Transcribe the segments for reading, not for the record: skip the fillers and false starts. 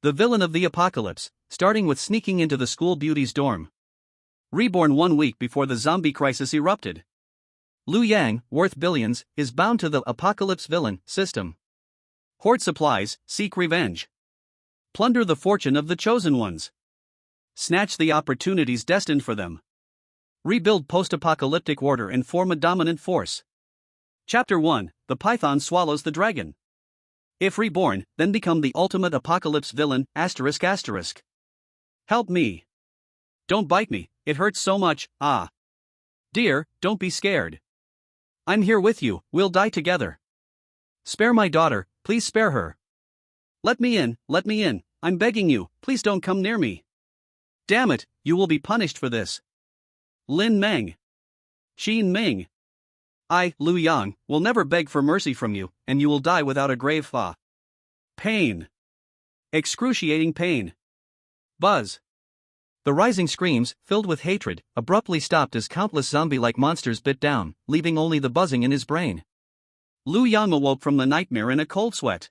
The villain of the apocalypse, starting with sneaking into the school beauty's dorm. Reborn 1 week before the zombie crisis erupted. Liu Yang, worth billions, is bound to the apocalypse villain system. Hoard supplies, seek revenge. Plunder the fortune of the chosen ones. Snatch the opportunities destined for them. Rebuild post-apocalyptic order and form a dominant force. Chapter 1, The Python Swallows the Dragon. If reborn, then become the ultimate apocalypse villain, ***. Help me. Don't bite me, it hurts so much, ah. Dear, don't be scared. I'm here with you, we'll die together. Spare my daughter, please spare her. Let me in, I'm begging you, please don't come near me. Damn it, you will be punished for this. Lin Meng. Xin Ming. I, Liu Yang, will never beg for mercy from you, and you will die without a grave fa. Pain. Excruciating pain. Buzz. The rising screams, filled with hatred, abruptly stopped as countless zombie-like monsters bit down, leaving only the buzzing in his brain. Liu Yang awoke from the nightmare in a cold sweat.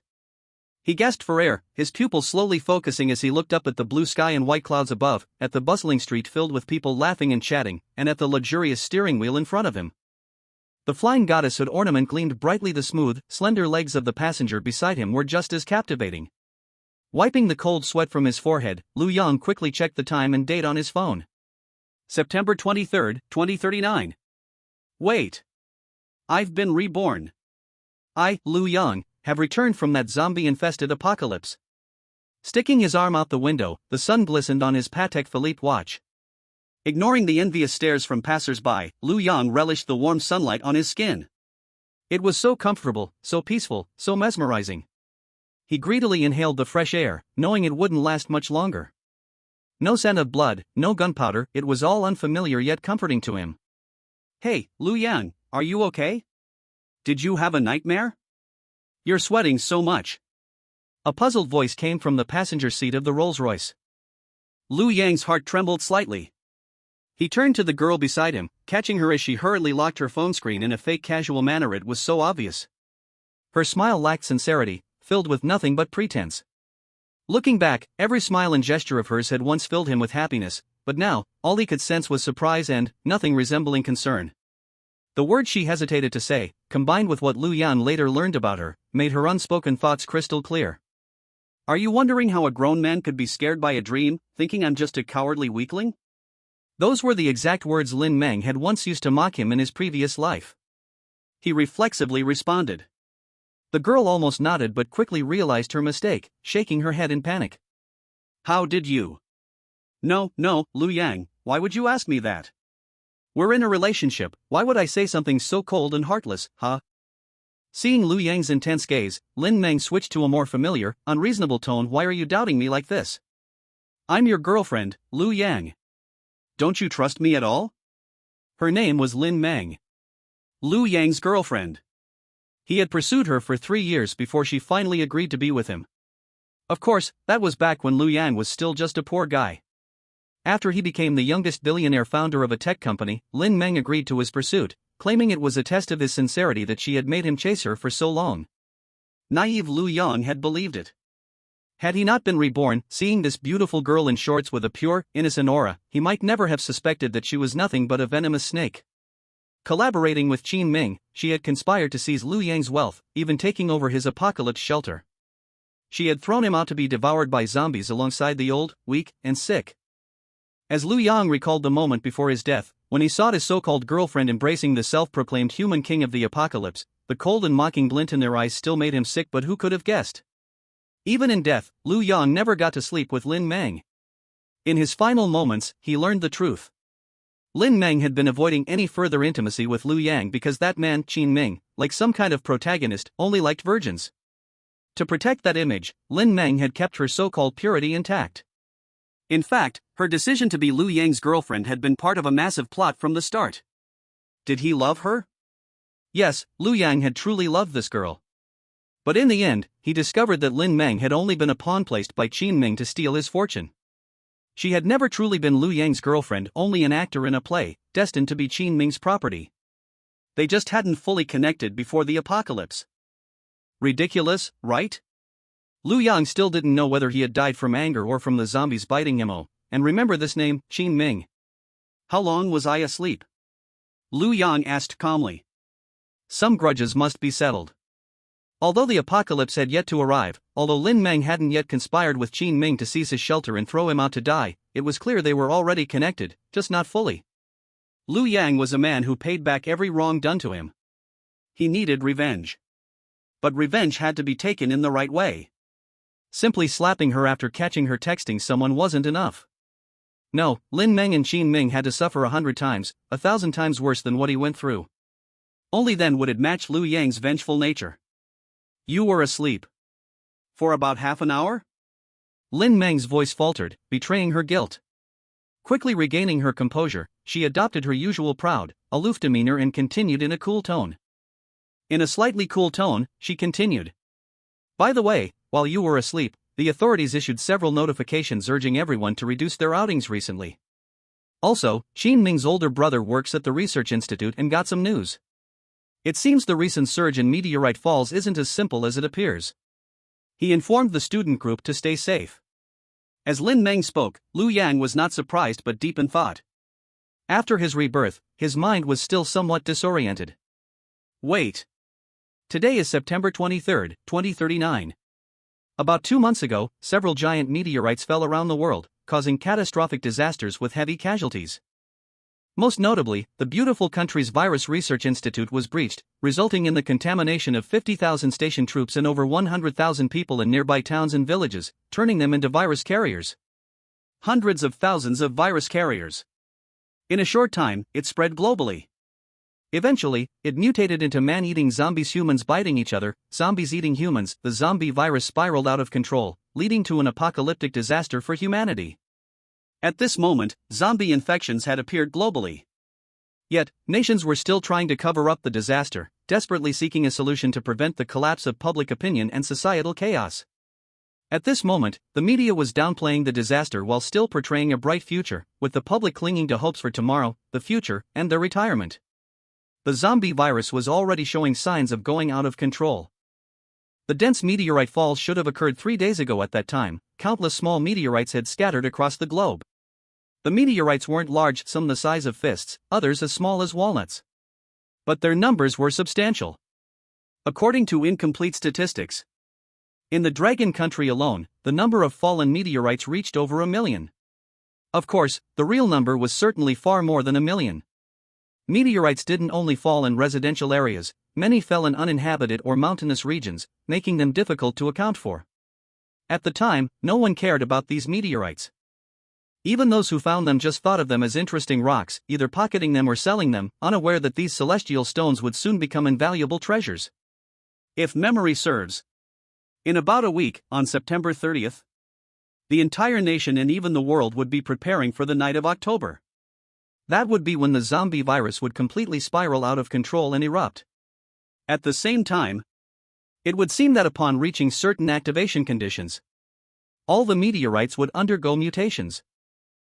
He gasped for air, his pupils slowly focusing as he looked up at the blue sky and white clouds above, at the bustling street filled with people laughing and chatting, and at the luxurious steering wheel in front of him. The flying goddess hood ornament gleamed brightly. The smooth, slender legs of the passenger beside him were just as captivating. Wiping the cold sweat from his forehead, Liu Yang quickly checked the time and date on his phone. September 23, 2039. Wait. I've been reborn. I, Liu Yang, have returned from that zombie-infested apocalypse. Sticking his arm out the window, the sun glistened on his Patek Philippe watch. Ignoring the envious stares from passers-by, Liu Yang relished the warm sunlight on his skin. It was so comfortable, so peaceful, so mesmerizing. He greedily inhaled the fresh air, knowing it wouldn't last much longer. No scent of blood, no gunpowder, it was all unfamiliar yet comforting to him. Hey, Liu Yang, are you okay? Did you have a nightmare? You're sweating so much. A puzzled voice came from the passenger seat of the Rolls-Royce. Liu Yang's heart trembled slightly. He turned to the girl beside him, catching her as she hurriedly locked her phone screen in a fake casual manner. It was so obvious. Her smile lacked sincerity, filled with nothing but pretense. Looking back, every smile and gesture of hers had once filled him with happiness, but now, all he could sense was surprise and nothing resembling concern. The words she hesitated to say, combined with what Liu Yang later learned about her, made her unspoken thoughts crystal clear. Are you wondering how a grown man could be scared by a dream, thinking I'm just a cowardly weakling? Those were the exact words Lin Meng had once used to mock him in his previous life. He reflexively responded. The girl almost nodded but quickly realized her mistake, shaking her head in panic. How did you? No, Liu Yang, why would you ask me that? We're in a relationship, why would I say something so cold and heartless, huh? Seeing Liu Yang's intense gaze, Lin Meng switched to a more familiar, unreasonable tone. Why are you doubting me like this? I'm your girlfriend, Liu Yang. Don't you trust me at all? Her name was Lin Meng. Liu Yang's girlfriend. He had pursued her for 3 years before she finally agreed to be with him. Of course, that was back when Liu Yang was still just a poor guy. After he became the youngest billionaire founder of a tech company, Lin Meng agreed to his pursuit, claiming it was a test of his sincerity that she had made him chase her for so long. Naive Liu Yang had believed it. Had he not been reborn, seeing this beautiful girl in shorts with a pure, innocent aura, he might never have suspected that she was nothing but a venomous snake. Collaborating with Xin Ming, she had conspired to seize Liu Yang's wealth, even taking over his apocalypse shelter. She had thrown him out to be devoured by zombies alongside the old, weak, and sick. As Liu Yang recalled the moment before his death, when he saw his so-called girlfriend embracing the self-proclaimed human king of the apocalypse, the cold and mocking glint in their eyes still made him sick. But who could have guessed? Even in death, Liu Yang never got to sleep with Lin Meng. In his final moments, he learned the truth. Lin Meng had been avoiding any further intimacy with Liu Yang because that man, Xin Ming, like some kind of protagonist, only liked virgins. To protect that image, Lin Meng had kept her so-called purity intact. In fact, her decision to be Liu Yang's girlfriend had been part of a massive plot from the start. Did he love her? Yes, Liu Yang had truly loved this girl. But in the end, he discovered that Lin Meng had only been a pawn placed by Xin Ming to steal his fortune. She had never truly been Liu Yang's girlfriend, only an actor in a play, destined to be Xin Ming's property. They just hadn't fully connected before the apocalypse. Ridiculous, right? Liu Yang still didn't know whether he had died from anger or from the zombies biting him. Oh, and remember this name, Qin Ming. How long was I asleep? Liu Yang asked calmly. Some grudges must be settled. Although the apocalypse had yet to arrive, although Lin Meng hadn't yet conspired with Qin Ming to seize his shelter and throw him out to die, it was clear they were already connected, just not fully. Liu Yang was a man who paid back every wrong done to him. He needed revenge. But revenge had to be taken in the right way. Simply slapping her after catching her texting someone wasn't enough. No, Lin Meng and Qin Ming had to suffer 100 times, 1,000 times worse than what he went through. Only then would it match Liu Yang's vengeful nature. You were asleep. For about half an hour? Lin Meng's voice faltered, betraying her guilt. Quickly regaining her composure, she adopted her usual proud, aloof demeanor and continued in a cool tone. In a slightly cool tone, she continued. By the way, while you were asleep, the authorities issued several notifications urging everyone to reduce their outings recently. Also, Qin Ming's older brother works at the research institute and got some news. It seems the recent surge in meteorite falls isn't as simple as it appears. He informed the student group to stay safe. As Lin Meng spoke, Liu Yang was not surprised but deep in thought. After his rebirth, his mind was still somewhat disoriented. Wait. Today is September 23, 2039. About 2 months ago, several giant meteorites fell around the world, causing catastrophic disasters with heavy casualties. Most notably, the beautiful country's Virus Research Institute was breached, resulting in the contamination of 50,000 station troops and over 100,000 people in nearby towns and villages, turning them into virus carriers. Hundreds of thousands of virus carriers. In a short time, it spread globally. Eventually, it mutated into man-eating zombies, humans biting each other, zombies eating humans. The zombie virus spiraled out of control, leading to an apocalyptic disaster for humanity. At this moment, zombie infections had appeared globally. Yet, nations were still trying to cover up the disaster, desperately seeking a solution to prevent the collapse of public opinion and societal chaos. At this moment, the media was downplaying the disaster while still portraying a bright future, with the public clinging to hopes for tomorrow, the future, and their retirement. The zombie virus was already showing signs of going out of control. The dense meteorite falls should have occurred 3 days ago. At that time, countless small meteorites had scattered across the globe. The meteorites weren't large, some the size of fists, others as small as walnuts. But their numbers were substantial. According to incomplete statistics, in the Dragon Country alone, the number of fallen meteorites reached over 1 million. Of course, the real number was certainly far more than 1 million. Meteorites didn't only fall in residential areas, many fell in uninhabited or mountainous regions, making them difficult to account for. At the time, no one cared about these meteorites. Even those who found them just thought of them as interesting rocks, either pocketing them or selling them, unaware that these celestial stones would soon become invaluable treasures. If memory serves, in about a week, on September 30th, the entire nation and even the world would be preparing for the night of October. That would be when the zombie virus would completely spiral out of control and erupt. At the same time, it would seem that upon reaching certain activation conditions, all the meteorites would undergo mutations.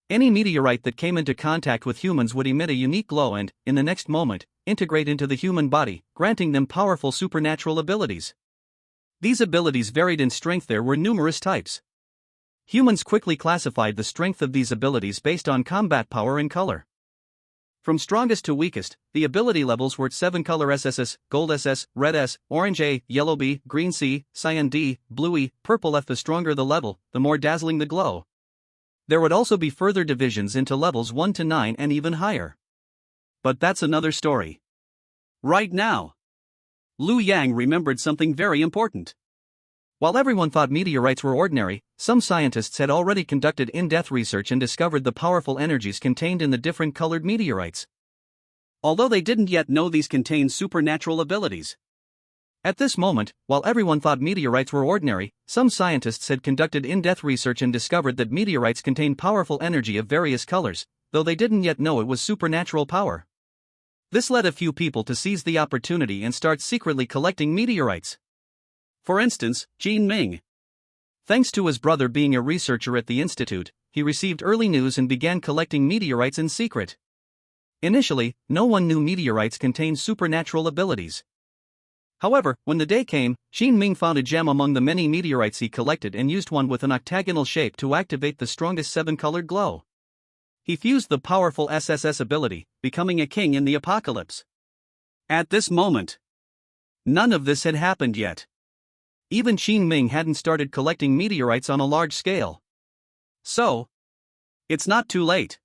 Any meteorite that came into contact with humans would emit a unique glow and, in the next moment, integrate into the human body, granting them powerful supernatural abilities. These abilities varied in strength. There were numerous types. Humans quickly classified the strength of these abilities based on combat power and color. From strongest to weakest, the ability levels were 7 color SSS, gold SS, red S, orange A, yellow B, green C, cyan D, blue E, purple F. The stronger the level, the more dazzling the glow. There would also be further divisions into levels 1 to 9 and even higher. But that's another story. Right now, Liu Yang remembered something very important. While everyone thought meteorites were ordinary, some scientists had already conducted in-depth research and discovered the powerful energies contained in the different colored meteorites. Although they didn't yet know these contained supernatural abilities. At this moment, while everyone thought meteorites were ordinary, some scientists had conducted in-depth research and discovered that meteorites contain powerful energy of various colors, though they didn't yet know it was supernatural power. This led a few people to seize the opportunity and start secretly collecting meteorites. For instance, Qin Ming. Thanks to his brother being a researcher at the institute, he received early news and began collecting meteorites in secret. Initially, no one knew meteorites contained supernatural abilities. However, when the day came, Qin Ming found a gem among the many meteorites he collected and used one with an octagonal shape to activate the strongest 7-colored glow. He fused the powerful SSS ability, becoming a king in the apocalypse. At this moment, none of this had happened yet. Even Qin Ming hadn't started collecting meteorites on a large scale. So, it's not too late.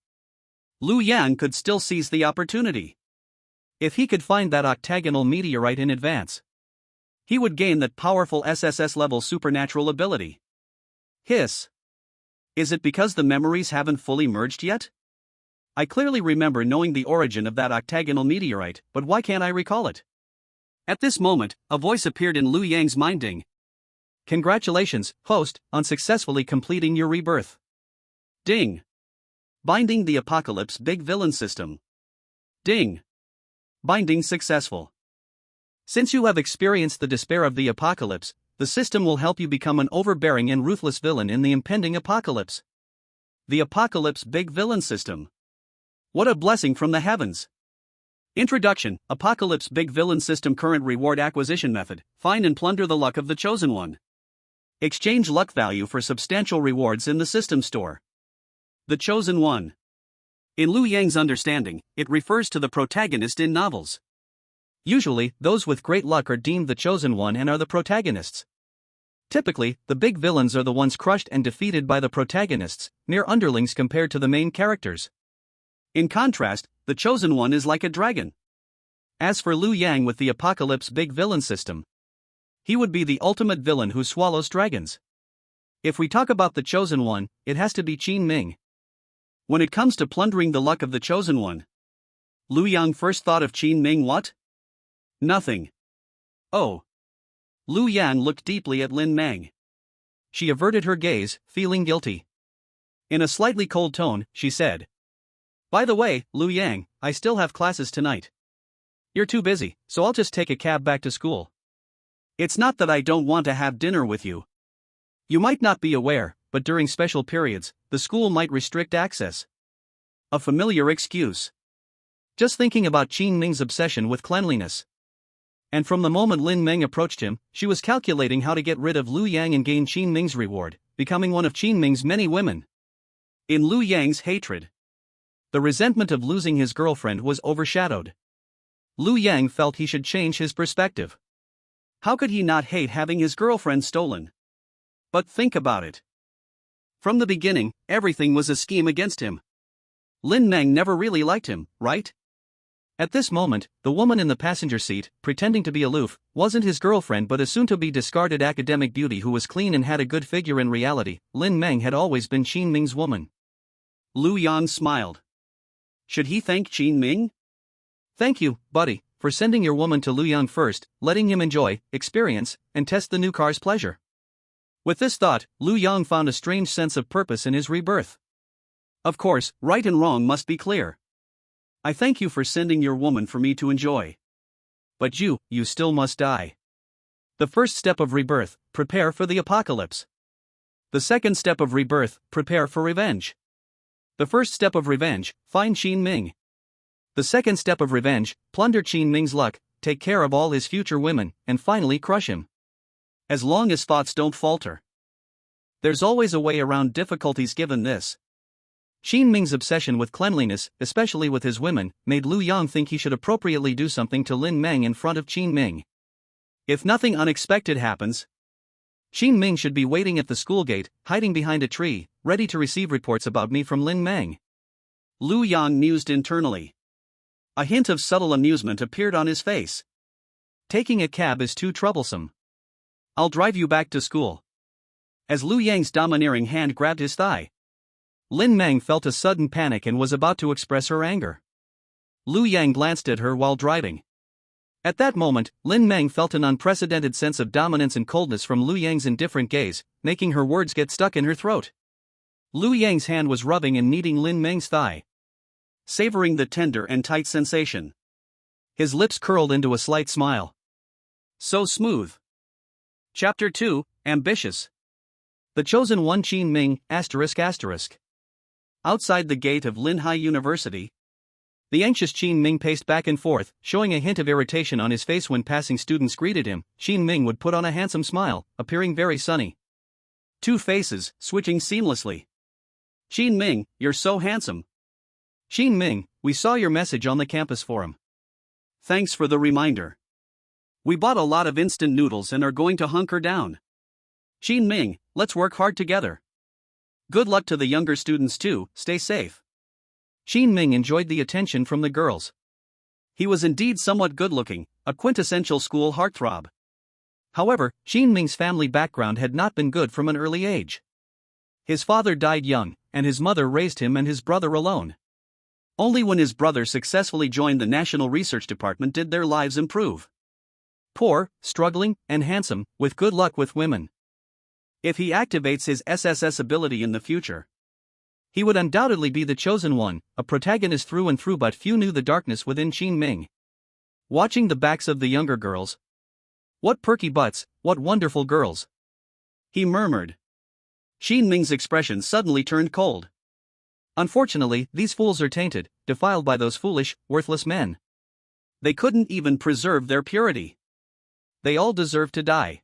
Lu Yang could still seize the opportunity. If he could find that octagonal meteorite in advance, he would gain that powerful SSS-level supernatural ability. Hiss. Is it because the memories haven't fully merged yet? I clearly remember knowing the origin of that octagonal meteorite, but why can't I recall it? At this moment, a voice appeared in Lu Yang's mind. Ding. Congratulations, host, on successfully completing your rebirth. Ding. Binding the apocalypse big villain system. Ding. Binding successful. Since you have experienced the despair of the apocalypse, the system will help you become an overbearing and ruthless villain in the impending apocalypse. The apocalypse big villain system. What a blessing from the heavens. Introduction: Apocalypse big villain system. Current reward acquisition method: find and plunder the luck of the chosen one. Exchange luck value for substantial rewards in the system store. The chosen one. In Lu Yang's understanding, it refers to the protagonist in novels. Usually, those with great luck are deemed the chosen one and are the protagonists. Typically, the big villains are the ones crushed and defeated by the protagonists, mere underlings compared to the main characters. In contrast, the chosen one is like a dragon. As for Lu Yang with the apocalypse big villain system, he would be the ultimate villain who swallows dragons. If we talk about the chosen one, it has to be Qin Ming. When it comes to plundering the luck of the chosen one, Lu Yang first thought of Qin Ming. What? Nothing. Oh. Lu Yang looked deeply at Lin Meng. She averted her gaze, feeling guilty. In a slightly cold tone, she said, "By the way, Lu Yang, I still have classes tonight. You're too busy, so I'll just take a cab back to school. It's not that I don't want to have dinner with you. You might not be aware, but during special periods, the school might restrict access." A familiar excuse. Just thinking about Qin Ming's obsession with cleanliness. And from the moment Lin Meng approached him, she was calculating how to get rid of Lu Yang and gain Qin Ming's reward, becoming one of Qin Ming's many women. In Lu Yang's hatred, the resentment of losing his girlfriend was overshadowed. Lu Yang felt he should change his perspective. How could he not hate having his girlfriend stolen? But think about it. From the beginning, everything was a scheme against him. Lin Meng never really liked him, right? At this moment, the woman in the passenger seat, pretending to be aloof, wasn't his girlfriend but a soon-to-be discarded academic beauty who was clean and had a good figure. In reality, Lin Meng had always been Qin Ming's woman. Lu Yang smiled. Should he thank Qin Ming? Thank you, buddy, for sending your woman to Lu Yang first, letting him enjoy, experience, and test the new car's pleasure. With this thought, Lu Yang found a strange sense of purpose in his rebirth. Of course, right and wrong must be clear. I thank you for sending your woman for me to enjoy. But you still must die. The first step of rebirth: prepare for the apocalypse. The second step of rebirth: prepare for revenge. The first step of revenge: find Qin Ming. The second step of revenge: plunder Qin Ming's luck, take care of all his future women, and finally crush him. As long as thoughts don't falter, there's always a way around difficulties. Given this, Qin Ming's obsession with cleanliness, especially with his women, made Lu Yang think he should appropriately do something to Lin Meng in front of Qin Ming. If nothing unexpected happens, Qin Ming should be waiting at the school gate, hiding behind a tree, ready to receive reports about me from Lin Meng. Lu Yang mused internally. A hint of subtle amusement appeared on his face. Taking a cab is too troublesome. I'll drive you back to school. As Lu Yang's domineering hand grabbed his thigh, Lin Meng felt a sudden panic and was about to express her anger. Lu Yang glanced at her while driving. At that moment, Lin Meng felt an unprecedented sense of dominance and coldness from Lu Yang's indifferent gaze, making her words get stuck in her throat. Lu Yang's hand was rubbing and kneading Lin Meng's thigh, savoring the tender and tight sensation. His lips curled into a slight smile. So smooth. Chapter 2, Ambitious. The Chosen One. Qin Ming, ***. Outside the gate of Linhai University, The anxious Qin Ming paced back and forth, showing a hint of irritation on his face when passing students greeted him. Qin Ming would put on a handsome smile, appearing very sunny. Two faces, switching seamlessly. Qin Ming, you're so handsome. Qin Ming, we saw your message on the campus forum. Thanks for the reminder. We bought a lot of instant noodles and are going to hunker down. Qin Ming, let's work hard together. Good luck to the younger students too, stay safe. Qin Ming enjoyed the attention from the girls. He was indeed somewhat good-looking, a quintessential school heartthrob. However, Qin Ming's family background had not been good from an early age. His father died young, and his mother raised him and his brother alone. Only when his brother successfully joined the National Research Department did their lives improve. Poor, struggling, and handsome, with good luck with women. If he activates his SSS ability in the future, he would undoubtedly be the chosen one, a protagonist through and through, but few knew the darkness within Qin Ming. Watching the backs of the younger girls. What perky butts, what wonderful girls. He murmured. Qin Ming's expression suddenly turned cold. Unfortunately, these fools are tainted, defiled by those foolish, worthless men. They couldn't even preserve their purity. They all deserve to die.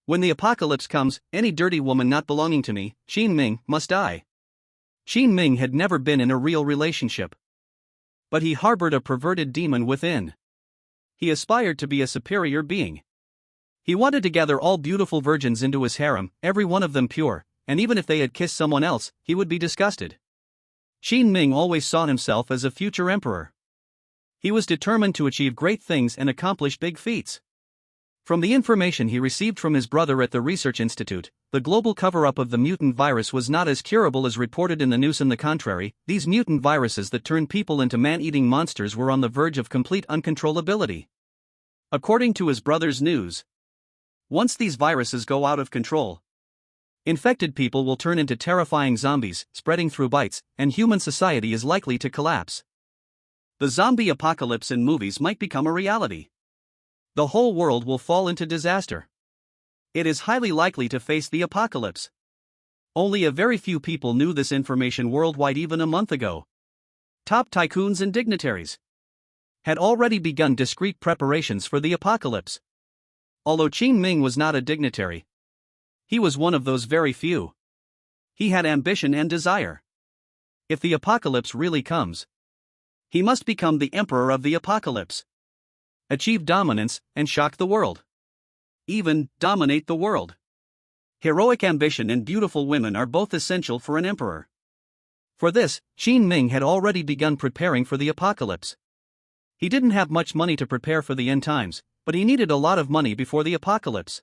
When the apocalypse comes, any dirty woman not belonging to me, Qin Ming, must die. Qin Ming had never been in a real relationship. But he harbored a perverted demon within. He aspired to be a superior being. He wanted to gather all beautiful virgins into his harem, every one of them pure, and even if they had kissed someone else, he would be disgusted. Qin Ming always saw himself as a future emperor. He was determined to achieve great things and accomplish big feats. From the information he received from his brother at the research institute, the global cover-up of the mutant virus was not as curable as reported in the news. On the contrary, these mutant viruses that turn people into man-eating monsters were on the verge of complete uncontrollability. According to his brother's news, once these viruses go out of control, infected people will turn into terrifying zombies, spreading through bites, and human society is likely to collapse. The zombie apocalypse in movies might become a reality. The whole world will fall into disaster. It is highly likely to face the apocalypse. Only a very few people knew this information worldwide even a month ago. Top tycoons and dignitaries had already begun discreet preparations for the apocalypse. Although Qin Ming was not a dignitary, he was one of those very few. He had ambition and desire. If the apocalypse really comes, he must become the emperor of the apocalypse. Achieve dominance, and shock the world. Even, dominate the world. Heroic ambition and beautiful women are both essential for an emperor. For this, Qin Ming had already begun preparing for the apocalypse. He didn't have much money to prepare for the end times, but he needed a lot of money before the apocalypse.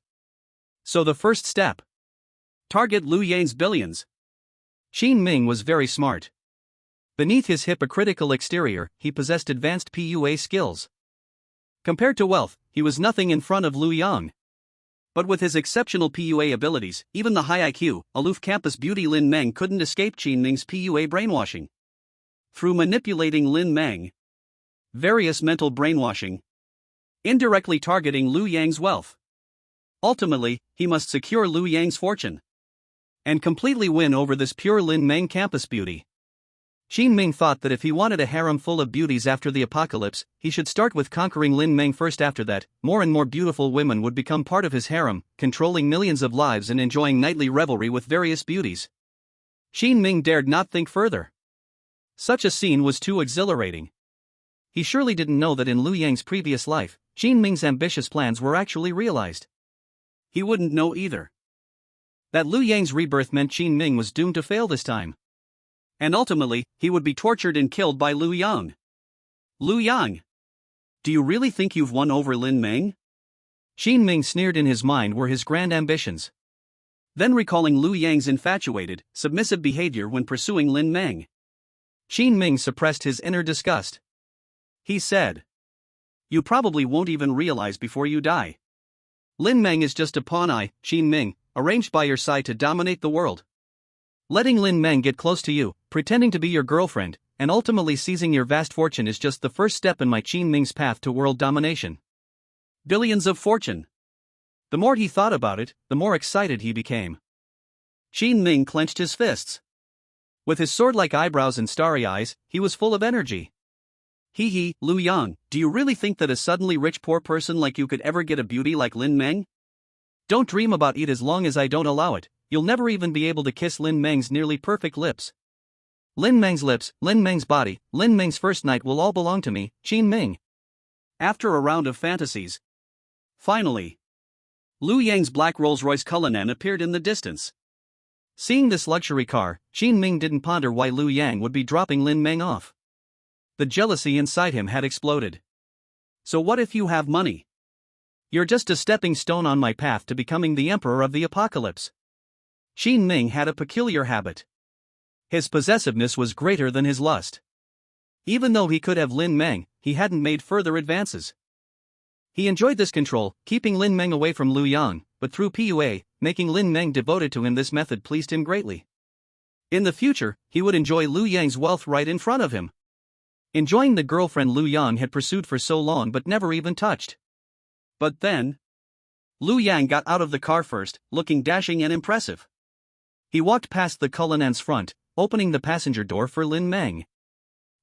So the first step. Target Liu Yang's billions. Qin Ming was very smart. Beneath his hypocritical exterior, he possessed advanced PUA skills. Compared to wealth, he was nothing in front of Liu Yang. But with his exceptional PUA abilities, even the high IQ, aloof campus beauty Lin Meng couldn't escape Qin Ming's PUA brainwashing. Through manipulating Lin Meng, various mental brainwashing, indirectly targeting Liu Yang's wealth. Ultimately, he must secure Liu Yang's fortune and completely win over this pure Lin Meng campus beauty. Qin Ming thought that if he wanted a harem full of beauties after the apocalypse, he should start with conquering Lin Meng first. After that, more and more beautiful women would become part of his harem, controlling millions of lives and enjoying nightly revelry with various beauties. Qin Ming dared not think further. Such a scene was too exhilarating. He surely didn't know that in Liu Yang's previous life, Qin Ming's ambitious plans were actually realized. He wouldn't know either that Liu Yang's rebirth meant Qin Ming was doomed to fail this time. And ultimately, he would be tortured and killed by Liu Yang. Liu Yang, do you really think you've won over Lin Meng? Qin Ming sneered. In his mind were his grand ambitions. Then recalling Liu Yang's infatuated, submissive behavior when pursuing Lin Meng, Qin Ming suppressed his inner disgust. He said, "You probably won't even realize before you die. Lin Meng is just a pawn, Qin Ming, arranged by your side to dominate the world. Letting Lin Meng get close to you, pretending to be your girlfriend, and ultimately seizing your vast fortune is just the first step in my Qin Ming's path to world domination. Billions of fortune." The more he thought about it, the more excited he became. Qin Ming clenched his fists. With his sword-like eyebrows and starry eyes, he was full of energy. Hee hee, Lu Yang, do you really think that a suddenly rich poor person like you could ever get a beauty like Lin Meng? Don't dream about it as long as I don't allow it, you'll never even be able to kiss Lin Meng's nearly perfect lips. Lin Meng's lips, Lin Meng's body, Lin Meng's first night will all belong to me, Qin Ming. After a round of fantasies. Finally, Lu Yang's black Rolls-Royce Cullinan appeared in the distance. Seeing this luxury car, Qin Ming didn't ponder why Lu Yang would be dropping Lin Meng off. The jealousy inside him had exploded. So what if you have money? You're just a stepping stone on my path to becoming the emperor of the apocalypse. Qin Ming had a peculiar habit. His possessiveness was greater than his lust. Even though he could have Lin Meng, he hadn't made further advances. He enjoyed this control, keeping Lin Meng away from Lu Yang, but through PUA, making Lin Meng devoted to him. This method pleased him greatly. In the future, he would enjoy Lu Yang's wealth right in front of him. Enjoying the girlfriend Lu Yang had pursued for so long but never even touched. But then, Lu Yang got out of the car first, looking dashing and impressive. He walked past the Cullinan's front, opening the passenger door for Lin Meng.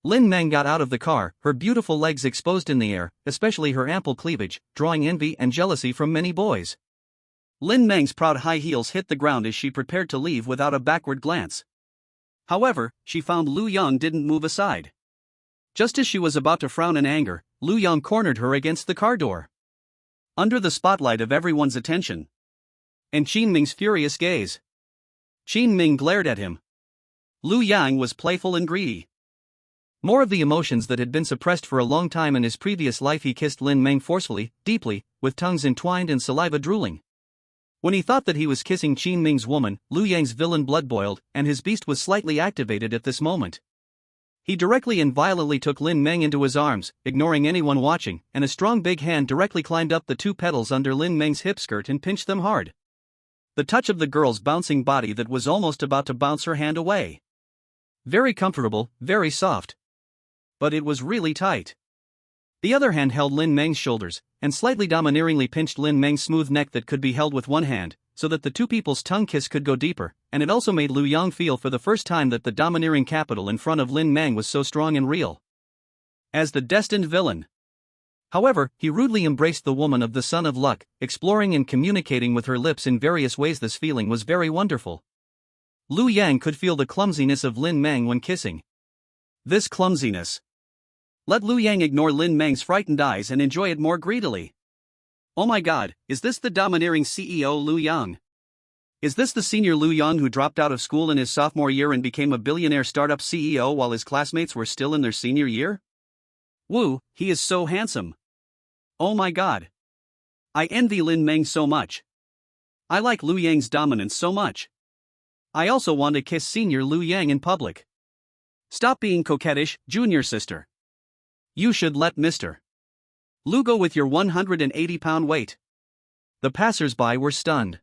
Lin Meng got out of the car, her beautiful legs exposed in the air, especially her ample cleavage, drawing envy and jealousy from many boys. Lin Meng's proud high heels hit the ground as she prepared to leave without a backward glance. However, she found Lu Yang didn't move aside. Just as she was about to frown in anger, Lu Yang cornered her against the car door. Under the spotlight of everyone's attention and Qin Ming's furious gaze, Qin Ming glared at him. Lu Yang was playful and greedy. More of the emotions that had been suppressed for a long time in his previous life. He kissed Lin Meng forcefully, deeply, with tongues entwined and saliva drooling. When he thought that he was kissing Qin Ming's woman, Lu Yang's villain blood boiled, and his beast was slightly activated at this moment. He directly and violently took Lin Meng into his arms, ignoring anyone watching, and a strong big hand directly climbed up the two petals under Lin Meng's hip skirt and pinched them hard. The touch of the girl's bouncing body that was almost about to bounce her hand away. Very comfortable, very soft. But it was really tight. The other hand held Lin Meng's shoulders, and slightly domineeringly pinched Lin Meng's smooth neck that could be held with one hand, so that the two people's tongue kiss could go deeper, and it also made Lu Yang feel for the first time that the domineering capital in front of Lin Meng was so strong and real. As the destined villain. However, he rudely embraced the woman of the Son of Luck, exploring and communicating with her lips in various ways. This feeling was very wonderful. Lu Yang could feel the clumsiness of Lin Meng when kissing. This clumsiness. Let Lu Yang ignore Lin Meng's frightened eyes and enjoy it more greedily. Oh my god, is this the domineering CEO Lu Yang? Is this the senior Lu Yang who dropped out of school in his sophomore year and became a billionaire startup CEO while his classmates were still in their senior year? Woo, he is so handsome. Oh my god. I envy Lin Meng so much. I like Lu Yang's dominance so much. I also want to kiss senior Lu Yang in public. Stop being coquettish, junior sister. You should let Mr. Lu go with your 180-pound weight. The passers-by were stunned.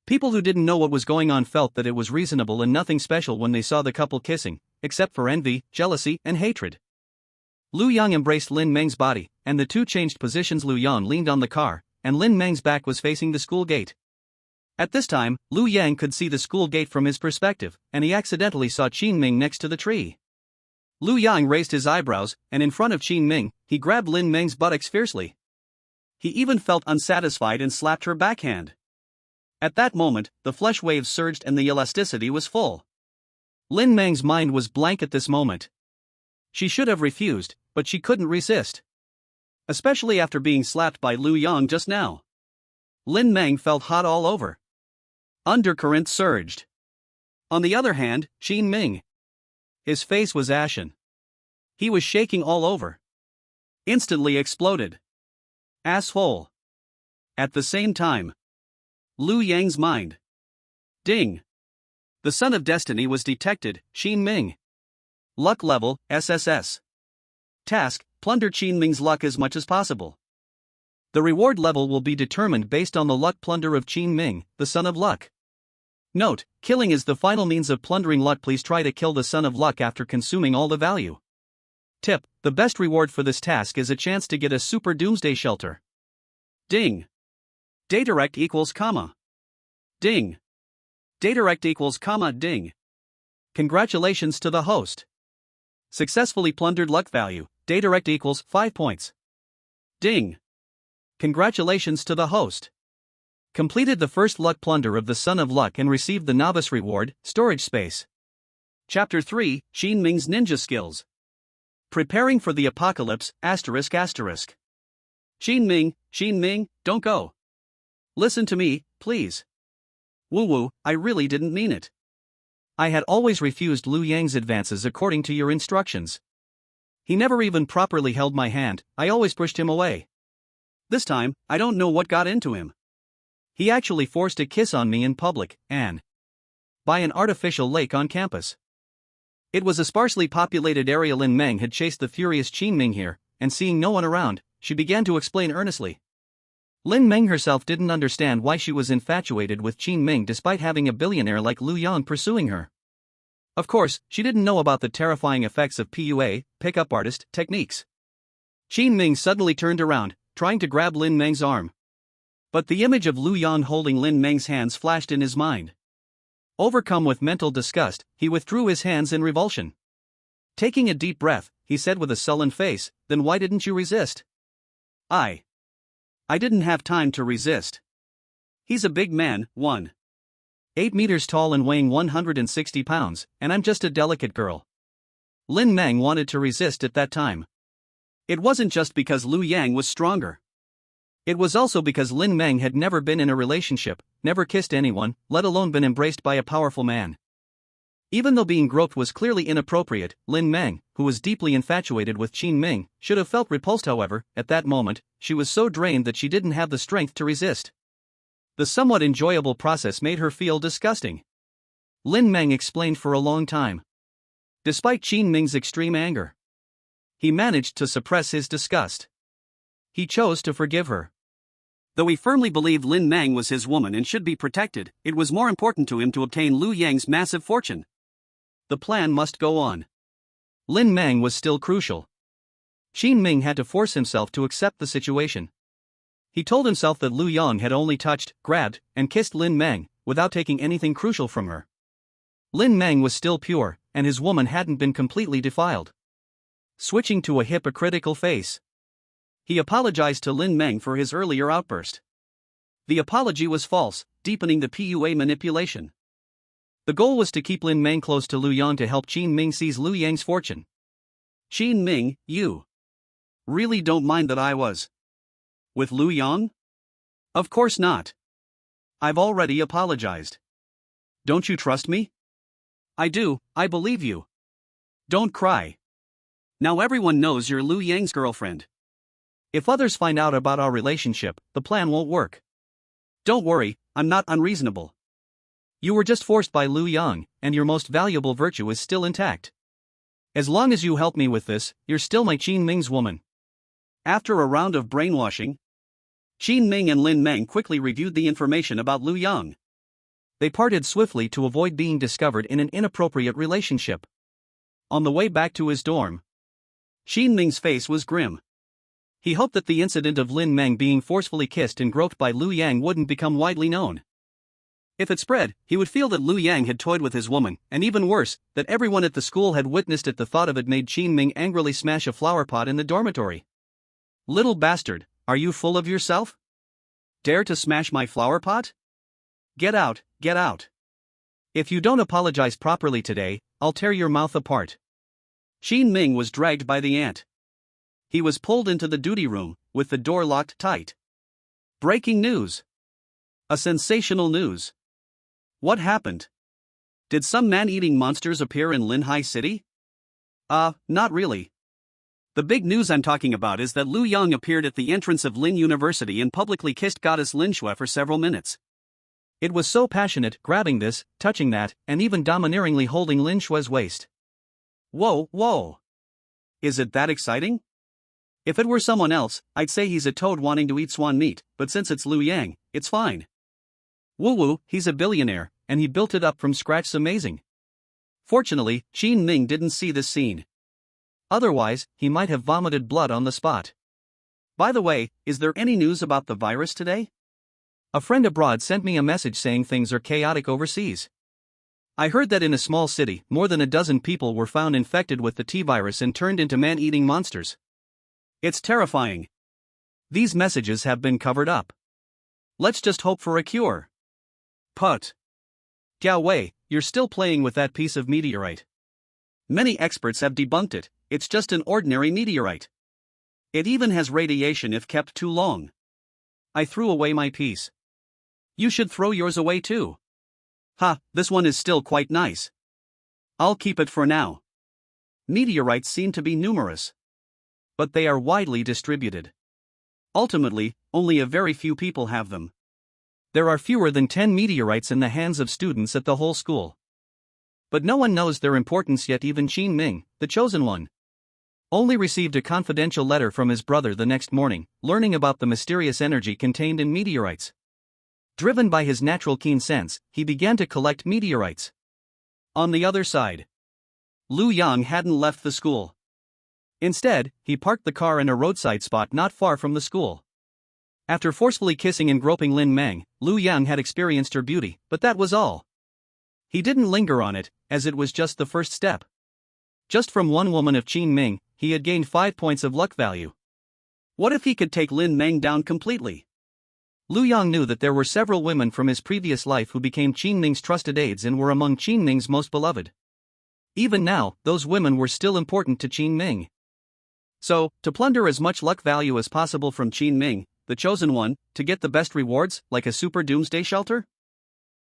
People who didn't know what was going on felt that it was reasonable and nothing special when they saw the couple kissing, except for envy, jealousy, and hatred. Lu Yang embraced Lin Meng's body, and the two changed positions. Lu Yang leaned on the car, and Lin Meng's back was facing the school gate. At this time, Lu Yang could see the school gate from his perspective, and he accidentally saw Qin Ming next to the tree. Lu Yang raised his eyebrows, and in front of Qin Ming, he grabbed Lin Meng's buttocks fiercely. He even felt unsatisfied and slapped her backhand. At that moment, the flesh waves surged and the elasticity was full. Lin Meng's mind was blank at this moment. She should have refused, but she couldn't resist. Especially after being slapped by Lu Yang just now. Lin Meng felt hot all over. Undercurrent surged. On the other hand, Qin Ming. His face was ashen. He was shaking all over. Instantly exploded. Asshole. At the same time. Lu Yang's mind. Ding. The Son of Destiny was detected, Qin Ming. Luck level, SSS. Task, plunder Qin Ming's luck as much as possible. The reward level will be determined based on the luck plunder of Qin Ming, the Son of Luck. Note, killing is the final means of plundering luck. Please try to kill the Son of Luck after consuming all the value. Tip, the best reward for this task is a chance to get a super doomsday shelter. Ding. Datarect equals comma. Ding. Datarect equals comma ding. Congratulations to the host. Successfully plundered luck value, Direct equals 5 points. Ding! Congratulations to the host. Completed the first luck plunder of the Son of Luck and received the novice reward, storage space. Chapter 3, Qin Ming's Ninja Skills. Preparing for the apocalypse, ***. Qin Ming, don't go. Listen to me, please. Woo, I really didn't mean it. I had always refused Liu Yang's advances according to your instructions. He never even properly held my hand, I always pushed him away. This time, I don't know what got into him. He actually forced a kiss on me in public, and by an artificial lake on campus. It was a sparsely populated area. Lin Meng had chased the furious Qin Ming here, and seeing no one around, she began to explain earnestly. Lin Meng herself didn't understand why she was infatuated with Qin Ming despite having a billionaire like Liu Yang pursuing her. Of course, she didn't know about the terrifying effects of PUA, pickup artist, techniques. Qin Ming suddenly turned around, trying to grab Lin Meng's arm. But the image of Liu Yang holding Lin Meng's hands flashed in his mind. Overcome with mental disgust, he withdrew his hands in revulsion. Taking a deep breath, he said with a sullen face, "Then why didn't you resist?" I didn't have time to resist. He's a big man, 1.8 meters tall and weighing 160 pounds, and I'm just a delicate girl. Lin Meng wanted to resist at that time. It wasn't just because Liu Yang was stronger. It was also because Lin Meng had never been in a relationship, never kissed anyone, let alone been embraced by a powerful man. Even though being groped was clearly inappropriate, Lin Meng, who was deeply infatuated with Qin Ming, should have felt repulsed. However, at that moment, she was so drained that she didn't have the strength to resist. The somewhat enjoyable process made her feel disgusting. Lin Meng explained for a long time. Despite Qin Ming's extreme anger, he managed to suppress his disgust. He chose to forgive her. Though he firmly believed Lin Meng was his woman and should be protected, it was more important to him to obtain Liu Yang's massive fortune. The plan must go on. Lin Meng was still crucial. Qin Ming had to force himself to accept the situation. He told himself that Liu Yang had only touched, grabbed, and kissed Lin Meng, without taking anything crucial from her. Lin Meng was still pure, and his woman hadn't been completely defiled. Switching to a hypocritical face, he apologized to Lin Meng for his earlier outburst. The apology was false, deepening the PUA manipulation. The goal was to keep Lin Meng close to Liu Yang to help Qin Ming seize Liu Yang's fortune. Qin Ming, you really don't mind that I was with Liu Yang? Of course not. I've already apologized. Don't you trust me? I do, I believe you. Don't cry. Now everyone knows you're Liu Yang's girlfriend. If others find out about our relationship, the plan won't work. Don't worry, I'm not unreasonable. You were just forced by Liu Yang, and your most valuable virtue is still intact. As long as you help me with this, you're still my Qin Ming's woman. After a round of brainwashing, Qin Ming and Lin Meng quickly reviewed the information about Liu Yang. They parted swiftly to avoid being discovered in an inappropriate relationship. On the way back to his dorm, Qin Ming's face was grim. He hoped that the incident of Lin Meng being forcefully kissed and groped by Liu Yang wouldn't become widely known. If it spread, he would feel that Liu Yang had toyed with his woman, and even worse, that everyone at the school had witnessed it. The thought of it made Qin Ming angrily smash a flower pot in the dormitory. Little bastard, are you full of yourself? Dare to smash my flower pot? Get out, get out. If you don't apologize properly today, I'll tear your mouth apart. Qin Ming was dragged by the ant. He was pulled into the duty room, with the door locked tight. Breaking news. A sensational news. What happened? Did some man-eating monsters appear in Linhai City? Not really. The big news I'm talking about is that Liu Yang appeared at the entrance of Lin University and publicly kissed goddess Lin Shui for several minutes. It was so passionate, grabbing this, touching that, and even domineeringly holding Lin Shui's waist. Whoa. Is it that exciting? If it were someone else, I'd say he's a toad wanting to eat swan meat, but since it's Liu Yang, it's fine. Woo, he's a billionaire, and he built it up from scratch. Amazing. Fortunately, Qin Ming didn't see this scene. Otherwise, he might have vomited blood on the spot. By the way, is there any news about the virus today? A friend abroad sent me a message saying things are chaotic overseas. I heard that in a small city, more than a dozen people were found infected with the T-virus and turned into man-eating monsters. It's terrifying. These messages have been covered up. Let's just hope for a cure. Put. Gao Wei, you're still playing with that piece of meteorite. Many experts have debunked it, it's just an ordinary meteorite. It even has radiation if kept too long. I threw away my piece. You should throw yours away too. Ha, this one is still quite nice. I'll keep it for now. Meteorites seem to be numerous. But they are widely distributed. Ultimately, only a very few people have them. There are fewer than 10 meteorites in the hands of students at the whole school. But no one knows their importance yet, even Qin Ming, the chosen one. Only received a confidential letter from his brother the next morning, learning about the mysterious energy contained in meteorites. Driven by his natural keen sense, he began to collect meteorites. On the other side, Lu Yang hadn't left the school. Instead, he parked the car in a roadside spot not far from the school. After forcefully kissing and groping Lin Meng, Lu Yang had experienced her beauty, but that was all. He didn't linger on it, as it was just the first step. Just from one woman of Qin Ming, he had gained 5 points of luck value. What if he could take Lin Meng down completely? Lu Yang knew that there were several women from his previous life who became Qin Ming's trusted aides and were among Qin Ming's most beloved. Even now, those women were still important to Qin Ming. So, to plunder as much luck value as possible from Qin Ming, the chosen one, to get the best rewards, like a super doomsday shelter?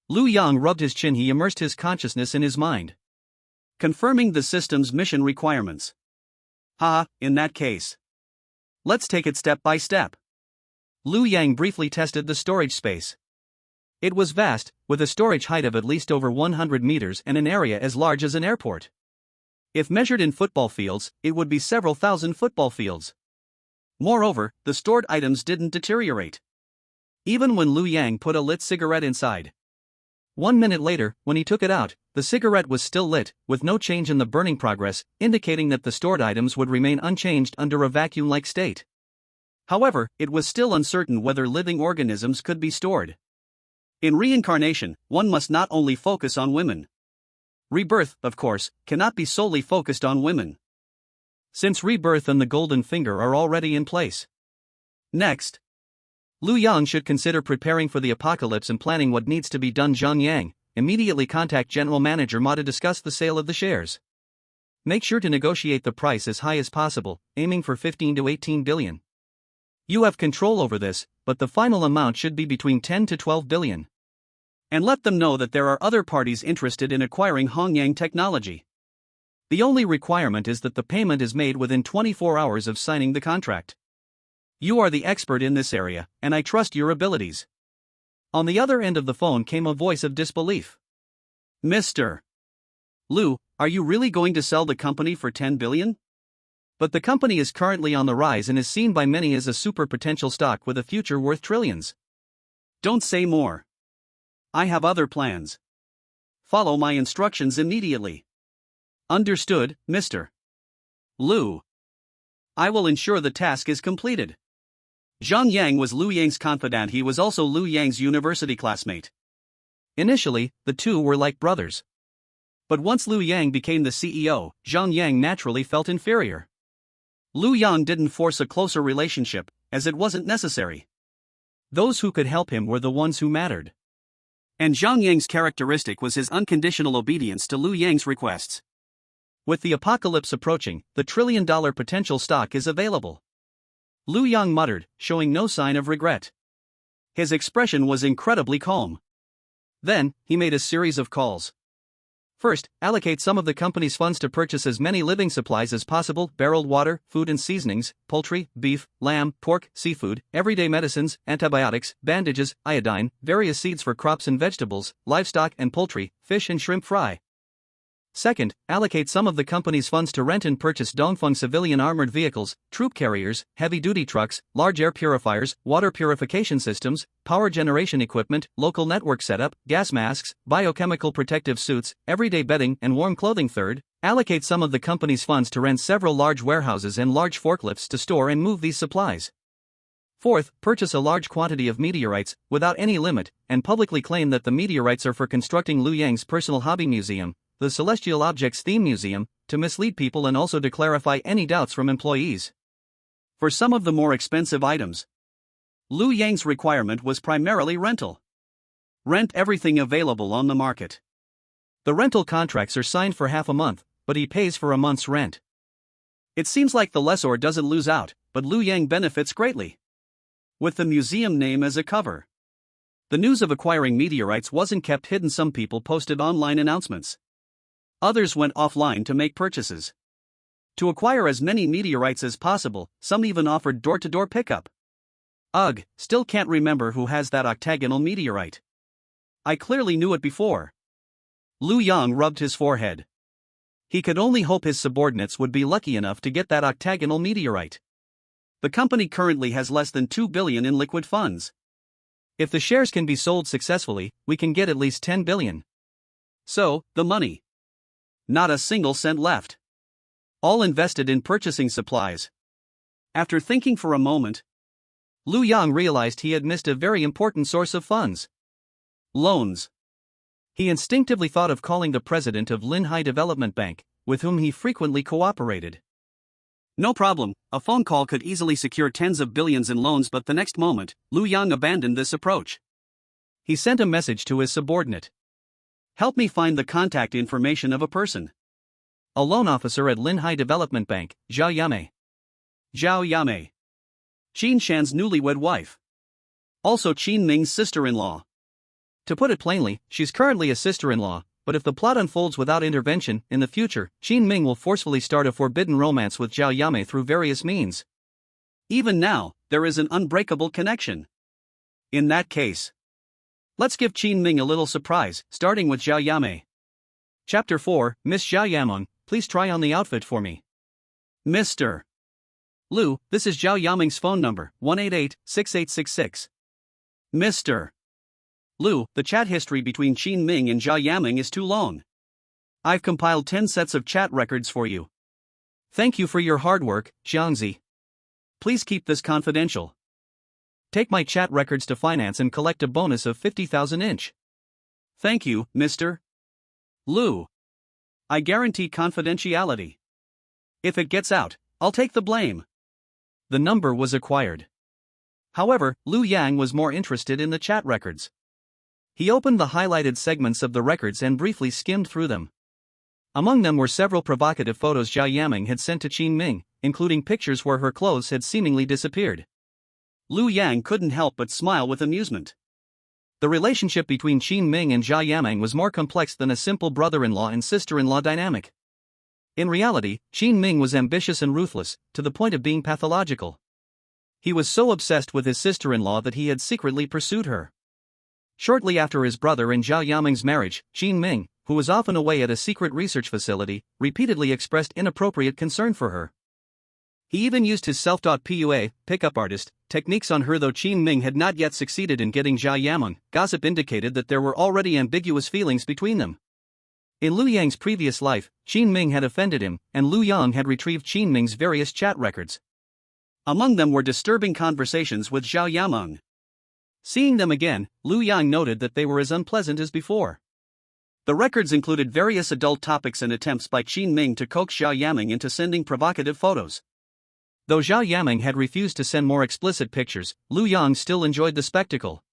Lu Yang rubbed his chin. He immersed his consciousness in his mind, confirming the system's mission requirements. In that case, let's take it step by step. Lu Yang briefly tested the storage space. It was vast, with a storage height of at least over 100 meters and an area as large as an airport. If measured in football fields, it would be several thousand football fields. Moreover, the stored items didn't deteriorate, even when Lu Yang put a lit cigarette inside. 1 minute later, when he took it out, the cigarette was still lit, with no change in the burning progress, indicating that the stored items would remain unchanged under a vacuum-like state. However, it was still uncertain whether living organisms could be stored. In reincarnation, one must not only focus on women. Rebirth, of course, cannot be solely focused on women, since rebirth and the golden finger are already in place. Next, Lu Yang should consider preparing for the apocalypse and planning what needs to be done. Zhang Yang, immediately contact General Manager Ma to discuss the sale of the shares. Make sure to negotiate the price as high as possible, aiming for 15 to 18 billion. You have control over this, but the final amount should be between 10 to 12 billion. And let them know that there are other parties interested in acquiring Hongyang technology. The only requirement is that the payment is made within 24 hours of signing the contract. You are the expert in this area, and I trust your abilities. On the other end of the phone came a voice of disbelief. Mr. Lu, are you really going to sell the company for 10 billion? But the company is currently on the rise and is seen by many as a super potential stock with a future worth trillions. Don't say more. I have other plans. Follow my instructions immediately. Understood, Mr. Lu. I will ensure the task is completed. Zhang Yang was Lu Yang's confidant. He was also Lu Yang's university classmate. Initially, the two were like brothers. But once Lu Yang became the CEO, Zhang Yang naturally felt inferior. Lu Yang didn't force a closer relationship, as it wasn't necessary. Those who could help him were the ones who mattered. And Zhang Yang's characteristic was his unconditional obedience to Lu Yang's requests. With the apocalypse approaching, the trillion-dollar potential stock is available. Lu Yang muttered, showing no sign of regret. His expression was incredibly calm. Then, he made a series of calls. First, allocate some of the company's funds to purchase as many living supplies as possible: barreled water, food and seasonings, poultry, beef, lamb, pork, seafood, everyday medicines, antibiotics, bandages, iodine, various seeds for crops and vegetables, livestock and poultry, fish and shrimp fry. Second, allocate some of the company's funds to rent and purchase Dongfeng civilian armored vehicles, troop carriers, heavy-duty trucks, large air purifiers, water purification systems, power generation equipment, local network setup, gas masks, biochemical protective suits, everyday bedding and warm clothing. Third, allocate some of the company's funds to rent several large warehouses and large forklifts to store and move these supplies. Fourth, purchase a large quantity of meteorites, without any limit, and publicly claim that the meteorites are for constructing Liu Yang's personal hobby museum, the Celestial Objects Theme Museum, to mislead people and also to clarify any doubts from employees. For some of the more expensive items, Liu Yang's requirement was primarily rental. Rent everything available on the market. The rental contracts are signed for half a month, but he pays for a month's rent. It seems like the lessor doesn't lose out, but Liu Yang benefits greatly. With the museum name as a cover. The news of acquiring meteorites wasn't kept hidden. Some people posted online announcements. Others went offline to make purchases. To acquire as many meteorites as possible, some even offered door-to-door pickup. Ugh, still can't remember who has that octagonal meteorite. I clearly knew it before. Liu Yang rubbed his forehead. He could only hope his subordinates would be lucky enough to get that octagonal meteorite. The company currently has less than 2 billion in liquid funds. If the shares can be sold successfully, we can get at least 10 billion. So, the money. Not a single cent left. All invested in purchasing supplies. After thinking for a moment, Liu Yang realized he had missed a very important source of funds. Loans. He instinctively thought of calling the president of Linhai Development Bank, with whom he frequently cooperated. No problem, a phone call could easily secure tens of billions in loans, but the next moment, Liu Yang abandoned this approach. He sent a message to his subordinate. Help me find the contact information of a person. A loan officer at Linhai Development Bank, Zhao Yamei. Zhao Yamei. Qin Shan's newlywed wife. Also Qin Ming's sister-in-law. To put it plainly, she's currently a sister-in-law, but if the plot unfolds without intervention, in the future, Qin Ming will forcefully start a forbidden romance with Zhao Yamei through various means. Even now, there is an unbreakable connection. In that case, let's give Qin Ming a little surprise, starting with Zhao Yamei. Chapter 4, Miss Zhao Yameng, please try on the outfit for me. Mr. Liu, this is Zhao Yameng's phone number, 188-6866. Mr. Liu, the chat history between Qin Ming and Zhao Yameng is too long. I've compiled 10 sets of chat records for you. Thank you for your hard work, Xiangzi. Please keep this confidential. Take my chat records to finance and collect a bonus of 50,000 inch. Thank you, Mr. Liu. I guarantee confidentiality. If it gets out, I'll take the blame. The number was acquired. However, Liu Yang was more interested in the chat records. He opened the highlighted segments of the records and briefly skimmed through them. Among them were several provocative photos Zhao Yameng had sent to Qin Ming, including pictures where her clothes had seemingly disappeared. Liu Yang couldn't help but smile with amusement. The relationship between Qin Ming and Zhao Yameng was more complex than a simple brother-in-law and sister-in-law dynamic. In reality, Qin Ming was ambitious and ruthless, to the point of being pathological. He was so obsessed with his sister-in-law that he had secretly pursued her. Shortly after his brother and Zhao Yameng's marriage, Qin Ming, who was often away at a secret research facility, repeatedly expressed inappropriate concern for her. He even used his self-taught PUA, pickup artist, techniques on her, though Qin Ming had not yet succeeded in getting Zhao Yameng. Gossip indicated that there were already ambiguous feelings between them. In Liu Yang's previous life, Qin Ming had offended him, and Liu Yang had retrieved Qin Ming's various chat records. Among them were disturbing conversations with Zhao Yameng. Seeing them again, Liu Yang noted that they were as unpleasant as before. The records included various adult topics and attempts by Qin Ming to coax Zhao Yameng into sending provocative photos. Though Zhao Yameng had refused to send more explicit pictures, Liu Yang still enjoyed the spectacle.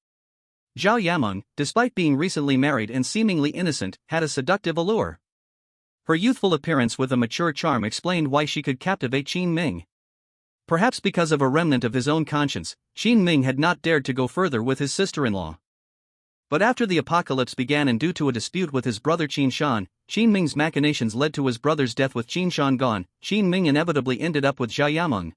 Zhao Yameng, despite being recently married and seemingly innocent, had a seductive allure. Her youthful appearance with a mature charm explained why she could captivate Qin Ming. Perhaps because of a remnant of his own conscience, Qin Ming had not dared to go further with his sister-in-law. But after the apocalypse began and due to a dispute with his brother Qin Shan, Qin Ming's machinations led to his brother's death. With Qin Shan gone, Qin Ming inevitably ended up with Zhao Yameng.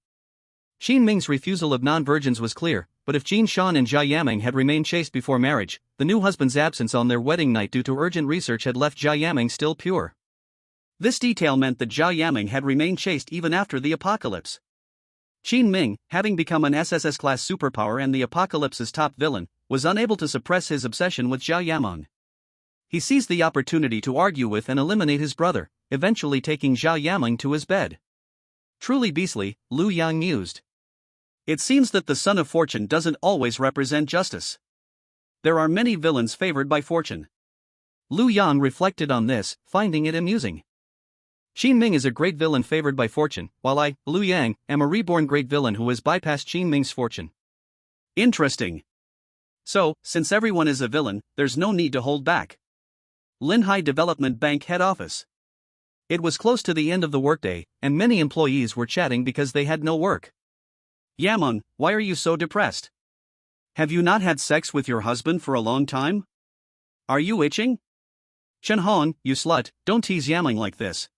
Qin Ming's refusal of non-virgins was clear, but if Qin Shan and Zhao Yameng had remained chaste before marriage, the new husband's absence on their wedding night due to urgent research had left Zhao Yameng still pure. This detail meant that Zhao Yameng had remained chaste even after the apocalypse. Qin Ming, having become an SSS-class superpower and the apocalypse's top villain, was unable to suppress his obsession with Zhao Yameng. He seized the opportunity to argue with and eliminate his brother, eventually taking Zhao Yameng to his bed. Truly beastly, Liu Yang mused. It seems that the Son of Fortune doesn't always represent justice. There are many villains favored by fortune. Lu Yang reflected on this, finding it amusing. Qin Ming is a great villain favored by fortune, while I, Lu Yang, am a reborn great villain who has bypassed Qin Ming's fortune. Interesting. So, since everyone is a villain, there's no need to hold back. Linhai Development Bank head office. It was close to the end of the workday, and many employees were chatting because they had no work. Yameng, why are you so depressed? Have you not had sex with your husband for a long time? Are you itching? Chen Hong, you slut, don't tease Yameng like this.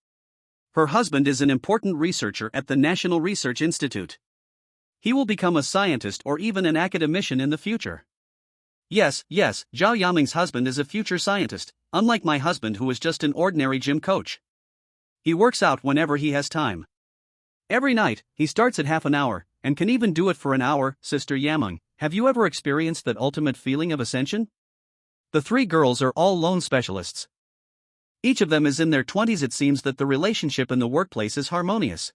Her husband is an important researcher at the National Research Institute. He will become a scientist or even an academician in the future. Yes, Zhao Yameng's husband is a future scientist, unlike my husband who is just an ordinary gym coach. He works out whenever he has time. Every night, he starts at half an hour, and can even do it for an hour. Sister Yameng, have you ever experienced that ultimate feeling of ascension? The three girls are all loan specialists. Each of them is in their 20s. It seems that the relationship in the workplace is harmonious.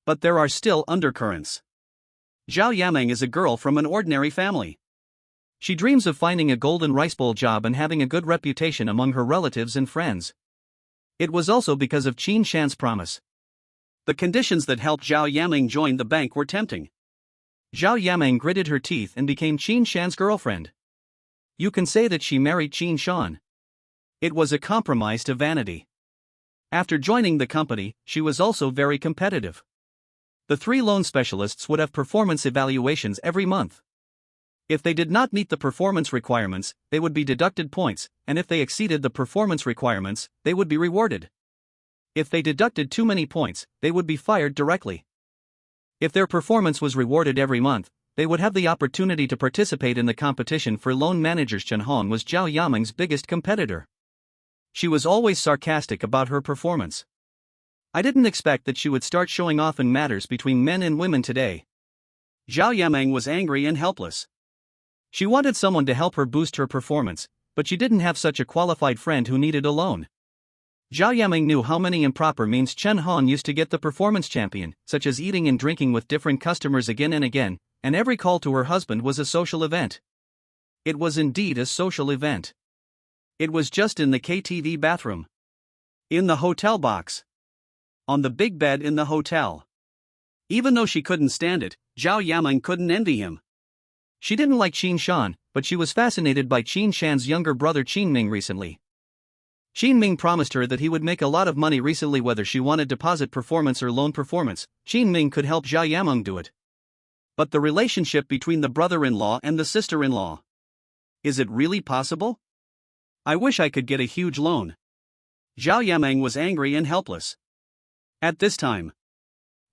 But there are still undercurrents. Zhao Yameng is a girl from an ordinary family. She dreams of finding a golden rice bowl job and having a good reputation among her relatives and friends. It was also because of Qin Shan's promise. The conditions that helped Zhao Yameng join the bank were tempting. Zhao Yameng gritted her teeth and became Qin Shan's girlfriend. You can say that she married Qin Shan. It was a compromise to vanity. After joining the company, she was also very competitive. The three loan specialists would have performance evaluations every month. If they did not meet the performance requirements, they would be deducted points, and if they exceeded the performance requirements, they would be rewarded. If they deducted too many points, they would be fired directly. If their performance was rewarded every month, they would have the opportunity to participate in the competition for loan managers. Chen Hong was Zhao Yameng's biggest competitor. She was always sarcastic about her performance. I didn't expect that she would start showing off in matters between men and women today. Zhao Yameng was angry and helpless. She wanted someone to help her boost her performance, but she didn't have such a qualified friend who needed a loan. Zhao Yameng knew how many improper means Chen Hong used to get the performance champion, such as eating and drinking with different customers again and again, and every call to her husband was a social event. It was indeed a social event. It was just in the KTV bathroom. In the hotel box. On the big bed in the hotel. Even though she couldn't stand it, Zhao Yameng couldn't envy him. She didn't like Qin Shan, but she was fascinated by Qin Shan's younger brother Qin Ming recently. Qin Ming promised her that he would make a lot of money recently whether she wanted deposit performance or loan performance. Qin Ming could help Zhao Yameng do it. But the relationship between the brother-in-law and the sister-in-law. Is it really possible? I wish I could get a huge loan. Zhao Yameng was angry and helpless. At this time,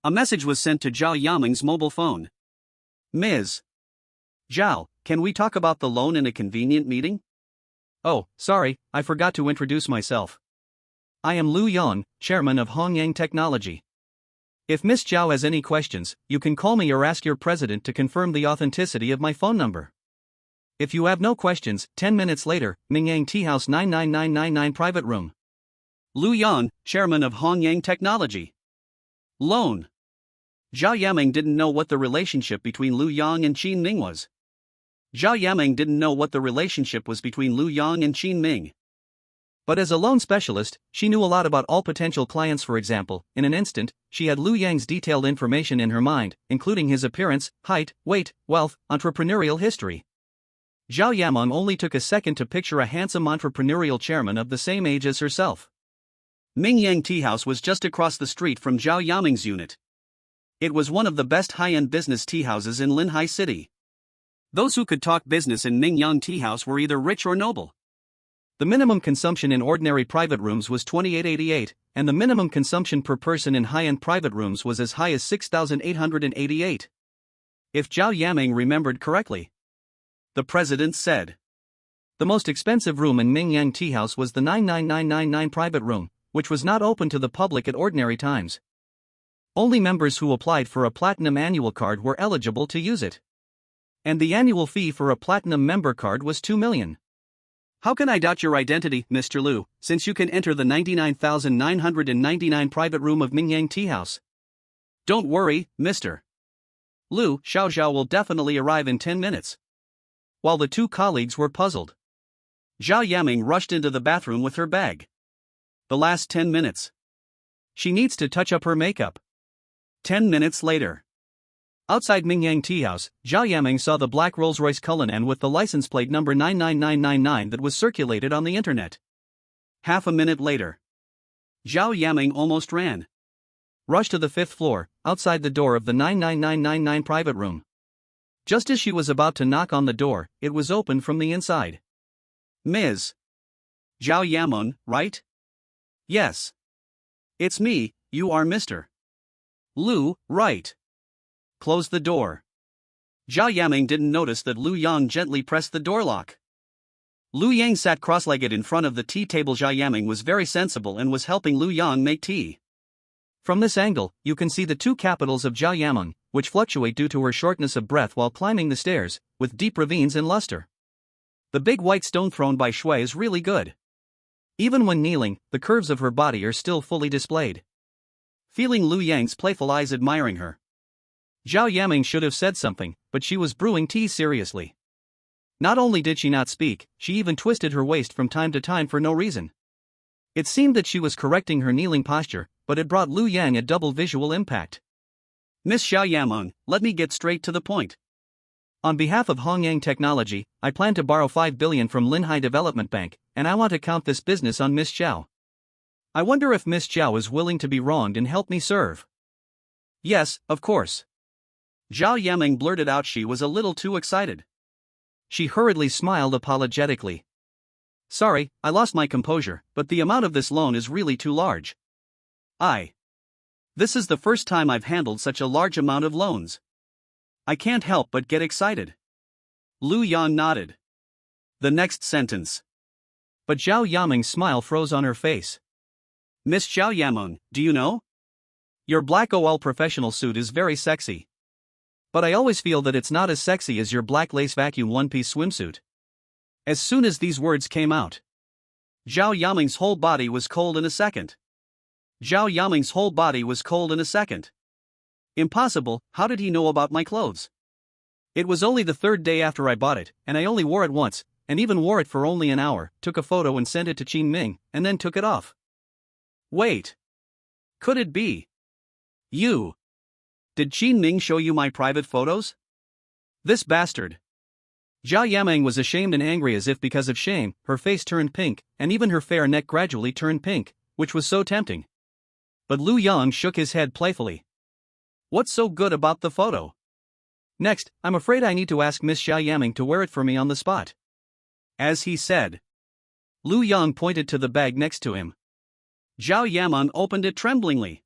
a message was sent to Zhao Yameng's mobile phone. Ms. Zhao, can we talk about the loan in a convenient meeting? Oh, sorry, I forgot to introduce myself. I am Lu Yang, chairman of Hongyang Technology. If Miss Zhao has any questions, you can call me or ask your president to confirm the authenticity of my phone number. If you have no questions, 10 minutes later, Mingyang Tea House 99999 private room. Lu Yang, chairman of Hongyang Technology. Loan. Zhao Yameng didn't know what the relationship between Lu Yang and Qin Ming was. Zhao Yameng didn't know what the relationship was between Lu Yang and Qin Ming. But as a loan specialist, she knew a lot about all potential clients. For example, in an instant, she had Lu Yang's detailed information in her mind, including his appearance, height, weight, wealth, entrepreneurial history. Zhao Yameng only took a second to picture a handsome entrepreneurial chairman of the same age as herself. Mingyang Tea House was just across the street from Zhao Yameng's unit. It was one of the best high-end business tea houses in Linhai City. Those who could talk business in Mingyang Tea House were either rich or noble. The minimum consumption in ordinary private rooms was $28.88, and the minimum consumption per person in high-end private rooms was as high as $6,888. If Zhao Yameng remembered correctly. The president said. The most expensive room in Mingyang Tea House was the 99999 private room, which was not open to the public at ordinary times. Only members who applied for a platinum annual card were eligible to use it. And the annual fee for a platinum member card was 2 million. How can I doubt your identity, Mr. Lu, since you can enter the 99,999 private room of Mingyang Tea House? Don't worry, Mr. Lu Xiaoxiao will definitely arrive in 10 minutes. While the two colleagues were puzzled, Zhao Yaming rushed into the bathroom with her bag. The last 10 minutes. She needs to touch up her makeup. 10 minutes later. Outside Mingyang Tea House, Zhao Yaming saw the black Rolls-Royce Cullinan with the license plate number 99999 that was circulated on the internet. Half a minute later. Zhao Yaming almost ran. Rushed to the 5th floor, outside the door of the 99999 private room. Just as she was about to knock on the door, it was opened from the inside. Ms. Zhao Yaming, right? Yes. It's me, you are Mr. Lu, right? Close the door. Zhao Yaming didn't notice that Lu Yang gently pressed the door lock. Lu Yang sat cross-legged in front of the tea table. Zhao Yaming was very sensible and was helping Lu Yang make tea. From this angle, you can see the two capitals of Zhao Yaming, which fluctuate due to her shortness of breath while climbing the stairs, with deep ravines and luster. The big white stone thrown by Shui is really good. Even when kneeling, the curves of her body are still fully displayed. Feeling Lu Yang's playful eyes admiring her, Zhao Yaming should have said something, but she was brewing tea seriously. Not only did she not speak, she even twisted her waist from time to time for no reason. It seemed that she was correcting her kneeling posture, but it brought Lu Yang a double visual impact. Miss Zhao Yaming, let me get straight to the point. On behalf of Hongyang Technology, I plan to borrow 5 billion from Linhai Development Bank, and I want to count this business on Miss Zhao. I wonder if Miss Zhao is willing to be wronged and help me serve. Yes, of course. Zhao Yaming blurted out. She was a little too excited. She hurriedly smiled apologetically. Sorry, I lost my composure, but the amount of this loan is really too large. This is the first time I've handled such a large amount of loans. I can't help but get excited. Lu Yang nodded. The next sentence. But Zhao Yaming's smile froze on her face. Miss Zhao Yaming, do you know? Your black OL professional suit is very sexy. But I always feel that it's not as sexy as your black lace vacuum one-piece swimsuit. As soon as these words came out, Zhao Yaming's whole body was cold in a second. Impossible, how did he know about my clothes? It was only the 3rd day after I bought it, and I only wore it once, and even wore it for only an hour, took a photo and sent it to Qin Ming, and then took it off. Wait. Could it be you? Did Qin Ming show you my private photos? This bastard. Zhao Yaming was ashamed and angry as if because of shame, her face turned pink, and even her fair neck gradually turned pink, which was so tempting. But Lu Yang shook his head playfully. What's so good about the photo? Next, I'm afraid I need to ask Miss Zhao Yaming to wear it for me on the spot. As he said, Lu Yang pointed to the bag next to him. Zhao Yaming opened it tremblingly.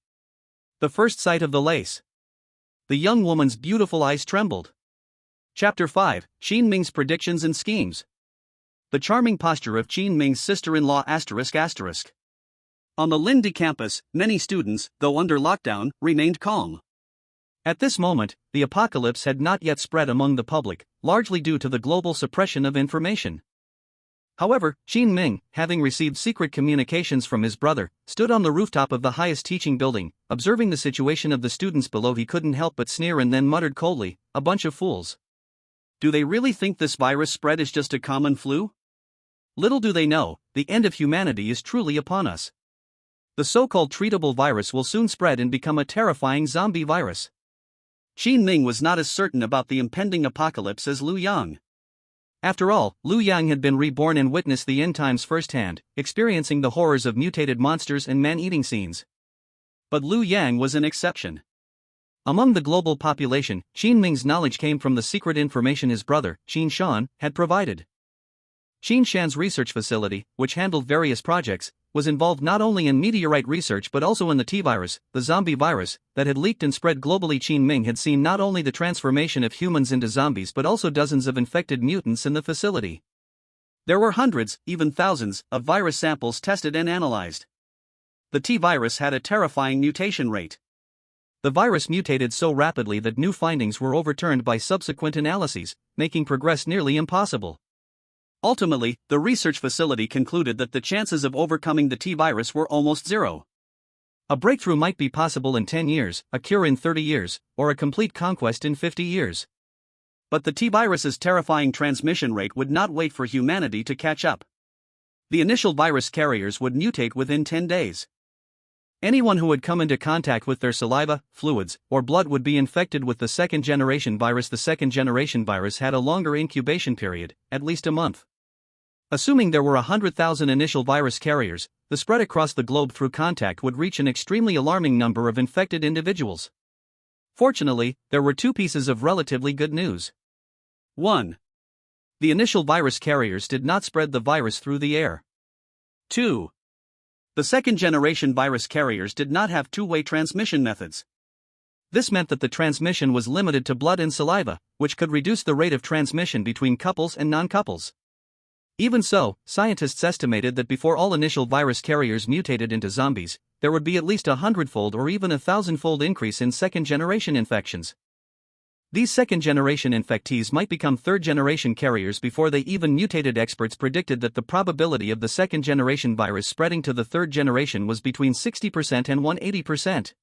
The first sight of the lace. The young woman's beautiful eyes trembled. Chapter 5, Qin Ming's Predictions and Schemes. The charming posture of Qin Ming's sister-in-law ***. On the Lindy campus, many students, though under lockdown, remained calm. At this moment, the apocalypse had not yet spread among the public, largely due to the global suppression of information. However, Qin Ming, having received secret communications from his brother, stood on the rooftop of the highest teaching building, observing the situation of the students below. He couldn't help but sneer and then muttered coldly, "A bunch of fools. Do they really think this virus spread is just a common flu? Little do they know, the end of humanity is truly upon us. The so-called treatable virus will soon spread and become a terrifying zombie virus." Qin Ming was not as certain about the impending apocalypse as Lu Yang. After all, Lu Yang had been reborn and witnessed the end times firsthand, experiencing the horrors of mutated monsters and man-eating scenes. But Lu Yang was an exception. Among the global population, Qin Ming's knowledge came from the secret information his brother, Qin Shan, had provided. Qin Shan's research facility, which handled various projects, was involved not only in meteorite research but also in the T-virus, the zombie virus, that had leaked and spread globally. Qin Ming had seen not only the transformation of humans into zombies but also dozens of infected mutants in the facility. There were hundreds, even thousands, of virus samples tested and analyzed. The T-virus had a terrifying mutation rate. The virus mutated so rapidly that new findings were overturned by subsequent analyses, making progress nearly impossible. Ultimately, the research facility concluded that the chances of overcoming the T-virus were almost zero. A breakthrough might be possible in 10 years, a cure in 30 years, or a complete conquest in 50 years. But the T-virus's terrifying transmission rate would not wait for humanity to catch up. The initial virus carriers would mutate within 10 days. Anyone who had come into contact with their saliva, fluids, or blood would be infected with the second-generation virus. The second-generation virus had a longer incubation period, at least a month. Assuming there were 100,000 initial virus carriers, the spread across the globe through contact would reach an extremely alarming number of infected individuals. Fortunately, there were two pieces of relatively good news. 1. The initial virus carriers did not spread the virus through the air. 2. The second-generation virus carriers did not have two-way transmission methods. This meant that the transmission was limited to blood and saliva, which could reduce the rate of transmission between couples and non-couples. Even so, scientists estimated that before all initial virus carriers mutated into zombies, there would be at least 100-fold or even 1,000-fold increase in second-generation infections. These second-generation infectees might become third-generation carriers before they even mutated. Experts predicted that the probability of the second-generation virus spreading to the third generation was between 60% and 180%.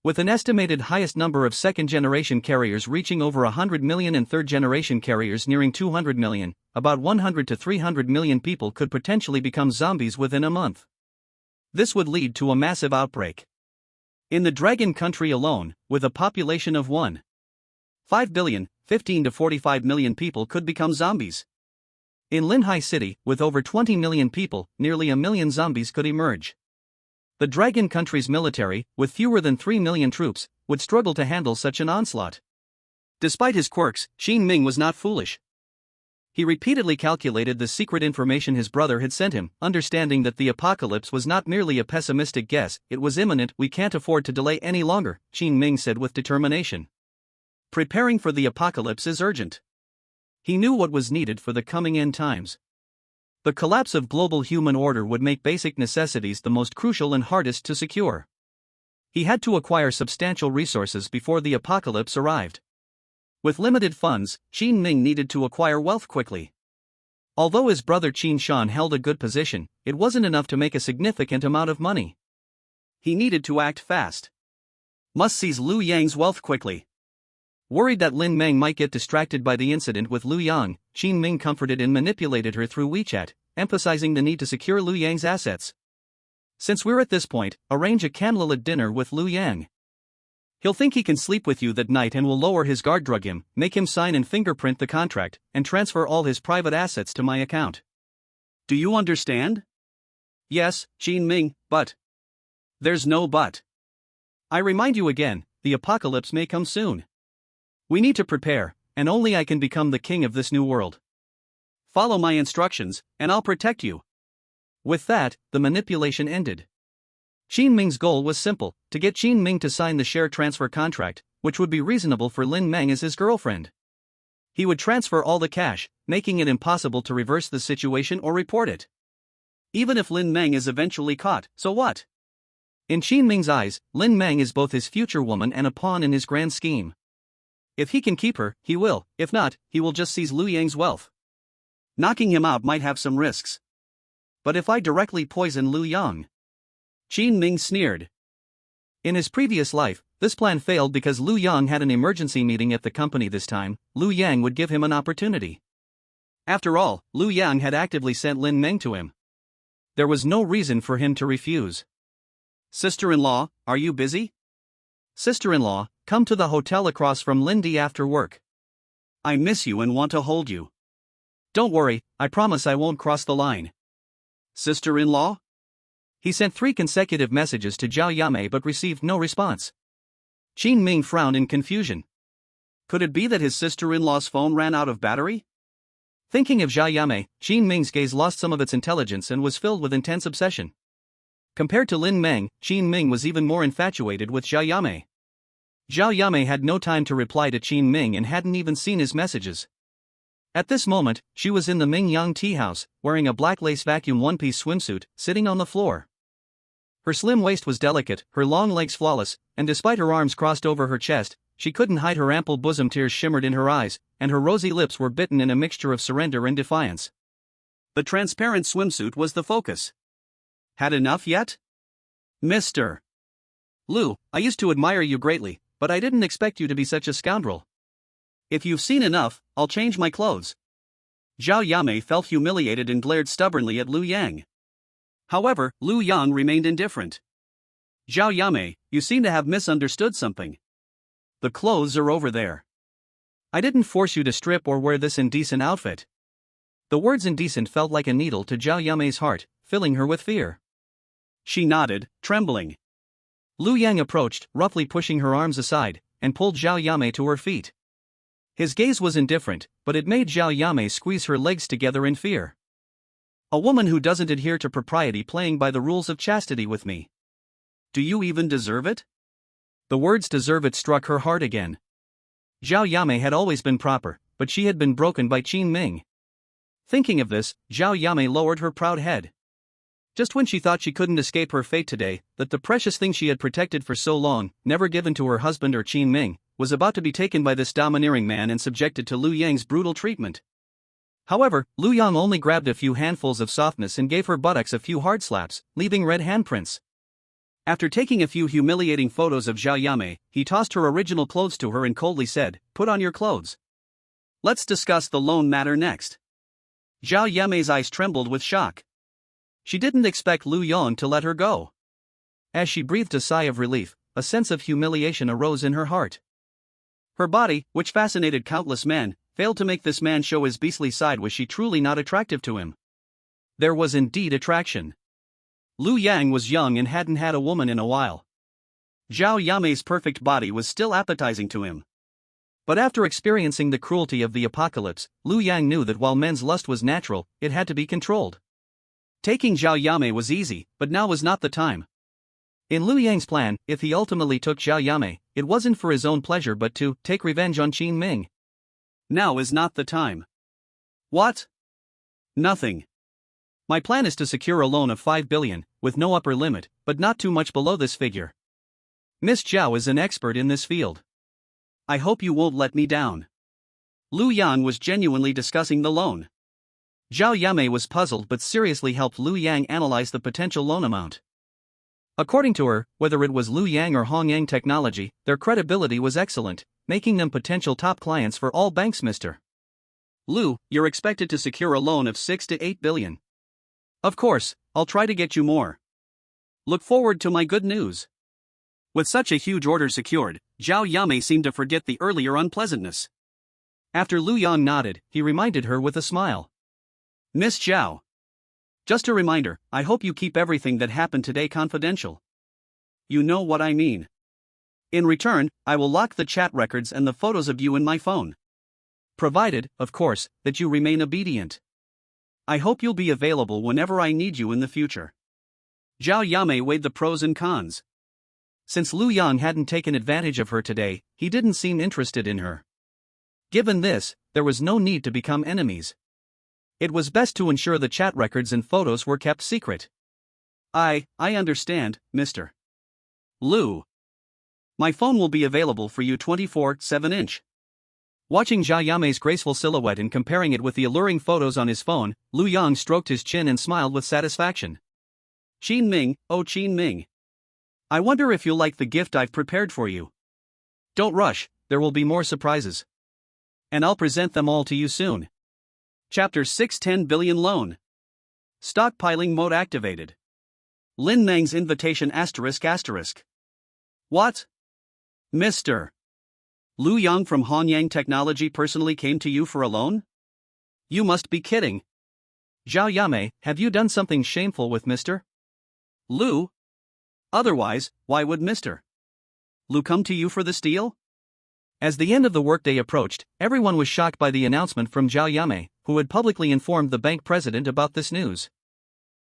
With an estimated highest number of second-generation carriers reaching over 100 million and third-generation carriers nearing 200 million, about 100 to 300 million people could potentially become zombies within a month. This would lead to a massive outbreak. In the Dragon Country alone, with a population of 1.5 billion, 15 to 45 million people could become zombies. In Linhai City, with over 20 million people, nearly a million zombies could emerge. The Dragon Country's military, with fewer than 3 million troops, would struggle to handle such an onslaught. Despite his quirks, Qin Ming was not foolish. He repeatedly calculated the secret information his brother had sent him, understanding that the apocalypse was not merely a pessimistic guess, it was imminent. We can't afford to delay any longer, Qin Ming said with determination. Preparing for the apocalypse is urgent. He knew what was needed for the coming end times. The collapse of global human order would make basic necessities the most crucial and hardest to secure. He had to acquire substantial resources before the apocalypse arrived. With limited funds, Qin Ming needed to acquire wealth quickly. Although his brother Qin Shan held a good position, it wasn't enough to make a significant amount of money. He needed to act fast. Must seize Liu Yang's wealth quickly. Worried that Lin Meng might get distracted by the incident with Liu Yang, Qin Ming comforted and manipulated her through WeChat, emphasizing the need to secure Liu Yang's assets. Since we're at this point, arrange a candlelit dinner with Liu Yang. He'll think he can sleep with you that night and will lower his guard, drug him, make him sign and fingerprint the contract, and transfer all his private assets to my account. Do you understand? Yes, Qin Ming, but. There's no but. I remind you again, the apocalypse may come soon. We need to prepare, and only I can become the king of this new world. Follow my instructions, and I'll protect you. With that, the manipulation ended. Qin Ming's goal was simple, to get Qin Ming to sign the share transfer contract, which would be reasonable for Lin Meng as his girlfriend. He would transfer all the cash, making it impossible to reverse the situation or report it. Even if Lin Meng is eventually caught, so what? In Qin Ming's eyes, Lin Meng is both his future woman and a pawn in his grand scheme. If he can keep her, he will; if not, he will just seize Liu Yang's wealth. Knocking him out might have some risks. But if I directly poison Liu Yang? Qin Ming sneered. In his previous life, this plan failed because Liu Yang had an emergency meeting at the company this time. Liu Yang would give him an opportunity. After all, Liu Yang had actively sent Lin Meng to him. There was no reason for him to refuse. Sister-in-law, are you busy? Sister-in-law, come to the hotel across from Lindy after work. I miss you and want to hold you. Don't worry, I promise I won't cross the line. Sister-in-law? He sent 3 consecutive messages to Zhao Yamei but received no response. Qin Ming frowned in confusion. Could it be that his sister-in-law's phone ran out of battery? Thinking of Zhao Yamei, Qin Ming's gaze lost some of its intelligence and was filled with intense obsession. Compared to Lin Meng, Qin Ming was even more infatuated with Zhao Yamei. Zhao Yamei had no time to reply to Qin Ming and hadn't even seen his messages. At this moment, she was in the Ming Yang tea house, wearing a black lace vacuum one-piece swimsuit, sitting on the floor. Her slim waist was delicate, her long legs flawless, and despite her arms crossed over her chest, she couldn't hide her ample bosom. Tears shimmered in her eyes, and her rosy lips were bitten in a mixture of surrender and defiance. The transparent swimsuit was the focus. Had enough yet? Mr. Lu, I used to admire you greatly, but I didn't expect you to be such a scoundrel. If you've seen enough, I'll change my clothes. Zhao Yamei felt humiliated and glared stubbornly at Lu Yang. However, Lu Yang remained indifferent. Zhao Yamei, you seem to have misunderstood something. The clothes are over there. I didn't force you to strip or wear this indecent outfit. The words indecent felt like a needle to Zhao Yamei's heart, filling her with fear. She nodded, trembling. Lu Yang approached, roughly pushing her arms aside, and pulled Zhao Yamei to her feet. His gaze was indifferent, but it made Zhao Yamei squeeze her legs together in fear. A woman who doesn't adhere to propriety playing by the rules of chastity with me. Do you even deserve it? The words deserve it struck her heart again. Zhao Yamei had always been proper, but she had been broken by Qin Ming. Thinking of this, Zhao Yamei lowered her proud head. Just when she thought she couldn't escape her fate today, that the precious thing she had protected for so long, never given to her husband or Qin Ming, was about to be taken by this domineering man and subjected to Lu Yang's brutal treatment. However, Lu Yang only grabbed a few handfuls of softness and gave her buttocks a few hard slaps, leaving red handprints. After taking a few humiliating photos of Zhao Yamei, he tossed her original clothes to her and coldly said, "Put on your clothes. Let's discuss the loan matter next." Zhao Yamei's eyes trembled with shock. She didn't expect Lu Yang to let her go. As she breathed a sigh of relief, a sense of humiliation arose in her heart. Her body, which fascinated countless men, failed to make this man show his beastly side. Was she truly not attractive to him? There was indeed attraction. Lu Yang was young and hadn't had a woman in a while. Zhao Yamei's perfect body was still appetizing to him. But after experiencing the cruelty of the apocalypse, Lu Yang knew that while men's lust was natural, it had to be controlled. Taking Zhao Yamei was easy, but now was not the time. In Lu Yang's plan, if he ultimately took Zhao Yamei, it wasn't for his own pleasure but to take revenge on Qin Ming. Now is not the time. What? Nothing. My plan is to secure a loan of 5 billion, with no upper limit, but not too much below this figure. Miss Zhao is an expert in this field. I hope you won't let me down. Lu Yang was genuinely discussing the loan. Zhao Yamei was puzzled but seriously helped Lu Yang analyze the potential loan amount. According to her, whether it was Lu Yang or Hongyang Technology, their credibility was excellent, making them potential top clients for all banks. Mr. Lu, you're expected to secure a loan of 6 to 8 billion. Of course, I'll try to get you more. Look forward to my good news. With such a huge order secured, Zhao Yamei seemed to forget the earlier unpleasantness. After Lu Yang nodded, he reminded her with a smile. Miss Zhao. Just a reminder, I hope you keep everything that happened today confidential. You know what I mean. In return, I will lock the chat records and the photos of you in my phone. Provided, of course, that you remain obedient. I hope you'll be available whenever I need you in the future. Zhao Yamei weighed the pros and cons. Since Lu Yang hadn't taken advantage of her today, he didn't seem interested in her. Given this, there was no need to become enemies. It was best to ensure the chat records and photos were kept secret. I understand, Mr. Lu. My phone will be available for you 24/7". Watching Zhao Yamei's graceful silhouette and comparing it with the alluring photos on his phone, Lu Yang stroked his chin and smiled with satisfaction. Qin Ming, oh Qin Ming. I wonder if you'll like the gift I've prepared for you. Don't rush, there will be more surprises. And I'll present them all to you soon. Chapter 6 10 billion loan. Stockpiling mode activated. Lin Meng's invitation ***. What? Mr. Lu Yang from Hongyang Technology personally came to you for a loan? You must be kidding. Zhao Yamei, have you done something shameful with Mr. Lu? Otherwise, why would Mr. Lu come to you for this deal? As the end of the workday approached, everyone was shocked by the announcement from Zhao Yamei, who had publicly informed the bank president about this news.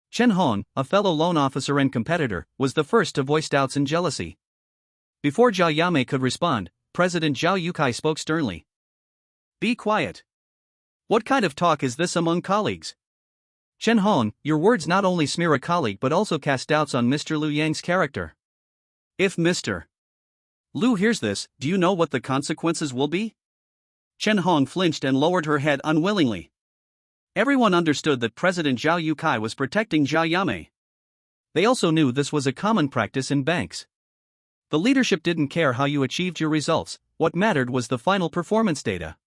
Chen Hong, a fellow loan officer and competitor, was the first to voice doubts and jealousy. Before Zhao Yamei could respond, President Zhao Yukai spoke sternly. Be quiet. What kind of talk is this among colleagues? Chen Hong, your words not only smear a colleague but also cast doubts on Mr. Lu Yang's character. If Mr. Lu hears this, do you know what the consequences will be? Chen Hong flinched and lowered her head unwillingly. Everyone understood that President Zhao Yukai was protecting Zhao Yamei. They also knew this was a common practice in banks. The leadership didn't care how you achieved your results, what mattered was the final performance data.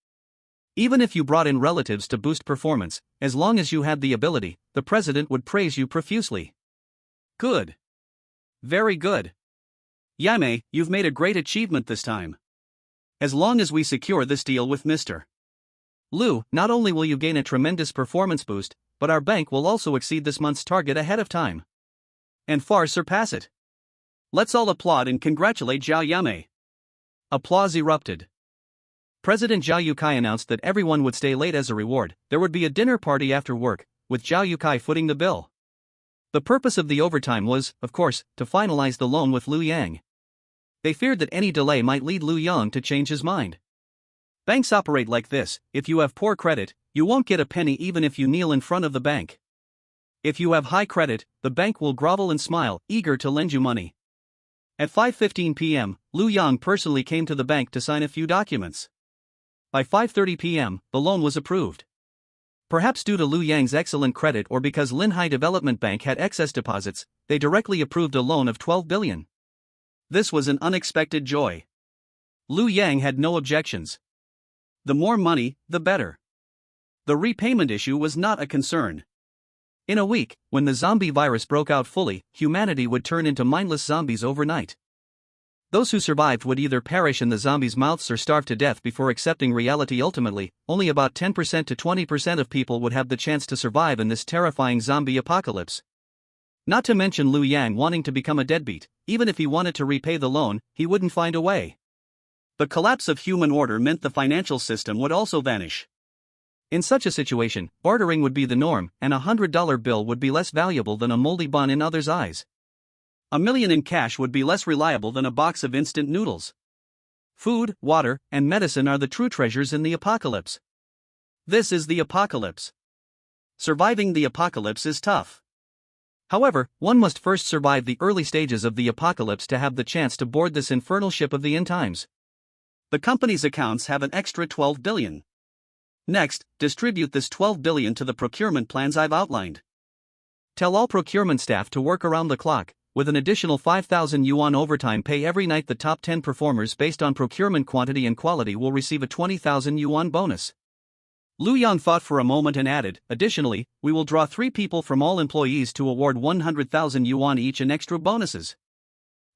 Even if you brought in relatives to boost performance, as long as you had the ability, the president would praise you profusely. Good. Very good. Yame, you've made a great achievement this time. As long as we secure this deal with Mr. Liu, not only will you gain a tremendous performance boost, but our bank will also exceed this month's target ahead of time. And far surpass it. Let's all applaud and congratulate Zhao Yame. Applause erupted. President Zhao Yukai announced that everyone would stay late as a reward. There would be a dinner party after work, with Zhao Yukai footing the bill. The purpose of the overtime was, of course, to finalize the loan with Liu Yang. They feared that any delay might lead Liu Yang to change his mind. Banks operate like this: if you have poor credit, you won't get a penny even if you kneel in front of the bank. If you have high credit, the bank will grovel and smile, eager to lend you money. At 5:15 p.m., Liu Yang personally came to the bank to sign a few documents. By 5:30 p.m., the loan was approved. Perhaps due to Liu Yang's excellent credit or because Linhai Development Bank had excess deposits, they directly approved a loan of 12 billion. This was an unexpected joy. Liu Yang had no objections. The more money, the better. The repayment issue was not a concern. In a week, when the zombie virus broke out fully, humanity would turn into mindless zombies overnight. Those who survived would either perish in the zombies' mouths or starve to death before accepting reality. Ultimately, only about 10% to 20% of people would have the chance to survive in this terrifying zombie apocalypse. Not to mention Liu Yang wanting to become a deadbeat. Even if he wanted to repay the loan, he wouldn't find a way. The collapse of human order meant the financial system would also vanish. In such a situation, bartering would be the norm, and a $100 bill would be less valuable than a moldy bun in others' eyes. $1 million in cash would be less reliable than a box of instant noodles. Food, water, and medicine are the true treasures in the apocalypse. This is the apocalypse. Surviving the apocalypse is tough. However, one must first survive the early stages of the apocalypse to have the chance to board this infernal ship of the end times. The company's accounts have an extra 12 billion. Next, distribute this 12 billion to the procurement plans I've outlined. Tell all procurement staff to work around the clock, with an additional 5,000 yuan overtime pay every night. The top 10 performers based on procurement quantity and quality will receive a 20,000 yuan bonus. Liu Yang thought for a moment and added, additionally, we will draw 3 people from all employees to award 100,000 yuan each in extra bonuses.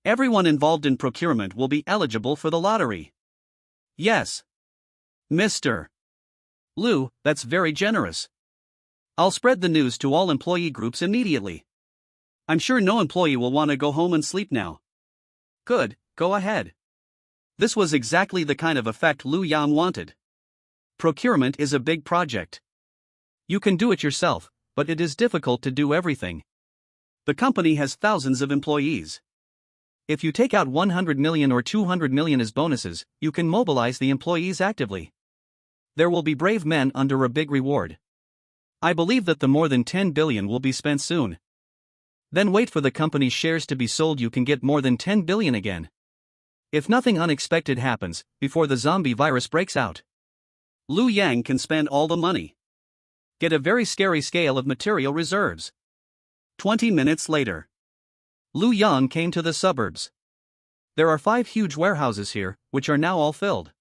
Everyone involved in procurement will be eligible for the lottery. Yes. Mr. Liu, that's very generous. I'll spread the news to all employee groups immediately. I'm sure no employee will want to go home and sleep now. Good, go ahead. This was exactly the kind of effect Liu Yang wanted. Procurement is a big project. You can do it yourself, but it is difficult to do everything. The company has thousands of employees. If you take out 100 million or 200 million as bonuses, you can mobilize the employees actively. There will be brave men under a big reward. I believe that the more than 10 billion will be spent soon. Then wait for the company's shares to be sold. You can get more than 10 billion again. If nothing unexpected happens, before the zombie virus breaks out, Liu Yang can spend all the money. Get a very scary scale of material reserves. 20 minutes later, Liu Yang came to the suburbs. There are 5 huge warehouses here, which are now all filled.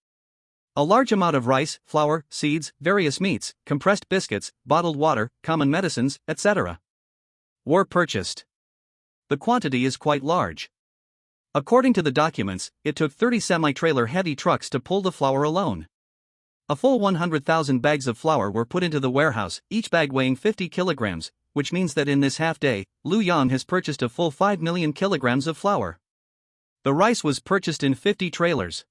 A large amount of rice, flour, seeds, various meats, compressed biscuits, bottled water, common medicines, etc. were purchased. The quantity is quite large. According to the documents, it took 30 semi-trailer heavy trucks to pull the flour alone. A full 100,000 bags of flour were put into the warehouse, each bag weighing 50 kilograms, which means that in this half day, Liu Yang has purchased a full 5 million kilograms of flour. The rice was purchased in 50 trailers.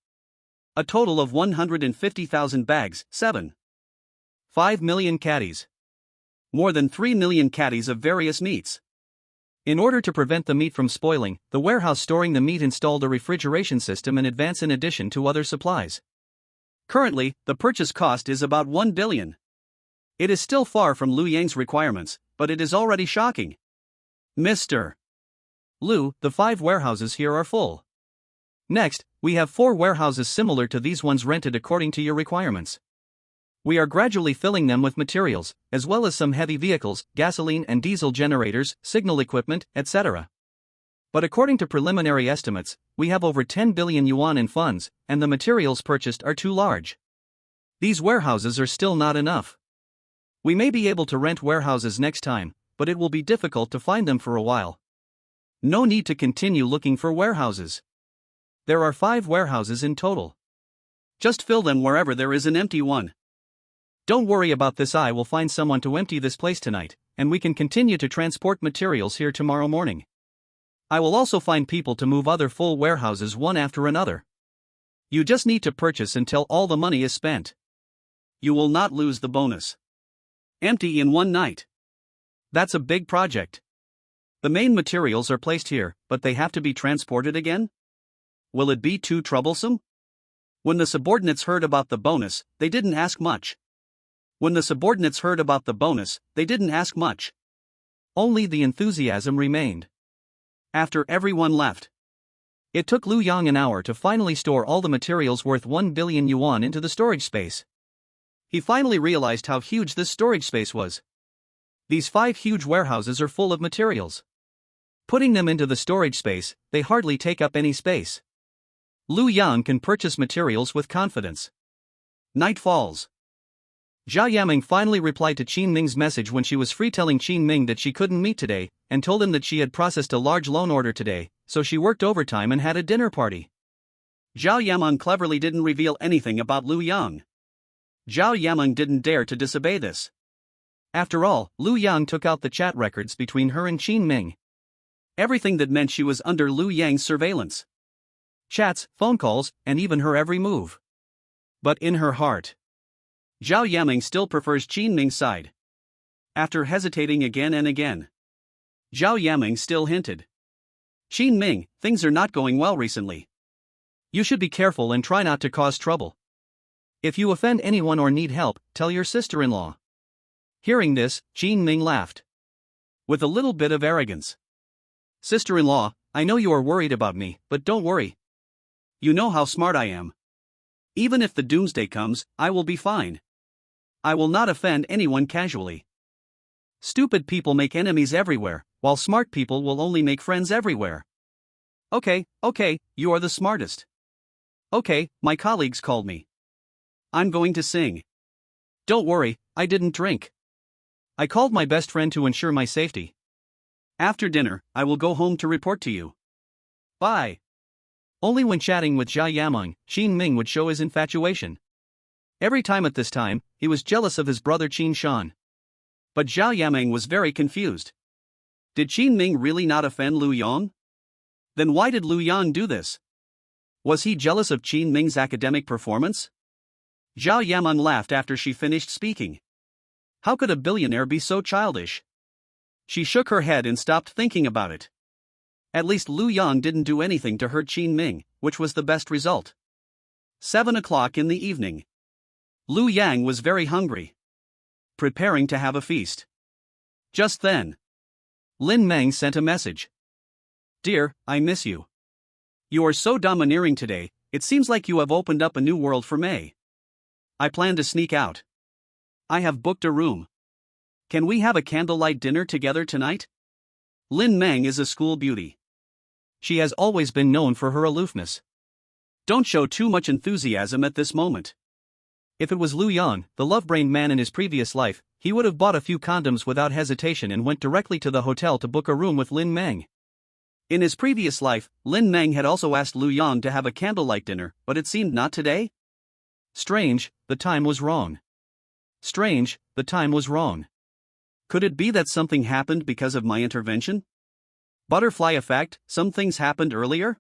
A total of 150,000 bags, 5 million caddies. More than 3 million caddies of various meats. In order to prevent the meat from spoiling, the warehouse storing the meat installed a refrigeration system in advance in addition to other supplies. Currently, the purchase cost is about 1 billion. It is still far from Liu Yang's requirements, but it is already shocking. Mr. Liu, the 5 warehouses here are full. Next, we have 4 warehouses similar to these ones rented according to your requirements. We are gradually filling them with materials, as well as some heavy vehicles, gasoline and diesel generators, signal equipment, etc. But according to preliminary estimates, we have over 10 billion yuan in funds, and the materials purchased are too large. These warehouses are still not enough. We may be able to rent warehouses next time, but it will be difficult to find them for a while. No need to continue looking for warehouses. There are 5 warehouses in total. Just fill them wherever there is an empty one. Don't worry about this, I will find someone to empty this place tonight, and we can continue to transport materials here tomorrow morning. I will also find people to move other full warehouses one after another. You just need to purchase until all the money is spent. You will not lose the bonus. Empty in one night. That's a big project. The main materials are placed here, but they have to be transported again? Will it be too troublesome? When the subordinates heard about the bonus, they didn't ask much. Only the enthusiasm remained. After everyone left, it took Lu Yang an hour to finally store all the materials worth 1 billion yuan into the storage space. He finally realized how huge this storage space was. These 5 huge warehouses are full of materials. Putting them into the storage space, they hardly take up any space. Lu Yang can purchase materials with confidence. Night falls. Zhao Yaming finally replied to Qin Ming's message when she was free, telling Qin Ming that she couldn't meet today, and told him that she had processed a large loan order today, so she worked overtime and had a dinner party. Zhao Yaming cleverly didn't reveal anything about Lu Yang. Zhao Yaming didn't dare to disobey this. After all, Lu Yang took out the chat records between her and Qin Ming. Everything that meant she was under Lu Yang's surveillance. Chats, phone calls, and even her every move. But in her heart, Zhao Yaming still prefers Qin Ming's side. After hesitating again and again, Zhao Yaming still hinted. Qin Ming, things are not going well recently. You should be careful and try not to cause trouble. If you offend anyone or need help, tell your sister-in-law. Hearing this, Qin Ming laughed. With a little bit of arrogance. Sister-in-law, I know you are worried about me, but don't worry. You know how smart I am. Even if the doomsday comes, I will be fine. I will not offend anyone casually. Stupid people make enemies everywhere, while smart people will only make friends everywhere. Okay, you are the smartest. Okay, my colleagues called me. I'm going to sing. Don't worry, I didn't drink. I called my best friend to ensure my safety. After dinner, I will go home to report to you. Bye. Only when chatting with Zhao Yaming, Qin Ming would show his infatuation. Every time at this time, he was jealous of his brother Qin Shan. But Zhao Yaming was very confused. Did Qin Ming really not offend Lu Yang? Then why did Lu Yang do this? Was he jealous of Qin Ming's academic performance? Zhao Yaming laughed after she finished speaking. How could a billionaire be so childish? She shook her head and stopped thinking about it. At least Lu Yang didn't do anything to hurt Qin Ming, which was the best result. 7 o'clock in the evening. Lu Yang was very hungry, preparing to have a feast. Just then, Lin Meng sent a message. Dear, I miss you. You are so domineering today, it seems like you have opened up a new world for May. I plan to sneak out. I have booked a room. Can we have a candlelight dinner together tonight? Lin Meng is a school beauty. She has always been known for her aloofness. Don't show too much enthusiasm at this moment. If it was Lu Yang, the love-brained man in his previous life, he would have bought a few condoms without hesitation and went directly to the hotel to book a room with Lin Meng. In his previous life, Lin Meng had also asked Lu Yang to have a candlelight dinner, but it seemed not today. Strange, the time was wrong. Could it be that something happened because of my intervention? Butterfly effect, some things happened earlier?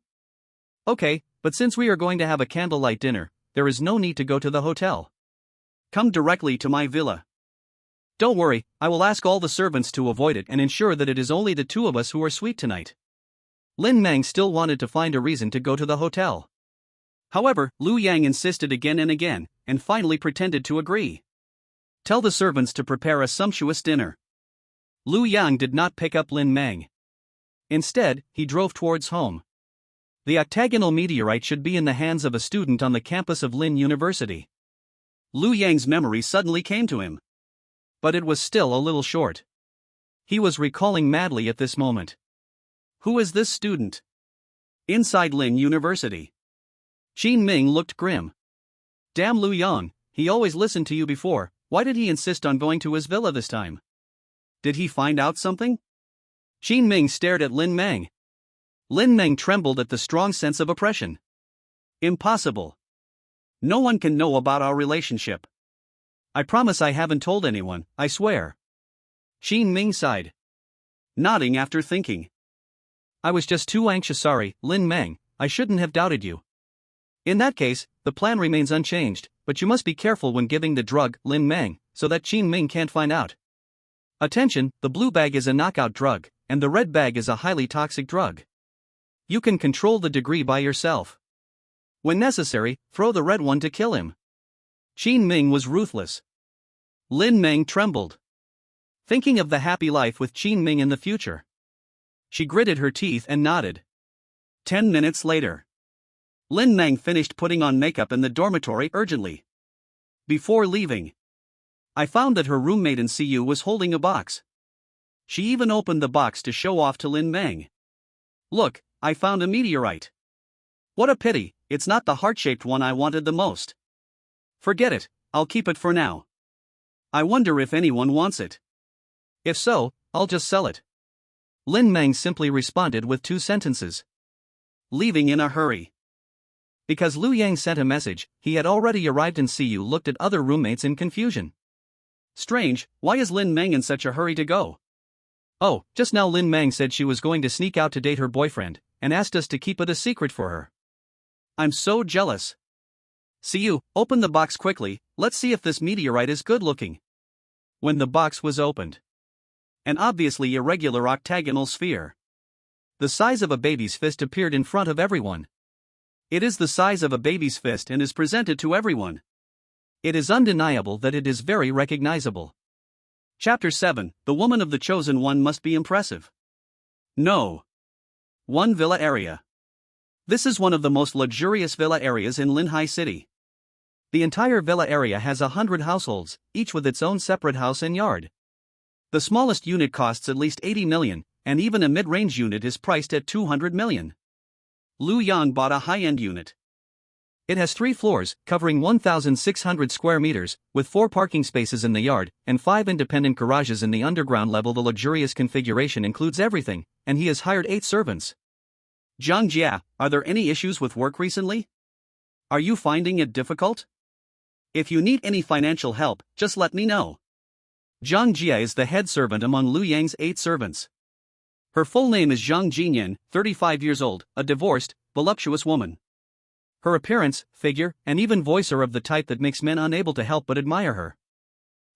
Okay, but since we are going to have a candlelight dinner, there is no need to go to the hotel. Come directly to my villa. Don't worry, I will ask all the servants to avoid it and ensure that it is only the 2 of us who are sweet tonight. Lin Meng still wanted to find a reason to go to the hotel. However, Lu Yang insisted again and again, and finally pretended to agree. Tell the servants to prepare a sumptuous dinner. Lu Yang did not pick up Lin Meng. Instead, he drove towards home. The octagonal meteorite should be in the hands of a student on the campus of Lin University. Lu Yang's memory suddenly came to him. But it was still a little short. He was recalling madly at this moment. Who is this student? Inside Lin University. Qin Ming looked grim. Damn Lu Yang, he always listened to you before, why did he insist on going to his villa this time? Did he find out something? Qin Ming stared at Lin Meng. Lin Meng trembled at the strong sense of oppression. Impossible. No one can know about our relationship. I promise I haven't told anyone, I swear. Qin Ming sighed. Nodding after thinking. I was just too anxious. Sorry, Lin Meng, I shouldn't have doubted you. In that case, the plan remains unchanged, but you must be careful when giving the drug, Lin Meng, so that Qin Ming can't find out. Attention, the blue bag is a knockout drug, and the red bag is a highly toxic drug. You can control the degree by yourself. When necessary, throw the red one to kill him. Qin Ming was ruthless. Lin Meng trembled. Thinking of the happy life with Qin Ming in the future. She gritted her teeth and nodded. 10 minutes later. Lin Meng finished putting on makeup in the dormitory urgently. Before leaving, I found that her roommate in CU was holding a box. She even opened the box to show off to Lin Meng. Look, I found a meteorite. What a pity, it's not the heart-shaped one I wanted the most. Forget it, I'll keep it for now. I wonder if anyone wants it. If so, I'll just sell it. Lin Meng simply responded with 2 sentences. Leaving in a hurry. Because Lu Yang sent a message, he had already arrived in CU. Looked at other roommates in confusion. Strange, why is Lin Meng in such a hurry to go? Oh, just now Lin Meng said she was going to sneak out to date her boyfriend, and asked us to keep it a secret for her. I'm so jealous. CU, open the box quickly, let's see if this meteorite is good looking. When the box was opened. An obviously irregular octagonal sphere. The size of a baby's fist appeared in front of everyone. It is the size of a baby's fist and is presented to everyone. It is undeniable that it is very recognizable. Chapter 7, The Woman of the Chosen One must be impressive. No. 1 Villa Area. This is one of the most luxurious villa areas in Linhai City. The entire villa area has 100 households, each with its own separate house and yard. The smallest unit costs at least 80 million, and even a mid-range unit is priced at 200 million. Lu Yang bought a high-end unit. It has 3 floors, covering 1,600 square meters, with 4 parking spaces in the yard, and 5 independent garages in the underground level. The luxurious configuration includes everything, and he has hired 8 servants. Zhang Jia, are there any issues with work recently? Are you finding it difficult? If you need any financial help, just let me know. Zhang Jia is the head servant among Lu Yang's 8 servants. Her full name is Zhang Jinyan, 35 years old, a divorced, voluptuous woman. Her appearance, figure, and even voice are of the type that makes men unable to help but admire her.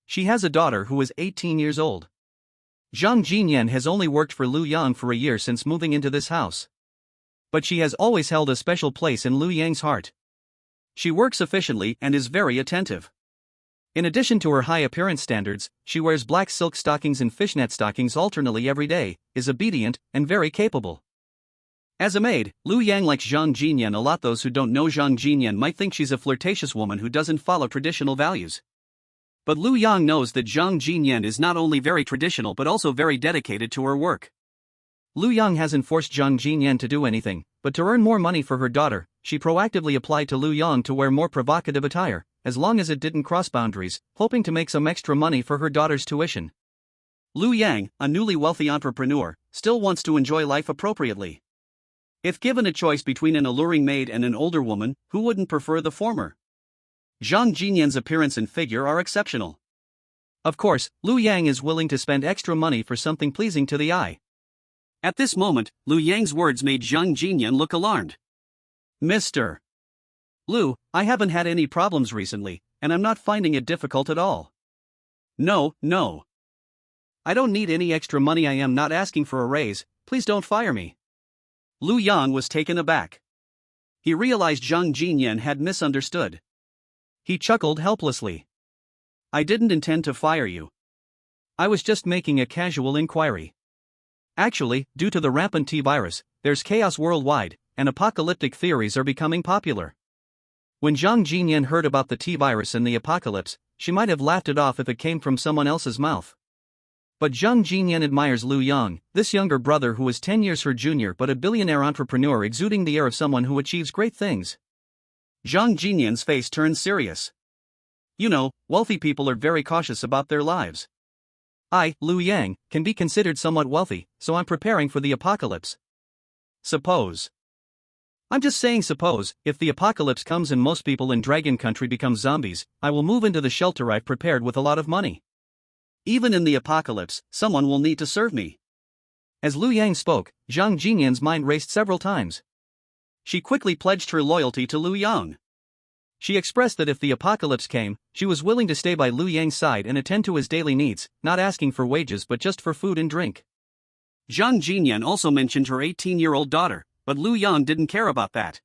She has a daughter who is 18 years old. Zhang Jinyan has only worked for Lu Yang for a year since moving into this house. But she has always held a special place in Lu Yang's heart. She works efficiently and is very attentive. In addition to her high appearance standards, she wears black silk stockings and fishnet stockings alternately every day, is obedient, and very capable. As a maid, Lu Yang likes Zhang Jinyan a lot. Those who don't know Zhang Jinyan might think she's a flirtatious woman who doesn't follow traditional values. But Lu Yang knows that Zhang Jinyan is not only very traditional but also very dedicated to her work. Lu Yang hasn't forced Zhang Jinyan to do anything, but to earn more money for her daughter, she proactively applied to Lu Yang to wear more provocative attire, as long as it didn't cross boundaries, hoping to make some extra money for her daughter's tuition. Lu Yang, a newly wealthy entrepreneur, still wants to enjoy life appropriately. If given a choice between an alluring maid and an older woman, who wouldn't prefer the former? Zhang Jinyan's appearance and figure are exceptional. Of course, Lu Yang is willing to spend extra money for something pleasing to the eye. At this moment, Lu Yang's words made Zhang Jinyan look alarmed. Mr. Lu, I haven't had any problems recently, and I'm not finding it difficult at all. No. I don't need any extra money. I am not asking for a raise, please don't fire me. Lu Yang was taken aback. He realized Zhang Jinyan had misunderstood. He chuckled helplessly. I didn't intend to fire you. I was just making a casual inquiry. Actually, due to the rampant T-virus, there's chaos worldwide, and apocalyptic theories are becoming popular. When Zhang Jinyan heard about the T-virus and the apocalypse, she might have laughed it off if it came from someone else's mouth. But Zhang Jinyan admires Lu Yang, this younger brother who is 10 years her junior but a billionaire entrepreneur exuding the air of someone who achieves great things. Zhang Jinyan's face turns serious. You know, wealthy people are very cautious about their lives. I, Lu Yang, can be considered somewhat wealthy, so I'm preparing for the apocalypse. Suppose. I'm just saying suppose, if the apocalypse comes and most people in Dragon Country become zombies, I will move into the shelter I've prepared with a lot of money. Even in the apocalypse, someone will need to serve me. As Lu Yang spoke, Zhang Jinyan's mind raced several times. She quickly pledged her loyalty to Lu Yang. She expressed that if the apocalypse came, she was willing to stay by Lu Yang's side and attend to his daily needs, not asking for wages but just for food and drink. Zhang Jinyan also mentioned her 18-year-old daughter, but Lu Yang didn't care about that.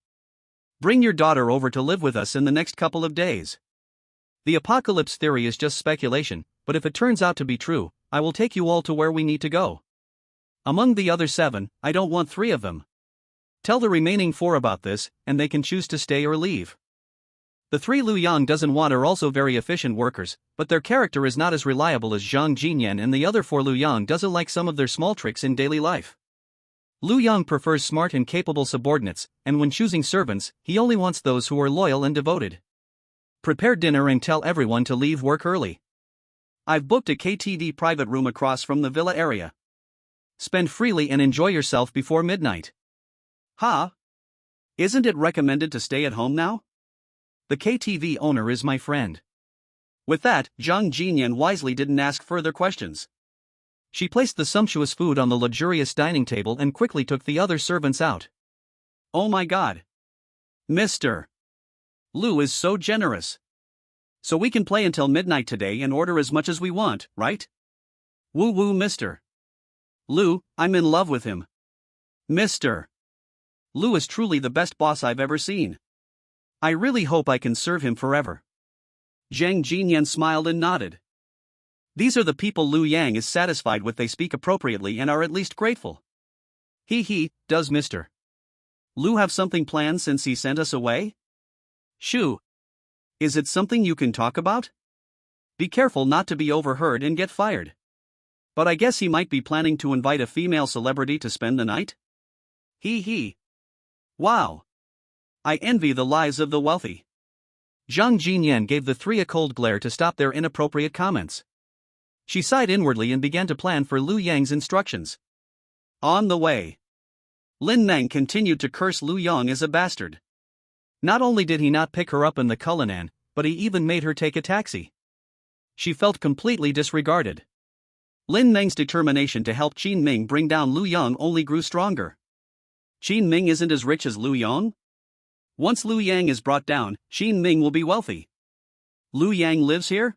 Bring your daughter over to live with us in the next couple of days. The apocalypse theory is just speculation, but if it turns out to be true, I will take you all to where we need to go. Among the other 7, I don't want 3 of them. Tell the remaining 4 about this, and they can choose to stay or leave. The 3 Lu Yang doesn't want are also very efficient workers, but their character is not as reliable as Zhang Jinyan, and the other 4 Lu Yang doesn't like some of their small tricks in daily life. Lu Yang prefers smart and capable subordinates, and when choosing servants, he only wants those who are loyal and devoted. Prepare dinner and tell everyone to leave work early. I've booked a KTV private room across from the villa area. Spend freely and enjoy yourself before midnight. Huh? Isn't it recommended to stay at home now? The KTV owner is my friend. With that, Zhang Jinyan wisely didn't ask further questions. She placed the sumptuous food on the luxurious dining table and quickly took the other servants out. Oh my god. Mr. Lu is so generous. So we can play until midnight today and order as much as we want, right? Woo woo, Mr. Lu, I'm in love with him. Mr. Lu is truly the best boss I've ever seen. I really hope I can serve him forever. Zhang Jinyan smiled and nodded. These are the people Lu Yang is satisfied with. They speak appropriately and are at least grateful. Does Mr. Lu have something planned since he sent us away? Shoo. Is it something you can talk about? Be careful not to be overheard and get fired. But I guess he might be planning to invite a female celebrity to spend the night? Wow. I envy the lives of the wealthy. Zhang Jinyan gave the 3 a cold glare to stop their inappropriate comments. She sighed inwardly and began to plan for Lu Yang's instructions. On the way, Lin Meng continued to curse Lu Yang as a bastard. Not only did he not pick her up in the Cullinan, but he even made her take a taxi. She felt completely disregarded. Lin Meng's determination to help Qin Ming bring down Lu Yang only grew stronger. Qin Ming isn't as rich as Lu Yang? Once Lu Yang is brought down, Qin Ming will be wealthy. Lu Yang lives here?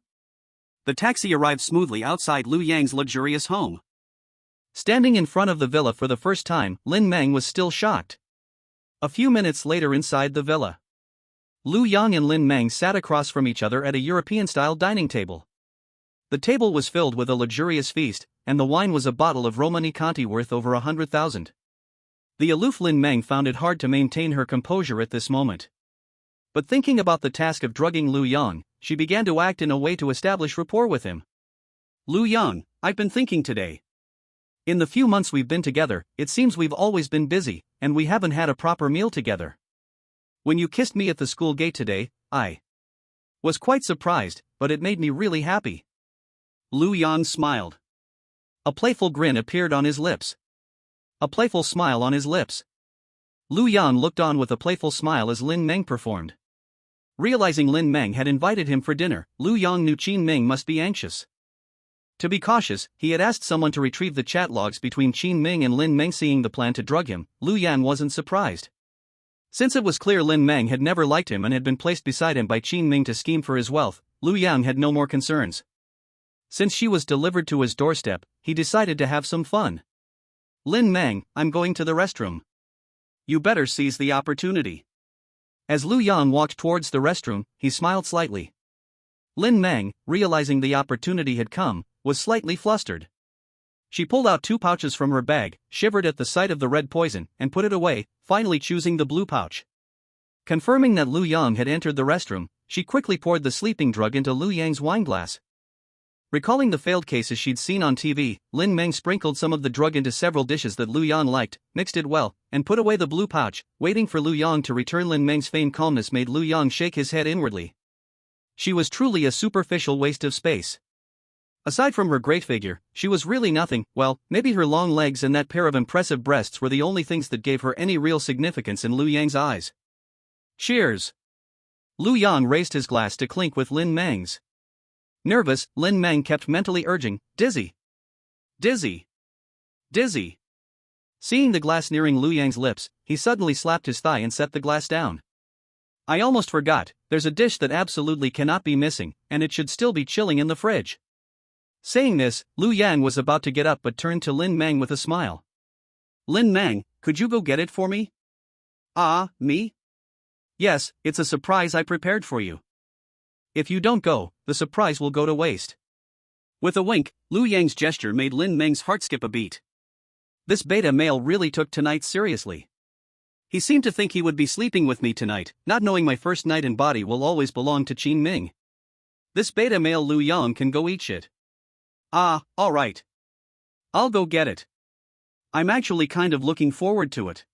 The taxi arrived smoothly outside Lu Yang's luxurious home. Standing in front of the villa for the first time, Lin Meng was still shocked. A few minutes later inside the villa, Lu Yang and Lin Meng sat across from each other at a European-style dining table. The table was filled with a luxurious feast, and the wine was a bottle of Romani Conti worth over 100,000. The aloof Lin Meng found it hard to maintain her composure at this moment. But thinking about the task of drugging Lu Yang, she began to act in a way to establish rapport with him. Lu Yang, I've been thinking today. In the few months we've been together, it seems we've always been busy, and we haven't had a proper meal together. When you kissed me at the school gate today, I was quite surprised, but it made me really happy. Lu Yang smiled. A playful grin appeared on his lips. A playful smile on his lips. Lu Yang looked on with a playful smile as Lin Meng performed. Realizing Lin Meng had invited him for dinner, Lu Yang knew Qin Ming must be anxious. To be cautious, he had asked someone to retrieve the chat logs between Qin Ming and Lin Meng. Seeing the plan to drug him, Lu Yang wasn't surprised. Since it was clear Lin Meng had never liked him and had been placed beside him by Qin Ming to scheme for his wealth, Lu Yang had no more concerns. Since she was delivered to his doorstep, he decided to have some fun. Lin Meng, I'm going to the restroom. You better seize the opportunity. As Lu Yang walked towards the restroom, he smiled slightly. Lin Meng, realizing the opportunity had come, was slightly flustered. She pulled out 2 pouches from her bag, shivered at the sight of the red poison, and put it away, finally choosing the blue pouch. Confirming that Lu Yang had entered the restroom, she quickly poured the sleeping drug into Lu Yang's wineglass. Recalling the failed cases she'd seen on TV, Lin Meng sprinkled some of the drug into several dishes that Lu Yang liked, mixed it well, and put away the blue pouch. Waiting for Lu Yang to return, Lin Meng's feigned calmness made Lu Yang shake his head inwardly. She was truly a superficial waste of space. Aside from her great figure, she was really nothing. Well, maybe her long legs and that pair of impressive breasts were the only things that gave her any real significance in Lu Yang's eyes. Cheers! Lu Yang raised his glass to clink with Lin Meng's. Nervous, Lin Meng kept mentally urging, "Dizzy! Dizzy! Dizzy!" Seeing the glass nearing Lu Yang's lips, he suddenly slapped his thigh and set the glass down. "I almost forgot, there's a dish that absolutely cannot be missing, and it should still be chilling in the fridge." Saying this, Lu Yang was about to get up but turned to Lin Meng with a smile. "Lin Meng, could you go get it for me?" "Ah, me? Yes, it's a surprise I prepared for you. If you don't go, the surprise will go to waste." With a wink, Lu Yang's gesture made Lin Meng's heart skip a beat. This beta male really took tonight seriously. He seemed to think he would be sleeping with me tonight, not knowing my first night in body will always belong to Qin Ming. This beta male Lu Yang can go eat shit. Ah, alright. I'll go get it. I'm actually kind of looking forward to it.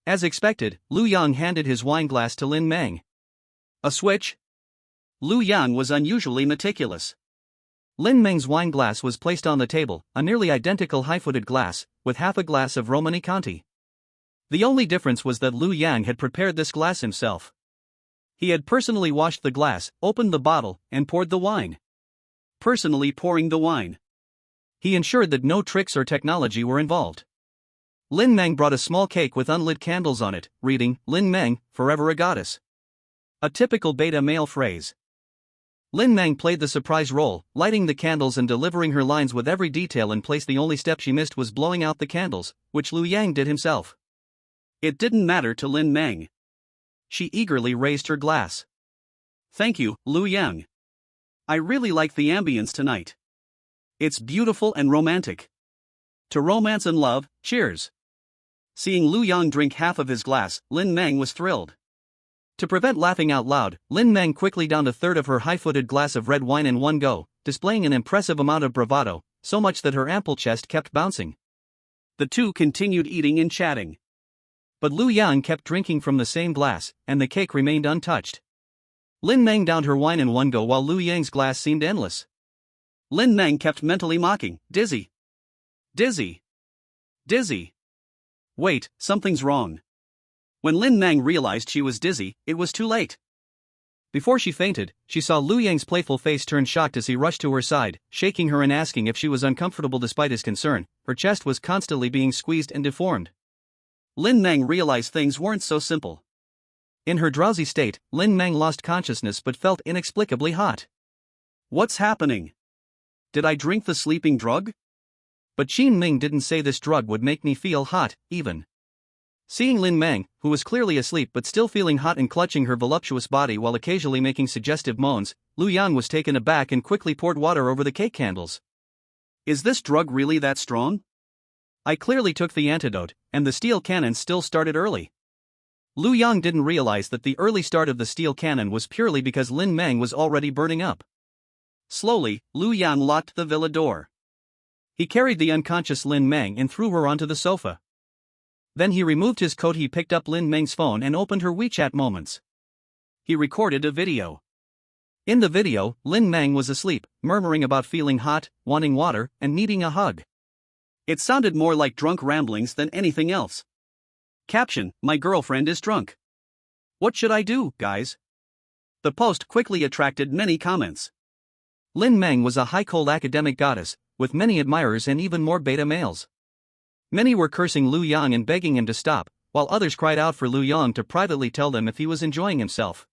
As expected, Lu Yang handed his wine glass to Lin Meng. A switch? Lu Yang was unusually meticulous. Lin Meng's wine glass was placed on the table, a nearly identical high-footed glass, with half a glass of Romanée-Conti. The only difference was that Lu Yang had prepared this glass himself. He had personally washed the glass, opened the bottle, and poured the wine. Personally pouring the wine. He ensured that no tricks or technology were involved. Lin Meng brought a small cake with unlit candles on it, reading, "Lin Meng, forever a goddess." A typical beta male phrase. Lin Meng played the surprise role, lighting the candles and delivering her lines with every detail in place. The only step she missed was blowing out the candles, which Lu Yang did himself. It didn't matter to Lin Meng. She eagerly raised her glass. "Thank you, Lu Yang. I really like the ambience tonight. It's beautiful and romantic. To romance and love, cheers." Seeing Lu Yang drink half of his glass, Lin Meng was thrilled. To prevent laughing out loud, Lin Meng quickly downed a third of her high-footed glass of red wine in one go, displaying an impressive amount of bravado, so much that her ample chest kept bouncing. The two continued eating and chatting. But Lu Yang kept drinking from the same glass, and the cake remained untouched. Lin Meng downed her wine in one go while Lu Yang's glass seemed endless. Lin Meng kept mentally mocking, "Dizzy! Dizzy! Dizzy! Wait, something's wrong." When Lin Meng realized she was dizzy, it was too late. Before she fainted, she saw Lu Yang's playful face turn shocked as he rushed to her side, shaking her and asking if she was uncomfortable. Despite his concern, her chest was constantly being squeezed and deformed. Lin Meng realized things weren't so simple. In her drowsy state, Lin Meng lost consciousness but felt inexplicably hot. "What's happening? Did I drink the sleeping drug?" But Qin Ming didn't say this drug would make me feel hot, even. Seeing Lin Meng, who was clearly asleep but still feeling hot and clutching her voluptuous body while occasionally making suggestive moans, Lu Yang was taken aback and quickly poured water over the cake candles. "Is this drug really that strong? I clearly took the antidote, and the steel cannon still started early." Lu Yang didn't realize that the early start of the steel cannon was purely because Lin Meng was already burning up. Slowly, Lu Yang locked the villa door. He carried the unconscious Lin Meng and threw her onto the sofa. Then he removed his coat. He picked up Lin Meng's phone and opened her WeChat moments. He recorded a video. In the video, Lin Meng was asleep, murmuring about feeling hot, wanting water, and needing a hug. It sounded more like drunk ramblings than anything else. Caption: "My girlfriend is drunk. What should I do, guys?" The post quickly attracted many comments. Lin Meng was a high-cold academic goddess, with many admirers and even more beta males. Many were cursing Lu Yang and begging him to stop, while others cried out for Lu Yang to privately tell them if he was enjoying himself.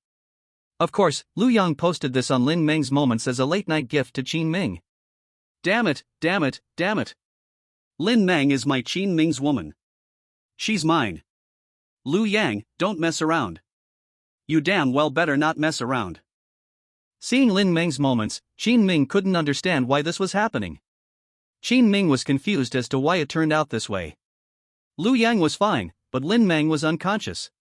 Of course, Lu Yang posted this on Lin Meng's moments as a late-night gift to Qin Ming. "Damn it, damn it, damn it. Lin Meng is my Qin Ming's woman. She's mine. Lu Yang, don't mess around. You damn well better not mess around." Seeing Lin Meng's moments, Qin Ming couldn't understand why this was happening. Qin Ming was confused as to why it turned out this way. Lu Yang was fine, but Lin Meng was unconscious.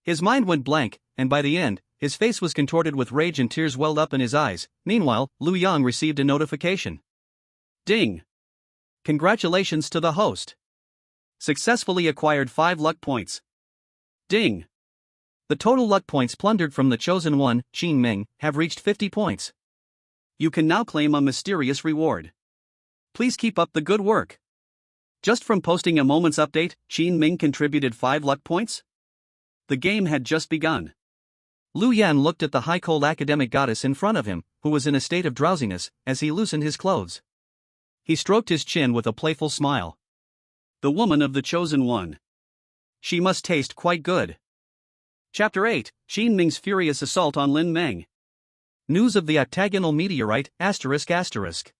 His mind went blank, and by the end, his face was contorted with rage and tears welled up in his eyes. Meanwhile, Lu Yang received a notification. Ding! Congratulations to the host. Successfully acquired 5 luck points. Ding! The total luck points plundered from the chosen one, Qin Ming, have reached 50 points. You can now claim a mysterious reward. Please keep up the good work. Just from posting a moment's update, Qin Ming contributed 5 luck points? The game had just begun. Lu Yan looked at the high-cold academic goddess in front of him, who was in a state of drowsiness, as he loosened his clothes. He stroked his chin with a playful smile. The woman of the chosen one. She must taste quite good. Chapter 8, Qin Ming's Furious Assault on Lin Meng. News of the octagonal meteorite, ****.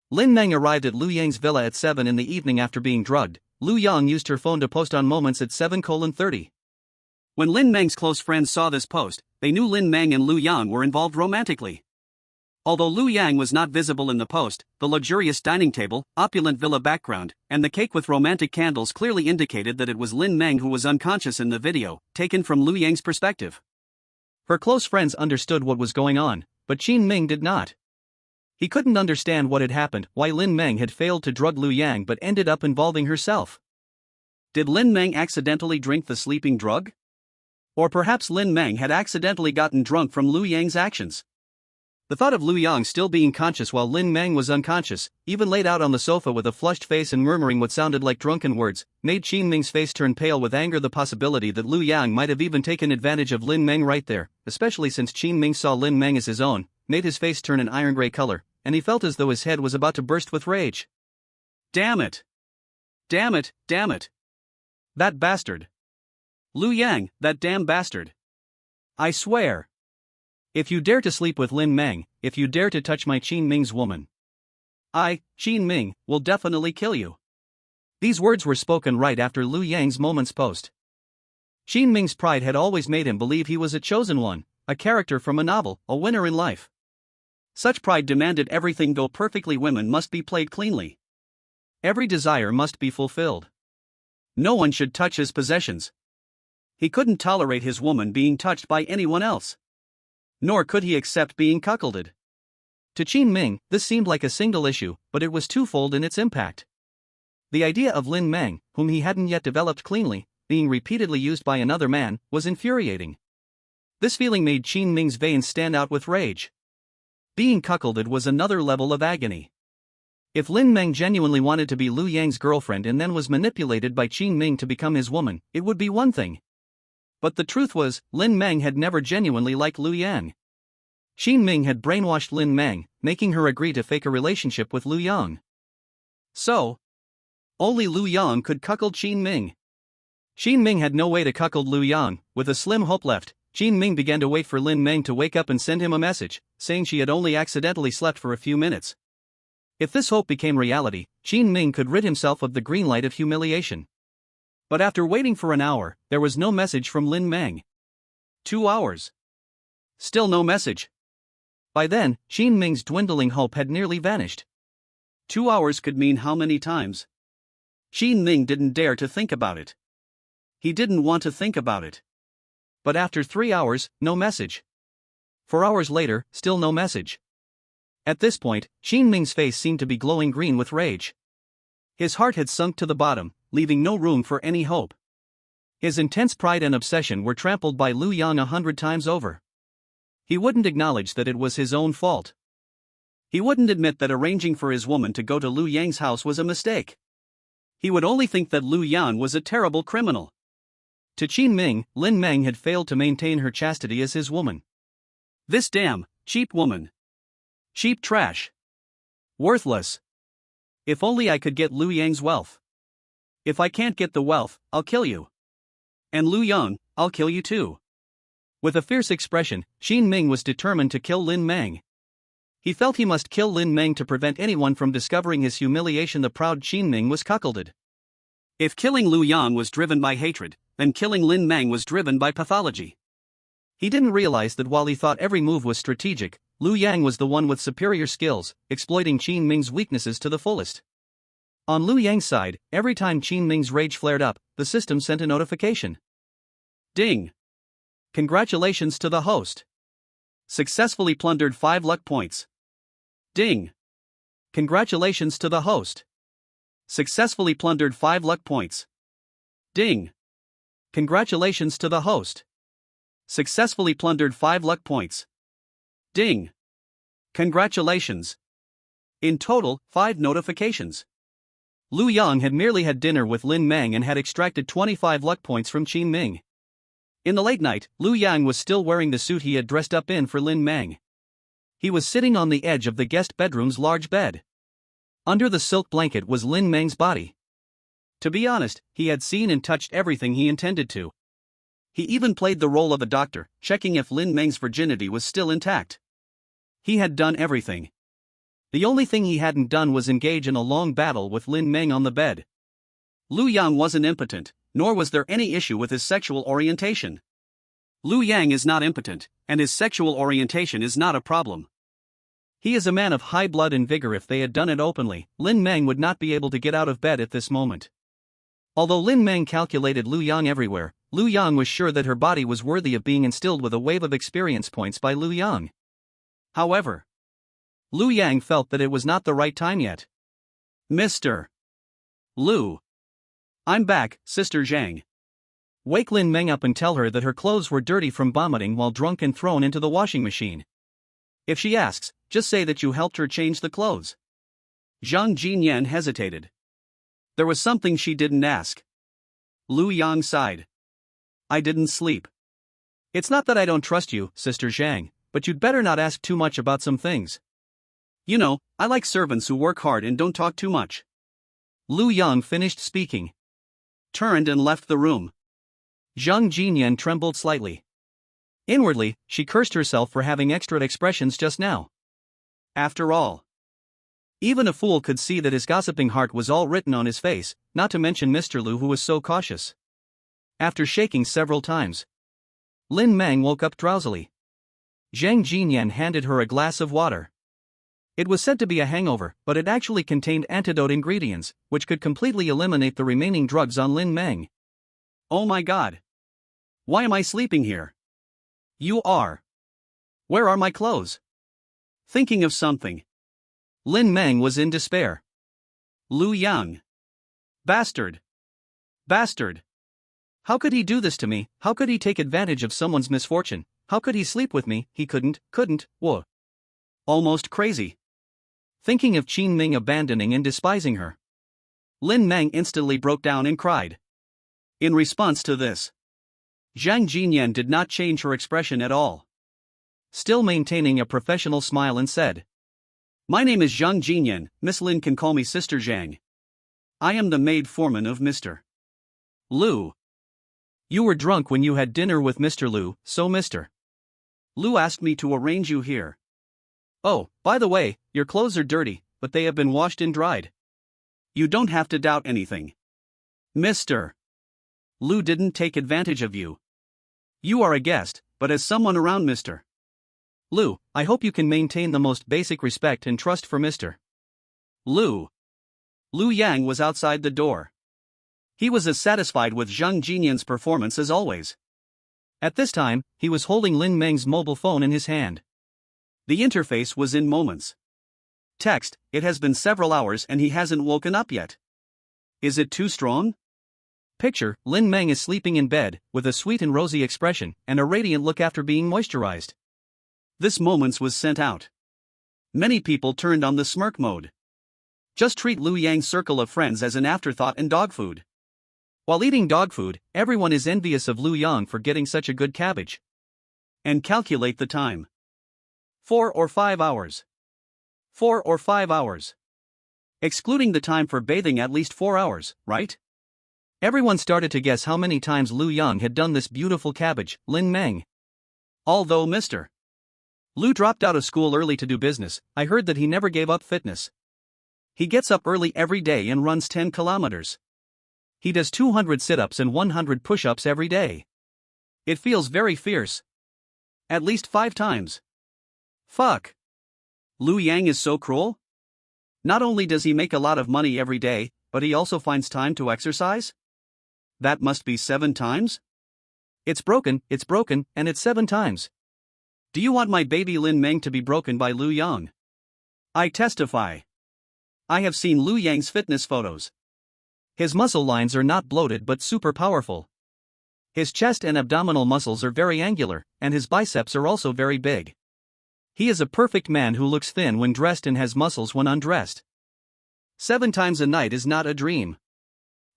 Lin Meng arrived at Lu Yang's villa at 7 in the evening after being drugged. Lu Yang used her phone to post on moments at 7:30. When Lin Meng's close friends saw this post, they knew Lin Meng and Lu Yang were involved romantically. Although Lu Yang was not visible in the post, the luxurious dining table, opulent villa background, and the cake with romantic candles clearly indicated that it was Lin Meng who was unconscious in the video, taken from Lu Yang's perspective. Her close friends understood what was going on, but Qin Ming did not. He couldn't understand what had happened, why Lin Meng had failed to drug Lu Yang but ended up involving herself. Did Lin Meng accidentally drink the sleeping drug? Or perhaps Lin Meng had accidentally gotten drunk from Lu Yang's actions. The thought of Lu Yang still being conscious while Lin Meng was unconscious, even laid out on the sofa with a flushed face and murmuring what sounded like drunken words, made Qin Ming's face turn pale with anger. The possibility that Lu Yang might have even taken advantage of Lin Meng right there, especially since Qin Ming saw Lin Meng as his own, made his face turn an iron gray color, and he felt as though his head was about to burst with rage. Damn it! Damn it, damn it! That bastard! Lu Yang, that damn bastard! I swear! If you dare to sleep with Lin Meng, if you dare to touch my Qin Ming's woman, I, Qin Ming, will definitely kill you. These words were spoken right after Lu Yang's moment's post. Qin Ming's pride had always made him believe he was a chosen one, a character from a novel, a winner in life. Such pride demanded everything go perfectly. Women must be played cleanly. Every desire must be fulfilled. No one should touch his possessions. He couldn't tolerate his woman being touched by anyone else. Nor could he accept being cuckolded. To Qin Ming, this seemed like a single issue, but it was twofold in its impact. The idea of Lin Meng, whom he hadn't yet developed cleanly, being repeatedly used by another man, was infuriating. This feeling made Qin Ming's veins stand out with rage. Being cuckolded was another level of agony. If Lin Meng genuinely wanted to be Lu Yang's girlfriend and then was manipulated by Qin Ming to become his woman, it would be one thing. But the truth was, Lin Meng had never genuinely liked Lu Yang. Qin Ming had brainwashed Lin Meng, making her agree to fake a relationship with Lu Yang. So, only Lu Yang could cuckold Qin Ming. Qin Ming had no way to cuckold Lu Yang. With a slim hope left, Qin Ming began to wait for Lin Meng to wake up and send him a message, saying she had only accidentally slept for a few minutes. If this hope became reality, Qin Ming could rid himself of the green light of humiliation. But after waiting for an hour, there was no message from Lin Meng. 2 hours. Still no message. By then, Qin Ming's dwindling hope had nearly vanished. 2 hours could mean how many times? Qin Ming didn't dare to think about it. He didn't want to think about it. But after 3 hours, no message. 4 hours later, still no message. At this point, Qin Ming's face seemed to be glowing green with rage. His heart had sunk to the bottom, leaving no room for any hope. His intense pride and obsession were trampled by Lu Yang 100 times over. He wouldn't acknowledge that it was his own fault. He wouldn't admit that arranging for his woman to go to Lu Yang's house was a mistake. He would only think that Lu Yang was a terrible criminal. To Qin Ming, Lin Meng had failed to maintain her chastity as his woman. This damn, cheap woman. Cheap trash. Worthless. If only I could get Lu Yang's wealth. If I can't get the wealth, I'll kill you. And Lu Yang, I'll kill you too. With a fierce expression, Qin Ming was determined to kill Lin Meng. He felt he must kill Lin Meng to prevent anyone from discovering his humiliation. The proud Qin Ming was cuckolded. If killing Lu Yang was driven by hatred, then killing Lin Meng was driven by pathology. He didn't realize that while he thought every move was strategic, Lu Yang was the one with superior skills, exploiting Qin Ming's weaknesses to the fullest. On Lu Yang's side, every time Qin Ming's rage flared up, the system sent a notification. Ding! Congratulations to the host. Successfully plundered 5 luck points. Ding. Congratulations to the host. Successfully plundered 5 luck points. Ding. Congratulations to the host. Successfully plundered 5 luck points. Ding. Congratulations. In total, 5 notifications. Lu Yang had merely had dinner with Lin Meng and had extracted 25 luck points from Qin Ming. In the late night, Lu Yang was still wearing the suit he had dressed up in for Lin Meng. He was sitting on the edge of the guest bedroom's large bed. Under the silk blanket was Lin Meng's body. To be honest, he had seen and touched everything he intended to. He even played the role of a doctor, checking if Lin Meng's virginity was still intact. He had done everything. The only thing he hadn't done was engage in a long battle with Lin Meng on the bed. Lu Yang wasn't impotent, nor was there any issue with his sexual orientation. Lu Yang is not impotent, and his sexual orientation is not a problem. He is a man of high blood and vigor. If they had done it openly, Lin Meng would not be able to get out of bed at this moment. Although Lin Meng calculated Lu Yang everywhere, Lu Yang was sure that her body was worthy of being instilled with a wave of experience points by Lu Yang. However, Lu Yang felt that it was not the right time yet. Mr. Lu. I'm back, Sister Zhang. Wake Lin Meng up and tell her that her clothes were dirty from vomiting while drunk and thrown into the washing machine. If she asks, just say that you helped her change the clothes. Zhang Jinyan hesitated. There was something she didn't ask. Lu Yang sighed. I didn't sleep. It's not that I don't trust you, Sister Zhang, but you'd better not ask too much about some things. You know, I like servants who work hard and don't talk too much. Lu Yang finished speaking, turned and left the room. Zhang Jinyan trembled slightly. Inwardly, she cursed herself for having extra expressions just now. After all, even a fool could see that his gossiping heart was all written on his face, not to mention Mr. Lu, who was so cautious. After shaking several times, Lin Meng woke up drowsily. Zhang Jinyan handed her a glass of water. It was said to be a hangover, but it actually contained antidote ingredients, which could completely eliminate the remaining drugs on Lin Meng. Oh my god. Why am I sleeping here? You are. Where are my clothes? Thinking of something, Lin Meng was in despair. Lu Yang. Bastard. Bastard. How could he do this to me? How could he take advantage of someone's misfortune? How could he sleep with me? He couldn't. Whoa. Almost crazy. Thinking of Qin Ming abandoning and despising her, Lin Meng instantly broke down and cried. In response to this, Zhang Jinyan did not change her expression at all. Still maintaining a professional smile, and said, My name is Zhang Jinyan, Miss Lin can call me Sister Zhang. I am the maid foreman of Mr. Lu. You were drunk when you had dinner with Mr. Lu, so Mr. Lu asked me to arrange you here. Oh, by the way, your clothes are dirty, but they have been washed and dried. You don't have to doubt anything. Mr. Lu didn't take advantage of you. You are a guest, but as someone around Mr. Lu, I hope you can maintain the most basic respect and trust for Mr. Lu. Lu Yang was outside the door. He was as satisfied with Zhang Jinyan's performance as always. At this time, he was holding Lin Meng's mobile phone in his hand. The interface was in moments. Text, it has been several hours and he hasn't woken up yet. Is it too strong? Picture, Lin Meng is sleeping in bed, with a sweet and rosy expression, and a radiant look after being moisturized. This moments was sent out. Many people turned on the smirk mode. Just treat Lu Yang's circle of friends as an afterthought and dog food. While eating dog food, everyone is envious of Lu Yang for getting such a good cabbage. And calculate the time. 4 or 5 hours. 4 or 5 hours. Excluding the time for bathing, at least 4 hours, right? Everyone started to guess how many times Lu Yang had done this beautiful cabbage, Lin Meng. Although Mr. Lu dropped out of school early to do business, I heard that he never gave up fitness. He gets up early every day and runs 10 kilometers. He does 200 sit-ups and 100 push-ups every day. It feels very fierce. At least 5 times. Fuck. Lu Yang is so cruel? Not only does he make a lot of money every day, but he also finds time to exercise? That must be 7 times? it's broken, and it's 7 times. Do you want my baby Lin Meng to be broken by Lu Yang? I testify. I have seen Lu Yang's fitness photos. His muscle lines are not bloated but super powerful. His chest and abdominal muscles are very angular, and his biceps are also very big. He is a perfect man who looks thin when dressed and has muscles when undressed. 7 times a night is not a dream.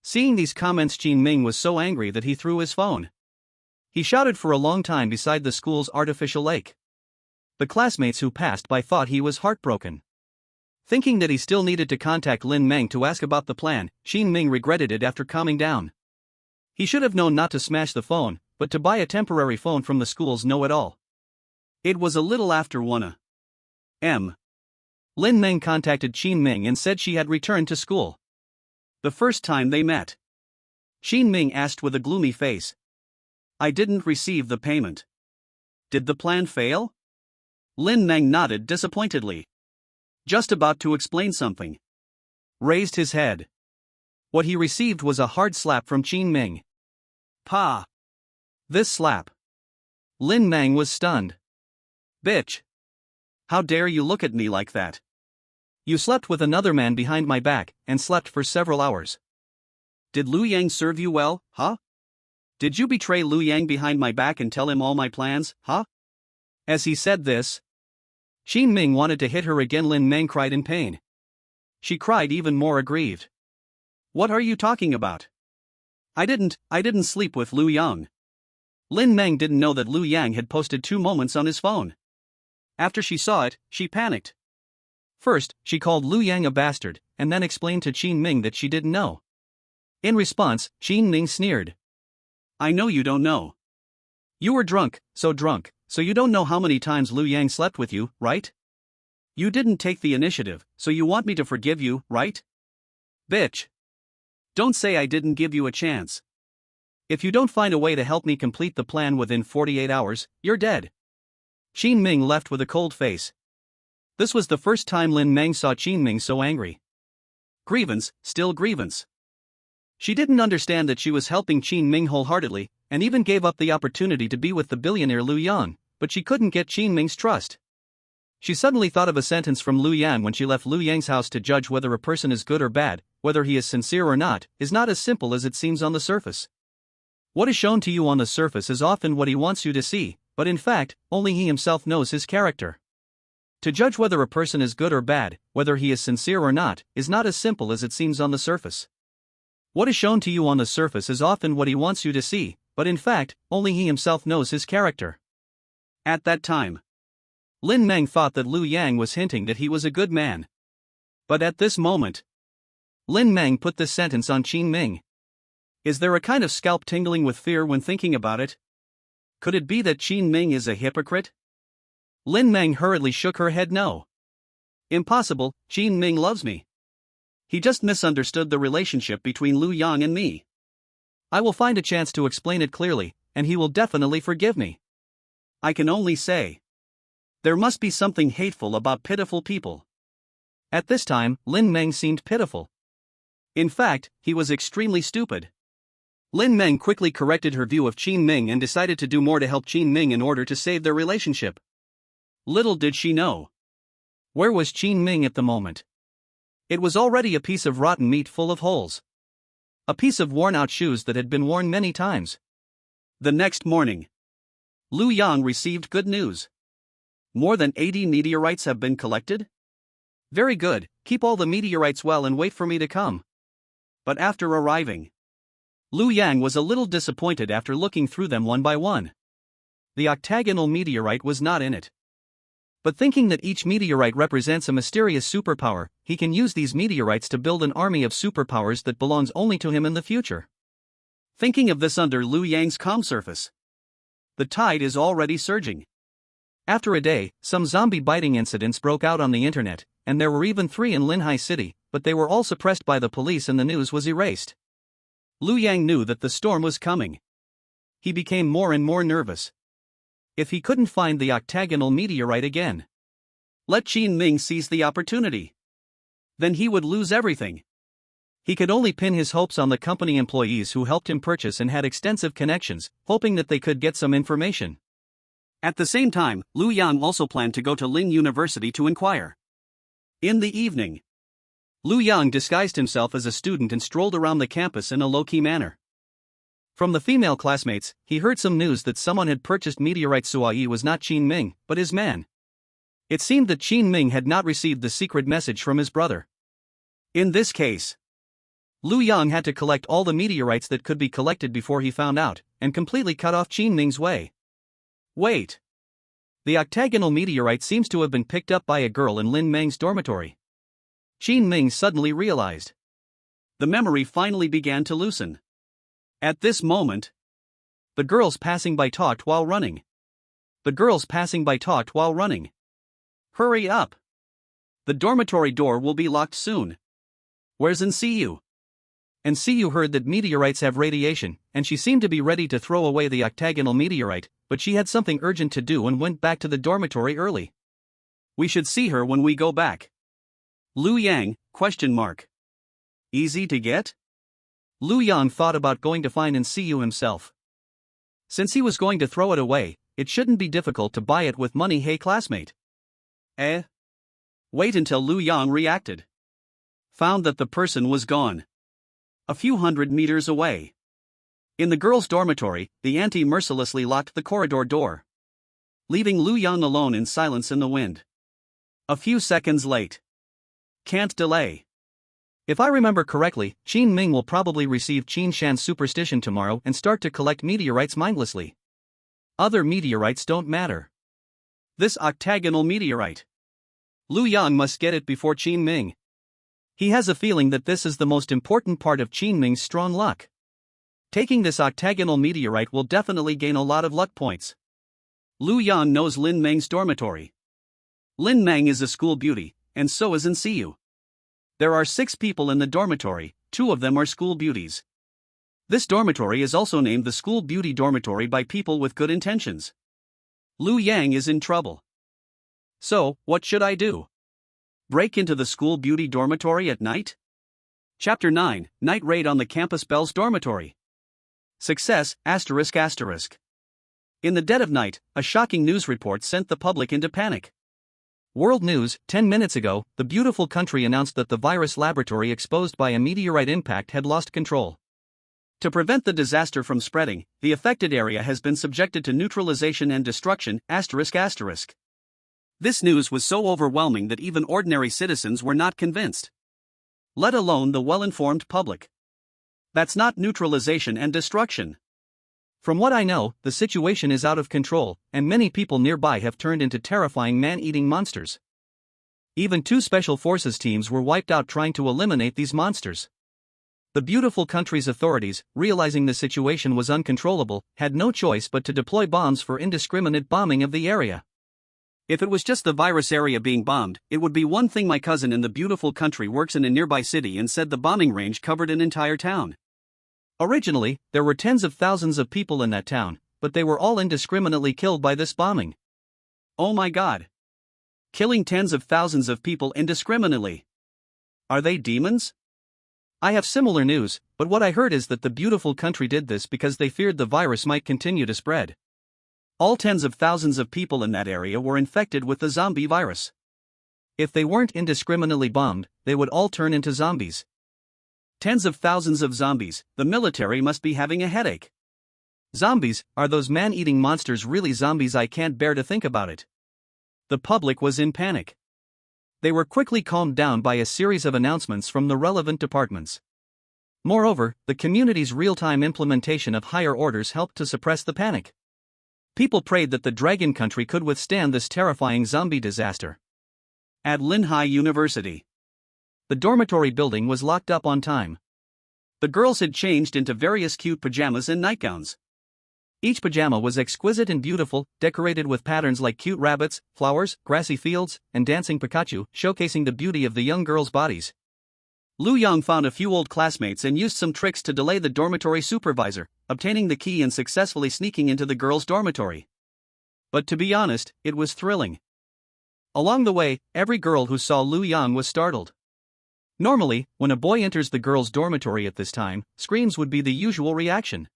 Seeing these comments, Qin Ming was so angry that he threw his phone. He shouted for a long time beside the school's artificial lake. The classmates who passed by thought he was heartbroken. Thinking that he still needed to contact Lin Meng to ask about the plan, Qin Ming regretted it after calming down. He should have known not to smash the phone, but to buy a temporary phone from the school's know-it-all. It was a little after 1 a.m. Lin Meng contacted Qin Ming and said she had returned to school. The first time they met, Qin Ming asked with a gloomy face, "I didn't receive the payment. Did the plan fail?" Lin Meng nodded disappointedly. Just about to explain something. Raised his head. What he received was a hard slap from Qin Ming. Pa! This slap. Lin Meng was stunned. Bitch! How dare you look at me like that? You slept with another man behind my back, and slept for several hours. Did Lu Yang serve you well, huh? Did you betray Lu Yang behind my back and tell him all my plans, huh? As he said this, Qin Ming wanted to hit her again. Lin Meng cried in pain. She cried even more aggrieved. What are you talking about? I didn't sleep with Lu Yang. Lin Meng didn't know that Lu Yang had posted 2 moments on his phone. After she saw it, she panicked. First, she called Lu Yang a bastard, and then explained to Qin Ming that she didn't know. In response, Qin Ming sneered. I know you don't know. You were drunk, so you don't know how many times Lu Yang slept with you, right? You didn't take the initiative, so you want me to forgive you, right? Bitch! Don't say I didn't give you a chance. If you don't find a way to help me complete the plan within 48 hours, you're dead. Qin Ming left with a cold face. This was the first time Lin Meng saw Qin Ming so angry. Grievance, still grievance. She didn't understand that she was helping Qin Ming wholeheartedly, and even gave up the opportunity to be with the billionaire Lu Yang, but she couldn't get Qin Ming's trust. She suddenly thought of a sentence from Lu Yang when she left Lu Yang's house: to judge whether a person is good or bad, whether he is sincere or not, is not as simple as it seems on the surface. What is shown to you on the surface is often what he wants you to see, but in fact, only he himself knows his character. To judge whether a person is good or bad, whether he is sincere or not, is not as simple as it seems on the surface. What is shown to you on the surface is often what he wants you to see, but in fact, only he himself knows his character. At that time, Lin Meng thought that Lu Yang was hinting that he was a good man. But at this moment, Lin Meng put this sentence on Qin Ming. Is there a kind of scalp tingling with fear when thinking about it? Could it be that Qin Ming is a hypocrite? Lin Meng hurriedly shook her head no. Impossible, Qin Ming loves me. He just misunderstood the relationship between Lu Yang and me. I will find a chance to explain it clearly, and he will definitely forgive me. I can only say, there must be something hateful about pitiful people. At this time, Lin Meng seemed pitiful. In fact, he was extremely stupid. Lin Meng quickly corrected her view of Qin Ming and decided to do more to help Qin Ming in order to save their relationship. Little did she know. Where was Qin Ming at the moment? It was already a piece of rotten meat full of holes. A piece of worn-out shoes that had been worn many times. The next morning, Lu Yang received good news. More than 80 meteorites have been collected? Very good, keep all the meteorites well and wait for me to come. But after arriving, Lu Yang was a little disappointed after looking through them one by one. The octagonal meteorite was not in it. But thinking that each meteorite represents a mysterious superpower, he can use these meteorites to build an army of superpowers that belongs only to him in the future. Thinking of this under Lu Yang's calm surface, the tide is already surging. After a day, some zombie-biting incidents broke out on the internet, and there were even 3 in Linhai City, but they were all suppressed by the police and the news was erased. Lu Yang knew that the storm was coming. He became more and more nervous. If he couldn't find the octagonal meteorite again, let Qin Ming seize the opportunity. Then he would lose everything. He could only pin his hopes on the company employees who helped him purchase and had extensive connections, hoping that they could get some information. At the same time, Lu Yang also planned to go to Lin University to inquire. In the evening, Lu Yang disguised himself as a student and strolled around the campus in a low-key manner. From the female classmates, he heard some news that someone had purchased meteorite. Suai was not Qin Ming, but his man. It seemed that Qin Ming had not received the secret message from his brother. In this case, Lu Yang had to collect all the meteorites that could be collected before he found out, and completely cut off Qin Ming's way. Wait. The octagonal meteorite seems to have been picked up by a girl in Lin Meng's dormitory. Qin Ming suddenly realized. The memory finally began to loosen. At this moment, the girls passing by talked while running. Hurry up! The dormitory door will be locked soon. Where's NCU? NCU heard that meteorites have radiation, and she seemed to be ready to throw away the octagonal meteorite, but she had something urgent to do and went back to the dormitory early. We should see her when we go back. Lu Yang? Easy to get? Lu Yang thought about going to find NCU himself. Since he was going to throw it away, it shouldn't be difficult to buy it with money. Hey classmate. Wait until Lu Yang reacted. Found that the person was gone. A few hundred meters away. In the girls' dormitory, the auntie mercilessly locked the corridor door, leaving Lu Yang alone in silence in the wind. A few seconds late. Can't delay. If I remember correctly, Qin Ming will probably receive Qin Shan's superstition tomorrow and start to collect meteorites mindlessly. Other meteorites don't matter. This octagonal meteorite. Lu Yang must get it before Qin Ming. He has a feeling that this is the most important part of Qin Ming's strong luck. Taking this octagonal meteorite will definitely gain a lot of luck points. Lu Yang knows Lin Meng's dormitory. Lin Meng is a school beauty, and so is NCU. There are 6 people in the dormitory, 2 of them are school beauties. This dormitory is also named the School Beauty Dormitory by people with good intentions. Lu Yang is in trouble. So, what should I do? Break into the School Beauty Dormitory at night? Chapter 9, Night Raid on the Campus Belle's Dormitory. Success, ****. In the dead of night, a shocking news report sent the public into panic. World News, 10 minutes ago, the beautiful country announced that the virus laboratory exposed by a meteorite impact had lost control. To prevent the disaster from spreading, the affected area has been subjected to neutralization and destruction, ****. This news was so overwhelming that even ordinary citizens were not convinced. Let alone the well-informed public. That's not neutralization and destruction. From what I know, the situation is out of control, and many people nearby have turned into terrifying man-eating monsters. Even 2 special forces teams were wiped out trying to eliminate these monsters. The beautiful country's authorities, realizing the situation was uncontrollable, had no choice but to deploy bombs for indiscriminate bombing of the area. If it was just the virus area being bombed, it would be one thing. My cousin in the beautiful country works in a nearby city and said the bombing range covered an entire town. Originally, there were tens of thousands of people in that town, but they were all indiscriminately killed by this bombing. Oh my God! Killing tens of thousands of people indiscriminately. Are they demons? I have similar news, but what I heard is that the beautiful country did this because they feared the virus might continue to spread. All tens of thousands of people in that area were infected with the zombie virus. If they weren't indiscriminately bombed, they would all turn into zombies. Tens of thousands of zombies, the military must be having a headache. Zombies, are those man-eating monsters really zombies? I can't bear to think about it. The public was in panic. They were quickly calmed down by a series of announcements from the relevant departments. Moreover, the community's real-time implementation of higher orders helped to suppress the panic. People prayed that the Dragon Country could withstand this terrifying zombie disaster. At Linhai University, the dormitory building was locked up on time. The girls had changed into various cute pajamas and nightgowns. Each pajama was exquisite and beautiful, decorated with patterns like cute rabbits, flowers, grassy fields, and dancing Pikachu, showcasing the beauty of the young girls' bodies. Lu Yang found a few old classmates and used some tricks to delay the dormitory supervisor, obtaining the key and successfully sneaking into the girls' dormitory. But to be honest, it was thrilling. Along the way, every girl who saw Lu Yang was startled. Normally, when a boy enters the girls' dormitory at this time, screams would be the usual reaction.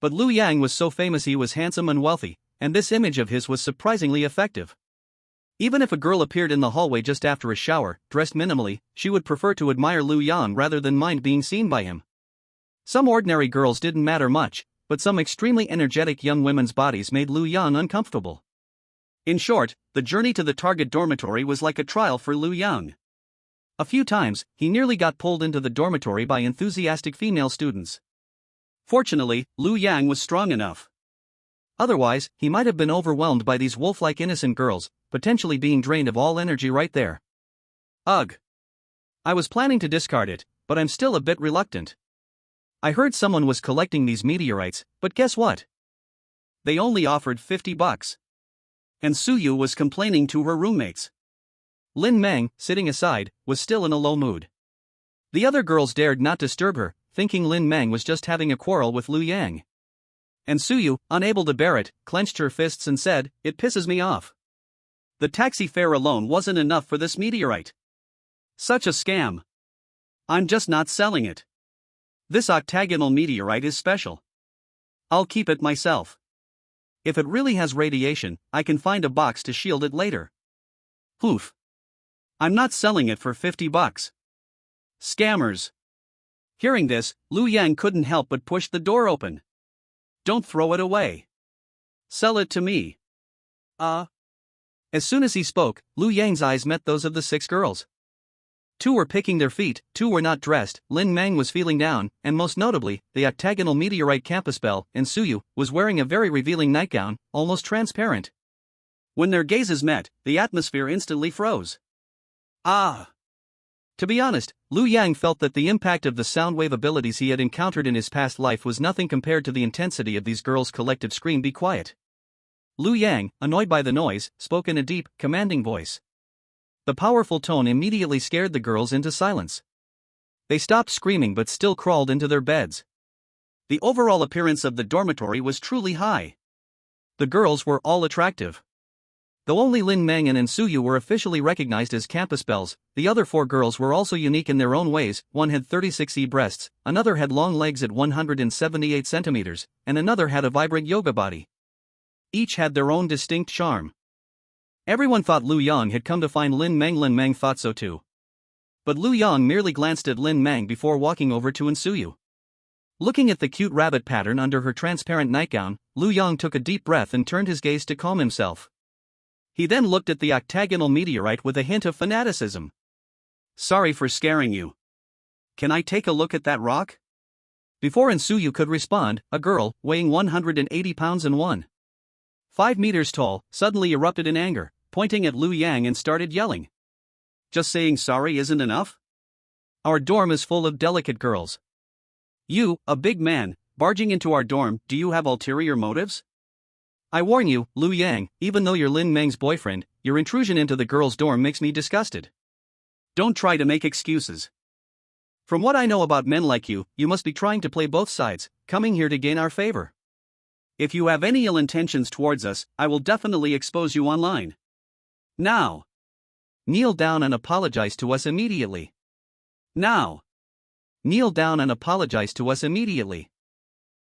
But Liu Yang was so famous, he was handsome and wealthy, and this image of his was surprisingly effective. Even if a girl appeared in the hallway just after a shower, dressed minimally, she would prefer to admire Liu Yang rather than mind being seen by him. Some ordinary girls didn't matter much, but some extremely energetic young women's bodies made Liu Yang uncomfortable. In short, the journey to the target dormitory was like a trial for Liu Yang. A few times, he nearly got pulled into the dormitory by enthusiastic female students. Fortunately, Liu Yang was strong enough. Otherwise, he might have been overwhelmed by these wolf-like innocent girls, potentially being drained of all energy right there. Ugh. I was planning to discard it, but I'm still a bit reluctant. I heard someone was collecting these meteorites, but guess what? They only offered $50. And Suyu was complaining to her roommates. Lin Meng, sitting aside, was still in a low mood. The other girls dared not disturb her, thinking Lin Meng was just having a quarrel with Liu Yang. And Suyu, unable to bear it, clenched her fists and said, "It pisses me off. The taxi fare alone wasn't enough for this meteorite. Such a scam. I'm just not selling it. This octagonal meteorite is special. I'll keep it myself. If it really has radiation, I can find a box to shield it later. Poof. I'm not selling it for $50. Scammers." Hearing this, Liu Yang couldn't help but push the door open. "Don't throw it away. Sell it to me." As soon as he spoke, Liu Yang's eyes met those of the 6 girls. 2 were picking their feet, 2 were not dressed, Lin Meng was feeling down, and most notably, the octagonal meteorite campus belle, and Suyu, was wearing a very revealing nightgown, almost transparent. When their gazes met, the atmosphere instantly froze. To be honest, Liu Yang felt that the impact of the sound wave abilities he had encountered in his past life was nothing compared to the intensity of these girls' collective scream. "Be quiet." Liu Yang, annoyed by the noise, spoke in a deep, commanding voice. The powerful tone immediately scared the girls into silence. They stopped screaming but still crawled into their beds. The overall appearance of the dormitory was truly high. The girls were all attractive. Though only Lin Meng and Suyu were officially recognized as campus belles, the other 4 girls were also unique in their own ways. One had 36E breasts, another had long legs at 178 centimeters, and another had a vibrant yoga body. Each had their own distinct charm. Everyone thought Liu Yang had come to find Lin Meng. Lin Meng thought so too. But Liu Yang merely glanced at Lin Meng before walking over to Suyu. Looking at the cute rabbit pattern under her transparent nightgown, Liu Yang took a deep breath and turned his gaze to calm himself. He then looked at the octagonal meteorite with a hint of fanaticism. "Sorry for scaring you. Can I take a look at that rock?" Before Suyu could respond, a girl, weighing 180 pounds and 1.5 meters tall, suddenly erupted in anger, pointing at Liu Yang and started yelling. "Just saying sorry isn't enough? Our dorm is full of delicate girls. You, a big man, barging into our dorm, do you have ulterior motives? I warn you, Liu Yang, even though you're Lin Meng's boyfriend, your intrusion into the girls' dorm makes me disgusted. Don't try to make excuses. From what I know about men like you, you must be trying to play both sides, coming here to gain our favor. If you have any ill intentions towards us, I will definitely expose you online. Now. Kneel down and apologize to us immediately. Now. Kneel down and apologize to us immediately.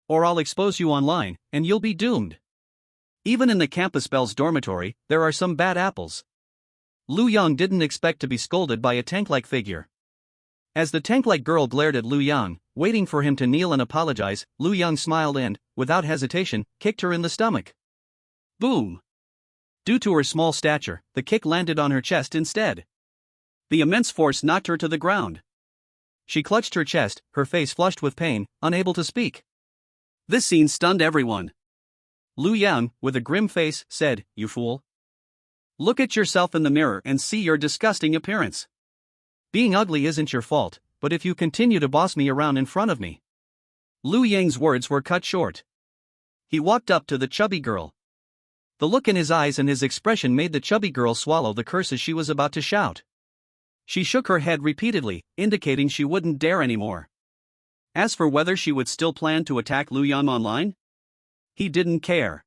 Or I'll expose you online, and you'll be doomed." Even in the campus belle's dormitory, there are some bad apples. Liu Yang didn't expect to be scolded by a tank-like figure. As the tank-like girl glared at Liu Yang, waiting for him to kneel and apologize, Liu Yang smiled and, without hesitation, kicked her in the stomach. Boom! Due to her small stature, the kick landed on her chest instead. The immense force knocked her to the ground. She clutched her chest, her face flushed with pain, unable to speak. This scene stunned everyone. Liu Yang, with a grim face, said, "You fool. Look at yourself in the mirror and see your disgusting appearance. Being ugly isn't your fault, but if you continue to boss me around in front of me." Liu Yang's words were cut short. He walked up to the chubby girl. The look in his eyes and his expression made the chubby girl swallow the curses she was about to shout. She shook her head repeatedly, indicating she wouldn't dare anymore. As for whether she would still plan to attack Liu Yang online, he didn't care.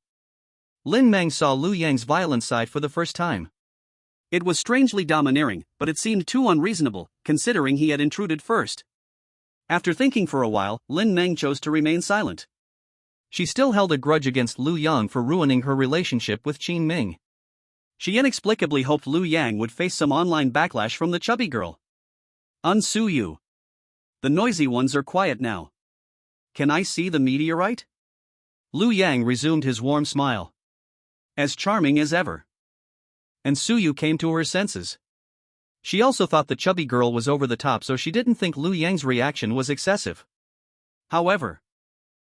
Lin Meng saw Liu Yang's violent side for the first time. It was strangely domineering, but it seemed too unreasonable, considering he had intruded first. After thinking for a while, Lin Meng chose to remain silent. She still held a grudge against Lu Yang for ruining her relationship with Qin Ming. She inexplicably hoped Lu Yang would face some online backlash from the chubby girl. Unsu you. The noisy ones are quiet now. Can I see the meteorite? Lu Yang resumed his warm smile. As charming as ever. And Suyu came to her senses. She also thought the chubby girl was over the top, so she didn't think Lu Yang's reaction was excessive. However,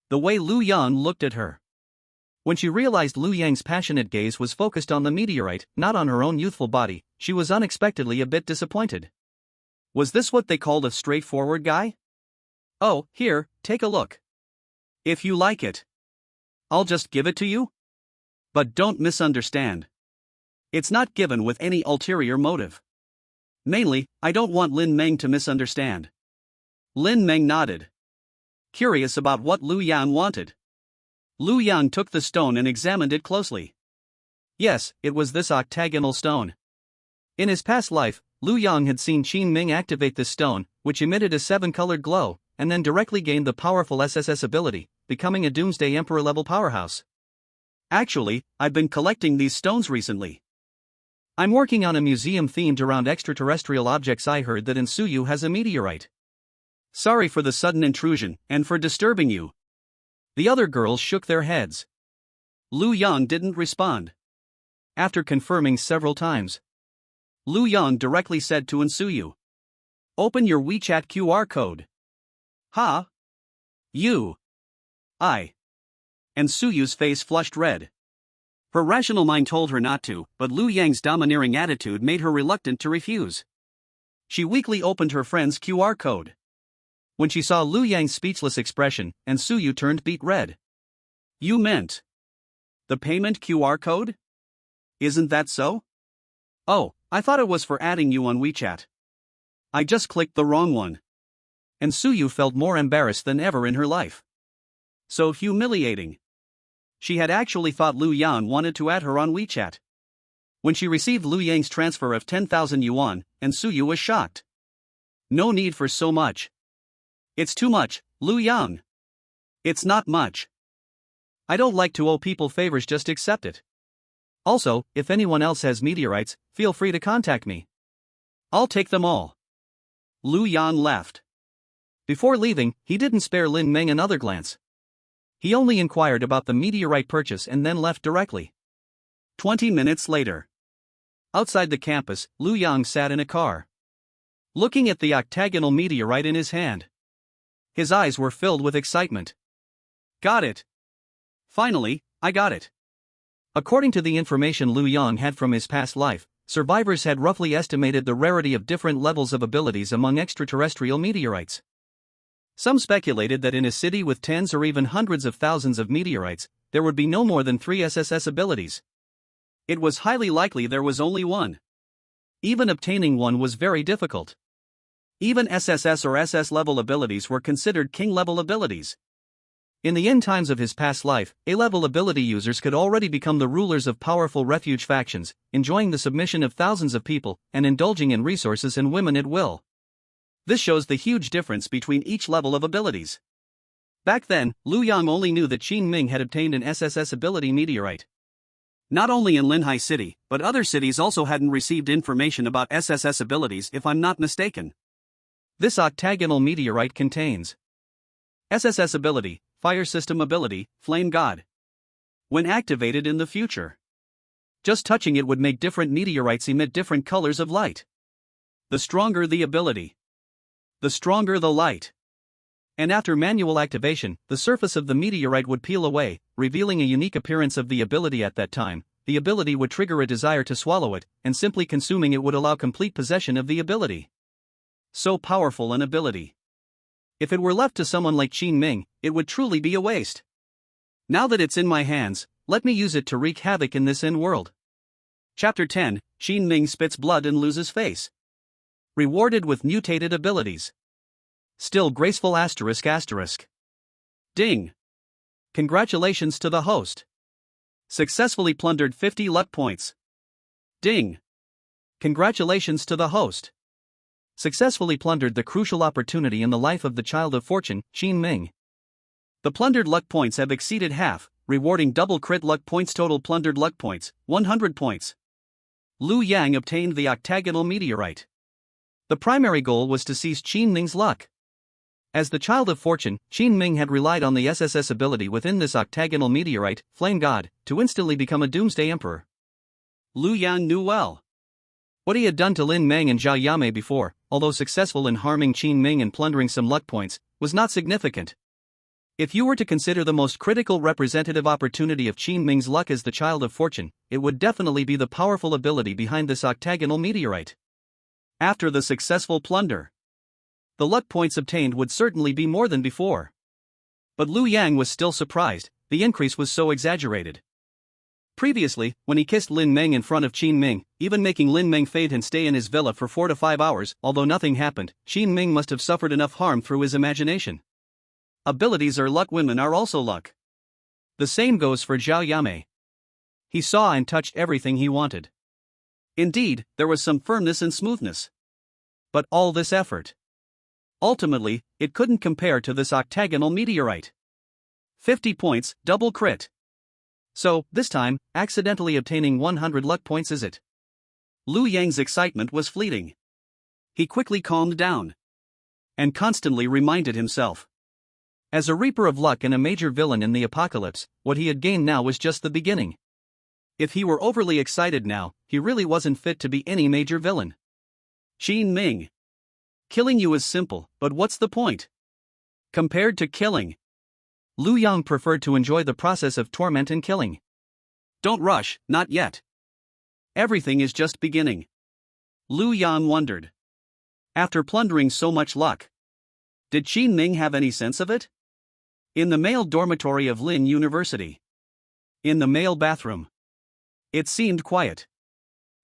the way Lu Yang looked at her. When she realized Lu Yang's passionate gaze was focused on the meteorite, not on her own youthful body, she was unexpectedly a bit disappointed. Was this what they called a straightforward guy? Oh, here, take a look. If you like it, I'll just give it to you? But don't misunderstand. It's not given with any ulterior motive. Mainly, I don't want Lin Meng to misunderstand. Lin Meng nodded, curious about what Lu Yang wanted. Lu Yang took the stone and examined it closely. Yes, it was this octagonal stone. In his past life, Lu Yang had seen Qin Ming activate this stone, which emitted a 7-colored glow, and then directly gained the powerful SSS ability, becoming a Doomsday Emperor-level powerhouse. Actually, I've been collecting these stones recently. I'm working on a museum themed around extraterrestrial objects. I heard that Insuyu has a meteorite. Sorry for the sudden intrusion, and for disturbing you. The other girls shook their heads. Lu Yang didn't respond. After confirming several times, Lu Yang directly said to Insuyu, "Open your WeChat QR code." Ha? You. I. And Suyu's face flushed red. Her rational mind told her not to, but Lu Yang's domineering attitude made her reluctant to refuse. She weakly opened her friend's QR code. When she saw Lu Yang's speechless expression, and Suyu turned beet red. You meant the payment QR code? Isn't that so? Oh, I thought it was for adding you on WeChat. I just clicked the wrong one. And Suyu felt more embarrassed than ever in her life. So humiliating. She had actually thought Lu Yang wanted to add her on WeChat. When she received Lu Yang's transfer of 10,000 yuan, and Suyu was shocked. No need for so much. It's too much, Lu Yang. It's not much. I don't like to owe people favors, just accept it. Also, if anyone else has meteorites, feel free to contact me. I'll take them all. Lu Yang left. Before leaving, he didn't spare Lin Meng another glance. He only inquired about the meteorite purchase and then left directly. 20 minutes later. Outside the campus, Lu Yang sat in a car, looking at the octagonal meteorite in his hand. His eyes were filled with excitement. Got it. Finally, I got it. According to the information Lu Yang had from his past life, survivors had roughly estimated the rarity of different levels of abilities among extraterrestrial meteorites. Some speculated that in a city with tens or even hundreds of thousands of meteorites, there would be no more than 3 SSS abilities. It was highly likely there was only one. Even obtaining one was very difficult. Even SSS or SS level abilities were considered king level abilities. In the end times of his past life, A-level ability users could already become the rulers of powerful refuge factions, enjoying the submission of thousands of people, and indulging in resources and women at will. This shows the huge difference between each level of abilities. Back then, Lu Yang only knew that Qin Ming had obtained an SSS ability meteorite. Not only in Linhai City, but other cities also hadn't received information about SSS abilities, if I'm not mistaken. This octagonal meteorite contains SSS ability, Fire System ability, Flame God. When activated in the future, just touching it would make different meteorites emit different colors of light. The stronger the ability, the stronger the light. And after manual activation, the surface of the meteorite would peel away, revealing a unique appearance of the ability at that time. The ability would trigger a desire to swallow it, and simply consuming it would allow complete possession of the ability. So powerful an ability. If it were left to someone like Qin Ming, it would truly be a waste. Now that it's in my hands, let me use it to wreak havoc in this in-world. Chapter 10, Qin Ming spits blood and loses face. Rewarded with mutated abilities. Still graceful ***. Ding. Congratulations to the host. Successfully plundered 50 luck points. Ding. Congratulations to the host. Successfully plundered the crucial opportunity in the life of the child of fortune, Qin Ming. The plundered luck points have exceeded half, rewarding double crit luck points. Total plundered luck points, 100 points. Lu Yang obtained the octagonal meteorite. The primary goal was to seize Qin Ming's luck. As the child of fortune, Qin Ming had relied on the SSS ability within this octagonal meteorite, Flame God, to instantly become a doomsday emperor. Lu Yang knew well what he had done to Lin Meng and Zhao Yamei before, although successful in harming Qin Ming and plundering some luck points, was not significant. If you were to consider the most critical representative opportunity of Qin Ming's luck as the child of fortune, it would definitely be the powerful ability behind this octagonal meteorite. After the successful plunder, the luck points obtained would certainly be more than before. But Lu Yang was still surprised, the increase was so exaggerated. Previously, when he kissed Lin Meng in front of Qin Ming, even making Lin Meng fade and stay in his villa for 4 to 5 hours, although nothing happened, Qin Ming must have suffered enough harm through his imagination. Abilities are luck, women are also luck. The same goes for Zhao Yamei. He saw and touched everything he wanted. Indeed, there was some firmness and smoothness. But all this effort. Ultimately, it couldn't compare to this octagonal meteorite. 50 points, double crit. So, this time, accidentally obtaining 100 luck points is it? Lu Yang's excitement was fleeting. He quickly calmed down. And constantly reminded himself. As a reaper of luck and a major villain in the apocalypse, what he had gained now was just the beginning. If he were overly excited now, he really wasn't fit to be any major villain. Qin Ming. Killing you is simple, but what's the point? Compared to killing. Lu Yang preferred to enjoy the process of torment and killing. Don't rush, not yet. Everything is just beginning. Lu Yang wondered. After plundering so much luck, did Qin Ming have any sense of it? In the male dormitory of Lin University. In the male bathroom. It seemed quiet.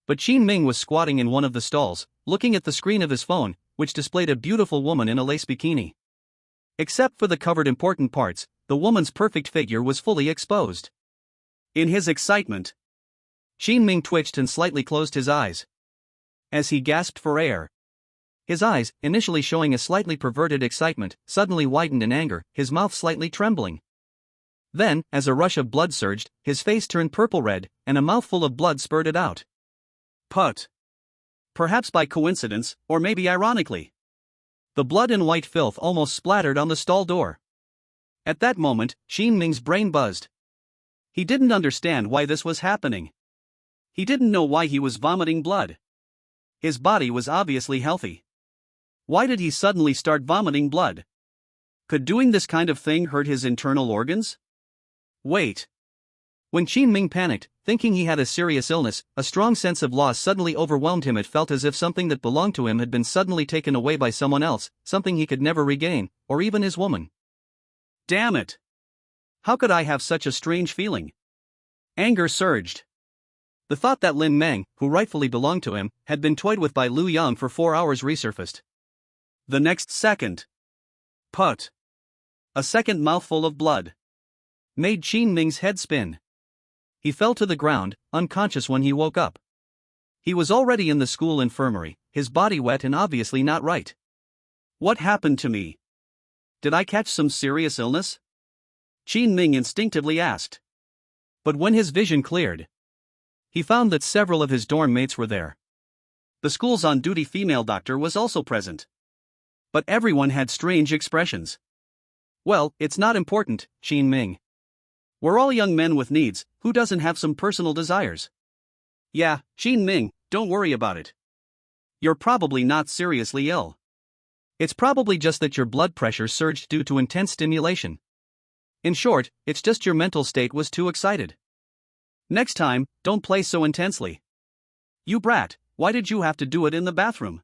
But Qin Ming was squatting in one of the stalls, looking at the screen of his phone, which displayed a beautiful woman in a lace bikini. Except for the covered important parts, the woman's perfect figure was fully exposed. In his excitement, Qin Ming twitched and slightly closed his eyes. As he gasped for air, his eyes, initially showing a slightly perverted excitement, suddenly widened in anger, his mouth slightly trembling. Then, as a rush of blood surged, his face turned purple-red, and a mouthful of blood spurted out. Put. Perhaps by coincidence, or maybe ironically. The blood and white filth almost splattered on the stall door. At that moment, Qin Ming's brain buzzed. He didn't understand why this was happening. He didn't know why he was vomiting blood. His body was obviously healthy. Why did he suddenly start vomiting blood? Could doing this kind of thing hurt his internal organs? Wait. When Qin Ming panicked, thinking he had a serious illness, a strong sense of loss suddenly overwhelmed him. It felt as if something that belonged to him had been suddenly taken away by someone else, something he could never regain, or even his woman. Damn it! How could I have such a strange feeling? Anger surged. The thought that Lin Meng, who rightfully belonged to him, had been toyed with by Lu Yang for 4 hours resurfaced. The next second. Put. A second mouthful of blood made Qin Ming's head spin. He fell to the ground, unconscious when he woke up. He was already in the school infirmary, his body wet and obviously not right. What happened to me? Did I catch some serious illness? Qin Ming instinctively asked. But when his vision cleared, he found that several of his dorm mates were there. The school's on-duty female doctor was also present. But everyone had strange expressions. Well, it's not important, Qin Ming. We're all young men with needs, who doesn't have some personal desires? Yeah, Qin Ming, don't worry about it. You're probably not seriously ill. It's probably just that your blood pressure surged due to intense stimulation. In short, it's just your mental state was too excited. Next time, don't play so intensely. You brat, why did you have to do it in the bathroom?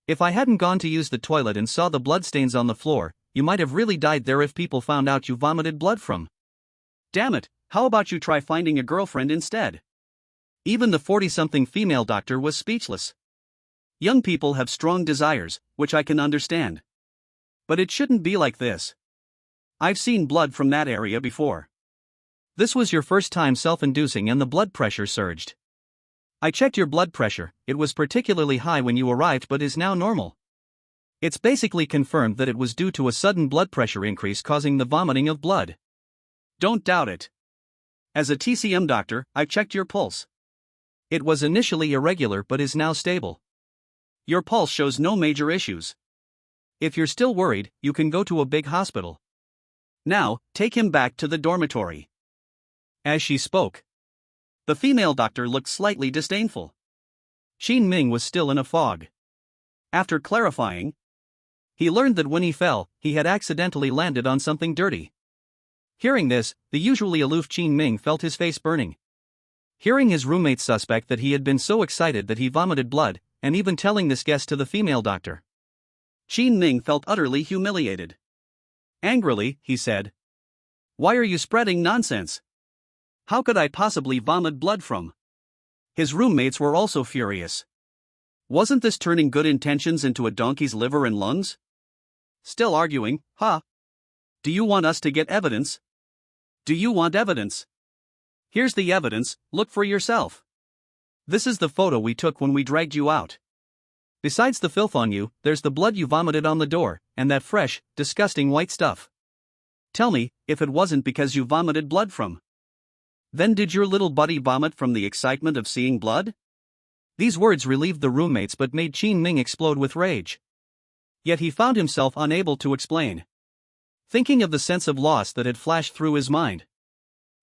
If I hadn't gone to use the toilet and saw the bloodstains on the floor, you might have really died there if people found out you vomited blood from. Damn it, how about you try finding a girlfriend instead? Even the 40-something female doctor was speechless. Young people have strong desires, which I can understand. But it shouldn't be like this. I've seen blood from that area before. This was your first time self-inducing and the blood pressure surged. I checked your blood pressure, it was particularly high when you arrived but is now normal. It's basically confirmed that it was due to a sudden blood pressure increase causing the vomiting of blood. Don't doubt it. As a TCM doctor, I've checked your pulse. It was initially irregular but is now stable. Your pulse shows no major issues. If you're still worried, you can go to a big hospital. Now, take him back to the dormitory. As she spoke, the female doctor looked slightly disdainful. Qin Ming was still in a fog. After clarifying, he learned that when he fell, he had accidentally landed on something dirty. Hearing this, the usually aloof Qin Ming felt his face burning. Hearing his roommates suspect that he had been so excited that he vomited blood, and even telling this guess to the female doctor, Qin Ming felt utterly humiliated. Angrily, he said, "Why are you spreading nonsense? How could I possibly vomit blood from?" His roommates were also furious. Wasn't this turning good intentions into a donkey's liver and lungs? Still arguing, huh? Do you want us to get evidence? Do you want evidence? Here's the evidence, look for yourself. This is the photo we took when we dragged you out. Besides the filth on you, there's the blood you vomited on the door, and that fresh, disgusting white stuff. Tell me, if it wasn't because you vomited blood from. Then did your little buddy vomit from the excitement of seeing blood? These words relieved the roommates but made Qin Ming explode with rage. Yet he found himself unable to explain. Thinking of the sense of loss that had flashed through his mind,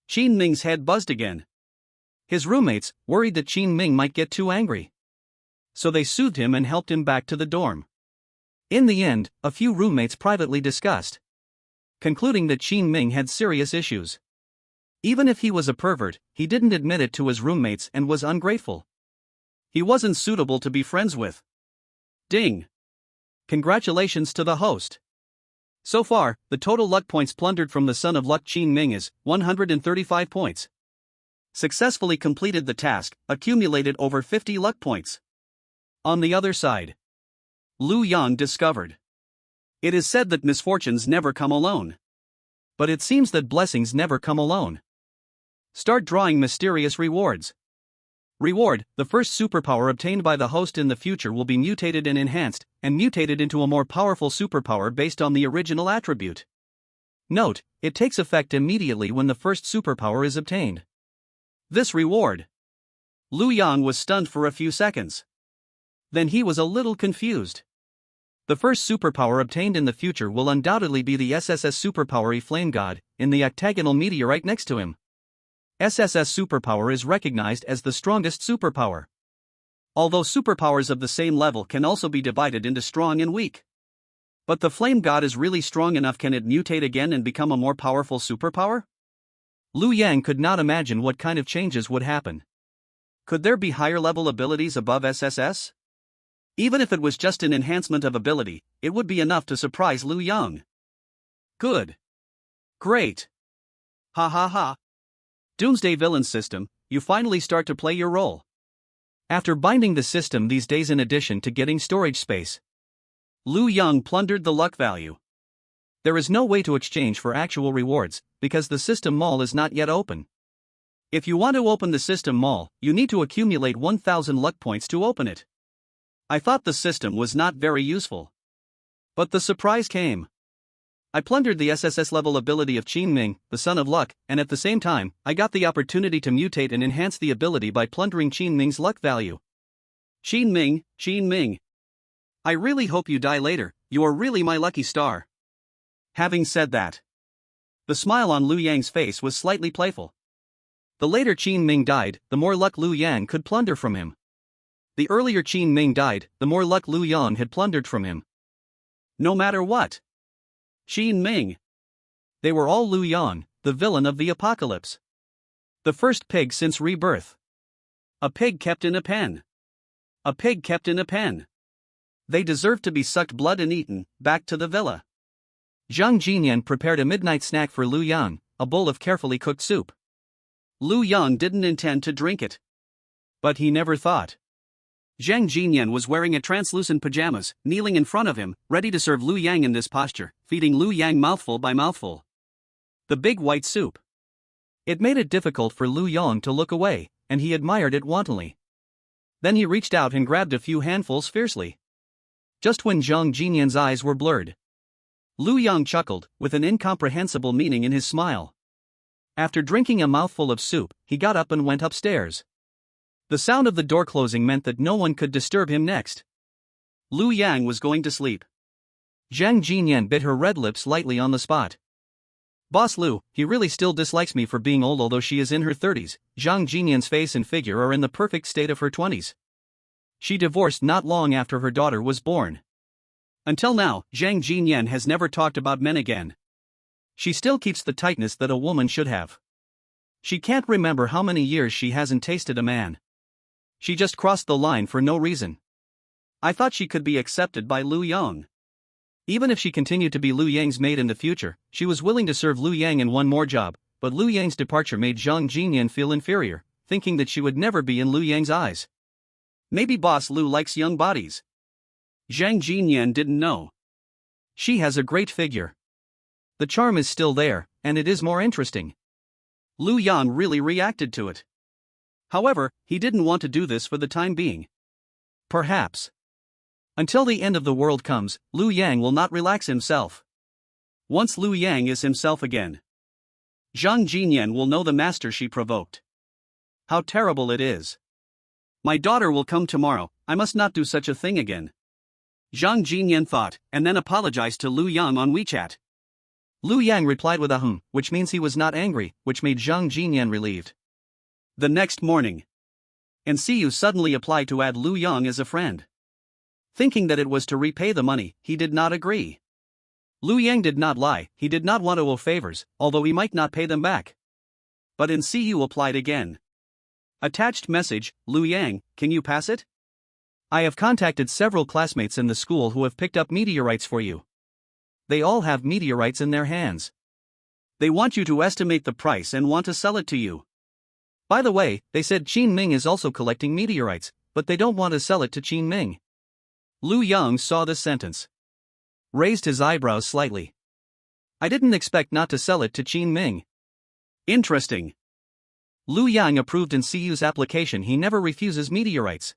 Qin Ming's head buzzed again. His roommates, worried that Qin Ming might get too angry, so they soothed him and helped him back to the dorm. In the end, a few roommates privately discussed, concluding that Qin Ming had serious issues. Even if he was a pervert, he didn't admit it to his roommates and was ungrateful. He wasn't suitable to be friends with. Ding! Congratulations to the host. So far, the total luck points plundered from the Son of Luck Qin Ming is 135 points. Successfully completed the task, accumulated over 50 luck points. On the other side, Lu Yang discovered. It is said that misfortunes never come alone. But it seems that blessings never come alone. Start drawing mysterious rewards. Reward: the first superpower obtained by the host in the future will be mutated and enhanced, and mutated into a more powerful superpower based on the original attribute. Note, it takes effect immediately when the first superpower is obtained. This reward. Lu Yang was stunned for a few seconds. Then he was a little confused. The first superpower obtained in the future will undoubtedly be the SSS superpower Flame God, in the octagonal meteorite next to him. SSS superpower is recognized as the strongest superpower. Although superpowers of the same level can also be divided into strong and weak. But the Flame God is really strong enough. Can it mutate again and become a more powerful superpower? Lu Yang could not imagine what kind of changes would happen. Could there be higher level abilities above SSS? Even if it was just an enhancement of ability, it would be enough to surprise Lu Yang. Good. Great. Ha ha ha. Doomsday Villain System, you finally start to play your role. After binding the system these days in addition to getting storage space, Lu Yang plundered the luck value. There is no way to exchange for actual rewards, because the system mall is not yet open. If you want to open the system mall, you need to accumulate 1,000 luck points to open it. I thought the system was not very useful. But the surprise came. I plundered the SSS level ability of Qin Ming, the Son of Luck, and at the same time, I got the opportunity to mutate and enhance the ability by plundering Qin Ming's luck value. Qin Ming, Qin Ming. I really hope you die later, you are really my lucky star. Having said that, the smile on Lu Yang's face was slightly playful. The later Qin Ming died, the more luck Lu Yang could plunder from him. The earlier Qin Ming died, the more luck Lu Yang had plundered from him. No matter what. Qin Ming. They were all Lu Yang, the villain of the apocalypse. The first pig since rebirth. A pig kept in a pen. A pig kept in a pen. They deserved to be sucked blood and eaten, back to the villa. Zhang Jinyan prepared a midnight snack for Lu Yang, a bowl of carefully cooked soup. Lu Yang didn't intend to drink it. But he never thought. Zhang Jinyan was wearing a translucent pajamas, kneeling in front of him, ready to serve Lu Yang in this posture, feeding Lu Yang mouthful by mouthful. The big white soup. It made it difficult for Lu Yang to look away, and he admired it wantonly. Then he reached out and grabbed a few handfuls fiercely. Just when Zhang Jinyan's eyes were blurred, Lu Yang chuckled, with an incomprehensible meaning in his smile. After drinking a mouthful of soup, he got up and went upstairs. The sound of the door closing meant that no one could disturb him next. Lu Yang was going to sleep. Zhang Jinyan bit her red lips lightly on the spot. Boss Lu, he really still dislikes me for being old although she is in her 30s, Zhang Jinyan's face and figure are in the perfect state of her 20s. She divorced not long after her daughter was born. Until now, Zhang Jinyan has never talked about men again. She still keeps the tightness that a woman should have. She can't remember how many years she hasn't tasted a man. She just crossed the line for no reason. I thought she could be accepted by Lu Yang. Even if she continued to be Lu Yang's maid in the future, she was willing to serve Lu Yang in one more job, but Lu Yang's departure made Zhang Jinyan feel inferior, thinking that she would never be in Lu Yang's eyes. Maybe Boss Lu likes young bodies. Zhang Jinyan didn't know. She has a great figure. The charm is still there, and it is more interesting. Lu Yang really reacted to it. However, he didn't want to do this for the time being. Perhaps. Until the end of the world comes, Lu Yang will not relax himself. Once Lu Yang is himself again, Zhang Jinyan will know the master she provoked. How terrible it is. My daughter will come tomorrow, I must not do such a thing again. Zhang Jinyan thought, and then apologized to Lu Yang on WeChat. Lu Yang replied with a which means he was not angry, which made Zhang Jinyan relieved. The next morning, Ncu suddenly applied to add Lu Yang as a friend. Thinking that it was to repay the money, he did not agree. Lu Yang did not lie, he did not want to owe favors, although he might not pay them back. But Ncu applied again. Attached message, Lu Yang, can you pass it? I have contacted several classmates in the school who have picked up meteorites for you. They all have meteorites in their hands. They want you to estimate the price and want to sell it to you. By the way, they said Qin Ming is also collecting meteorites, but they don't want to sell it to Qin Ming. Lu Yang saw this sentence. Raised his eyebrows slightly. I didn't expect not to sell it to Qin Ming. Interesting. Lu Yang approved Ncu's application. He never refuses meteorites.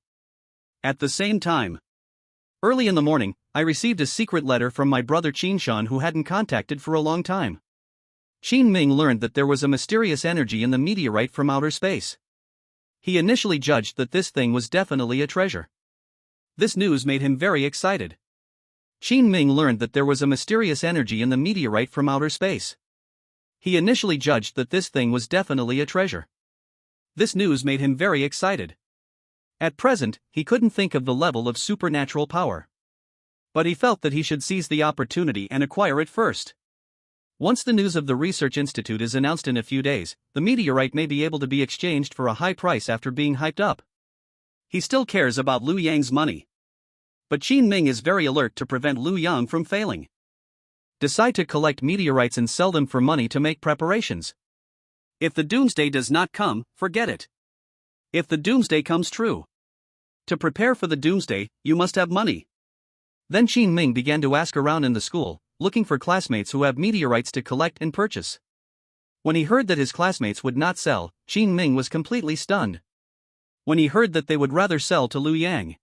At the same time, early in the morning, I received a secret letter from my brother Qin Shan who hadn't contacted for a long time. Qin Ming learned that there was a mysterious energy in the meteorite from outer space. He initially judged that this thing was definitely a treasure. This news made him very excited. Qin Ming learned that there was a mysterious energy in the meteorite from outer space. He initially judged that this thing was definitely a treasure. This news made him very excited. At present, he couldn't think of the level of supernatural power. But he felt that he should seize the opportunity and acquire it first. Once the news of the research institute is announced in a few days, the meteorite may be able to be exchanged for a high price after being hyped up. He still cares about Lu Yang's money. But Qin Ming is very alert to prevent Lu Yang from failing. Decide to collect meteorites and sell them for money to make preparations. If the doomsday does not come, forget it. If the doomsday comes true, to prepare for the doomsday, you must have money. Then Qin Ming began to ask around in the school, looking for classmates who have meteorites to collect and purchase. When he heard that his classmates would not sell, Qin Ming was completely stunned. When he heard that they would rather sell to Lu Yang,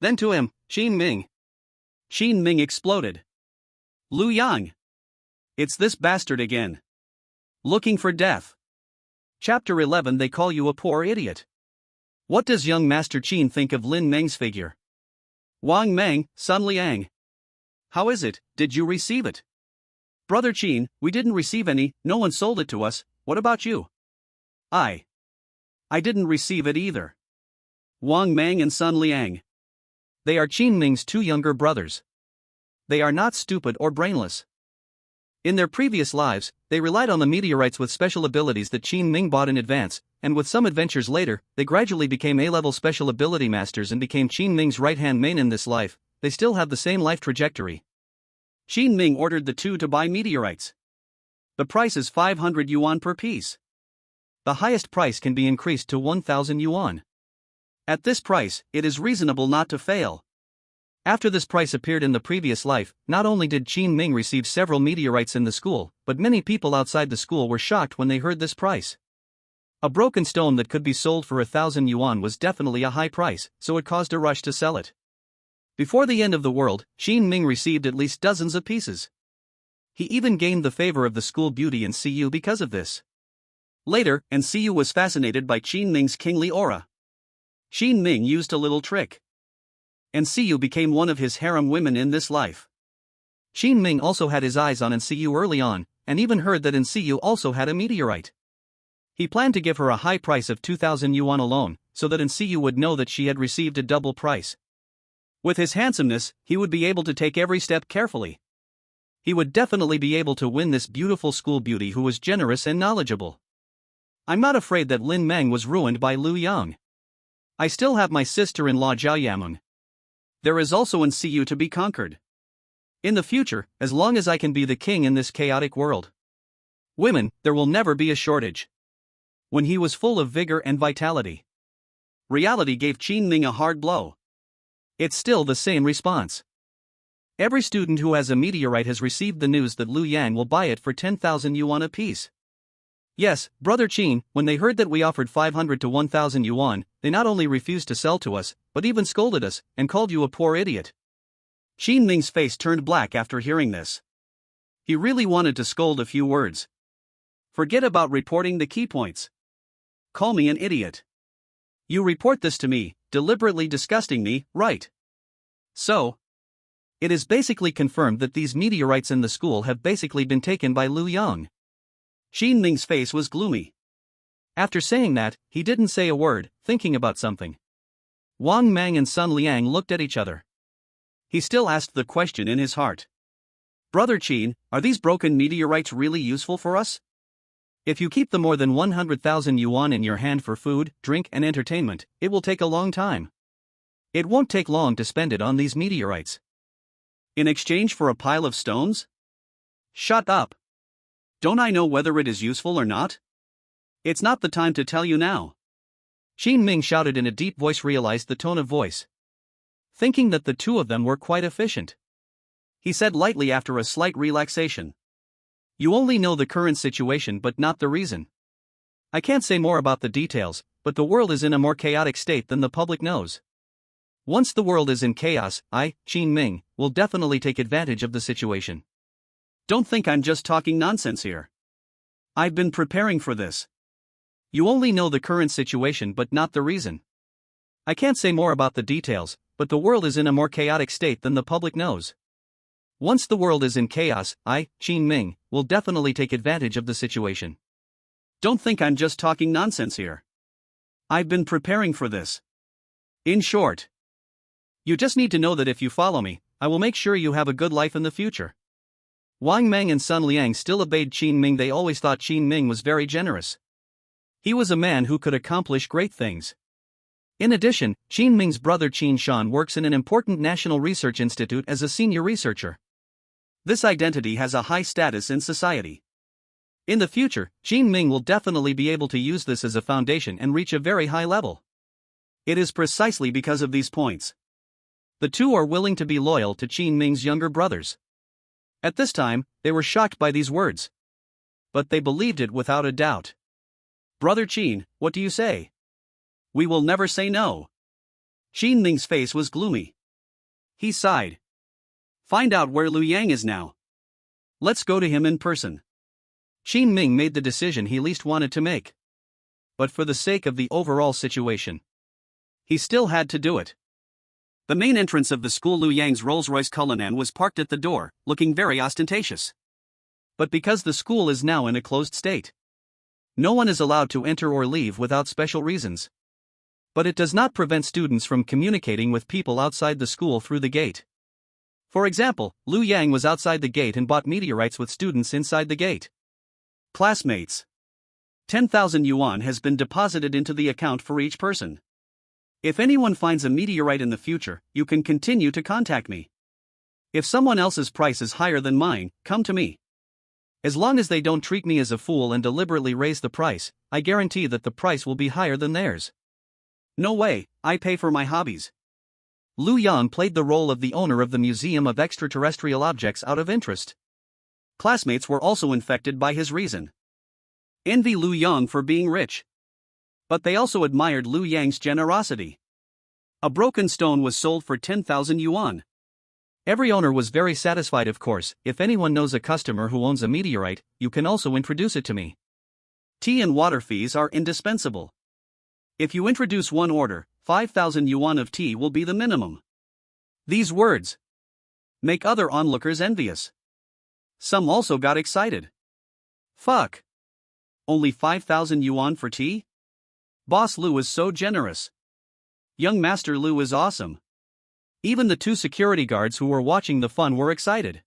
then to him, Qin Ming exploded. Lu Yang. It's this bastard again. Looking for death. Chapter 11. They call you a poor idiot. What does young Master Qin think of Lin Meng's figure? Wang Meng, Sun Liang. How is it, did you receive it? Brother Qin, we didn't receive any, no one sold it to us, what about you? I didn't receive it either. Wang Meng and Sun Liang. They are Qin Ming's two younger brothers. They are not stupid or brainless. In their previous lives, they relied on the meteorites with special abilities that Qin Ming bought in advance, and with some adventures later, they gradually became A-level special ability masters and became Qin Ming's right-hand man in this life. They still have the same life trajectory. Qin Ming ordered the two to buy meteorites. The price is 500 yuan per piece. The highest price can be increased to 1,000 yuan. At this price, it is reasonable not to fail. After this price appeared in the previous life, not only did Qin Ming receive several meteorites in the school, but many people outside the school were shocked when they heard this price. A broken stone that could be sold for 1,000 yuan was definitely a high price, so it caused a rush to sell it. Before the end of the world, Qin Ming received at least dozens of pieces. He even gained the favor of the school beauty and Cu because of this. Later, and Cu was fascinated by Qin Ming's kingly aura. Qin Ming used a little trick. And Cu became one of his harem women in this life. Qin Ming also had his eyes on Cu early on, and even heard that Cu also had a meteorite. He planned to give her a high price of 2,000 yuan alone, so that Cu would know that she had received a double price. With his handsomeness, he would be able to take every step carefully. He would definitely be able to win this beautiful school beauty who was generous and knowledgeable. I'm not afraid that Lin Meng was ruined by Lu Yang. I still have my sister-in-law Zhao Yameng. There is also an Cu to be conquered. In the future, as long as I can be the king in this chaotic world. Women, there will never be a shortage. When he was full of vigor and vitality. Reality gave Qin Ming a hard blow. It's still the same response. Every student who has a meteorite has received the news that Lu Yang will buy it for 10,000 yuan apiece. Yes, Brother Qin, when they heard that we offered 500 to 1,000 yuan, they not only refused to sell to us, but even scolded us, and called you a poor idiot. Qin Ming's face turned black after hearing this. He really wanted to scold a few words. Forget about reporting the key points. Call me an idiot. You report this to me, deliberately disgusting me, right? So, it is basically confirmed that these meteorites in the school have basically been taken by Lu Yang. Qin Ming's face was gloomy. After saying that, he didn't say a word, thinking about something. Wang Mang and Sun Liang looked at each other. He still asked the question in his heart. Brother Qin, are these broken meteorites really useful for us? If you keep the more than 100,000 yuan in your hand for food, drink and entertainment, it will take a long time. It won't take long to spend it on these meteorites. In exchange for a pile of stones? Shut up. Don't I know whether it is useful or not? It's not the time to tell you now. Qin Ming shouted in a deep voice, realized the tone of voice. Thinking that the two of them were quite efficient. He said lightly after a slight relaxation. You only know the current situation but not the reason. I can't say more about the details, but the world is in a more chaotic state than the public knows. Once the world is in chaos, I, Qin Ming, will definitely take advantage of the situation. Don't think I'm just talking nonsense here. I've been preparing for this. You only know the current situation but not the reason. I can't say more about the details, but the world is in a more chaotic state than the public knows. Once the world is in chaos, I, Qin Ming, will definitely take advantage of the situation. Don't think I'm just talking nonsense here. I've been preparing for this. In short, you just need to know that if you follow me, I will make sure you have a good life in the future. Wang Mang and Sun Liang still obeyed Qin Ming. They always thought Qin Ming was very generous. He was a man who could accomplish great things. In addition, Qin Ming's brother Qin Shan works in an important national research institute as a senior researcher. This identity has a high status in society. In the future, Qin Ming will definitely be able to use this as a foundation and reach a very high level. It is precisely because of these points. The two are willing to be loyal to Qin Ming's younger brothers. At this time, they were shocked by these words. But they believed it without a doubt. Brother Qin, what do you say? We will never say no. Qin Ming's face was gloomy. He sighed. Find out where Lu Yang is now. Let's go to him in person. Qin Ming made the decision he least wanted to make. But for the sake of the overall situation, he still had to do it. The main entrance of the school, Lu Yang's Rolls-Royce Cullinan, was parked at the door, looking very ostentatious. But because the school is now in a closed state, no one is allowed to enter or leave without special reasons. But it does not prevent students from communicating with people outside the school through the gate. For example, Lu Yang was outside the gate and bought meteorites with students inside the gate. Classmates. 10,000 yuan has been deposited into the account for each person. If anyone finds a meteorite in the future, you can continue to contact me. If someone else's price is higher than mine, come to me. As long as they don't treat me as a fool and deliberately raise the price, I guarantee that the price will be higher than theirs. No way, I pay for my hobbies. Lu Yang played the role of the owner of the Museum of Extraterrestrial Objects out of interest. Classmates were also infected by his reason. Envy Lu Yang for being rich. But they also admired Lu Yang's generosity. A broken stone was sold for 10,000 yuan. Every owner was very satisfied. Of course, if anyone knows a customer who owns a meteorite, you can also introduce it to me. Tea and water fees are indispensable. If you introduce one order, 5,000 yuan of tea will be the minimum. These words make other onlookers envious. Some also got excited. Fuck! Only 5,000 yuan for tea? Boss Lu is so generous. Young Master Lu is awesome. Even the two security guards who were watching the fun were excited.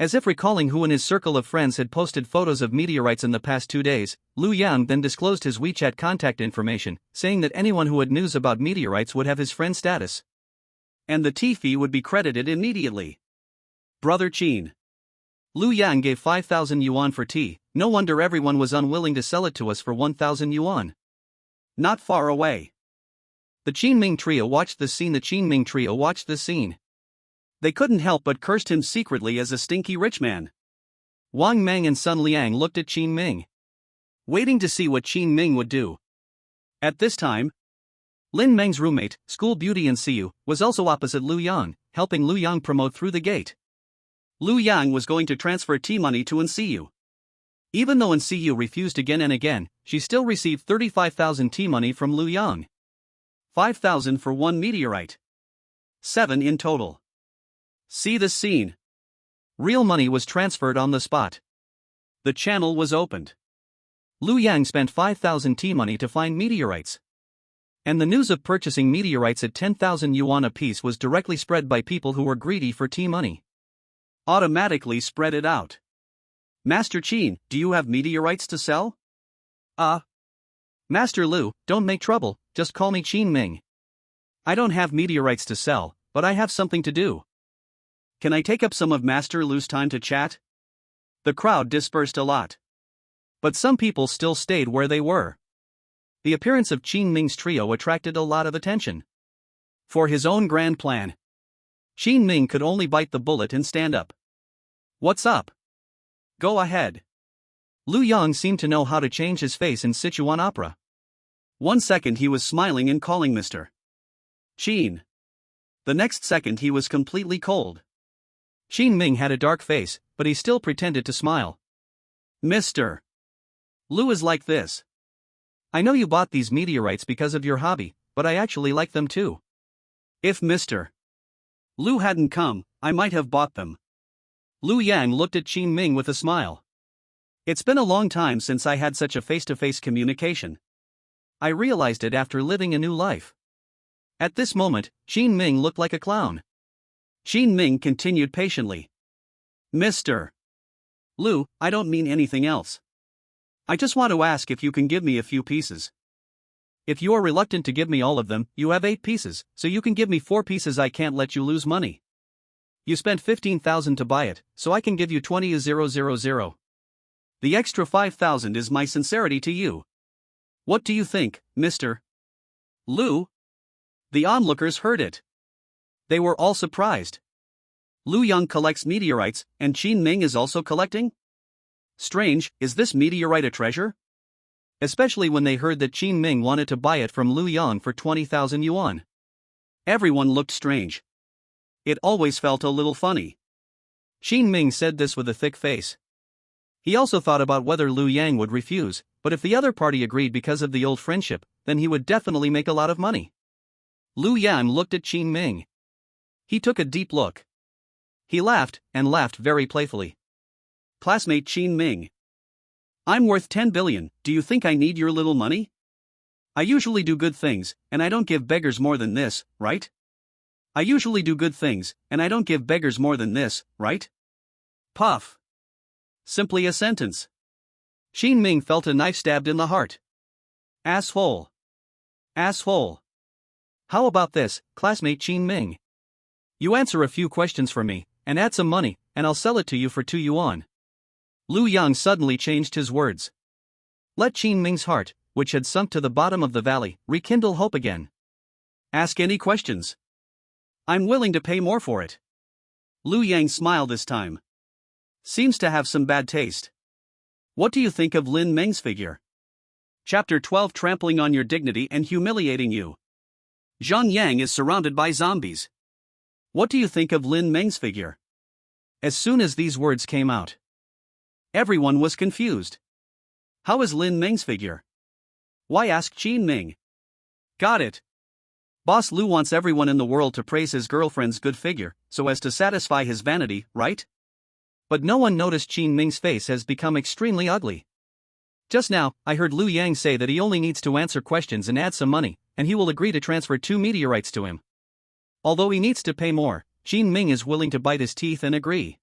As if recalling who in his circle of friends had posted photos of meteorites in the past 2 days, Lu Yang then disclosed his WeChat contact information, saying that anyone who had news about meteorites would have his friend status. And the tea fee would be credited immediately. Brother Qin. Lu Yang gave 5,000 yuan for tea, no wonder everyone was unwilling to sell it to us for 1,000 yuan. Not far away. The Qinming trio watched the scene. They couldn't help but cursed him secretly as a stinky rich man. Wang Meng and Sun Liang looked at Qinming, waiting to see what Qinming would do. At this time, Lin Meng's roommate, school beauty and Siyu, was also opposite Lu Yang, helping Lu Yang promote through the gate. Lu Yang was going to transfer tea money to Siyu. Even though Siyu refused again and again, she still received 35,000 tea money from Lu Yang. 5,000 for one meteorite. 7 in total. See the scene. Real money was transferred on the spot. The channel was opened. Lu Yang spent 5,000 tea money to find meteorites. And the news of purchasing meteorites at 10,000 yuan apiece was directly spread by people who were greedy for tea money. Automatically spread it out. Master Qin, do you have meteorites to sell? Master Lu, don't make trouble, just call me Qinming. I don't have meteorites to sell, but I have something to do. Can I take up some of Master Lu's time to chat? The crowd dispersed a lot. But some people still stayed where they were. The appearance of Qinming's trio attracted a lot of attention. For his own grand plan, Qinming could only bite the bullet and stand up. What's up? Go ahead. Lu Yang seemed to know how to change his face in Sichuan opera. 1 second he was smiling and calling Mr. Qin. The next second he was completely cold. Qinming had a dark face, but he still pretended to smile. Mr. Lu is like this. I know you bought these meteorites because of your hobby, but I actually like them too. If Mr. Lu hadn't come, I might have bought them. Lu Yang looked at Qinming with a smile. It's been a long time since I had such a face-to-face communication. I realized it after living a new life. At this moment, Qinming looked like a clown. Qinming continued patiently. Mr. Lu, I don't mean anything else. I just want to ask if you can give me a few pieces. If you are reluctant to give me all of them, you have 8 pieces, so you can give me 4 pieces. I can't let you lose money. You spent 15,000 to buy it, so I can give you 20,000. The extra 5,000 is my sincerity to you. What do you think, Mr. Lu? The onlookers heard it. They were all surprised. Lu Yang collects meteorites, and Qinming is also collecting? Strange, is this meteorite a treasure? Especially when they heard that Qinming wanted to buy it from Lu Yang for 20,000 yuan. Everyone looked strange. It always felt a little funny. Qinming said this with a thick face. He also thought about whether Lu Yang would refuse, but if the other party agreed because of the old friendship, then he would definitely make a lot of money. Lu Yang looked at Qinming. He took a deep look. He laughed, and laughed very playfully. Classmate Qinming. I'm worth 10 billion, do you think I need your little money? I usually do good things, and I don't give beggars more than this, right? I usually do good things, and I don't give beggars more than this, right? Puff. Simply a sentence. Qinming felt a knife stabbed in the heart. Asshole. Asshole. How about this, classmate Qinming? You answer a few questions for me, and add some money, and I'll sell it to you for 2 yuan. Lu Yang suddenly changed his words. Let Qinming's heart, which had sunk to the bottom of the valley, rekindle hope again. Ask any questions. I'm willing to pay more for it. Lu Yang smiled this time. Seems to have some bad taste. What do you think of Lin Meng's figure? Chapter 12, Trampling on Your Dignity and Humiliating You. Zhang Yang is surrounded by zombies. What do you think of Lin Meng's figure? As soon as these words came out, everyone was confused. How is Lin Meng's figure? Why ask Qin Ming? Got it. Boss Lu wants everyone in the world to praise his girlfriend's good figure, so as to satisfy his vanity, right? But no one noticed Qin Ming's face has become extremely ugly. Just now, I heard Lu Yang say that he only needs to answer questions and add some money, and he will agree to transfer 2 meteorites to him. Although he needs to pay more, Qin Ming is willing to bite his teeth and agree.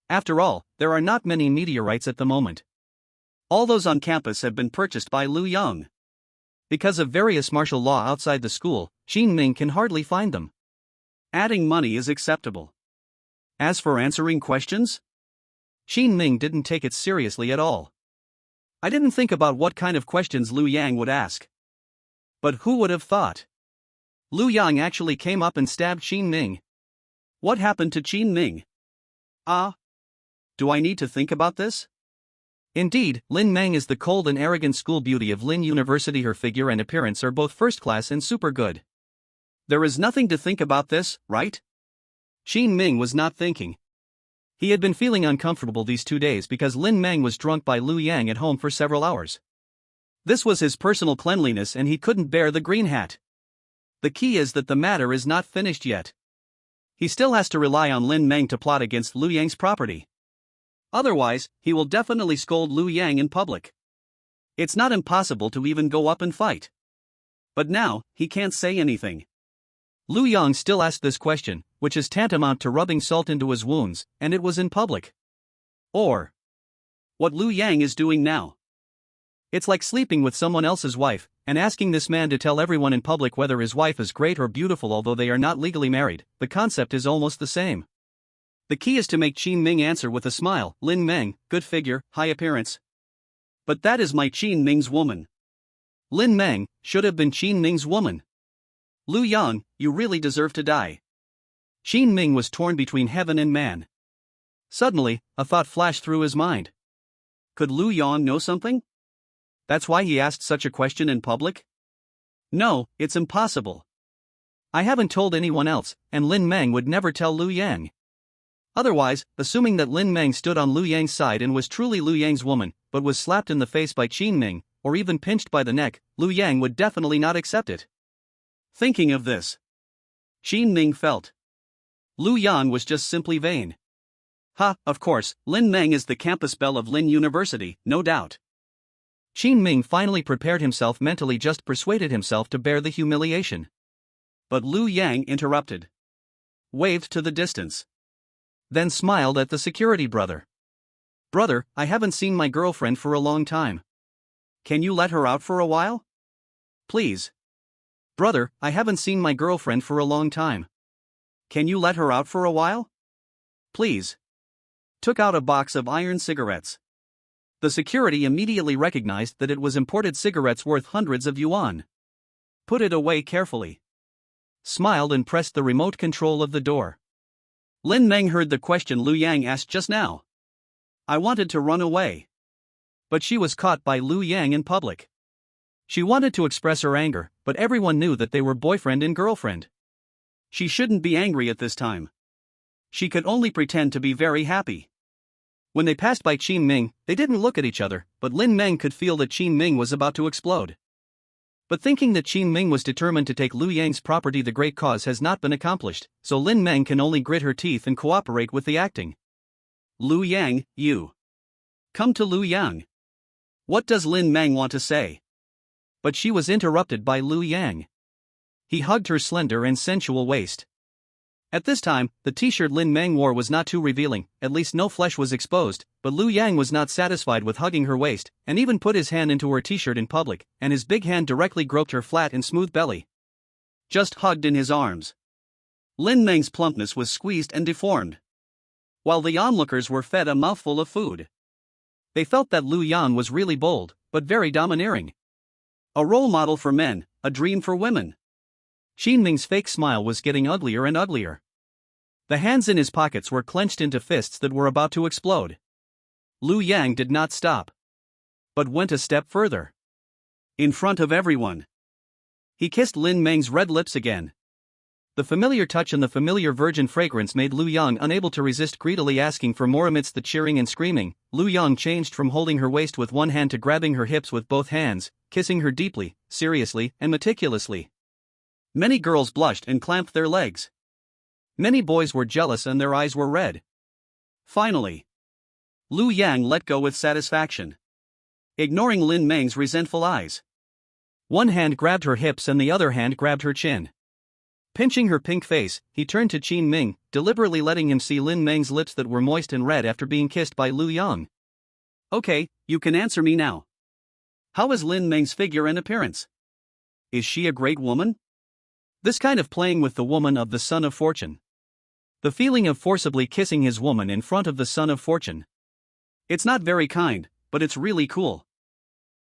After all, there are not many meteorites at the moment. All those on campus have been purchased by Lu Yang. Because of various martial law outside the school, Qin Ming can hardly find them. Adding money is acceptable. As for answering questions, Qin Ming didn't take it seriously at all. I didn't think about what kind of questions Lu Yang would ask. But who would have thought? Lu Yang actually came up and stabbed Qin Ming. What happened to Qin Ming? Do I need to think about this? Indeed, Lin Meng is the cold and arrogant school beauty of Lin University. Her figure and appearance are both first class and super good. There is nothing to think about this, right? Qin Ming was not thinking. He had been feeling uncomfortable these 2 days because Lin Meng was drunk by Lu Yang at home for several hours. This was his personal cleanliness and he couldn't bear the green hat. The key is that the matter is not finished yet. He still has to rely on Lin Meng to plot against Lu Yang's property. Otherwise, he will definitely scold Lu Yang in public. It's not impossible to even go up and fight. But now, he can't say anything. Lu Yang still asked this question, which is tantamount to rubbing salt into his wounds, and it was in public. Or what Lu Yang is doing now. It's like sleeping with someone else's wife, and asking this man to tell everyone in public whether his wife is great or beautiful although they are not legally married. The concept is almost the same. The key is to make Qin Ming answer with a smile. Lin Meng, good figure, high appearance. But that is my Qin Ming's woman. Lin Meng should have been Qin Ming's woman. Lu Yang, you really deserve to die. Qin Ming was torn between heaven and man. Suddenly, a thought flashed through his mind. Could Lu Yang know something? That's why he asked such a question in public? No, it's impossible. I haven't told anyone else, and Lin Meng would never tell Lu Yang. Otherwise, assuming that Lin Meng stood on Lu Yang's side and was truly Lu Yang's woman, but was slapped in the face by Qin Ming, or even pinched by the neck, Lu Yang would definitely not accept it. Thinking of this, Qin Ming felt Lu Yang was just simply vain. Of course, Lin Meng is the campus belle of Lin University, no doubt. Qin Ming finally prepared himself mentally, just persuaded himself to bear the humiliation. But Lu Yang interrupted. Waved to the distance. Then smiled at the security brother. Brother, I haven't seen my girlfriend for a long time. Can you let her out for a while? Please. Brother, I haven't seen my girlfriend for a long time. Can you let her out for a while? Please. Took out a box of iron cigarettes. The security immediately recognized that it was imported cigarettes worth hundreds of yuan. Put it away carefully. Smiled and pressed the remote control of the door. Lin Meng heard the question Lu Yang asked just now. I wanted to run away. But she was caught by Lu Yang in public. She wanted to express her anger, but everyone knew that they were boyfriend and girlfriend. She shouldn't be angry at this time. She could only pretend to be very happy. When they passed by Qin Ming, they didn't look at each other, but Lin Meng could feel that Qin Ming was about to explode. But thinking that Qin Ming was determined to take Lu Yang's property, the great cause has not been accomplished, so Lin Meng can only grit her teeth and cooperate with the acting. Lu Yang, you. Come to Lu Yang. What does Lin Meng want to say? But she was interrupted by Lu Yang. He hugged her slender and sensual waist. At this time, the t-shirt Lin Meng wore was not too revealing, at least no flesh was exposed, but Lu Yang was not satisfied with hugging her waist, and even put his hand into her t-shirt in public, and his big hand directly groped her flat and smooth belly. Just hugged in his arms. Lin Meng's plumpness was squeezed and deformed. While the onlookers were fed a mouthful of food. They felt that Lu Yang was really bold, but very domineering. A role model for men, a dream for women. Qin Ming's fake smile was getting uglier and uglier. The hands in his pockets were clenched into fists that were about to explode. Lu Yang did not stop, but went a step further. In front of everyone. He kissed Lin Meng's red lips again. The familiar touch and the familiar virgin fragrance made Lu Yang unable to resist, greedily asking for more. Amidst the cheering and screaming, Lu Yang changed from holding her waist with one hand to grabbing her hips with both hands, kissing her deeply, seriously, and meticulously. Many girls blushed and clamped their legs. Many boys were jealous and their eyes were red. Finally, Lu Yang let go with satisfaction, ignoring Lin Meng's resentful eyes. One hand grabbed her hips and the other hand grabbed her chin. Pinching her pink face, he turned to Qin Ming, deliberately letting him see Lin Meng's lips that were moist and red after being kissed by Lu Yang. Okay, you can answer me now. How is Lin Meng's figure and appearance? Is she a great woman? This kind of playing with the woman of the Son of Fortune. The feeling of forcibly kissing his woman in front of the Son of Fortune. It's not very kind, but it's really cool.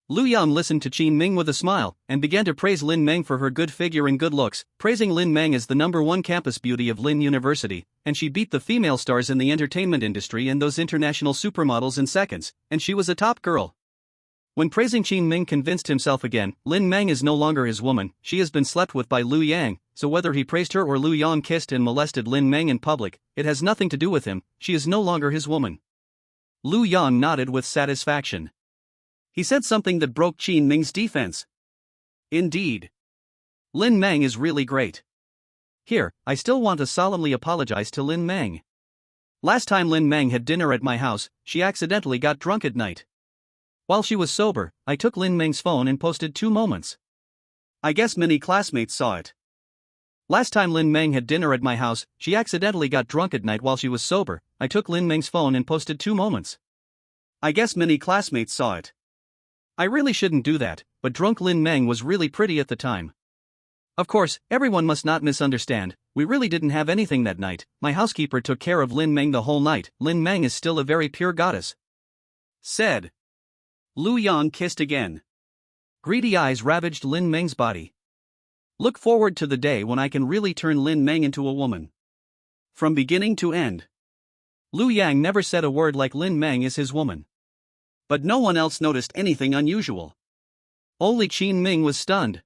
Lu Yang listened to Qin Ming with a smile, and began to praise Lin Meng for her good figure and good looks, praising Lin Meng as the #1 campus beauty of Lin University, and she beat the female stars in the entertainment industry and those international supermodels in seconds, and she was a top girl. When praising Qin Ming convinced himself again, Lin Meng is no longer his woman, she has been slept with by Lu Yang, so whether he praised her or Lu Yang kissed and molested Lin Meng in public, it has nothing to do with him, she is no longer his woman. Lu Yang nodded with satisfaction. He said something that broke Qin Ming's defense. Indeed. Lin Meng is really great. Here, I still want to solemnly apologize to Lin Meng. Last time Lin Meng had dinner at my house, she accidentally got drunk at night. While she was sober, I took Lin Meng's phone and posted 2 moments. I guess many classmates saw it. Last time Lin Meng had dinner at my house, she accidentally got drunk at night while she was sober, I took Lin Meng's phone and posted 2 moments. I guess many classmates saw it. I really shouldn't do that, but drunk Lin Meng was really pretty at the time. Of course, everyone must not misunderstand, we really didn't have anything that night, my housekeeper took care of Lin Meng the whole night, Lin Meng is still a very pure goddess. Said. Lu Yang kissed again. Greedy eyes ravaged Lin Meng's body. Look forward to the day when I can really turn Lin Meng into a woman. From beginning to end. Lu Yang never said a word like Lin Meng is his woman. But no one else noticed anything unusual. Only Qin Ming was stunned.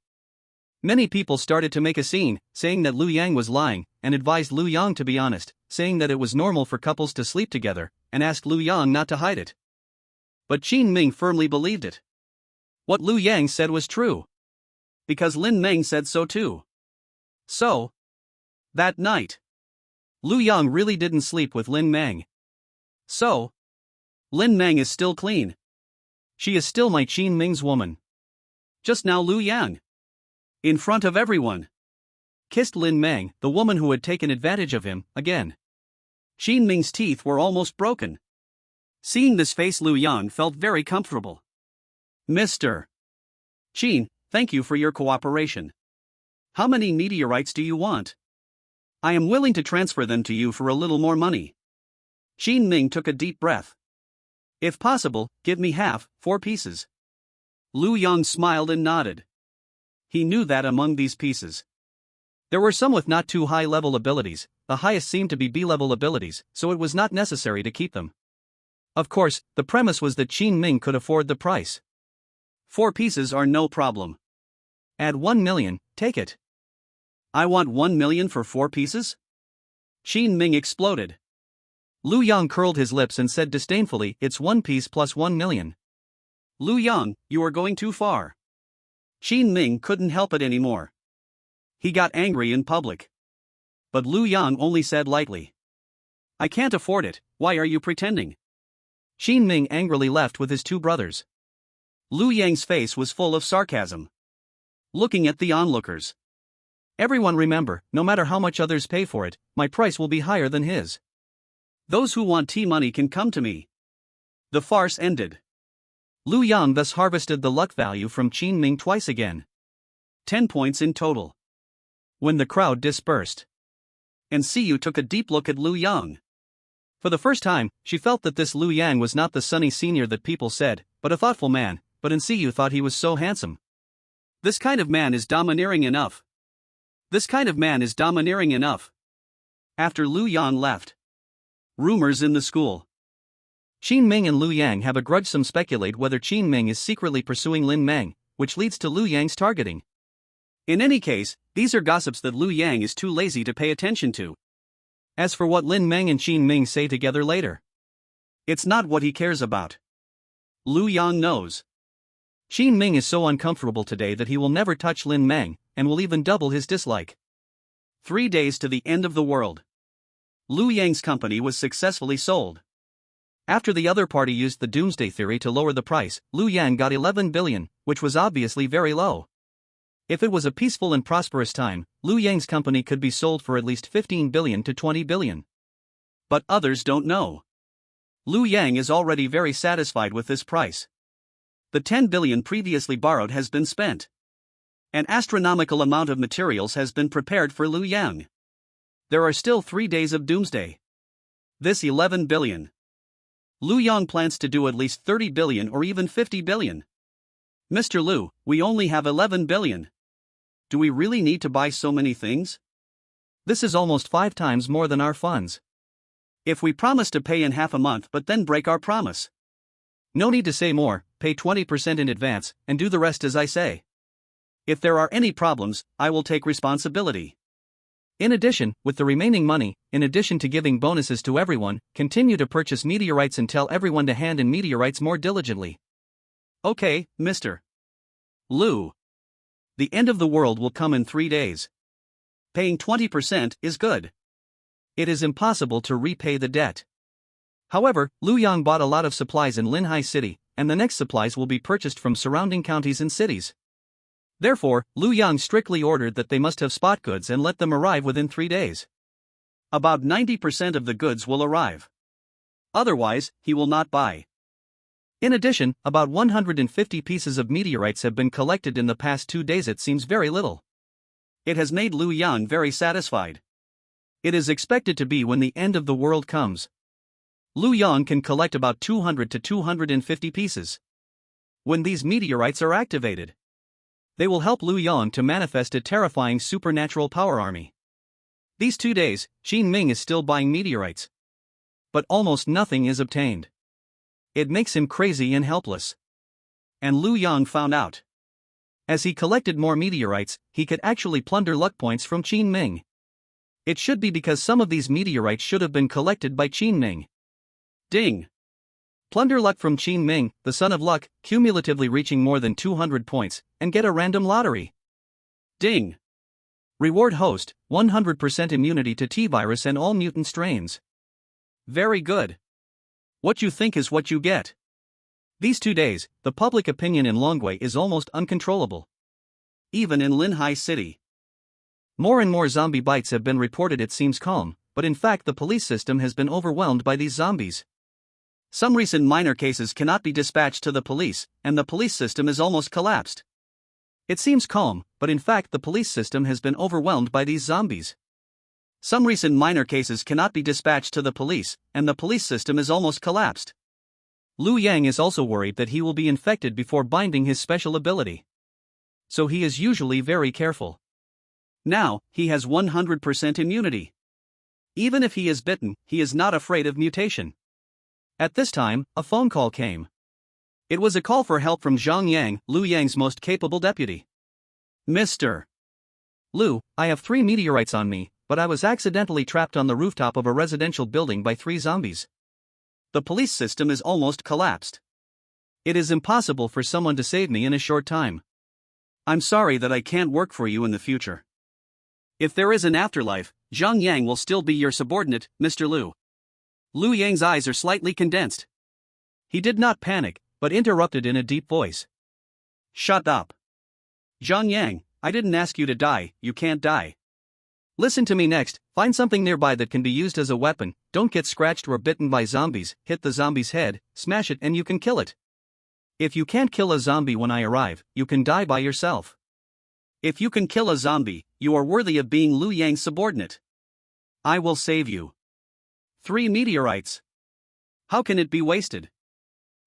Many people started to make a scene, saying that Lu Yang was lying, and advised Lu Yang to be honest, saying that it was normal for couples to sleep together, and asked Lu Yang not to hide it. But Qin Ming firmly believed it. What Lu Yang said was true. Because Lin Meng said so too. So, that night, Lu Yang really didn't sleep with Lin Meng. So, Lin Meng is still clean. She is still my Qin Ming's woman. Just now Lu Yang, in front of everyone, kissed Lin Meng, the woman who had taken advantage of him, again. Qin Ming's teeth were almost broken. Seeing this face, Lu Yang felt very comfortable. Mr. Qin, thank you for your cooperation. How many meteorites do you want? I am willing to transfer them to you for a little more money. Qin Ming took a deep breath. If possible, give me half, 4 pieces. Lu Yang smiled and nodded. He knew that among these pieces, there were some with not too high-level abilities, the highest seemed to be B-level abilities, so it was not necessary to keep them. Of course, the premise was that Qin Ming could afford the price. 4 pieces are no problem. Add 1 million, take it. I want 1 million for 4 pieces? Qin Ming exploded. Lu Yang curled his lips and said disdainfully, it's 1 piece plus 1 million. Lu Yang, you are going too far. Qin Ming couldn't help it anymore. He got angry in public. But Lu Yang only said lightly, I can't afford it, why are you pretending? Qin Ming angrily left with his 2 brothers. Lu Yang's face was full of sarcasm. Looking at the onlookers. Everyone remember, no matter how much others pay for it, my price will be higher than his. Those who want tea money can come to me. The farce ended. Lu Yang thus harvested the luck value from Qin Ming twice again. 10 points in total. When the crowd dispersed, and Siyu took a deep look at Lu Yang. For the first time, she felt that this Lu Yang was not the sunny senior that people said, but a thoughtful man, but Siyu thought he was so handsome. This kind of man is domineering enough. This kind of man is domineering enough. After Lu Yang left. Rumors in the school. Qin Ming and Lu Yang have a grudge. Some speculate whether Qin Ming is secretly pursuing Lin Meng, which leads to Lu Yang's targeting. In any case, these are gossips that Lu Yang is too lazy to pay attention to. As for what Lin Meng and Qin Ming say together later, it's not what he cares about. Lu Yang knows. Qin Ming is so uncomfortable today that he will never touch Lin Meng, and will even double his dislike. 3 days to the end of the world. Lu Yang's company was successfully sold. After the other party used the doomsday theory to lower the price, Lu Yang got 11 billion, which was obviously very low. If it was a peaceful and prosperous time, Lu Yang's company could be sold for at least 15 billion to 20 billion. But others don't know. Lu Yang is already very satisfied with this price. The 10 billion previously borrowed has been spent. An astronomical amount of materials has been prepared for Lu Yang. There are still 3 days of doomsday. This 11 billion. Lu Yang plans to do at least 30 billion or even 50 billion. Mr. Lu, we only have 11 billion. Do we really need to buy so many things? This is almost 5 times more than our funds. If we promise to pay in half a month but then break our promise. No need to say more, pay 20% in advance, and do the rest as I say. If there are any problems, I will take responsibility. In addition, with the remaining money, in addition to giving bonuses to everyone, continue to purchase meteorites and tell everyone to hand in meteorites more diligently. Okay, Mr. Lu. The end of the world will come in 3 days. Paying 20% is good. It is impossible to repay the debt. However, Lu Yang bought a lot of supplies in Linhai City, and the next supplies will be purchased from surrounding counties and cities. Therefore, Lu Yang strictly ordered that they must have spot goods and let them arrive within 3 days. About 90% of the goods will arrive. Otherwise, he will not buy. In addition, about 150 pieces of meteorites have been collected in the past 2 days. It seems very little. It has made Lu Yang very satisfied. It is expected to be when the end of the world comes. Lu Yang can collect about 200 to 250 pieces. When these meteorites are activated, they will help Lu Yang to manifest a terrifying supernatural power army. These 2 days, Qin Ming is still buying meteorites. But almost nothing is obtained. It makes him crazy and helpless. And Lu Yang found out. As he collected more meteorites, he could actually plunder luck points from Qin Ming. It should be because some of these meteorites should have been collected by Qin Ming. Ding! Plunder luck from Qin Ming, the son of luck, cumulatively reaching more than 200 points, and get a random lottery. Ding! Reward host, 100% immunity to T-virus and all mutant strains. Very good. What you think is what you get. These 2 days, the public opinion in Longwei is almost uncontrollable. Even in Linhai City. More and more zombie bites have been reported. It seems calm, but in fact the police system has been overwhelmed by these zombies. Some recent minor cases cannot be dispatched to the police, and the police system is almost collapsed. It seems calm, but in fact the police system has been overwhelmed by these zombies. Some recent minor cases cannot be dispatched to the police, and the police system is almost collapsed. Lu Yang is also worried that he will be infected before binding his special ability. So he is usually very careful. Now, he has 100% immunity. Even if he is bitten, he is not afraid of mutation. At this time, a phone call came. It was a call for help from Zhang Yang, Lu Yang's most capable deputy. Mr. Lu, I have 3 meteorites on me, but I was accidentally trapped on the rooftop of a residential building by 3 zombies. The police system is almost collapsed. It is impossible for someone to save me in a short time. I'm sorry that I can't work for you in the future. If there is an afterlife, Zhang Yang will still be your subordinate, Mr. Lu. Lu Yang's eyes are slightly condensed. He did not panic, but interrupted in a deep voice. Shut up. Zhang Yang, I didn't ask you to die, you can't die. Listen to me next, find something nearby that can be used as a weapon, don't get scratched or bitten by zombies, hit the zombie's head, smash it and you can kill it. If you can't kill a zombie when I arrive, you can die by yourself. If you can kill a zombie, you are worthy of being Lu Yang's subordinate. I will save you. 3 meteorites. How can it be wasted?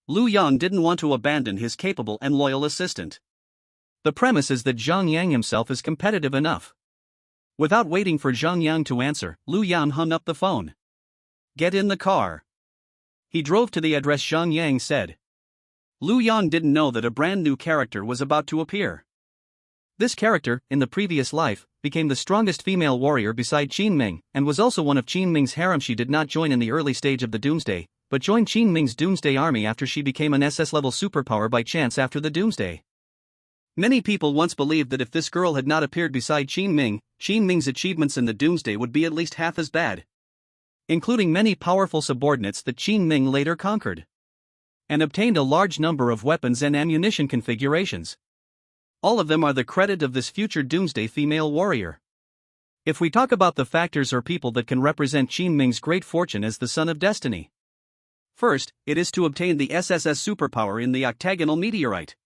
Lu Yang didn't want to abandon his capable and loyal assistant. The premise is that Zhang Yang himself is competitive enough. Without waiting for Zhang Yang to answer, Lu Yang hung up the phone. Get in the car. He drove to the address Zhang Yang said. Lu Yang didn't know that a brand new character was about to appear. This character, in the previous life, became the strongest female warrior beside Qin Ming, and was also one of Qin Ming's harem. She did not join in the early stage of the Doomsday, but joined Qin Ming's Doomsday army after she became an SS-level superpower by chance after the Doomsday. Many people once believed that if this girl had not appeared beside Qin Ming's achievements in the Doomsday would be at least half as bad, including many powerful subordinates that Qin Ming later conquered, and obtained a large number of weapons and ammunition configurations. All of them are the credit of this future Doomsday female warrior. If we talk about the factors or people that can represent Qin Ming's great fortune as the son of destiny. First, it is to obtain the SSS superpower in the octagonal meteorite.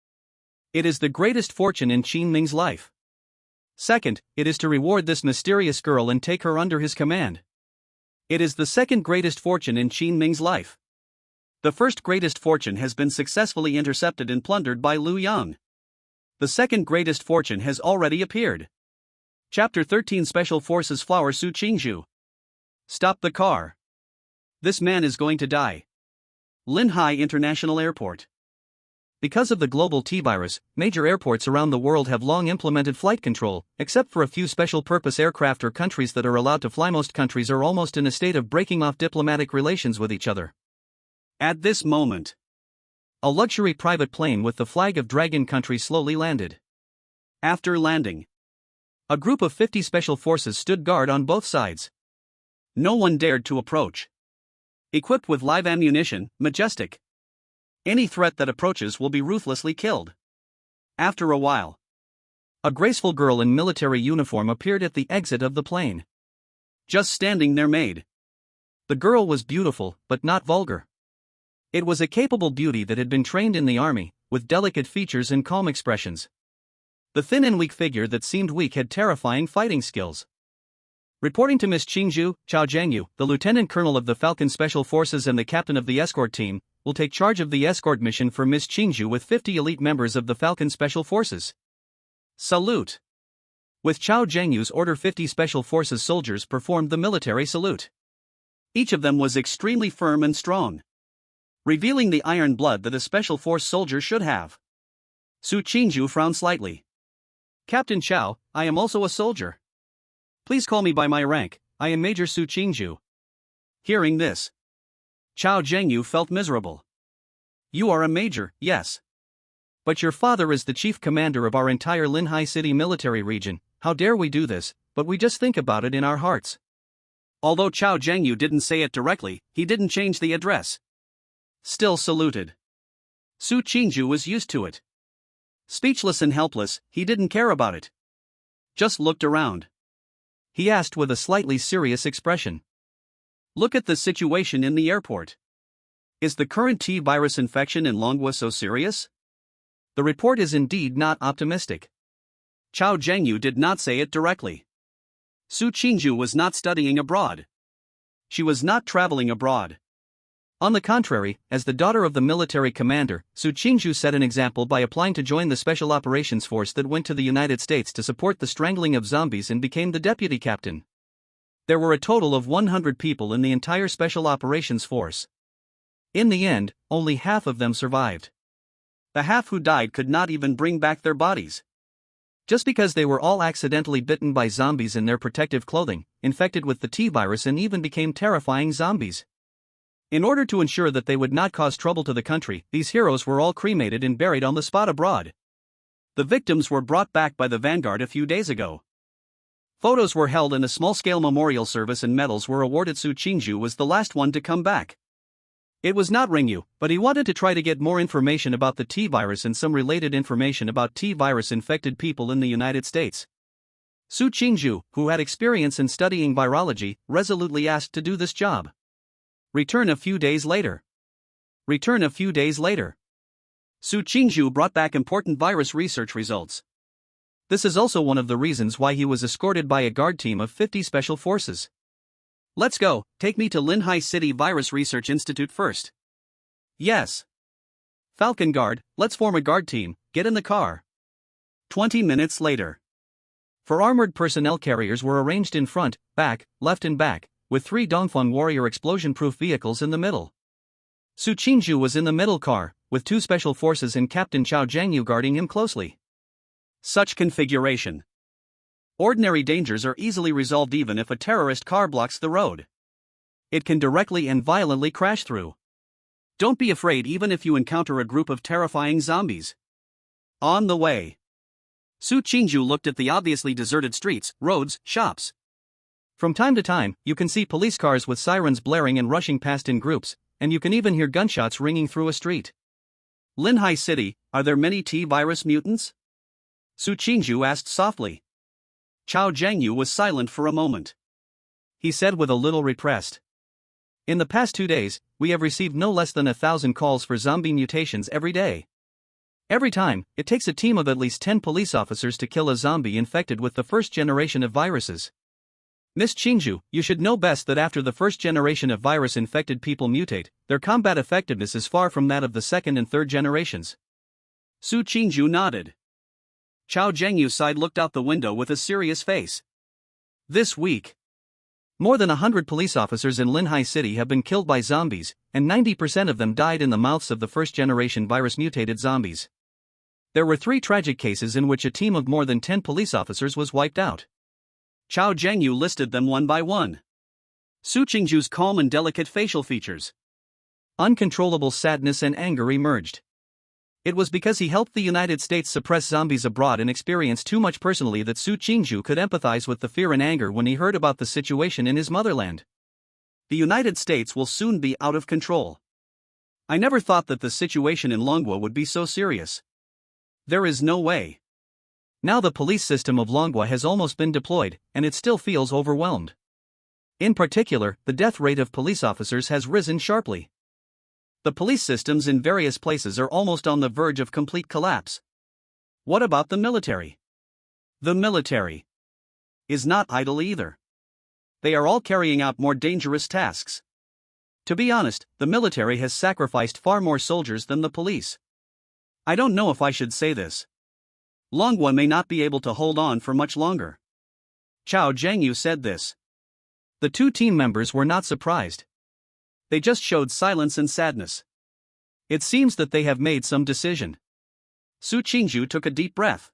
It is the greatest fortune in Qin Ming's life. Second, it is to reward this mysterious girl and take her under his command. It is the second greatest fortune in Qin Ming's life. The first greatest fortune has been successfully intercepted and plundered by Lu Yang. The second greatest fortune has already appeared. Chapter 13 Special Forces Flower Su Qingzhu. Stop the car. This man is going to die. Linhai International Airport. Because of the global T-virus, major airports around the world have long implemented flight control, except for a few special-purpose aircraft or countries that are allowed to fly. Most countries are almost in a state of breaking off diplomatic relations with each other. At this moment, a luxury private plane with the flag of Dragon Country slowly landed. After landing, a group of 50 special forces stood guard on both sides. No one dared to approach. Equipped with live ammunition, majestic. Any threat that approaches will be ruthlessly killed. After a while, a graceful girl in military uniform appeared at the exit of the plane. Just standing there made. The girl was beautiful, but not vulgar. It was a capable beauty that had been trained in the army, with delicate features and calm expressions. The thin and weak figure that seemed weak had terrifying fighting skills. Reporting to Miss Qingzhu, Chao Zhengyu, the lieutenant colonel of the Falcon Special Forces and the captain of the escort team, will take charge of the escort mission for Miss Qingzhu with 50 elite members of the Falcon Special Forces. Salute. With Chao Zhengyu's order, 50 Special Forces soldiers performed the military salute. Each of them was extremely firm and strong, revealing the iron blood that a special force soldier should have. Su Qingzhu frowned slightly. Captain Chao, I am also a soldier. Please call me by my rank, I am Major Su Qingzhu. Hearing this, Chao Zhengyu felt miserable. You are a major, yes. But your father is the chief commander of our entire Linhai City military region. How dare we do this, but we just think about it in our hearts. Although Chao Zhengyu didn't say it directly, he didn't change the address. Still saluted. Su Qingzhu was used to it. Speechless and helpless, he didn't care about it. Just looked around. He asked with a slightly serious expression. Look at the situation in the airport. Is the current T-virus infection in Manhua so serious? The report is indeed not optimistic. Chao Zhengyu did not say it directly. Su Qingzhu was not studying abroad. She was not traveling abroad. On the contrary, as the daughter of the military commander, Su Qingzhu set an example by applying to join the Special Operations Force that went to the United States to support the strangling of zombies and became the deputy captain. There were a total of 100 people in the entire Special Operations Force. In the end, only half of them survived. The half who died could not even bring back their bodies. Just because they were all accidentally bitten by zombies in their protective clothing, infected with the T-virus, and even became terrifying zombies. In order to ensure that they would not cause trouble to the country, these heroes were all cremated and buried on the spot abroad. The victims were brought back by the Vanguard a few days ago. Photos were held in a small-scale memorial service and medals were awarded. Su Qingzhu was the last one to come back. It was not Ringyu, but he wanted to try to get more information about the T-virus and some related information about T-virus infected people in the United States. Su Qingzhu, who had experience in studying virology, resolutely asked to do this job. Return a few days later. Return a few days later. Su Qingzhu brought back important virus research results. This is also one of the reasons why he was escorted by a guard team of 50 special forces. Let's go, take me to Linhai City Virus Research Institute first. Yes. Falcon Guard, let's form a guard team, get in the car. 20 minutes later. 4 armored personnel carriers were arranged in front, back, left and back, with 3 Dongfeng Warrior explosion-proof vehicles in the middle. Su Qingju was in the middle car, with two special forces and Captain Chao Jiangyu guarding him closely. Such configuration. Ordinary dangers are easily resolved even if a terrorist car blocks the road. It can directly and violently crash through. Don't be afraid even if you encounter a group of terrifying zombies. On the way, Su Qingju looked at the obviously deserted streets, roads, shops. From time to time, you can see police cars with sirens blaring and rushing past in groups, and you can even hear gunshots ringing through a street. Linhai City, are there many T-virus mutants? Su Qingju asked softly. Chao Jiangyu was silent for a moment. He said with a little repressed. In the past 2 days, we have received no less than 1,000 calls for zombie mutations every day. Every time, it takes a team of at least 10 police officers to kill a zombie infected with the first generation of viruses. Miss Qingju, you should know best that after the first generation of virus-infected people mutate, their combat effectiveness is far from that of the second and third generations. Su Qingju nodded. Chao Jiangyu sighed, looked out the window with a serious face. This week, more than 100 police officers in Linhai City have been killed by zombies, and 90% of them died in the mouths of the first-generation virus-mutated zombies. There were 3 tragic cases in which a team of more than 10 police officers was wiped out. Chao Jiangyu listed them one by one. Su Qingju's calm and delicate facial features. Uncontrollable sadness and anger emerged. It was because he helped the United States suppress zombies abroad and experienced too much personally that Su Qingju could empathize with the fear and anger when he heard about the situation in his motherland. The United States will soon be out of control. I never thought that the situation in Longwa would be so serious. There is no way. Now the police system of Longwa has almost been deployed, and it still feels overwhelmed. In particular, the death rate of police officers has risen sharply. The police systems in various places are almost on the verge of complete collapse. What about the military? The military is not idle either. They are all carrying out more dangerous tasks. To be honest, the military has sacrificed far more soldiers than the police. I don't know if I should say this. Longwa may not be able to hold on for much longer. Chao Jiangyu said this. The 2 team members were not surprised. They just showed silence and sadness. It seems that they have made some decision. Su Qingju took a deep breath.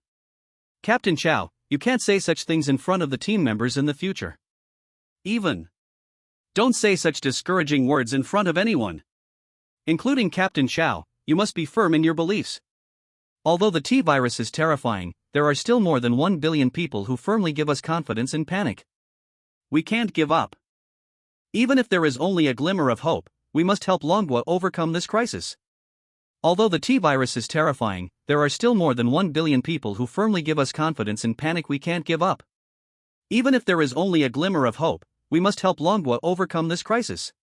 Captain Chao, you can't say such things in front of the team members in the future. Don't say such discouraging words in front of anyone. Including Captain Chao, you must be firm in your beliefs. Although the T-virus is terrifying, there are still more than 1 billion people who firmly give us confidence in panic. We can't give up. Even if there is only a glimmer of hope, we must help Longwa overcome this crisis. Although the T-virus is terrifying, there are still more than 1 billion people who firmly give us confidence in panic. We can't give up. Even if there is only a glimmer of hope, we must help Longwa overcome this crisis.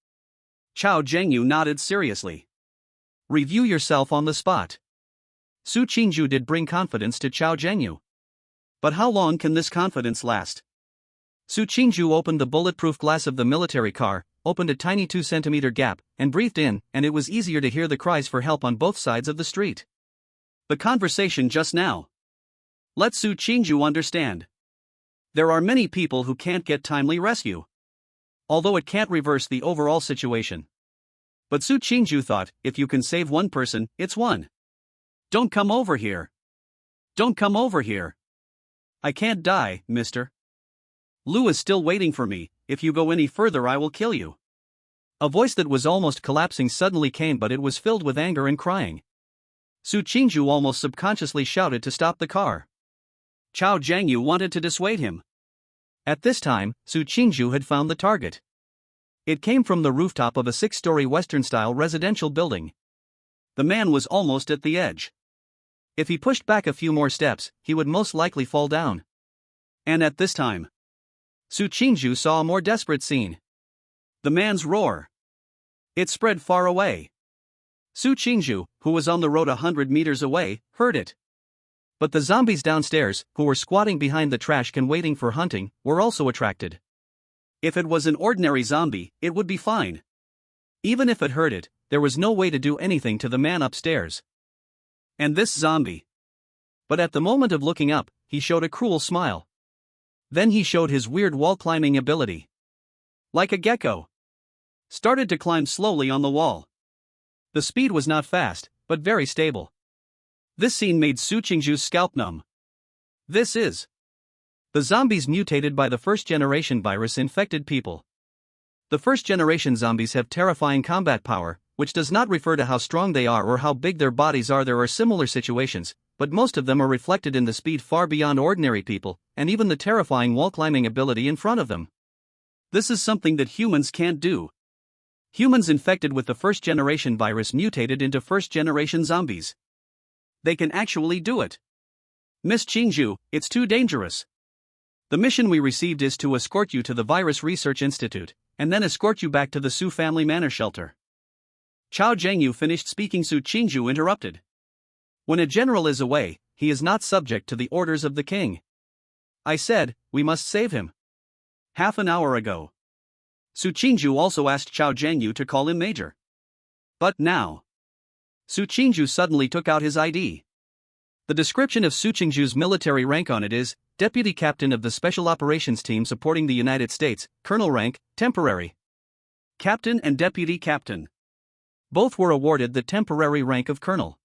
Chao Jiangyu nodded seriously. Review yourself on the spot. Su Qingju did bring confidence to Chao Jiangyu. But how long can this confidence last? Su Qingju opened the bulletproof glass of the military car, opened a tiny 2-centimeter gap, and breathed in, and it was easier to hear the cries for help on both sides of the street. The conversation just now. Let Su Qingju understand. There are many people who can't get timely rescue. Although it can't reverse the overall situation. But Su Qingju thought, if you can save one person, it's one. Don't come over here. Don't come over here. I can't die, mister. Lu is still waiting for me. If you go any further I will kill you. A voice that was almost collapsing suddenly came, but it was filled with anger and crying. Su Qingju almost subconsciously shouted to stop the car. Chao Jiangyu wanted to dissuade him. At this time, Su Qingju had found the target. It came from the rooftop of a 6-story Western-style residential building. The man was almost at the edge. If he pushed back a few more steps, he would most likely fall down. And at this time, Su Qingju saw a more desperate scene. The man's roar. It spread far away. Su Qingju, who was on the road 100 meters away, heard it. But the zombies downstairs, who were squatting behind the trash can waiting for hunting, were also attracted. If it was an ordinary zombie, it would be fine. Even if it heard it, there was no way to do anything to the man upstairs. And this zombie. But at the moment of looking up, he showed a cruel smile. Then he showed his weird wall-climbing ability. Like a gecko. Started to climb slowly on the wall. The speed was not fast, but very stable. This scene made Su Qingzhu's scalp numb. This is. The zombies mutated by the first-generation virus infected people. The first-generation zombies have terrifying combat power, which does not refer to how strong they are or how big their bodies are. There are similar situations, but most of them are reflected in the speed far beyond ordinary people, and even the terrifying wall-climbing ability in front of them. This is something that humans can't do. Humans infected with the first-generation virus mutated into first-generation zombies. They can actually do it. Miss Qingzhu, it's too dangerous. The mission we received is to escort you to the Virus Research Institute, and then escort you back to the Su family manor shelter. Chao Zhengyu finished speaking. Su Qingzhu interrupted. When a general is away, he is not subject to the orders of the king. I said, we must save him. Half an hour ago. Su Qingzhu also asked Chao Zhengyu to call him Major. But now. Su Qingzhu suddenly took out his ID. The description of Su Qingzhu's military rank on it is, Deputy Captain of the Special Operations Team supporting the United States, Colonel rank, temporary. Captain and Deputy Captain. Both were awarded the temporary rank of Colonel.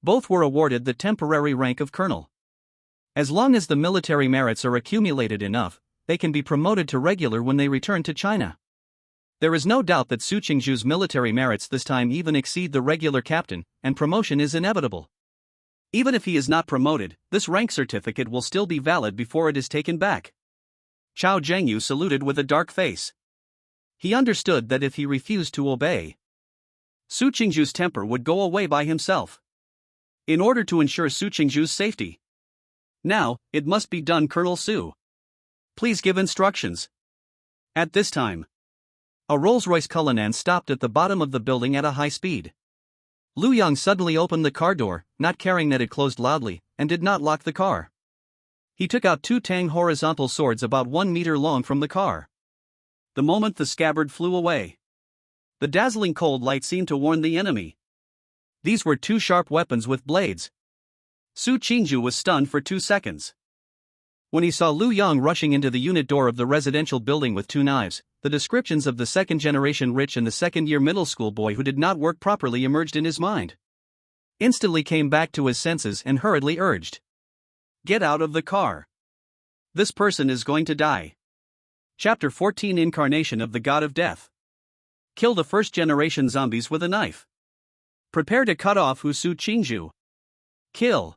Both were awarded the temporary rank of Colonel. As long as the military merits are accumulated enough, they can be promoted to regular when they return to China. There is no doubt that Su Qingzhu's military merits this time even exceed the regular captain, and promotion is inevitable. Even if he is not promoted, this rank certificate will still be valid before it is taken back. Chao Zhengyu saluted with a dark face. He understood that if he refused to obey, Su Qingzhu's temper would go away by himself. In order to ensure Su Qingzhu's safety. Now, it must be done. Colonel Su. Please give instructions. At this time, a Rolls-Royce Cullinan stopped at the bottom of the building at a high speed. Lu Yang suddenly opened the car door, not caring that it closed loudly, and did not lock the car. He took out two Tang horizontal swords about 1 meter long from the car. The moment the scabbard flew away, the dazzling cold light seemed to warn the enemy. These were two sharp weapons with blades. Su Qingzhu was stunned for 2 seconds. When he saw Lu Yang rushing into the unit door of the residential building with 2 knives, the descriptions of the second-generation rich and the second-year middle school boy who did not work properly emerged in his mind. Instantly came back to his senses and hurriedly urged. Get out of the car. This person is going to die. Chapter 14 Incarnation of the God of Death. Kill the first-generation zombies with a knife. Prepare to cut off Su Qingzhu. Kill.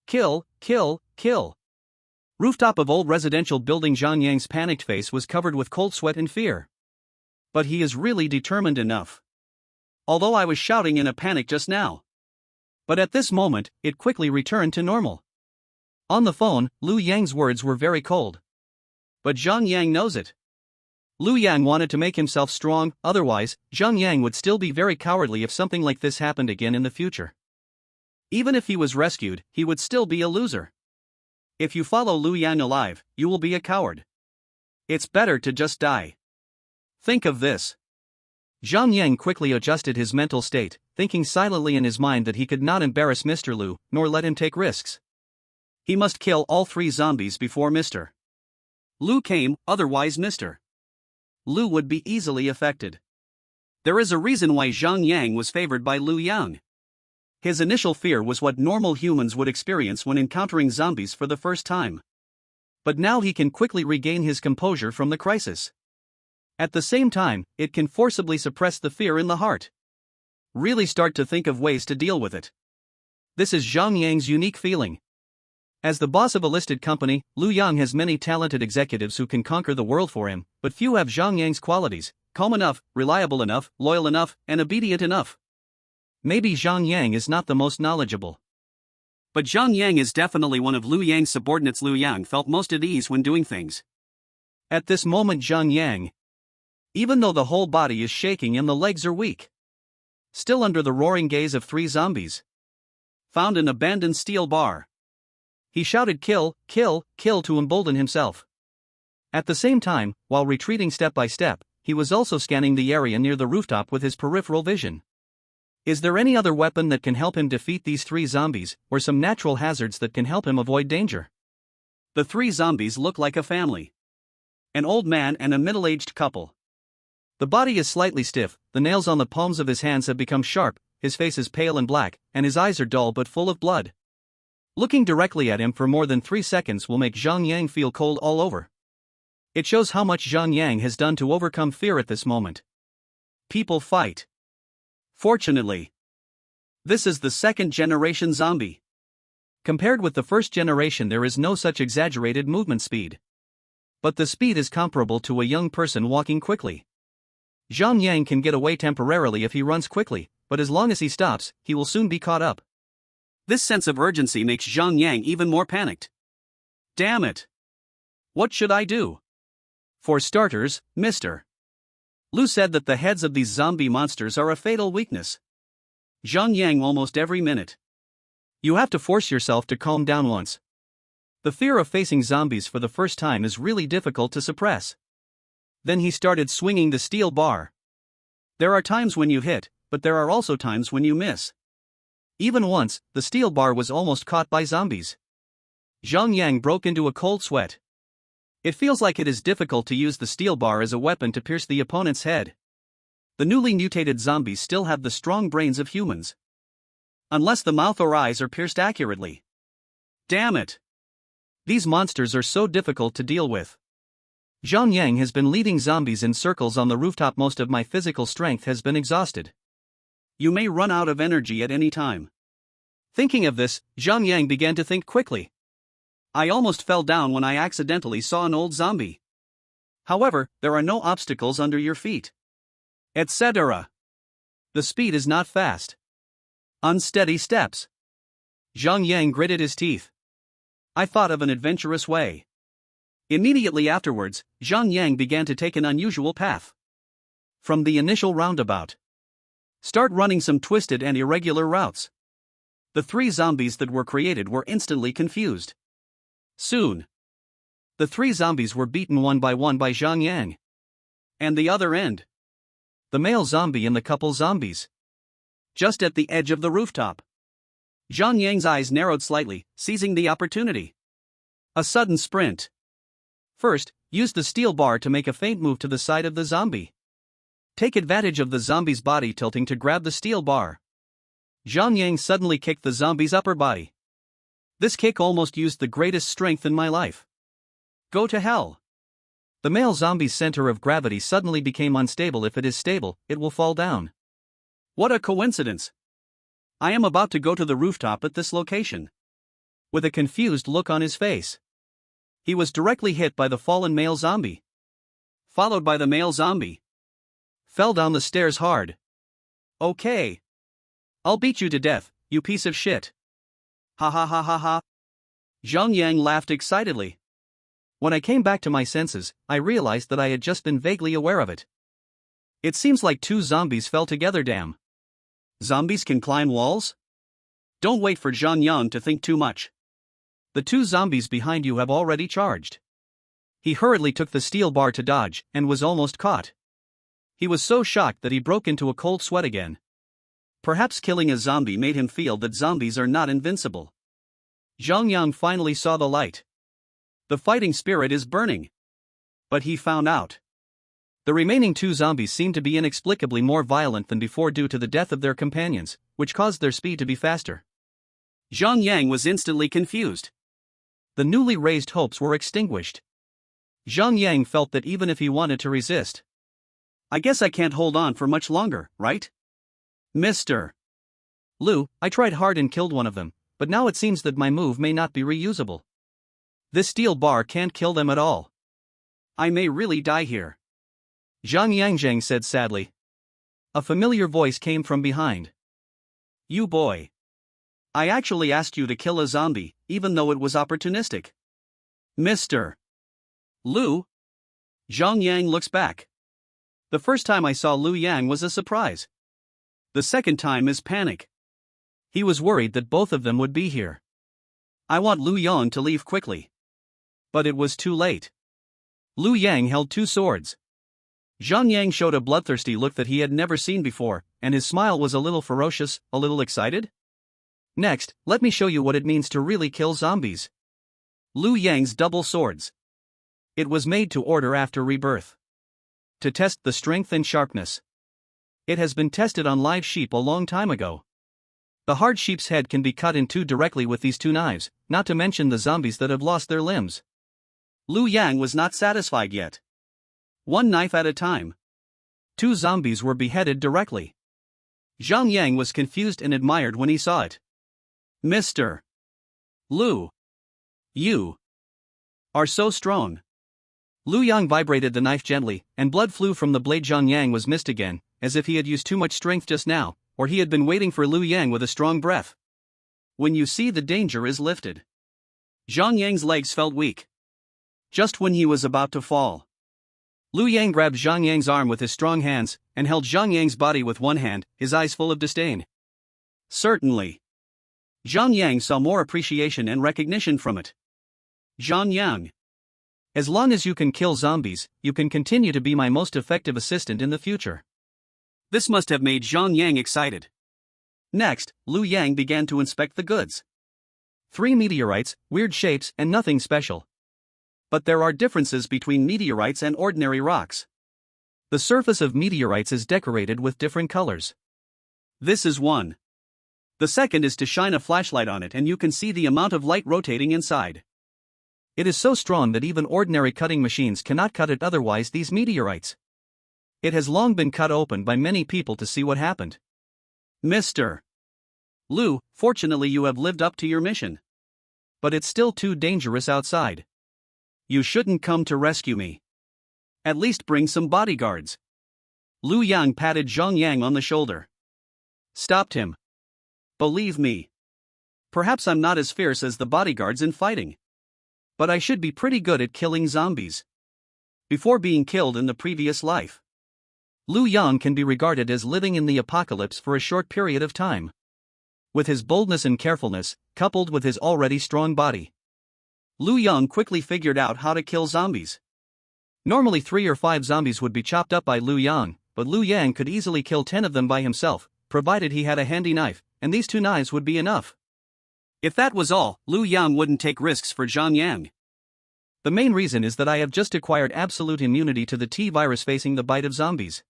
Kill, kill, kill. Rooftop of old residential building. Zhang Yang's panicked face was covered with cold sweat and fear. But he is really determined enough. Although I was shouting in a panic just now. But at this moment, it quickly returned to normal. On the phone, Lu Yang's words were very cold. But Zhang Yang knows it. Lu Yang wanted to make himself strong, otherwise, Zhang Yang would still be very cowardly if something like this happened again in the future. Even if he was rescued, he would still be a loser. If you follow Lu Yang alive, you will be a coward. It's better to just die. Think of this. Zhang Yang quickly adjusted his mental state, thinking silently in his mind that he could not embarrass Mr. Lu, nor let him take risks. He must kill all 3 zombies before Mr. Lu came, otherwise Mr. Lu would be easily affected. There is a reason why Zhang Yang was favored by Lu Yang. His initial fear was what normal humans would experience when encountering zombies for the first time. But now he can quickly regain his composure from the crisis. At the same time, it can forcibly suppress the fear in the heart. Really start to think of ways to deal with it. This is Zhang Yang's unique feeling. As the boss of a listed company, Lu Yang has many talented executives who can conquer the world for him, but few have Zhang Yang's qualities: calm enough, reliable enough, loyal enough, and obedient enough. Maybe Zhang Yang is not the most knowledgeable. But Zhang Yang is definitely one of Lu Yang's subordinates. Lu Yang felt most at ease when doing things. At this moment Zhang Yang, even though the whole body is shaking and the legs are weak, still under the roaring gaze of 3 zombies, found an abandoned steel bar. He shouted kill, kill, kill to embolden himself. At the same time, while retreating step by step, he was also scanning the area near the rooftop with his peripheral vision. Is there any other weapon that can help him defeat these 3 zombies, or some natural hazards that can help him avoid danger? The 3 zombies look like a family. An old man and a middle-aged couple. The body is slightly stiff, the nails on the palms of his hands have become sharp, his face is pale and black, and his eyes are dull but full of blood. Looking directly at him for more than 3 seconds will make Zhang Yang feel cold all over. It shows how much Zhang Yang has done to overcome fear at this moment. People fight. Fortunately, this is the second-generation zombie. Compared with the first generation, there is no such exaggerated movement speed. But the speed is comparable to a young person walking quickly. Zhang Yang can get away temporarily if he runs quickly, but as long as he stops, he will soon be caught up. This sense of urgency makes Zhang Yang even more panicked. Damn it! What should I do? For starters, Mr. Lu said that the heads of these zombie monsters are a fatal weakness. Zhang Yang almost every minute. You have to force yourself to calm down once. The fear of facing zombies for the first time is really difficult to suppress. Then he started swinging the steel bar. There are times when you hit, but there are also times when you miss. Even once, the steel bar was almost caught by zombies. Zhang Yang broke into a cold sweat. It feels like it is difficult to use the steel bar as a weapon to pierce the opponent's head. The newly mutated zombies still have the strong brains of humans. Unless the mouth or eyes are pierced accurately. Damn it! These monsters are so difficult to deal with. Zhang Yang has been leading zombies in circles on the rooftop. Most of my physical strength has been exhausted. You may run out of energy at any time. Thinking of this, Zhang Yang began to think quickly. I almost fell down when I accidentally saw an old zombie. However, there are no obstacles under your feet. Etc. The speed is not fast. Unsteady steps. Zhang Yang gritted his teeth. I thought of an adventurous way. Immediately afterwards, Zhang Yang began to take an unusual path. From the initial roundabout. Start running some twisted and irregular routes. The 3 zombies that were created were instantly confused. Soon, the 3 zombies were beaten one by Zhang Yang. And the other end. The male zombie and the couple zombies. Just at the edge of the rooftop. Zhang Yang's eyes narrowed slightly, seizing the opportunity. A sudden sprint. First, use the steel bar to make a feint move to the side of the zombie. Take advantage of the zombie's body tilting to grab the steel bar. Zhang Yang suddenly kicked the zombie's upper body. This kick almost used the greatest strength in my life. Go to hell. The male zombie's center of gravity suddenly became unstable. If it is stable, it will fall down. What a coincidence. I am about to go to the rooftop at this location. With a confused look on his face. He was directly hit by the fallen male zombie. Followed by the male zombie. Fell down the stairs hard. Okay. I'll beat you to death, you piece of shit. Ha ha ha ha ha. Zhang Yang laughed excitedly. When I came back to my senses, I realized that I had just been vaguely aware of it. It seems like 2 zombies fell together. Damn. Zombies can climb walls? Don't wait for Zhang Yang to think too much. The 2 zombies behind you have already charged. He hurriedly took the steel bar to dodge, and was almost caught. He was so shocked that he broke into a cold sweat again. Perhaps killing a zombie made him feel that zombies are not invincible. Zhang Yang finally saw the light. The fighting spirit is burning. But he found out. The remaining 2 zombies seemed to be inexplicably more violent than before due to the death of their companions, which caused their speed to be faster. Zhang Yang was instantly confused. The newly raised hopes were extinguished. Zhang Yang felt that even if he wanted to resist, I guess I can't hold on for much longer, right? Mr. Lu, I tried hard and killed one of them, but now it seems that my move may not be reusable. This steel bar can't kill them at all. I may really die here. Zhang Yangjang said sadly. A familiar voice came from behind. You boy. I actually asked you to kill a zombie, even though it was opportunistic. Mr. Lu? Zhang Yang looks back. The first time I saw Lu Yang was a surprise. The second time is panic. He was worried that both of them would be here. I want Lu Yang to leave quickly. But it was too late. Lu Yang held 2 swords. Zhang Yang showed a bloodthirsty look that he had never seen before, and his smile was a little ferocious, a little excited. Next, let me show you what it means to really kill zombies. Lu Yang's double swords. It was made to order after rebirth. To test the strength and sharpness. It has been tested on live sheep a long time ago. The hard sheep's head can be cut in two directly with these two knives, not to mention the zombies that have lost their limbs. Liu Yang was not satisfied yet. One knife at a time. 2 zombies were beheaded directly. Zhang Yang was confused and admired when he saw it. Mr. Liu, you are so strong. Liu Yang vibrated the knife gently, and blood flew from the blade. Zhang Yang was missed again, as if he had used too much strength just now, or he had been waiting for Liu Yang with a strong breath. When you see the danger is lifted. Zhang Yang's legs felt weak. Just when he was about to fall. Liu Yang grabbed Zhang Yang's arm with his strong hands, and held Zhang Yang's body with one hand, his eyes full of disdain. Certainly. Zhang Yang saw more appreciation and recognition from it. Zhang Yang. As long as you can kill zombies, you can continue to be my most effective assistant in the future. This must have made Zhang Yang excited. Next, Liu Yang began to inspect the goods. 3 meteorites, weird shapes, and nothing special. But there are differences between meteorites and ordinary rocks. The surface of meteorites is decorated with different colors. This is one. The second is to shine a flashlight on it and you can see the amount of light rotating inside. It is so strong that even ordinary cutting machines cannot cut it, otherwise these meteorites. It has long been cut open by many people to see what happened. Mr. Liu, fortunately you have lived up to your mission. But it's still too dangerous outside. You shouldn't come to rescue me. At least bring some bodyguards. Liu Yang patted Zhang Yang on the shoulder. Stopped him. Believe me. Perhaps I'm not as fierce as the bodyguards in fighting. But I should be pretty good at killing zombies. Before being killed in the previous life. Liu Yang can be regarded as living in the apocalypse for a short period of time. With his boldness and carefulness, coupled with his already strong body, Liu Yang quickly figured out how to kill zombies. Normally 3 or 5 zombies would be chopped up by Liu Yang, but Liu Yang could easily kill 10 of them by himself, provided he had a handy knife, and these 2 knives would be enough. If that was all, Liu Yang wouldn't take risks for Zhang Yang. The main reason is that I have just acquired absolute immunity to the T-virus facing the bite of zombies.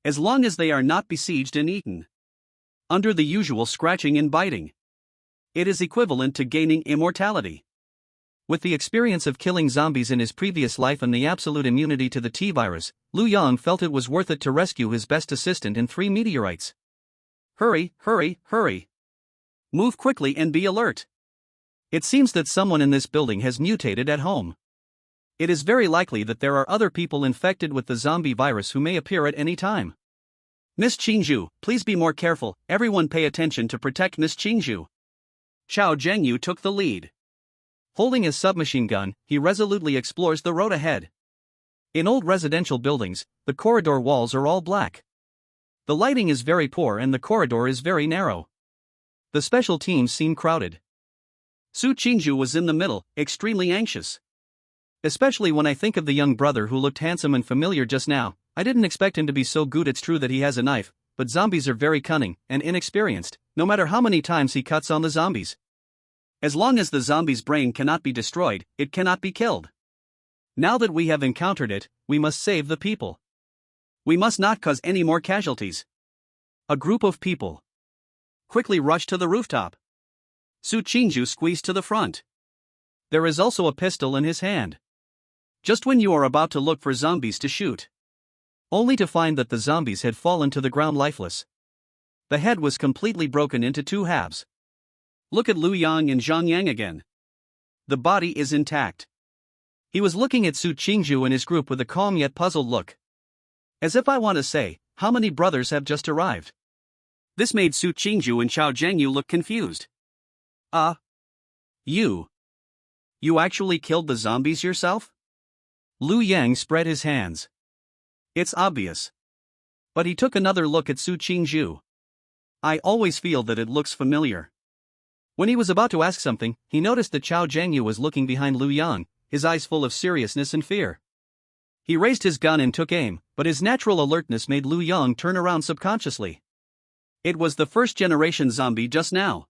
As long as they are not besieged and eaten. Under the usual scratching and biting. It is equivalent to gaining immortality. With the experience of killing zombies in his previous life and the absolute immunity to the T-virus, Liu Yang felt it was worth it to rescue his best assistant in 3 meteorites. Hurry, hurry, hurry. Move quickly and be alert. It seems that someone in this building has mutated at home. It is very likely that there are other people infected with the zombie virus who may appear at any time. Miss Qingzhu, please be more careful, everyone pay attention to protect Miss Qingzhu. Xiao Zhengyu took the lead. Holding his submachine gun, he resolutely explores the road ahead. In old residential buildings, the corridor walls are all black. The lighting is very poor and the corridor is very narrow. The special teams seem crowded. Su Qingzhu was in the middle, extremely anxious. Especially when I think of the young brother who looked handsome and familiar just now. I didn't expect him to be so good. It's true that he has a knife, but zombies are very cunning and inexperienced, no matter how many times he cuts on the zombies. As long as the zombie's brain cannot be destroyed, it cannot be killed. Now that we have encountered it, we must save the people. We must not cause any more casualties. A group of people quickly rushed to the rooftop. Su Qingzhu squeezed to the front. There is also a pistol in his hand. Just when you are about to look for zombies to shoot, only to find that the zombies had fallen to the ground lifeless. The head was completely broken into 2 halves. Look at Liu Yang and Zhang Yang again. The body is intact. He was looking at Su Qingzhu and his group with a calm yet puzzled look. As if I want to say, how many brothers have just arrived? This made Su Qingzhu and Xiao Zhengyu look confused. You actually killed the zombies yourself? Liu Yang spread his hands. It's obvious. But he took another look at Su Qingzhu. I always feel that it looks familiar. When he was about to ask something, he noticed that Xiao Zhengyu was looking behind Liu Yang, his eyes full of seriousness and fear. He raised his gun and took aim, but his natural alertness made Liu Yang turn around subconsciously. It was the first-generation zombie just now.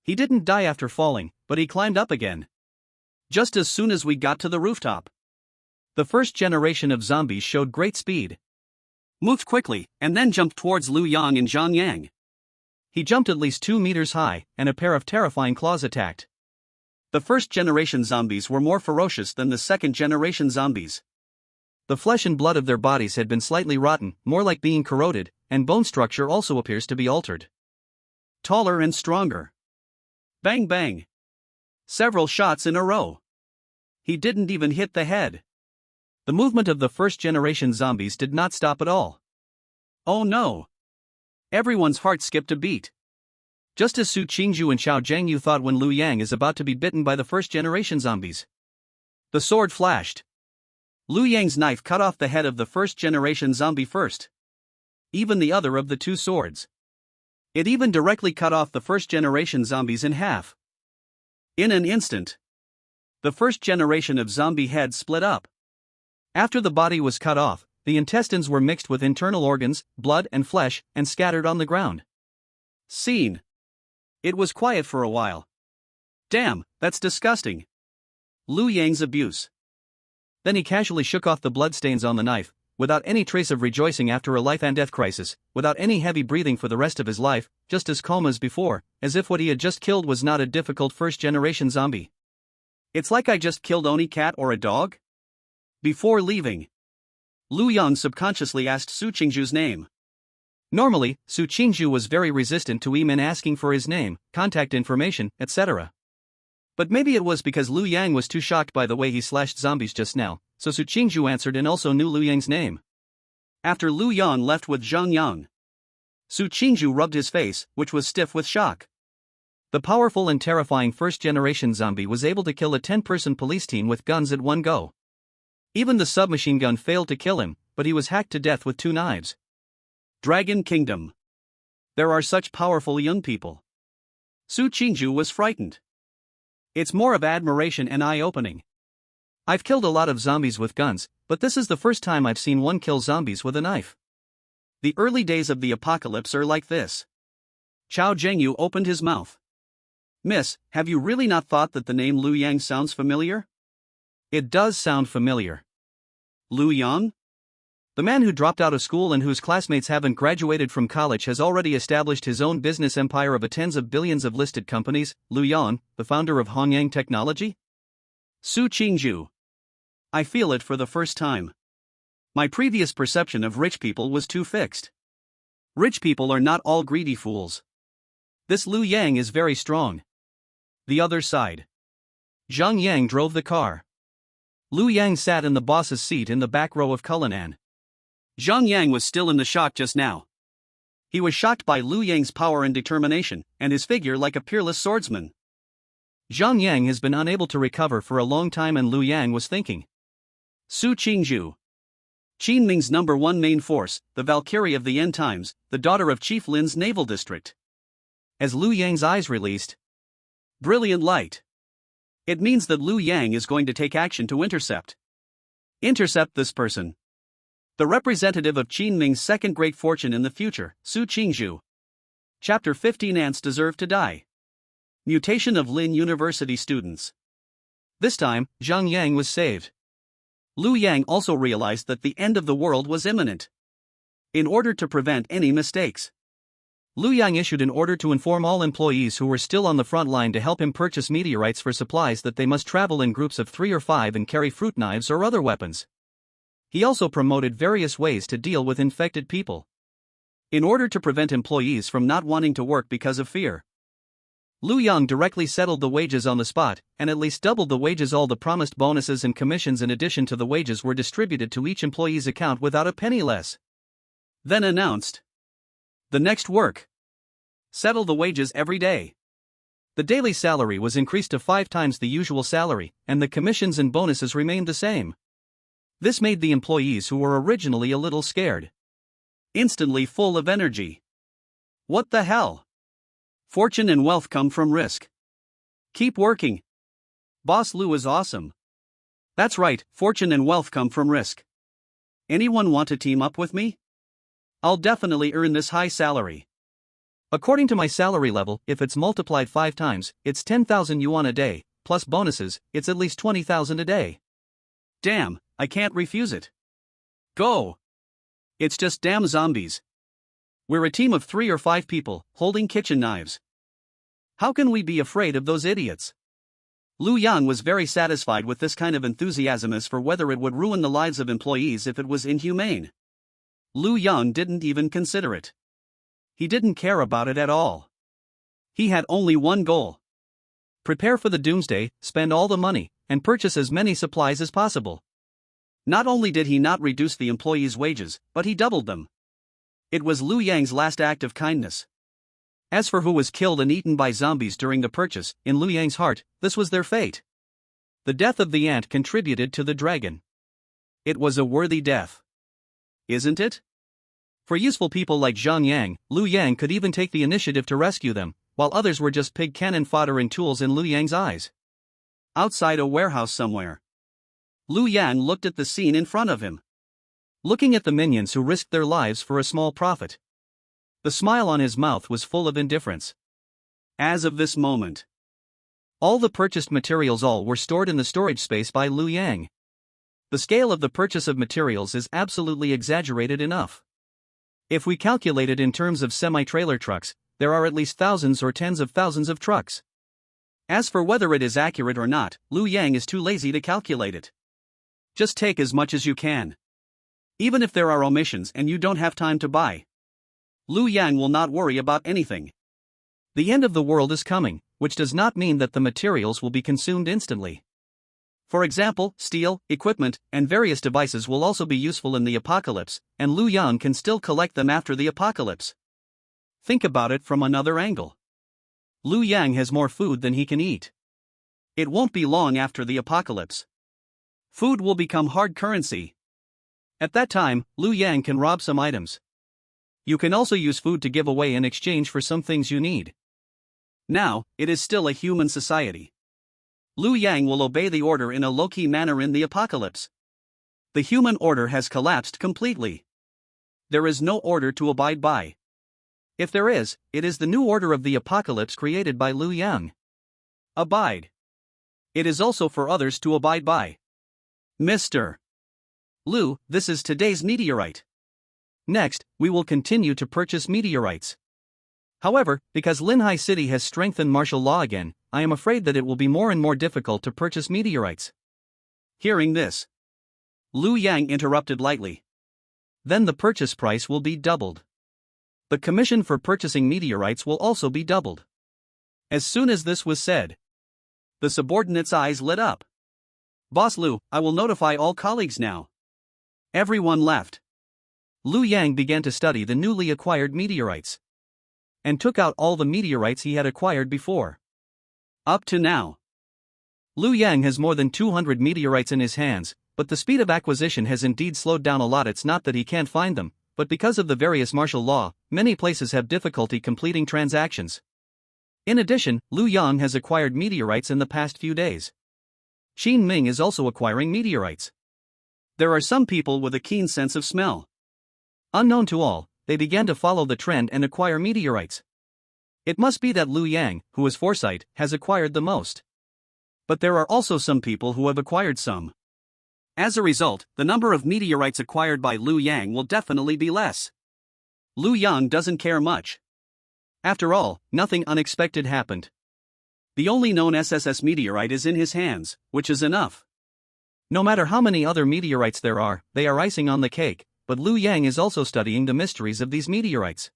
He didn't die after falling, but he climbed up again. Just as soon as we got to the rooftop. The first generation of zombies showed great speed. moved quickly, and then jumped towards Lu Yang and Zhang Yang. He jumped at least 2 meters high, and a pair of terrifying claws attacked. The first-generation zombies were more ferocious than the second-generation zombies. The flesh and blood of their bodies had been slightly rotten, more like being corroded, and bone structure also appears to be altered. Taller and stronger. Bang bang. Several shots in a row. He didn't even hit the head. The movement of the first-generation zombies did not stop at all. Oh no! Everyone's heart skipped a beat. Just as Su Qingzhu and Xiao Zhengyu thought when Lu Yang is about to be bitten by the first-generation zombies. The sword flashed. Lu Yang's knife cut off the head of the first-generation zombie first. Even the other of the two swords. It even directly cut off the first-generation zombies in half. In an instant, the first generation of zombie heads split up. After the body was cut off, the intestines were mixed with internal organs, blood and flesh, and scattered on the ground. Scene. It was quiet for a while. Damn, that's disgusting. Lu Yang's abuse. Then he casually shook off the bloodstains on the knife, without any trace of rejoicing after a life-and-death crisis, without any heavy breathing for the rest of his life, just as calm as before, as if what he had just killed was not a difficult first-generation zombie. It's like I just killed any cat or a dog? Before leaving, Lu Yang subconsciously asked Su Qingzhu's name. Normally, Su Qingzhu was very resistant to Yimin asking for his name, contact information, etc. But maybe it was because Lu Yang was too shocked by the way he slashed zombies just now, so Su Qingzhu answered and also knew Lu Yang's name. After Lu Yang left with Zhang Yang, Su Qingzhu rubbed his face, which was stiff with shock. The powerful and terrifying first-generation zombie was able to kill a 10-person police team with guns at one go. Even the submachine gun failed to kill him, but he was hacked to death with 2 knives. Dragon Kingdom. There are such powerful young people. Su Qingzhu was frightened. It's more of admiration and eye-opening. I've killed a lot of zombies with guns, but this is the first time I've seen one kill zombies with a knife. The early days of the apocalypse are like this. Xiao Zhengyu opened his mouth. Miss, have you really not thought that the name Lu Yang sounds familiar? It does sound familiar. Lu Yang? The man who dropped out of school and whose classmates haven't graduated from college has already established his own business empire of tens of billions of listed companies, Lu Yang, the founder of Hongyang Technology? Su Qingzhu. I feel it for the first time. My previous perception of rich people was too fixed. Rich people are not all greedy fools. This Lu Yang is very strong. The other side. Zhang Yang drove the car. Lu Yang sat in the boss's seat in the back row of Cullinan. Zhang Yang was still in the shock just now. He was shocked by Lu Yang's power and determination, and his figure like a peerless swordsman. Zhang Yang has been unable to recover for a long time, and Lu Yang was thinking. Su Qingzhu. Qin Ming's #1 main force, the Valkyrie of the end times, the daughter of Chief Lin's naval district. As Lu Yang's eyes released brilliant light. It means that Lu Yang is going to take action to intercept. Intercept this person. The representative of Qin Ming's second great fortune in the future, Su Qingzhu. Chapter 15. Ants deserve to die. Mutation of Lin University students. This time, Zhang Yang was saved. Lu Yang also realized that the end of the world was imminent. In order to prevent any mistakes, Lu Yang issued an order to inform all employees who were still on the front line to help him purchase meteorites for supplies, that they must travel in groups of 3 or 5 and carry fruit knives or other weapons. He also promoted various ways to deal with infected people. In order to prevent employees from not wanting to work because of fear, Lu Yang directly settled the wages on the spot, and at least doubled the wages. All the promised bonuses and commissions in addition to the wages were distributed to each employee's account without a penny less. Then announced, the next work. Settle the wages every day. The daily salary was increased to 5 times the usual salary, and the commissions and bonuses remained the same. This made the employees, who were originally a little scared, instantly full of energy. What the hell? Fortune and wealth come from risk. Keep working. Boss Lu is awesome. That's right, fortune and wealth come from risk. Anyone want to team up with me? I'll definitely earn this high salary. According to my salary level, if it's multiplied 5 times, it's 10,000 yuan a day, plus bonuses, it's at least 20,000 a day. Damn, I can't refuse it. Go! It's just damn zombies. We're a team of 3 or 5 people, holding kitchen knives. How can we be afraid of those idiots? Lu Yang was very satisfied with this kind of enthusiasm as for whether it would ruin the lives of employees if it was inhumane. Lu Yang didn't even consider it. He didn't care about it at all. He had only one goal. Prepare for the doomsday, spend all the money, and purchase as many supplies as possible. Not only did he not reduce the employees' wages, but he doubled them. It was Lu Yang's last act of kindness. As for who was killed and eaten by zombies during the purchase, in Lu Yang's heart, this was their fate. The death of the ant contributed to the dragon. It was a worthy death. Isn't it? For useful people like Zhang Yang, Lu Yang could even take the initiative to rescue them, while others were just pig cannon fodder and tools in Lu Yang's eyes. Outside a warehouse somewhere, Lu Yang looked at the scene in front of him. Looking at the minions who risked their lives for a small profit. The smile on his mouth was full of indifference. As of this moment, all the purchased materials were stored in the storage space by Lu Yang. The scale of the purchase of materials is absolutely exaggerated enough. If we calculate it in terms of semi-trailer trucks, there are at least thousands or tens of thousands of trucks. As for whether it is accurate or not, Lu Yang is too lazy to calculate it. Just take as much as you can. Even if there are omissions and you don't have time to buy, Lu Yang will not worry about anything. The end of the world is coming, which does not mean that the materials will be consumed instantly. For example, steel, equipment, and various devices will also be useful in the apocalypse, and Lu Yang can still collect them after the apocalypse. Think about it from another angle. Lu Yang has more food than he can eat. It won't be long after the apocalypse. Food will become hard currency. At that time, Lu Yang can rob some items. You can also use food to give away in exchange for some things you need. Now, it is still a human society. Lu Yang will obey the order in a low-key manner in the apocalypse. The human order has collapsed completely. There is no order to abide by. If there is, it is the new order of the apocalypse created by Lu Yang. Abide. It is also for others to abide by. Mr. Lu, this is today's meteorite. Next, we will continue to purchase meteorites. However, because Linhai City has strengthened martial law again, I am afraid that it will be more and more difficult to purchase meteorites. Hearing this, Lu Yang interrupted lightly. Then the purchase price will be doubled. The commission for purchasing meteorites will also be doubled. As soon as this was said, the subordinate's eyes lit up. Boss Lu, I will notify all colleagues now. Everyone left. Lu Yang began to study the newly acquired meteorites. And took out all the meteorites he had acquired before. Up to now, Lu Yang has more than 200 meteorites in his hands, but the speed of acquisition has indeed slowed down a lot. It's not that he can't find them, but because of the various martial law, many places have difficulty completing transactions. In addition, Lu Yang has acquired meteorites in the past few days. Qin Ming is also acquiring meteorites. There are some people with a keen sense of smell. Unknown to all, they began to follow the trend and acquire meteorites. It must be that Lu Yang, who has foresight, has acquired the most. But there are also some people who have acquired some. As a result, the number of meteorites acquired by Lu Yang will definitely be less. Lu Yang doesn't care much. After all, nothing unexpected happened. The only known SSS meteorite is in his hands, which is enough. No matter how many other meteorites there are, they are icing on the cake, but Lu Yang is also studying the mysteries of these meteorites.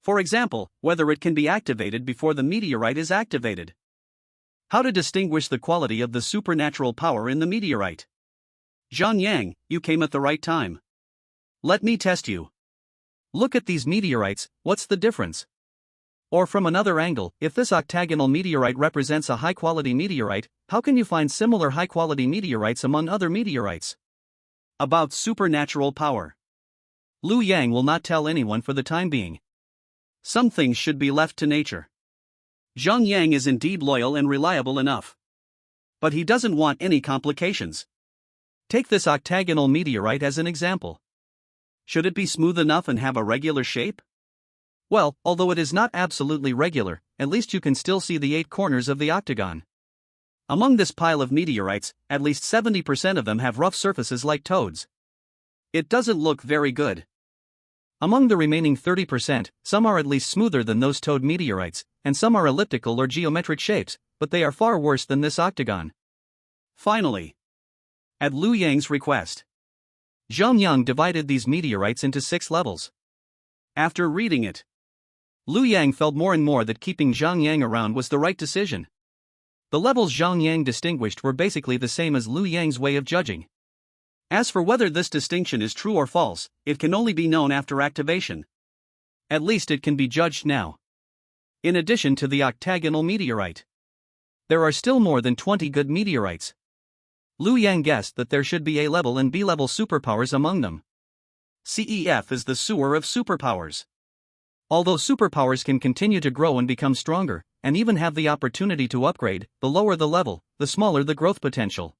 For example, whether it can be activated before the meteorite is activated. How to distinguish the quality of the supernatural power in the meteorite. Zhang Yang, you came at the right time. Let me test you. Look at these meteorites, what's the difference? Or from another angle, if this octagonal meteorite represents a high-quality meteorite, how can you find similar high-quality meteorites among other meteorites? About supernatural power. Lu Yang will not tell anyone for the time being. Some things should be left to nature. Zhang Yang is indeed loyal and reliable enough. But he doesn't want any complications. Take this octagonal meteorite as an example. Should it be smooth enough and have a regular shape? Well, although it is not absolutely regular, at least you can still see the 8 corners of the octagon. Among this pile of meteorites, at least 70% of them have rough surfaces like toads. It doesn't look very good. Among the remaining 30%, some are at least smoother than those toed meteorites, and some are elliptical or geometric shapes, but they are far worse than this octagon. Finally, at Liu Yang's request, Zhang Yang divided these meteorites into 6 levels. After reading it, Liu Yang felt more and more that keeping Zhang Yang around was the right decision. The levels Zhang Yang distinguished were basically the same as Liu Yang's way of judging. As for whether this distinction is true or false, it can only be known after activation. At least it can be judged now. In addition to the octagonal meteorite, there are still more than 20 good meteorites. Liu Yang guessed that there should be A-level and B-level superpowers among them. CEF is the sewer of superpowers. Although superpowers can continue to grow and become stronger, and even have the opportunity to upgrade, the lower the level, the smaller the growth potential.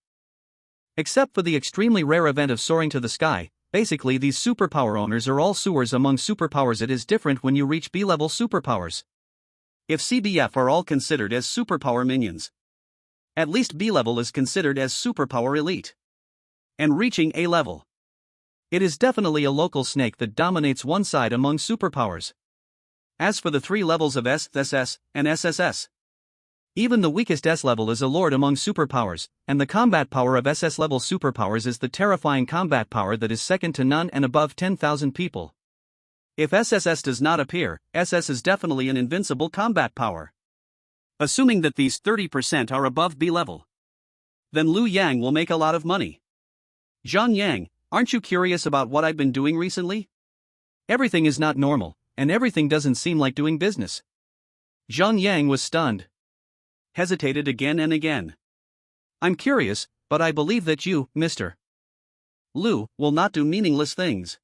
Except for the extremely rare event of soaring to the sky, basically these superpower owners are all sewers among superpowers. It is different when you reach B-level superpowers. If CBF are all considered as superpower minions, at least B-level is considered as superpower elite. And reaching A-level, it is definitely a local snake that dominates one side among superpowers. As for the 3 levels of SSS and SSS, even the weakest S-level is a lord among superpowers, and the combat power of SS-level superpowers is the terrifying combat power that is second to none and above 10,000 people. If SSS does not appear, SS is definitely an invincible combat power. Assuming that these 30% are above B-level, then Liu Yang will make a lot of money. Zhang Yang, aren't you curious about what I've been doing recently? Everything is not normal, and everything doesn't seem like doing business. Zhang Yang was stunned. Hesitated again and again. I'm curious, but I believe that you, Mr. Liu, will not do meaningless things.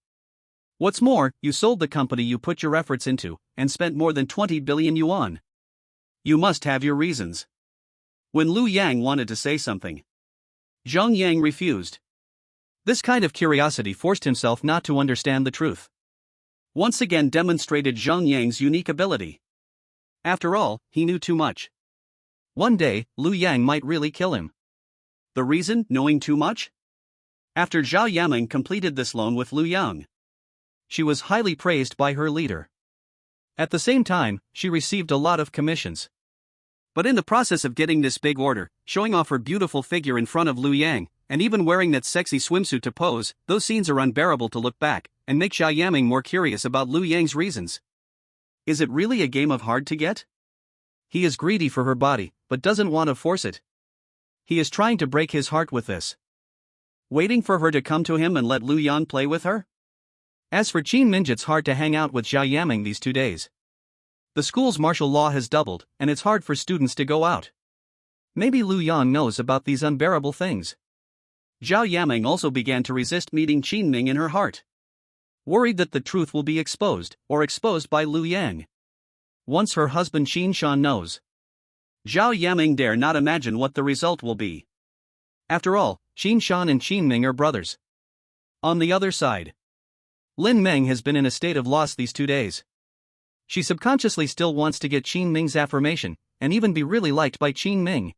What's more, you sold the company you put your efforts into, and spent more than 20 billion yuan. You must have your reasons. When Liu Yang wanted to say something, Zhang Yang refused. This kind of curiosity forced himself not to understand the truth. Once again demonstrated Zhang Yang's unique ability. After all, he knew too much. One day, Liu Yang might really kill him. The reason, knowing too much? After Zhao Yaming completed this loan with Liu Yang, she was highly praised by her leader. At the same time, she received a lot of commissions. But in the process of getting this big order, showing off her beautiful figure in front of Liu Yang, and even wearing that sexy swimsuit to pose, those scenes are unbearable to look back, and make Zhao Yaming more curious about Liu Yang's reasons. Is it really a game of hard to get? He is greedy for her body, but doesn't want to force it. He is trying to break his heart with this. Waiting for her to come to him and let Liu Yan play with her? As for Qin Minj, it's hard to hang out with Zhao Yaming these 2 days. The school's martial law has doubled, and it's hard for students to go out. Maybe Liu Yan knows about these unbearable things. Zhao Yaming also began to resist meeting Qin Ming in her heart. Worried that the truth will be exposed, or exposed by Liu Yang. Once her husband Qin Shan knows, Zhao Yaming dare not imagine what the result will be. After all, Qin Shan and Qin Ming are brothers. On the other side, Lin Meng has been in a state of loss these 2 days. She subconsciously still wants to get Qin Ming's affirmation, and even be really liked by Qin Ming.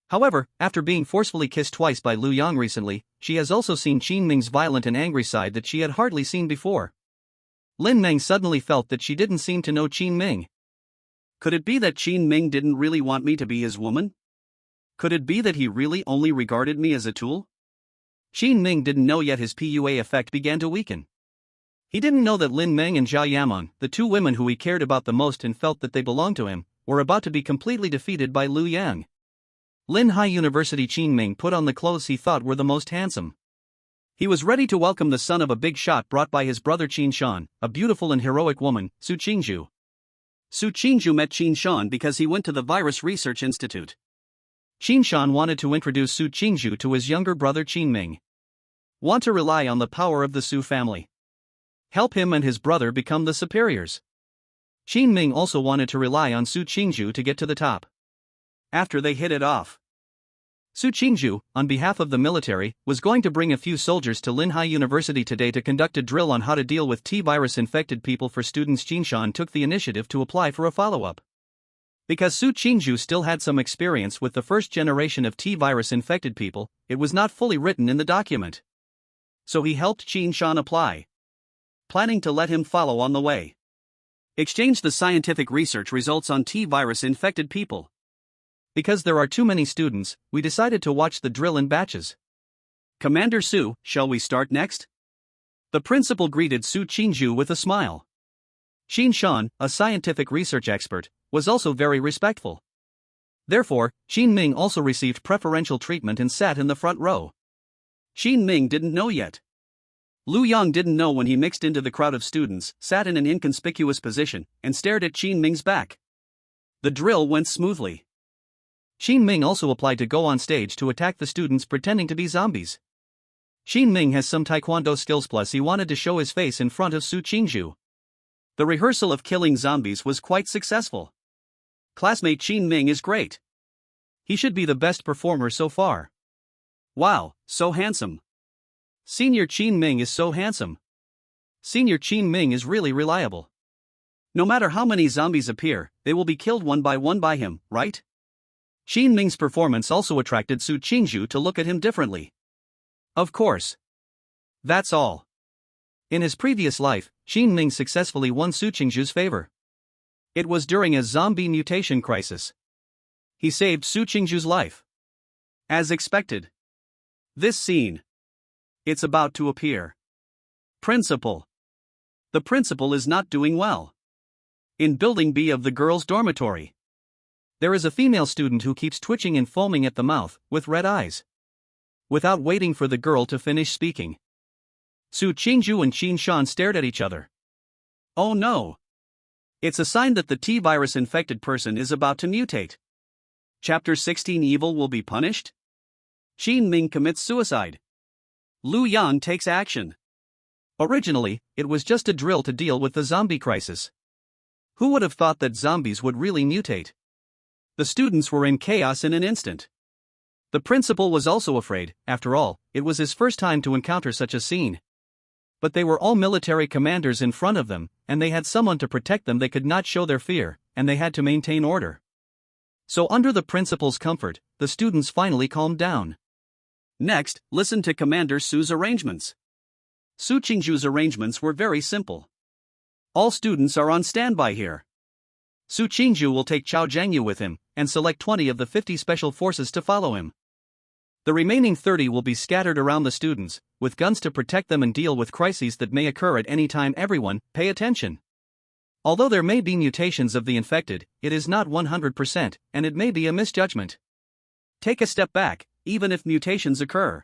However, after being forcefully kissed twice by Liu Yang recently, she has also seen Qin Ming's violent and angry side that she had hardly seen before. Lin Meng suddenly felt that she didn't seem to know Qin Ming. Could it be that Qin Ming didn't really want me to be his woman? Could it be that he really only regarded me as a tool? Qin Ming didn't know yet his PUA effect began to weaken. He didn't know that Lin Meng and Zhao Yamon, the 2 women who he cared about the most and felt that they belonged to him, were about to be completely defeated by Liu Yang. Lin Hai University Qin Ming put on the clothes he thought were the most handsome. He was ready to welcome the son of a big shot brought by his brother Qin Shan, a beautiful and heroic woman, Su Qingzhu. Su Qingzhu met Qin Shan because he went to the Virus Research Institute. Qin Shan wanted to introduce Su Qingzhu to his younger brother Qin Ming. Want to rely on the power of the Su family. Help him and his brother become the superiors. Qin Ming also wanted to rely on Su Qingzhu to get to the top. After they hit it off, Su Qingzhu, on behalf of the military, was going to bring a few soldiers to Lin Hai University today to conduct a drill on how to deal with T-virus infected people for students. Qin Shan took the initiative to apply for a follow-up. Because Su Qingzhu still had some experience with the first generation of T-virus infected people, it was not fully written in the document. So he helped Qin Shan apply. planning to let him follow on the way. Exchange the scientific research results on T-virus infected people. Because there are too many students, we decided to watch the drill in batches. Commander Su, shall we start next? The principal greeted Su Qingju with a smile. Xin Shan, a scientific research expert, was also very respectful. Therefore, Xin Ming also received preferential treatment and sat in the front row. Xin Ming didn't know yet. Lu Yang didn't know when he mixed into the crowd of students, sat in an inconspicuous position, and stared at Xin Ming's back. The drill went smoothly. Xin Ming also applied to go on stage to attack the students pretending to be zombies. Xin Ming has some taekwondo skills, plus he wanted to show his face in front of Su Qingju. The rehearsal of killing zombies was quite successful. Classmate Xin Ming is great. He should be the best performer so far. Wow, so handsome. Senior Xin Ming is so handsome. Senior Xin Ming is really reliable. No matter how many zombies appear, they will be killed one by him, right? Xin Ming's performance also attracted Su Qingju to look at him differently. Of course. That's all. In his previous life, Xin Ming successfully won Su Qingju's favor. It was during a zombie mutation crisis. He saved Su Qingju's life. As expected. This scene. It's about to appear. Principal. The principal is not doing well. In Building B of the girls' dormitory, there is a female student who keeps twitching and foaming at the mouth, with red eyes. Without waiting for the girl to finish speaking, Su Qingju and Xin Shan stared at each other. Oh no! It's a sign that the T-virus infected person is about to mutate. Chapter 16 Evil will be punished? Xin Ming commits suicide. Lu Yang takes action. Originally, it was just a drill to deal with the zombie crisis. Who would have thought that zombies would really mutate? The students were in chaos in an instant. The principal was also afraid. After all, it was his first time to encounter such a scene. But they were all military commanders in front of them, and they had someone to protect them. They could not show their fear, and they had to maintain order. So under the principal's comfort, the students finally calmed down. Next, listen to Commander Su's arrangements. Su Qingju's arrangements were very simple. All students are on standby here. Su Qingju will take Chao Zhengyu with him, and select 20 of the 50 special forces to follow him. The remaining 30 will be scattered around the students, with guns to protect them and deal with crises that may occur at any time. Everyone, pay attention. Although there may be mutations of the infected, it is not 100%, and it may be a misjudgment. Take a step back, even if mutations occur.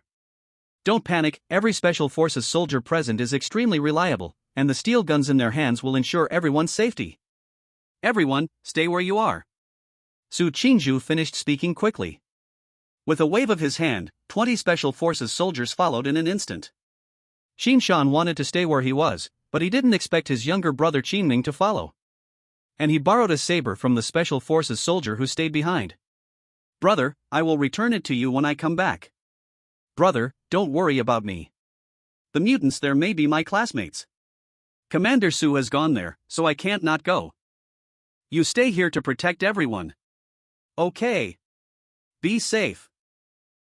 Don't panic. Every special forces soldier present is extremely reliable, and the steel guns in their hands will ensure everyone's safety. Everyone, stay where you are. Su Qingju finished speaking quickly. With a wave of his hand, 20 special forces soldiers followed in an instant. Xin Shan wanted to stay where he was, but he didn't expect his younger brother Qin Ming to follow. And he borrowed a saber from the special forces soldier who stayed behind. Brother, I will return it to you when I come back. Brother, don't worry about me. The mutants there may be my classmates. Commander Su has gone there, so I can't not go. You stay here to protect everyone. Okay. Be safe.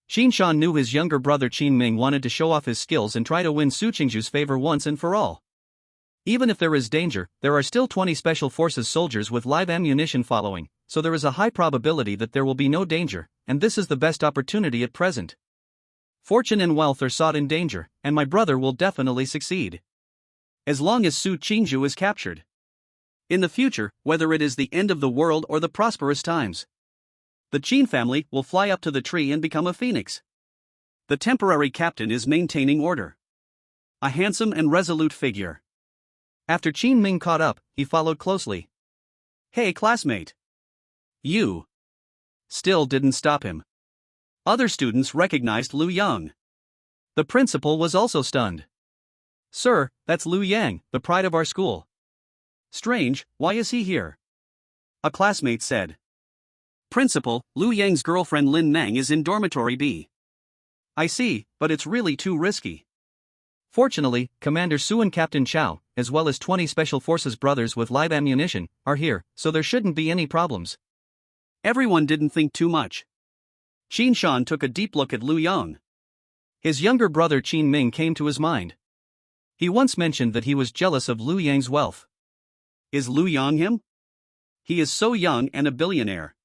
Xin Shan knew his younger brother Qin Ming wanted to show off his skills and try to win Su Qingju's favor once and for all. Even if there is danger, there are still 20 special forces soldiers with live ammunition following, so there is a high probability that there will be no danger, and this is the best opportunity at present. Fortune and wealth are sought in danger, and my brother will definitely succeed. As long as Su Qingju is captured. In the future, whether it is the end of the world or the prosperous times, the Qin family will fly up to the tree and become a phoenix. The temporary captain is maintaining order. A handsome and resolute figure. After Qin Ming caught up, he followed closely. Hey classmate. You. Still didn't stop him. Other students recognized Lu Yang. The principal was also stunned. Sir, that's Lu Yang, the pride of our school. Strange, why is he here? A classmate said. Principal, Lu Yang's girlfriend Lin Nang is in dormitory B. I see, but it's really too risky. Fortunately, Commander Su and Captain Chao, as well as 20 Special Forces brothers with live ammunition, are here, so there shouldn't be any problems. Everyone didn't think too much. Qin Shan took a deep look at Lu Yang. His younger brother Qin Ming came to his mind. He once mentioned that he was jealous of Liu Yang's wealth. Is Liu Yang him? He is so young and a billionaire.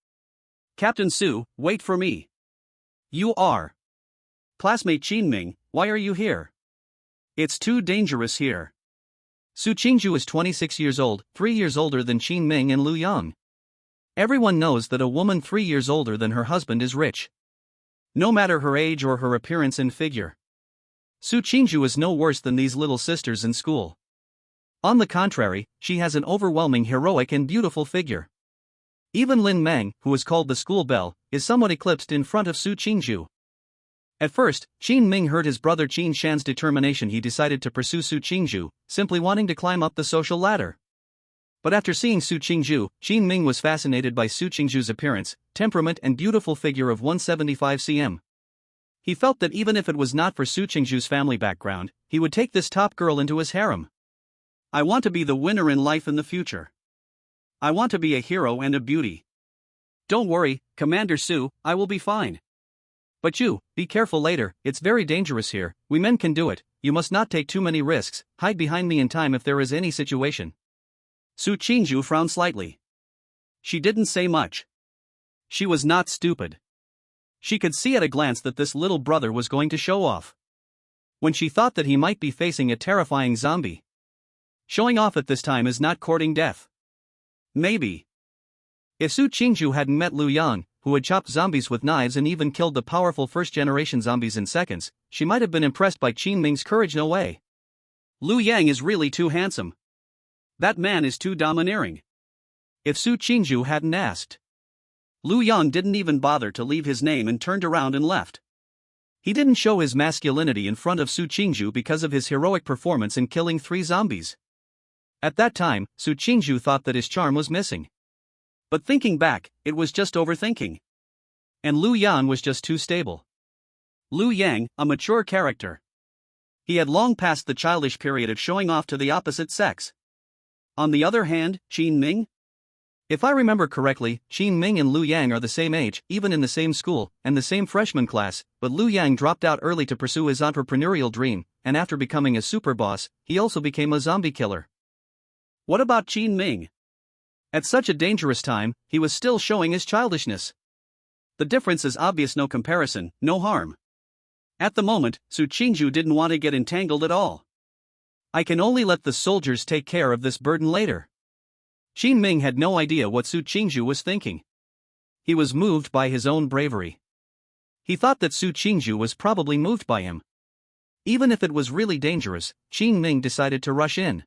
Captain Su, wait for me. You are. Classmate Qin Ming, why are you here? It's too dangerous here. Su Qingju is 26 years old, 3 years older than Qin Ming and Liu Yang. Everyone knows that a woman 3 years older than her husband is rich. No matter her age or her appearance and figure. Su Qingju is no worse than these little sisters in school. On the contrary, she has an overwhelming heroic and beautiful figure. Even Lin Meng, who is called the school belle, is somewhat eclipsed in front of Su Qingju. At first, Qin Ming heard his brother Qin Shan's determination. He decided to pursue Su Qingju, simply wanting to climb up the social ladder. But after seeing Su Qingju, Qin Ming was fascinated by Su Qingju's appearance, temperament and beautiful figure of 175 cm. He felt that even if it was not for Su Qingju's family background, he would take this top girl into his harem. I want to be the winner in life in the future. I want to be a hero and a beauty. Don't worry, Commander Su, I will be fine. But you, be careful later, it's very dangerous here, we men can do it, you must not take too many risks, hide behind me in time if there is any situation. Su Qingju frowned slightly. She didn't say much. She was not stupid. She could see at a glance that this little brother was going to show off. When she thought that he might be facing a terrifying zombie. Showing off at this time is not courting death. Maybe. If Su Qingju hadn't met Liu Yang, who had chopped zombies with knives and even killed the powerful first-generation zombies in seconds, she might have been impressed by Qin Ming's courage. No way. Liu Yang is really too handsome. That man is too domineering. If Su Qingju hadn't asked. Liu Yang didn't even bother to leave his name and turned around and left. He didn't show his masculinity in front of Su Qingju because of his heroic performance in killing 3 zombies. At that time, Su Qingju thought that his charm was missing. But thinking back, it was just overthinking. And Liu Yang was just too stable. Liu Yang, a mature character. He had long passed the childish period of showing off to the opposite sex. On the other hand, Qin Ming? If I remember correctly, Qin Ming and Liu Yang are the same age, even in the same school, and the same freshman class, but Liu Yang dropped out early to pursue his entrepreneurial dream, and after becoming a super boss, he also became a zombie killer. What about Qin Ming? At such a dangerous time, he was still showing his childishness. The difference is obvious, no comparison, no harm. At the moment, Su Qingju didn't want to get entangled at all. I can only let the soldiers take care of this burden later. Qin Ming had no idea what Su Qingju was thinking. He was moved by his own bravery. He thought that Su Qingju was probably moved by him. Even if it was really dangerous, Qin Ming decided to rush in.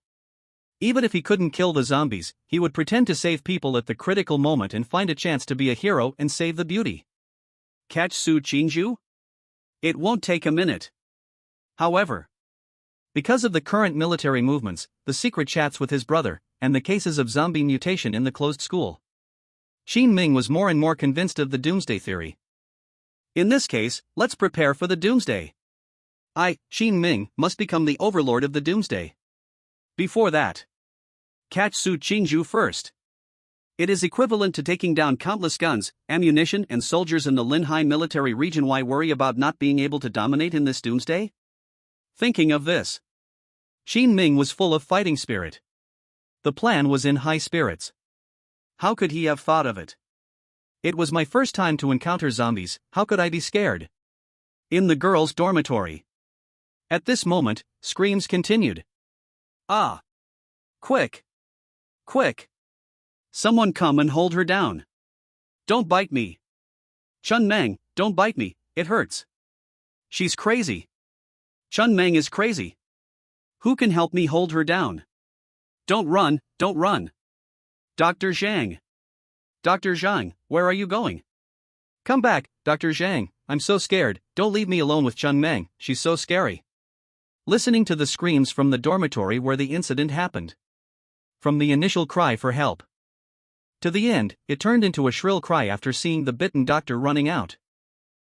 Even if he couldn't kill the zombies, he would pretend to save people at the critical moment and find a chance to be a hero and save the beauty. Catch Su Qingju? It won't take a minute. However, because of the current military movements, the secret chats with his brother, and the cases of zombie mutation in the closed school, Qin Ming was more and more convinced of the doomsday theory. In this case, let's prepare for the doomsday. I, Qin Ming, must become the overlord of the doomsday. Before that, catch Su Qingju first. It is equivalent to taking down countless guns, ammunition and soldiers in the Linhai military region. Why worry about not being able to dominate in this doomsday? Thinking of this, Qin Ming was full of fighting spirit. The plan was in high spirits. How could he have thought of it? It was my first time to encounter zombies, how could I be scared? In the girls' dormitory. At this moment, screams continued. Ah! Quick! Quick! Someone come and hold her down. Don't bite me. Chun Meng, don't bite me, it hurts. She's crazy. Chun Meng is crazy. Who can help me hold her down? Don't run, don't run. Dr. Zhang. Dr. Zhang, where are you going? Come back, Dr. Zhang, I'm so scared, don't leave me alone with Chun Meng, she's so scary. Listening to the screams from the dormitory where the incident happened. From the initial cry for help. To the end, it turned into a shrill cry after seeing the bitten doctor running out.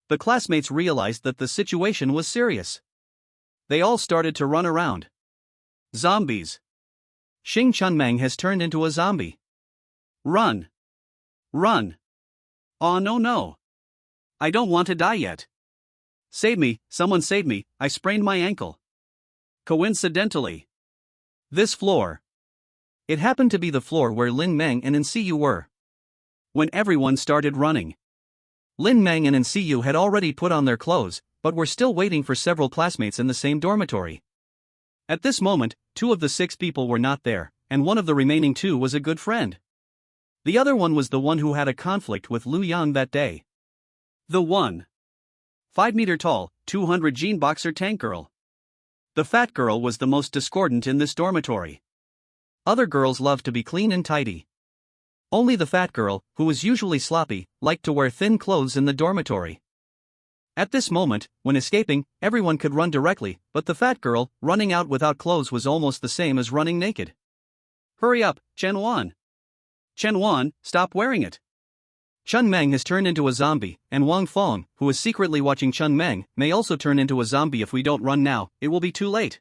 The classmates realized that the situation was serious. They all started to run around. Zombies. Xing Chunmeng has turned into a zombie. Run. Run. Oh no. I don't want to die yet. Save me, someone save me, I sprained my ankle. Coincidentally, this floor. It happened to be the floor where Lin Meng and NCU were. When everyone started running, Lin Meng and NCU had already put on their clothes, but were still waiting for several classmates in the same dormitory. At this moment, 2 of the 6 people were not there, and one of the remaining 2 was a good friend. The other one was the one who had a conflict with Lu Yang that day. The 5-meter tall, 200 jean boxer tank girl. The fat girl was the most discordant in this dormitory. Other girls loved to be clean and tidy. Only the fat girl, who was usually sloppy, liked to wear thin clothes in the dormitory. At this moment, when escaping, everyone could run directly, but the fat girl, running out without clothes was almost the same as running naked. Hurry up, Chen Wan. Chen Wan, stop wearing it. Chun Meng has turned into a zombie, and Wang Fong, who is secretly watching Chun Meng, may also turn into a zombie if we don't run now, it will be too late.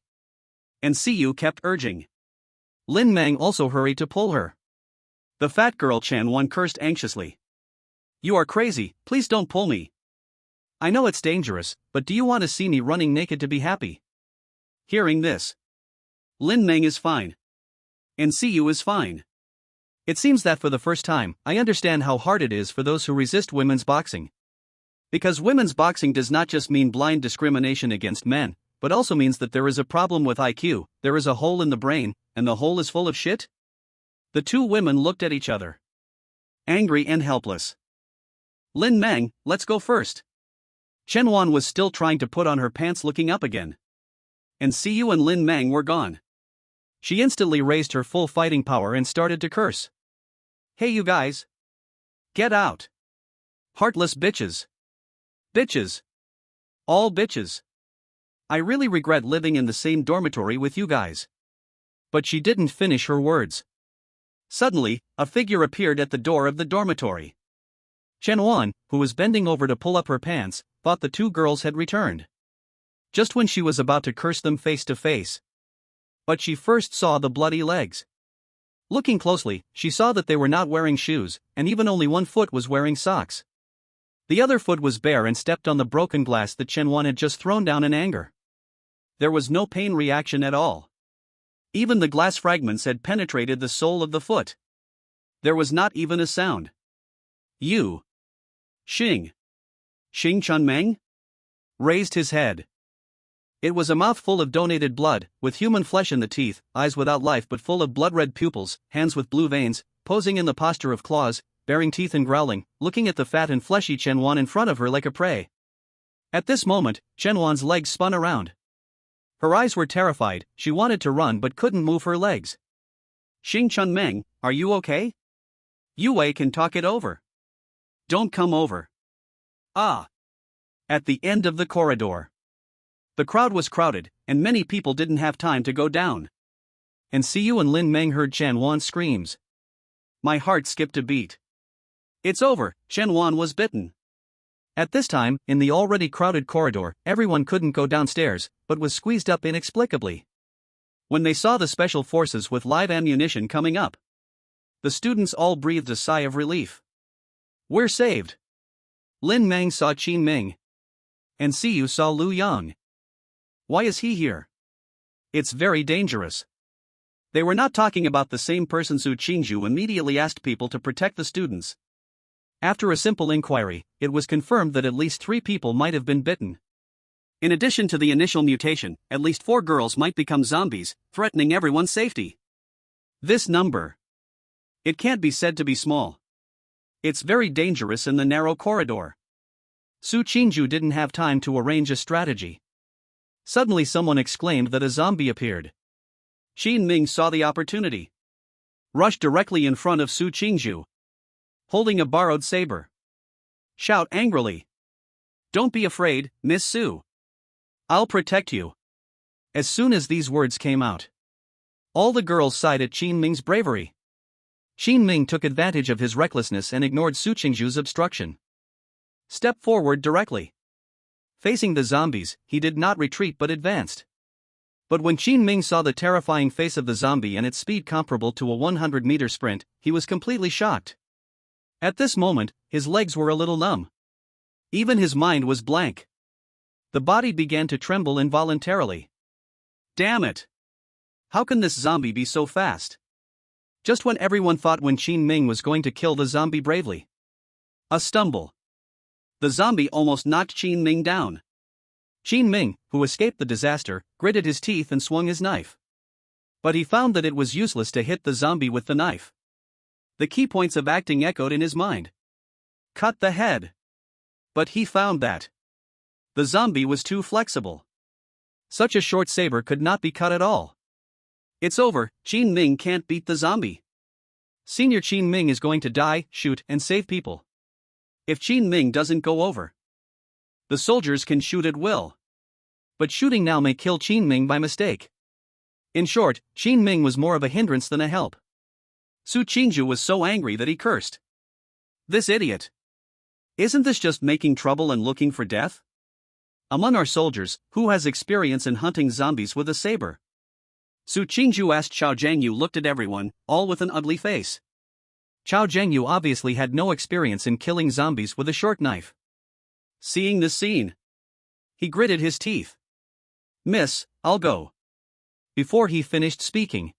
And Siyu kept urging. Lin Meng also hurried to pull her. The fat girl Chen Wan cursed anxiously. You are crazy, please don't pull me. I know it's dangerous, but do you want to see me running naked to be happy? Hearing this, Lin Meng is fine. And Siyu is fine. It seems that for the first time, I understand how hard it is for those who resist women's boxing. Because women's boxing does not just mean blind discrimination against men, but also means that there is a problem with IQ, there is a hole in the brain, and the hole is full of shit? The 2 women looked at each other, angry and helpless. Lin Meng, let's go first. Chen Wan was still trying to put on her pants looking up again. And Siyu and Lin Meng were gone. She instantly raised her full fighting power and started to curse. Hey you guys! Get out! Heartless bitches! Bitches! All bitches! I really regret living in the same dormitory with you guys. But she didn't finish her words. Suddenly, a figure appeared at the door of the dormitory. Chen Wan, who was bending over to pull up her pants, thought the 2 girls had returned. Just when she was about to curse them face to face. But she first saw the bloody legs. Looking closely, she saw that they were not wearing shoes, and even only one foot was wearing socks. The other foot was bare and stepped on the broken glass that Chen Wan had just thrown down in anger. There was no pain reaction at all. Even the glass fragments had penetrated the sole of the foot. There was not even a sound. You. Xing Chun Meng? Raised his head. It was a mouth full of donated blood, with human flesh in the teeth, eyes without life but full of blood-red pupils, hands with blue veins, posing in the posture of claws, baring teeth and growling, looking at the fat and fleshy Chen Wan in front of her like a prey. At this moment, Chen Wan's legs spun around. Her eyes were terrified, she wanted to run but couldn't move her legs. Xing Chun Meng, are you okay? Yue Wei can talk it over. Don't come over. Ah. At the end of the corridor. The crowd was crowded, and many people didn't have time to go down. And Siyu and Lin Meng heard Chen Wan's screams. My heart skipped a beat. It's over, Chen Wan was bitten. At this time, in the already crowded corridor, everyone couldn't go downstairs, but was squeezed up inexplicably. When they saw the special forces with live ammunition coming up, the students all breathed a sigh of relief. We're saved. Lin Meng saw Qin Ming. And Siyu saw Lu Yang. Why is he here? It's very dangerous. They were not talking about the same person. Su Qingju immediately asked people to protect the students. After a simple inquiry, it was confirmed that at least 3 people might have been bitten. In addition to the initial mutation, at least 4 girls might become zombies, threatening everyone's safety. This number. It can't be said to be small. It's very dangerous in the narrow corridor. Su Qingju didn't have time to arrange a strategy. Suddenly someone exclaimed that a zombie appeared. Qin Ming saw the opportunity. Rushed directly in front of Su Qingju. Holding a borrowed saber. Shout angrily. Don't be afraid, Miss Su. I'll protect you. As soon as these words came out, all the girls sighed at Qin Ming's bravery. Qin Ming took advantage of his recklessness and ignored Su Qingju's obstruction. Step forward directly. Facing the zombies, he did not retreat but advanced. But when Qin Ming saw the terrifying face of the zombie and its speed comparable to a 100-meter sprint, he was completely shocked. At this moment, his legs were a little numb. Even his mind was blank. The body began to tremble involuntarily. Damn it! How can this zombie be so fast? Just when everyone thought Qin Ming was going to kill the zombie bravely. A stumble. The zombie almost knocked Qin Ming down. Qin Ming, who escaped the disaster, gritted his teeth and swung his knife. But he found that it was useless to hit the zombie with the knife. The key points of acting echoed in his mind. Cut the head. But he found that the zombie was too flexible. Such a short saber could not be cut at all. It's over, Qin Ming can't beat the zombie. Senior Qin Ming is going to die, shoot, and save people. If Qin Ming doesn't go over, the soldiers can shoot at will. But shooting now may kill Qin Ming by mistake. In short, Qin Ming was more of a hindrance than a help. Su Qingju was so angry that he cursed. This idiot! Isn't this just making trouble and looking for death? Among our soldiers, who has experience in hunting zombies with a saber? Su Qingju asked. Chao Jiangyu looked at everyone, all with an ugly face. Chao Jiangyu obviously had no experience in killing zombies with a short knife. Seeing this scene, he gritted his teeth. Miss, I'll go. Before he finished speaking,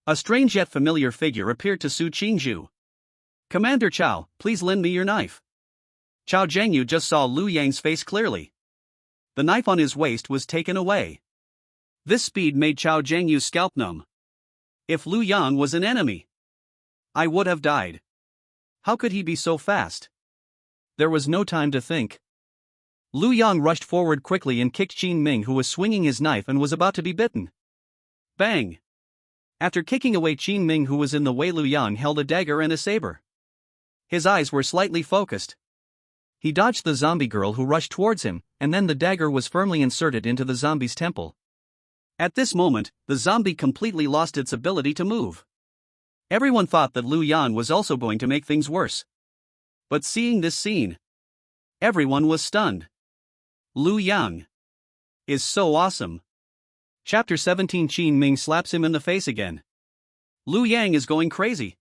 a strange yet familiar figure appeared to Su Qingju. Commander Chao, please lend me your knife. Chao Jiangyu just saw Lu Yang's face clearly. The knife on his waist was taken away. This speed made Chao Jiangyu's scalp numb. If Lu Yang was an enemy, I would have died. How could he be so fast? There was no time to think. Lu Yang rushed forward quickly and kicked Qin Ming, who was swinging his knife and was about to be bitten. Bang! After kicking away Qin Ming, who was in the way, Lu Yang held a dagger and a saber. His eyes were slightly focused. He dodged the zombie girl who rushed towards him, and then the dagger was firmly inserted into the zombie's temple. At this moment, the zombie completely lost its ability to move. Everyone thought that Lu Yang was also going to make things worse. But seeing this scene, everyone was stunned. Lu Yang is so awesome. Chapter 17. Qin Ming slaps him in the face again. Lu Yang is going crazy.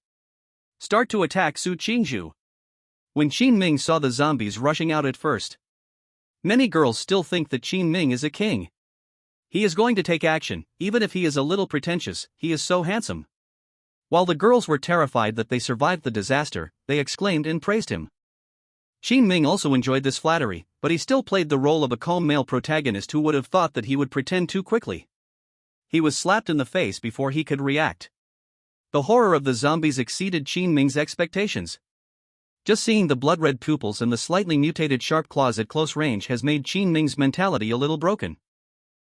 Start to attack Su Qingju. When Qin Ming saw the zombies rushing out at first, many girls still think that Qin Ming is a king. He is going to take action, even if he is a little pretentious, he is so handsome. While the girls were terrified that they survived the disaster, they exclaimed and praised him. Qin Ming also enjoyed this flattery, but he still played the role of a calm male protagonist who would have thought that he would pretend too quickly. He was slapped in the face before he could react. The horror of the zombies exceeded Qin Ming's expectations. Just seeing the blood-red pupils and the slightly mutated sharp claws at close range has made Qin Ming's mentality a little broken.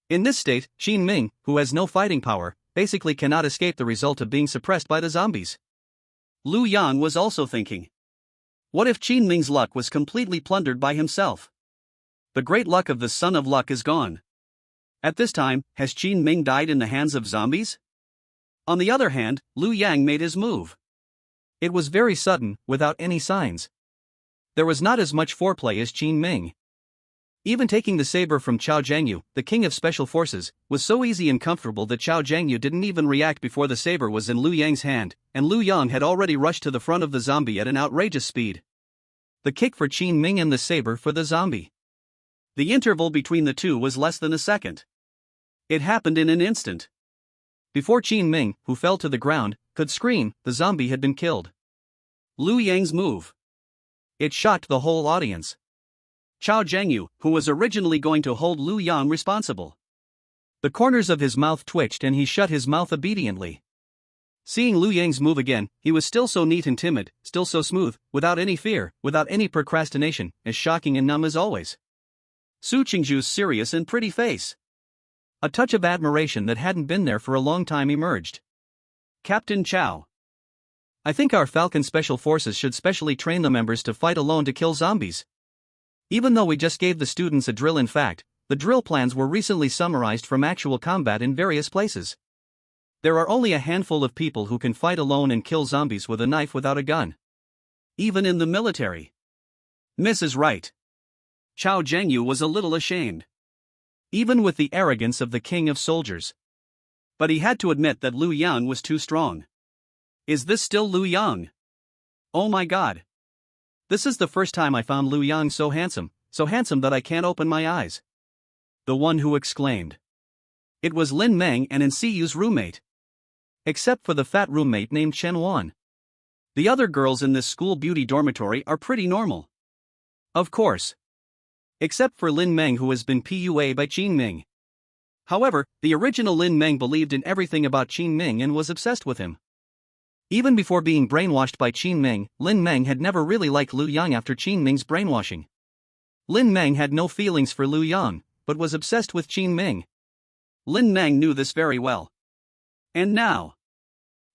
In this state, Qin Ming, who has no fighting power, basically cannot escape the result of being suppressed by the zombies. Lu Yang was also thinking. What if Qin Ming's luck was completely plundered by himself? The great luck of the Son of Luck is gone. At this time, has Qin Ming died in the hands of zombies? On the other hand, Lu Yang made his move. It was very sudden, without any signs. There was not as much foreplay as Qin Ming. Even taking the saber from Chao Jiangyu, the king of special forces, was so easy and comfortable that Chao Jiangyu didn't even react before the saber was in Lu Yang's hand, and Lu Yang had already rushed to the front of the zombie at an outrageous speed. The kick for Qin Ming and the saber for the zombie. The interval between the two was less than a second. It happened in an instant. Before Qin Ming, who fell to the ground, could scream, the zombie had been killed. Lu Yang's move. It shocked the whole audience. Chao Jiangyu, who was originally going to hold Lu Yang responsible. The corners of his mouth twitched and he shut his mouth obediently. Seeing Lu Yang's move again, he was still so neat and timid, still so smooth, without any fear, without any procrastination, as shocking and numb as always. Su Qingju's serious and pretty face. A touch of admiration that hadn't been there for a long time emerged. Captain Chao. I think our Falcon Special Forces should specially train the members to fight alone to kill zombies. Even though we just gave the students a drill, in fact, the drill plans were recently summarized from actual combat in various places. There are only a handful of people who can fight alone and kill zombies with a knife without a gun. Even in the military. Miss is right. Chao Jiangyu was a little ashamed. Even with the arrogance of the king of soldiers. But he had to admit that Lu Yang was too strong. Is this still Lu Yang? Oh my god. This is the first time I found Lu Yang so handsome that I can't open my eyes. The one who exclaimed. It was Lin Meng and Ncuyu's roommate. Except for the fat roommate named Chen Wan. The other girls in this school beauty dormitory are pretty normal. Of course. Except for Lin Meng, who has been PUA by Qin Ming. However, the original Lin Meng believed in everything about Qin Ming and was obsessed with him. Even before being brainwashed by Qin Ming, Lin Meng had never really liked Lu Yang after Qin Ming's brainwashing. Lin Meng had no feelings for Lu Yang, but was obsessed with Qin Ming. Lin Meng knew this very well. And now,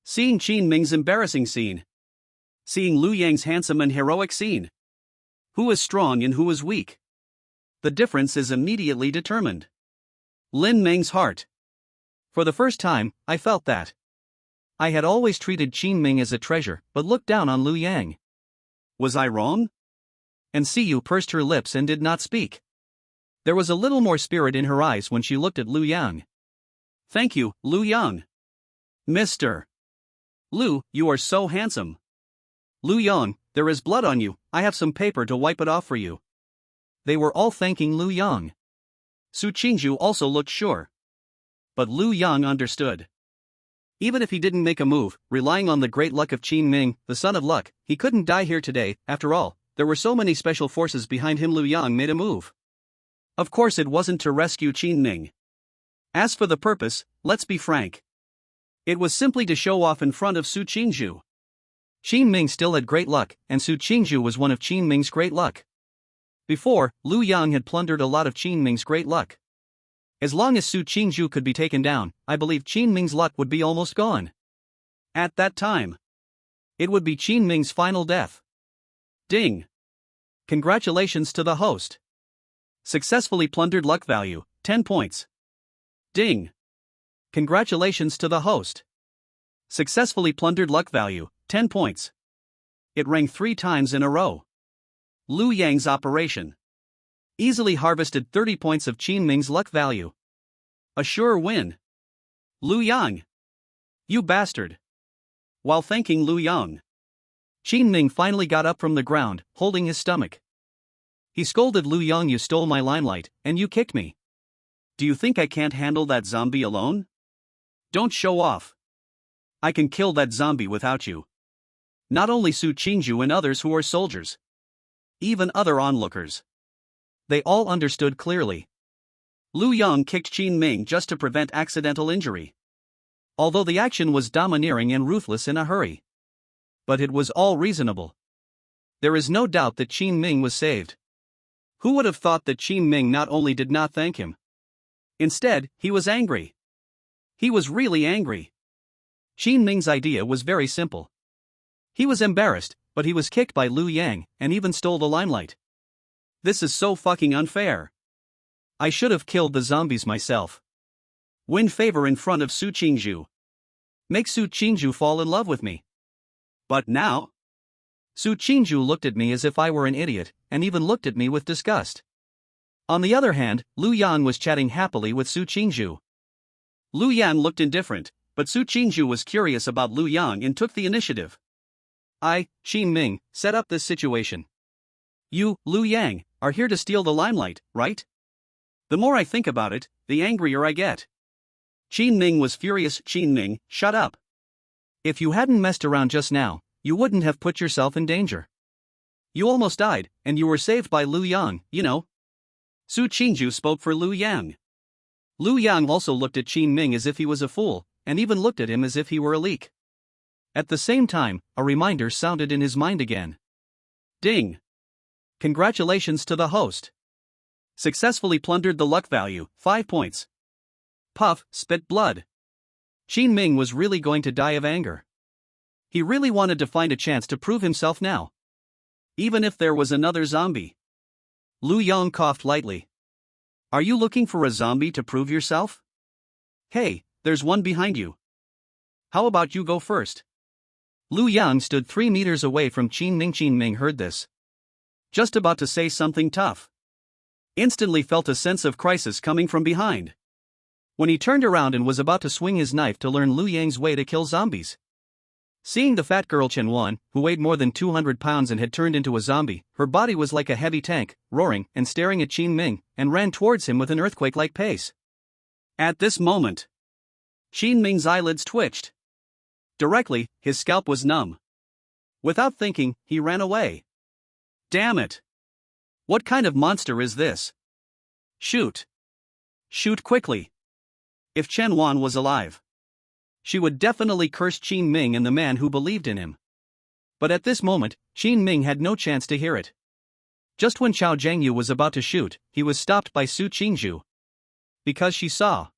seeing Qin Ming's embarrassing scene. Seeing Lu Yang's handsome and heroic scene. Who is strong and who is weak? The difference is immediately determined. Lin Meng's heart. For the first time, I felt that. I had always treated Qin Ming as a treasure, but looked down on Lu Yang. Was I wrong? And Ncyu pursed her lips and did not speak. There was a little more spirit in her eyes when she looked at Lu Yang. Thank you, Lu Yang. Mr. Lu, you are so handsome. Lu Yang, there is blood on you, I have some paper to wipe it off for you. They were all thanking Lu Yang. Su Qingzhu also looked sure. But Lu Yang understood. Even if he didn't make a move, relying on the great luck of Qin Ming, the son of luck, he couldn't die here today. After all, there were so many special forces behind him. Lu Yang made a move. Of course it wasn't to rescue Qin Ming. As for the purpose, let's be frank. It was simply to show off in front of Su Qingzhu. Qin Ming still had great luck, and Su Qingzhu was one of Qin Ming's great luck. Before, Lu Yang had plundered a lot of Qin Ming's great luck. As long as Su Qingzhu could be taken down, I believe Qin Ming's luck would be almost gone. At that time, it would be Qin Ming's final death. Ding! Congratulations to the host. Successfully plundered luck value, 10 points. Ding! Congratulations to the host. Successfully plundered luck value, 10 points. It rang 3 times in a row. Lu Yang's operation. Easily harvested 30 points of Qin Ming's luck value. A sure win. Lu Yang. You bastard. While thanking Lu Yang, Qin Ming finally got up from the ground, holding his stomach. He scolded Lu Yang, you stole my limelight, and you kicked me. Do you think I can't handle that zombie alone? Don't show off. I can kill that zombie without you. Not only Su Qingzhu and others who are soldiers. Even other onlookers. They all understood clearly. Lu Yang kicked Qin Ming just to prevent accidental injury. Although the action was domineering and ruthless in a hurry. But it was all reasonable. There is no doubt that Qin Ming was saved. Who would have thought that Qin Ming not only did not thank him? Instead, he was angry. He was really angry. Qin Ming's idea was very simple. He was embarrassed, but he was kicked by Lu Yang, and even stole the limelight. This is so fucking unfair. I should have killed the zombies myself. Win favor in front of Su Qingzhu. Make Su Qingzhu fall in love with me. But now? Su Qingzhu looked at me as if I were an idiot, and even looked at me with disgust. On the other hand, Lu Yang was chatting happily with Su Qingzhu. Lu Yang looked indifferent, but Su Qingzhu was curious about Lu Yang and took the initiative. I, Qin Ming, set up this situation. You, Lu Yang, are here to steal the limelight, right? The more I think about it, the angrier I get. Qin Ming was furious. Qin Ming, shut up. If you hadn't messed around just now, you wouldn't have put yourself in danger. You almost died, and you were saved by Lu Yang, you know. Su Qingzhu spoke for Lu Yang. Lu Yang also looked at Qin Ming as if he was a fool, and even looked at him as if he were a leak. At the same time, a reminder sounded in his mind again. Ding! Congratulations to the host. Successfully plundered the luck value, 5 points. Puff, spit blood. Qin Ming was really going to die of anger. He really wanted to find a chance to prove himself now. Even if there was another zombie. Lu Yang coughed lightly. Are you looking for a zombie to prove yourself? Hey, there's one behind you. How about you go first? Lu Yang stood 3 meters away from Qin Ming. Qin Ming heard this. Just about to say something tough. Instantly felt a sense of crisis coming from behind. When he turned around and was about to swing his knife to learn Lu Yang's way to kill zombies. Seeing the fat girl Chen Wan, who weighed more than 200 pounds and had turned into a zombie, her body was like a heavy tank, roaring and staring at Qin Ming, and ran towards him with an earthquake-like pace. At this moment, Qin Ming's eyelids twitched. Directly, his scalp was numb. Without thinking, he ran away. Damn it! What kind of monster is this? Shoot! Shoot quickly! If Chen Wan was alive, she would definitely curse Qin Ming and the man who believed in him. But at this moment, Qin Ming had no chance to hear it. Just when Chao Zhengyu was about to shoot, he was stopped by Su Qingzhu. Because she saw.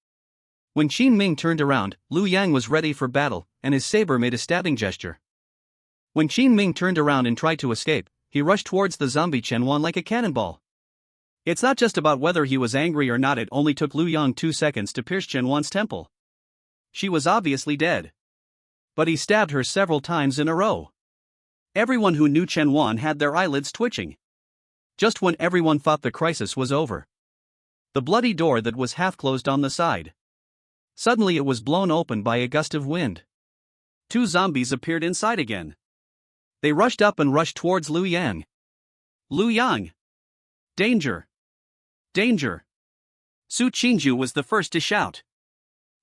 When Qin Ming turned around, Lu Yang was ready for battle, and his saber made a stabbing gesture. When Qin Ming turned around and tried to escape, he rushed towards the zombie Chen Wan like a cannonball. It's not just about whether he was angry or not, it only took Lu Yang 2 seconds to pierce Chen Wan's temple. She was obviously dead. But he stabbed her several times in a row. Everyone who knew Chen Wan had their eyelids twitching. Just when everyone thought the crisis was over, the bloody door that was half closed on the side, suddenly it was blown open by a gust of wind. 2 zombies appeared inside again. They rushed up and rushed towards Lu Yang. Lu Yang! Danger! Danger! Su Qingzhu was the first to shout.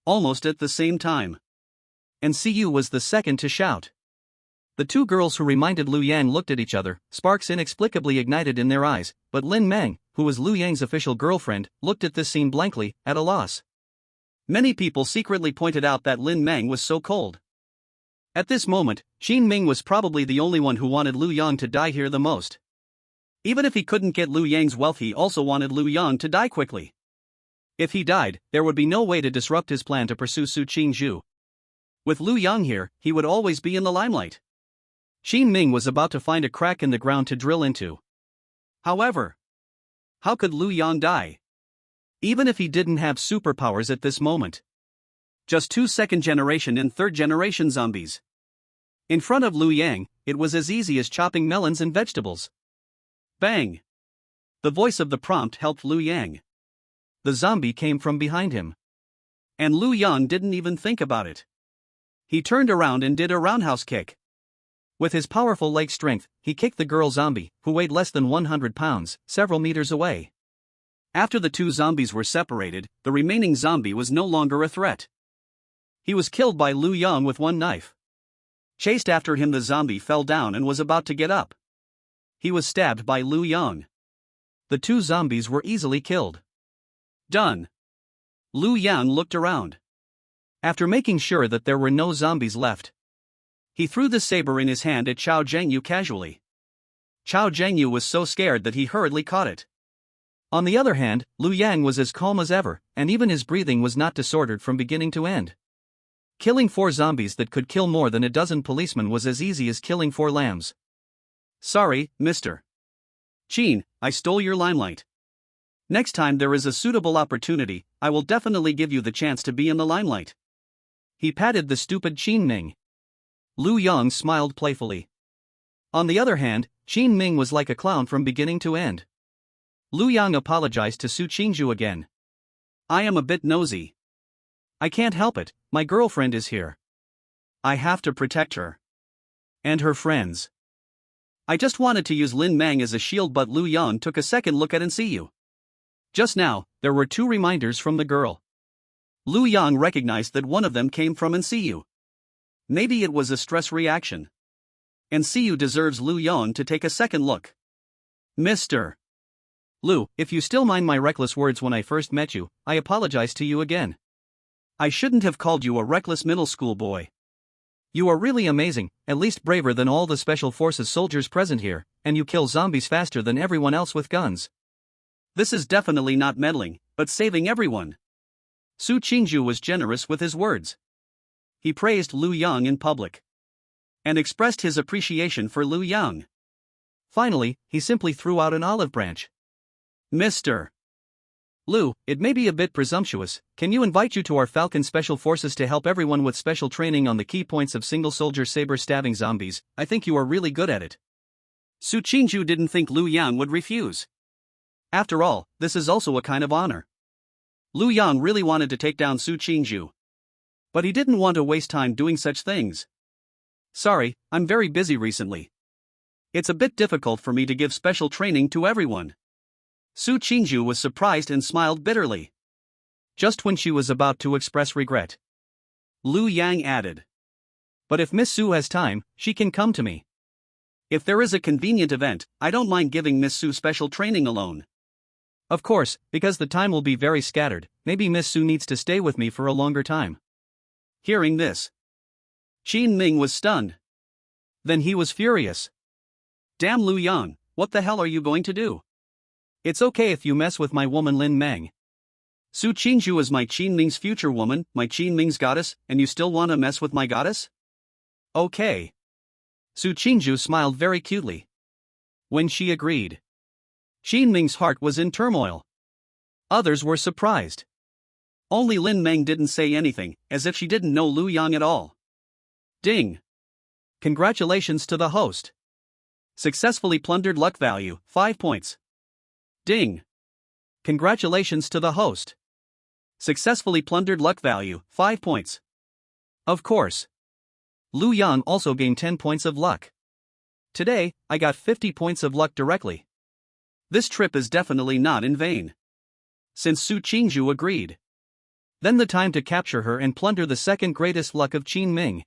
Almost at the same time. And Siyu was the second to shout. The 2 girls who reminded Lu Yang looked at each other, sparks inexplicably ignited in their eyes, but Lin Meng, who was Lu Yang's official girlfriend, looked at this scene blankly, at a loss. Many people secretly pointed out that Lin Meng was so cold. At this moment, Qin Ming was probably the only one who wanted Lu Yang to die here the most. Even if he couldn't get Lu Yang's wealth, he also wanted Lu Yang to die quickly. If he died, there would be no way to disrupt his plan to pursue Su Qingzhu. With Lu Yang here, he would always be in the limelight. Qin Ming was about to find a crack in the ground to drill into. However, how could Lu Yang die? Even if he didn't have superpowers at this moment. Just 2 second-generation and third-generation zombies. In front of Lu Yang, it was as easy as chopping melons and vegetables. Bang! The voice of the prompt helped Lu Yang. The zombie came from behind him. And Lu Yang didn't even think about it. He turned around and did a roundhouse kick. With his powerful leg strength, he kicked the girl zombie, who weighed less than 100 pounds, several meters away. After the 2 zombies were separated, the remaining zombie was no longer a threat. He was killed by Lu Yang with 1 knife. Chased after him, the zombie fell down and was about to get up. He was stabbed by Lu Yang. The 2 zombies were easily killed. Done. Lu Yang looked around. After making sure that there were no zombies left, he threw the saber in his hand at Chao Zhengyu casually. Chao Zhengyu was so scared that he hurriedly caught it. On the other hand, Lu Yang was as calm as ever, and even his breathing was not disordered from beginning to end. Killing 4 zombies that could kill more than a dozen policemen was as easy as killing 4 lambs. Sorry, Mr. Qin, I stole your limelight. Next time there is a suitable opportunity, I will definitely give you the chance to be in the limelight. He patted the stupid Qin Ming. Lu Yang smiled playfully. On the other hand, Qin Ming was like a clown from beginning to end. Lu Yang apologized to Su Qingzhu again. I am a bit nosy. I can't help it, my girlfriend is here. I have to protect her. And her friends. I just wanted to use Lin Meng as a shield, but Lu Yang took a second look at and see you. Just now, there were 2 reminders from the girl. Lu Yang recognized that one of them came from Ncu. Maybe it was a stress reaction. Ncu deserves Lu Yang to take a second look. Mr. Lu, if you still mind my reckless words when I first met you, I apologize to you again. I shouldn't have called you a reckless middle school boy. You are really amazing, at least braver than all the special forces soldiers present here, and you kill zombies faster than everyone else with guns. This is definitely not meddling, but saving everyone. Su Qingzhu was generous with his words. He praised Lu Yang in public. And expressed his appreciation for Lu Yang. Finally, he simply threw out an olive branch. Mr. Lu, it may be a bit presumptuous, can you invite you to our Falcon Special Forces to help everyone with special training on the key points of single-soldier saber-stabbing zombies? I think you are really good at it. Su Qingzhu didn't think Lu Yang would refuse. After all, this is also a kind of honor. Lu Yang really wanted to take down Su Qingzhu. But he didn't want to waste time doing such things. Sorry, I'm very busy recently. It's a bit difficult for me to give special training to everyone. Su Qingzhu was surprised and smiled bitterly. Just when she was about to express regret, Lu Yang added, "But if Miss Su has time, she can come to me. If there is a convenient event, I don't mind giving Miss Su special training alone. Of course, because the time will be very scattered, maybe Miss Su needs to stay with me for a longer time." Hearing this, Qin Ming was stunned. Then he was furious. "Damn Lu Yang, what the hell are you going to do? It's okay if you mess with my woman Lin Meng. Su Qingju is my Qin Ming's future woman, my Qin Ming's goddess, and you still want to mess with my goddess? Okay." Su Qingju smiled very cutely when she agreed. Qin Ming's heart was in turmoil. Others were surprised. Only Lin Meng didn't say anything, as if she didn't know Lu Yang at all. Ding! Congratulations to the host. Successfully plundered luck value, 5 points. Ding! Congratulations to the host. Successfully plundered luck value, 5 points. Of course. Lu Yang also gained 10 points of luck. Today, I got 50 points of luck directly. This trip is definitely not in vain. Since Su Qingju agreed. Then the time to capture her and plunder the second greatest luck of Qin Ming.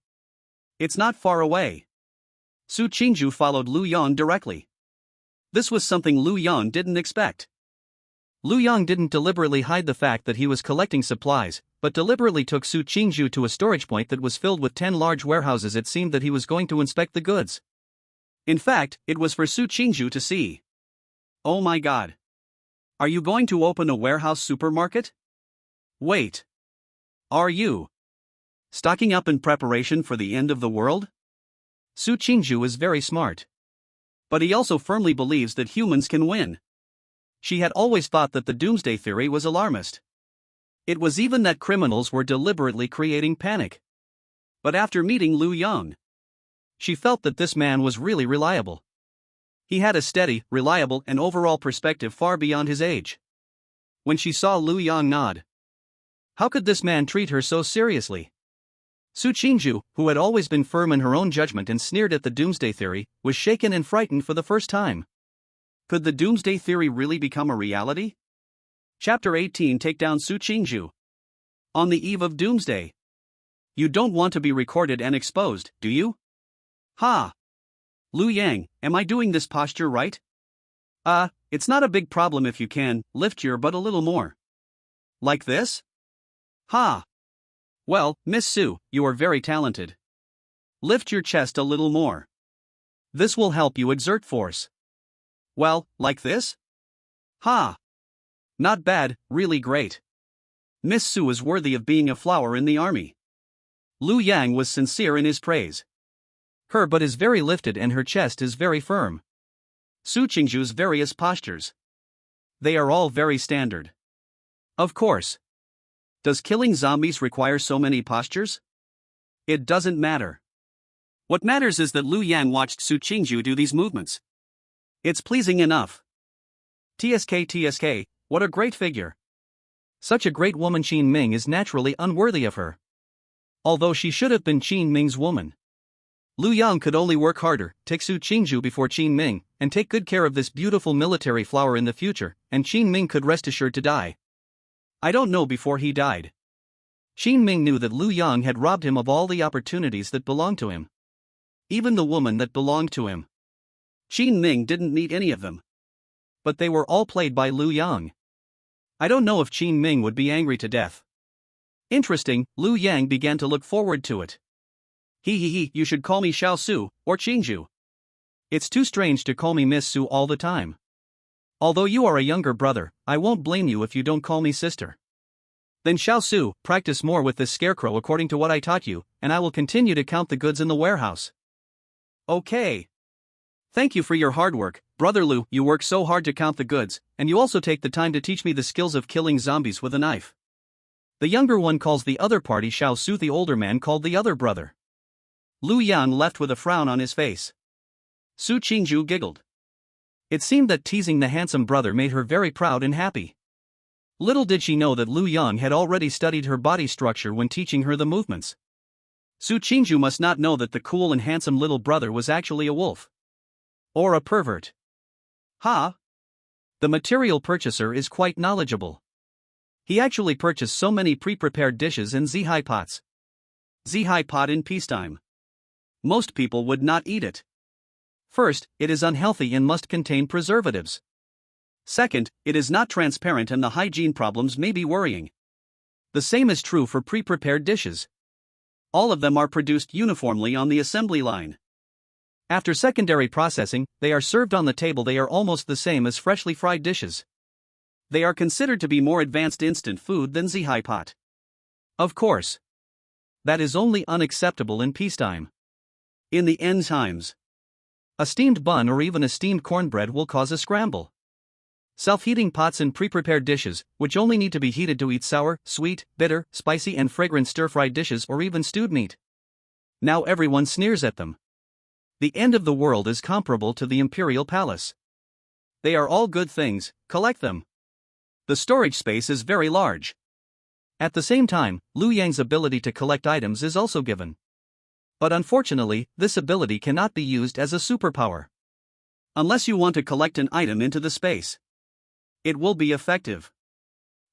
It's not far away. Su Qingju followed Lu Yang directly. This was something Lu Yang didn't expect. Lu Yang didn't deliberately hide the fact that he was collecting supplies, but deliberately took Su Qingju to a storage point that was filled with 10 large warehouses. It seemed that he was going to inspect the goods. In fact, it was for Su Qingju to see. Oh my god. Are you going to open a warehouse supermarket? Wait. Are you stocking up in preparation for the end of the world? Su Qingju is very smart. But he also firmly believes that humans can win. She had always thought that the doomsday theory was alarmist. It was even that criminals were deliberately creating panic. But after meeting Lu Yang, she felt that this man was really reliable. He had a steady, reliable, and overall perspective far beyond his age. When she saw Lu Yang nod, how could this man treat her so seriously? Su Qingju, who had always been firm in her own judgment and sneered at the doomsday theory, was shaken and frightened for the first time. Could the doomsday theory really become a reality? Chapter 18 Take down Su Qingju. On the eve of doomsday. You don't want to be recorded and exposed, do you? Ha! Lu Yang, am I doing this posture right? It's not a big problem if you can lift your butt a little more. Like this? Ha! Well, Miss Su, you are very talented. Lift your chest a little more. This will help you exert force. Well, like this? Ha! Not bad, really great. Miss Su is worthy of being a flower in the army. Lu Yang was sincere in his praise. Her butt is very lifted and her chest is very firm. Su Qingju's various postures. They are all very standard. Of course. Does killing zombies require so many postures? It doesn't matter. What matters is that Lu Yang watched Su Qingju do these movements. It's pleasing enough. TSK, what a great figure. Such a great woman. Qin Ming is naturally unworthy of her. Although she should have been Qin Ming's woman. Lu Yang could only work harder, take Su Qingju before Qin Ming, and take good care of this beautiful military flower in the future, and Qin Ming could rest assured to die. I don't know before he died. Qin Ming knew that Lu Yang had robbed him of all the opportunities that belonged to him. Even the woman that belonged to him. Qin Ming didn't need any of them. But they were all played by Lu Yang. I don't know if Qin Ming would be angry to death. Interesting, Lu Yang began to look forward to it. You should call me Xiao Su, or Qingju. It's too strange to call me Miss Su all the time. Although you are a younger brother, I won't blame you if you don't call me sister. Then Xiao Su, practice more with this scarecrow according to what I taught you, and I will continue to count the goods in the warehouse. Okay. Thank you for your hard work, Brother Lu. You work so hard to count the goods, and you also take the time to teach me the skills of killing zombies with a knife. The younger one calls the other party Xiao Su. The older man called the other brother. Lu Yang left with a frown on his face. Su Qingju giggled. It seemed that teasing the handsome brother made her very proud and happy. Little did she know that Lu Yang had already studied her body structure when teaching her the movements. Su Qingju must not know that the cool and handsome little brother was actually a wolf. Or a pervert. Ha! The material purchaser is quite knowledgeable. He actually purchased so many pre-prepared dishes in Zhai pots. Zhai pot in peacetime. Most people would not eat it. First, it is unhealthy and must contain preservatives. Second, it is not transparent and the hygiene problems may be worrying. The same is true for pre-prepared dishes. All of them are produced uniformly on the assembly line. After secondary processing, they are served on the table. They are almost the same as freshly fried dishes. They are considered to be more advanced instant food than Zhai pot. Of course. That is only unacceptable in peacetime. In the end times, a steamed bun or even a steamed cornbread will cause a scramble. Self-heating pots and pre-prepared dishes, which only need to be heated to eat sour, sweet, bitter, spicy and fragrant stir-fried dishes or even stewed meat. Now everyone sneers at them. The end of the world is comparable to the imperial palace. They are all good things, collect them. The storage space is very large. At the same time, Liu Yang's ability to collect items is also given. But unfortunately, this ability cannot be used as a superpower. Unless you want to collect an item into the space. It will be effective.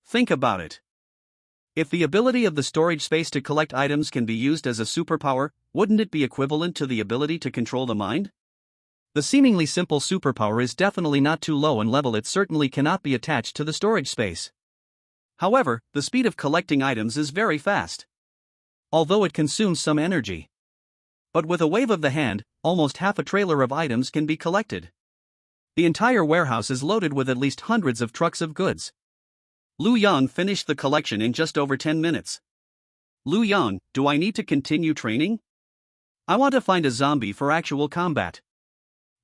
Think about it. If the ability of the storage space to collect items can be used as a superpower, wouldn't it be equivalent to the ability to control the mind? The seemingly simple superpower is definitely not too low in level. It certainly cannot be attached to the storage space. However, the speed of collecting items is very fast. Although it consumes some energy. But with a wave of the hand, almost half a trailer of items can be collected. The entire warehouse is loaded with at least hundreds of trucks of goods. Liu Yang finished the collection in just over 10 minutes. Liu Yang, do I need to continue training? I want to find a zombie for actual combat.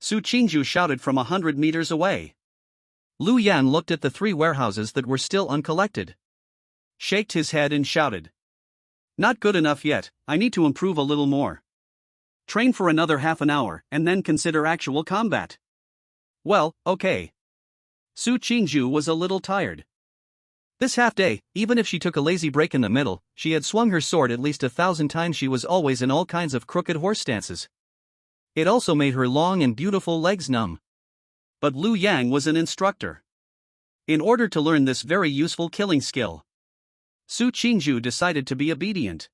Su Qingju shouted from 100 meters away. Liu Yang looked at the 3 warehouses that were still uncollected. Shaked his head and shouted. Not good enough yet, I need to improve a little more. Train for another half an hour and then consider actual combat. Well, okay. Su Qingju was a little tired. This half day, even if she took a lazy break in the middle, she had swung her sword at least 1,000 times. She was always in all kinds of crooked horse stances. It also made her long and beautiful legs numb. But Liu Yang was an instructor. In order to learn this very useful killing skill, Su Qingju decided to be obedient.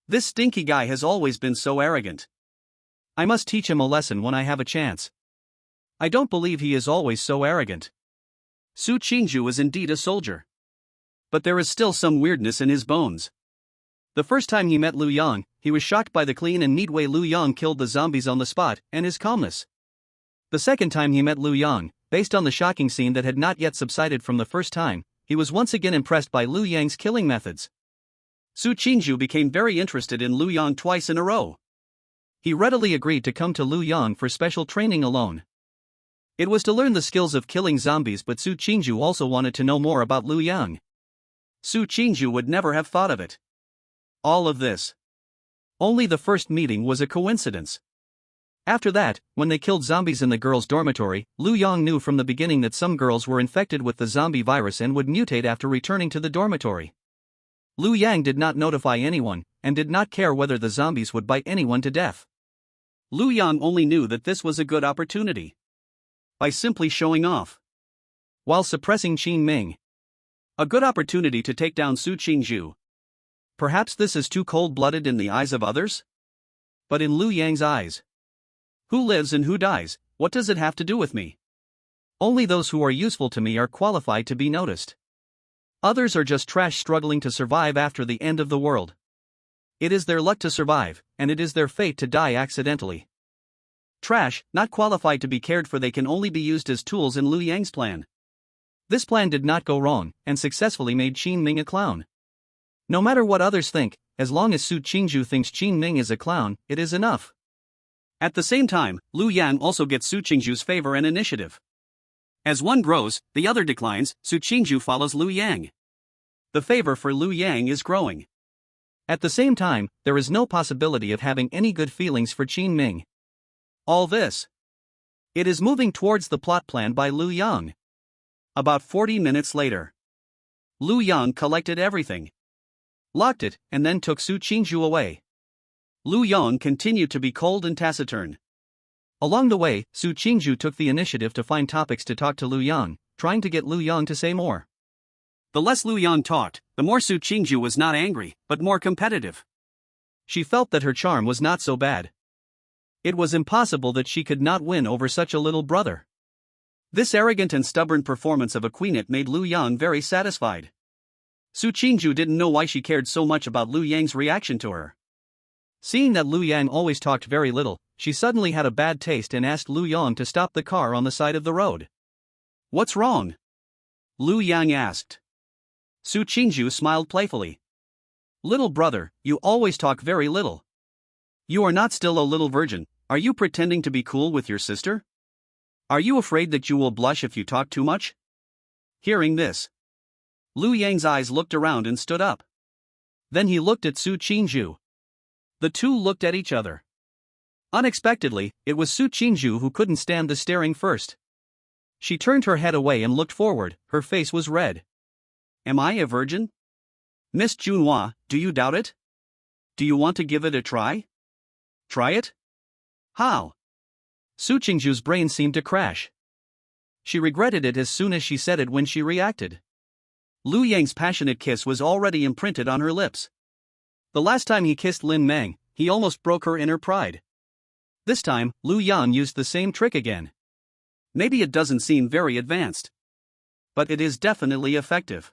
This stinky guy has always been so arrogant. I must teach him a lesson when I have a chance. I don't believe he is always so arrogant. Su Qingju is indeed a soldier. But there is still some weirdness in his bones. The first time he met Liu Yang, he was shocked by the clean and neat way Liu Yang killed the zombies on the spot, and his calmness. The second time he met Liu Yang, based on the shocking scene that had not yet subsided from the first time, he was once again impressed by Liu Yang's killing methods. Su Qingju became very interested in Liu Yang twice in a row. He readily agreed to come to Liu Yang for special training alone. It was to learn the skills of killing zombies, but Su Qingju also wanted to know more about Liu Yang. Su Qingju would never have thought of it. All of this. Only the first meeting was a coincidence. After that, when they killed zombies in the girls' dormitory, Liu Yang knew from the beginning that some girls were infected with the zombie virus and would mutate after returning to the dormitory. Liu Yang did not notify anyone, and did not care whether the zombies would bite anyone to death. Liu Yang only knew that this was a good opportunity. By simply showing off. While suppressing Qin Ming. A good opportunity to take down Su Qingju. Perhaps this is too cold-blooded in the eyes of others? But in Liu Yang's eyes. Who lives and who dies, what does it have to do with me? Only those who are useful to me are qualified to be noticed. Others are just trash struggling to survive after the end of the world. It is their luck to survive, and it is their fate to die accidentally. Trash, not qualified to be cared for. They can only be used as tools in Liu Yang's plan. This plan did not go wrong, and successfully made Qin Ming a clown. No matter what others think, as long as Su Qingju thinks Qin Ming is a clown, it is enough. At the same time, Liu Yang also gets Su Qingju's favor and initiative. As one grows, the other declines. Su Qingju follows Liu Yang. The favor for Liu Yang is growing. At the same time, there is no possibility of having any good feelings for Qin Ming. All this. It is moving towards the plot planned by Liu Yang. About 40 minutes later. Liu Yang collected everything. Locked it, and then took Su Qingju away. Liu Yang continued to be cold and taciturn. Along the way, Su Qingju took the initiative to find topics to talk to Liu Yang, trying to get Liu Yang to say more. The less Lu Yan talked, the more Su Qingju was not angry, but more competitive. She felt that her charm was not so bad. It was impossible that she could not win over such a little brother. This arrogant and stubborn performance of a queenette made Lu Yan very satisfied. Su Qingju didn't know why she cared so much about Lu Yang's reaction to her. Seeing that Lu Yang always talked very little, she suddenly had a bad taste and asked Lu Yang to stop the car on the side of the road. "What's wrong?" Lu Yang asked. Su Qingju smiled playfully. "Little brother, you always talk very little. You are not still a little virgin. Are you pretending to be cool with your sister? Are you afraid that you will blush if you talk too much?" Hearing this, Lu Yang's eyes looked around and stood up. Then he looked at Su Qingju. The two looked at each other. Unexpectedly, it was Su Qingju who couldn't stand the staring first. She turned her head away and looked forward, her face was red. "Am I a virgin? Miss Junhua, do you doubt it? Do you want to give it a try? Try it? How?" Su Qingju's brain seemed to crash. She regretted it as soon as she said it when she reacted. Lu Yang's passionate kiss was already imprinted on her lips. The last time he kissed Lin Meng, he almost broke her inner pride. This time, Lu Yan used the same trick again. Maybe it doesn't seem very advanced, but it is definitely effective.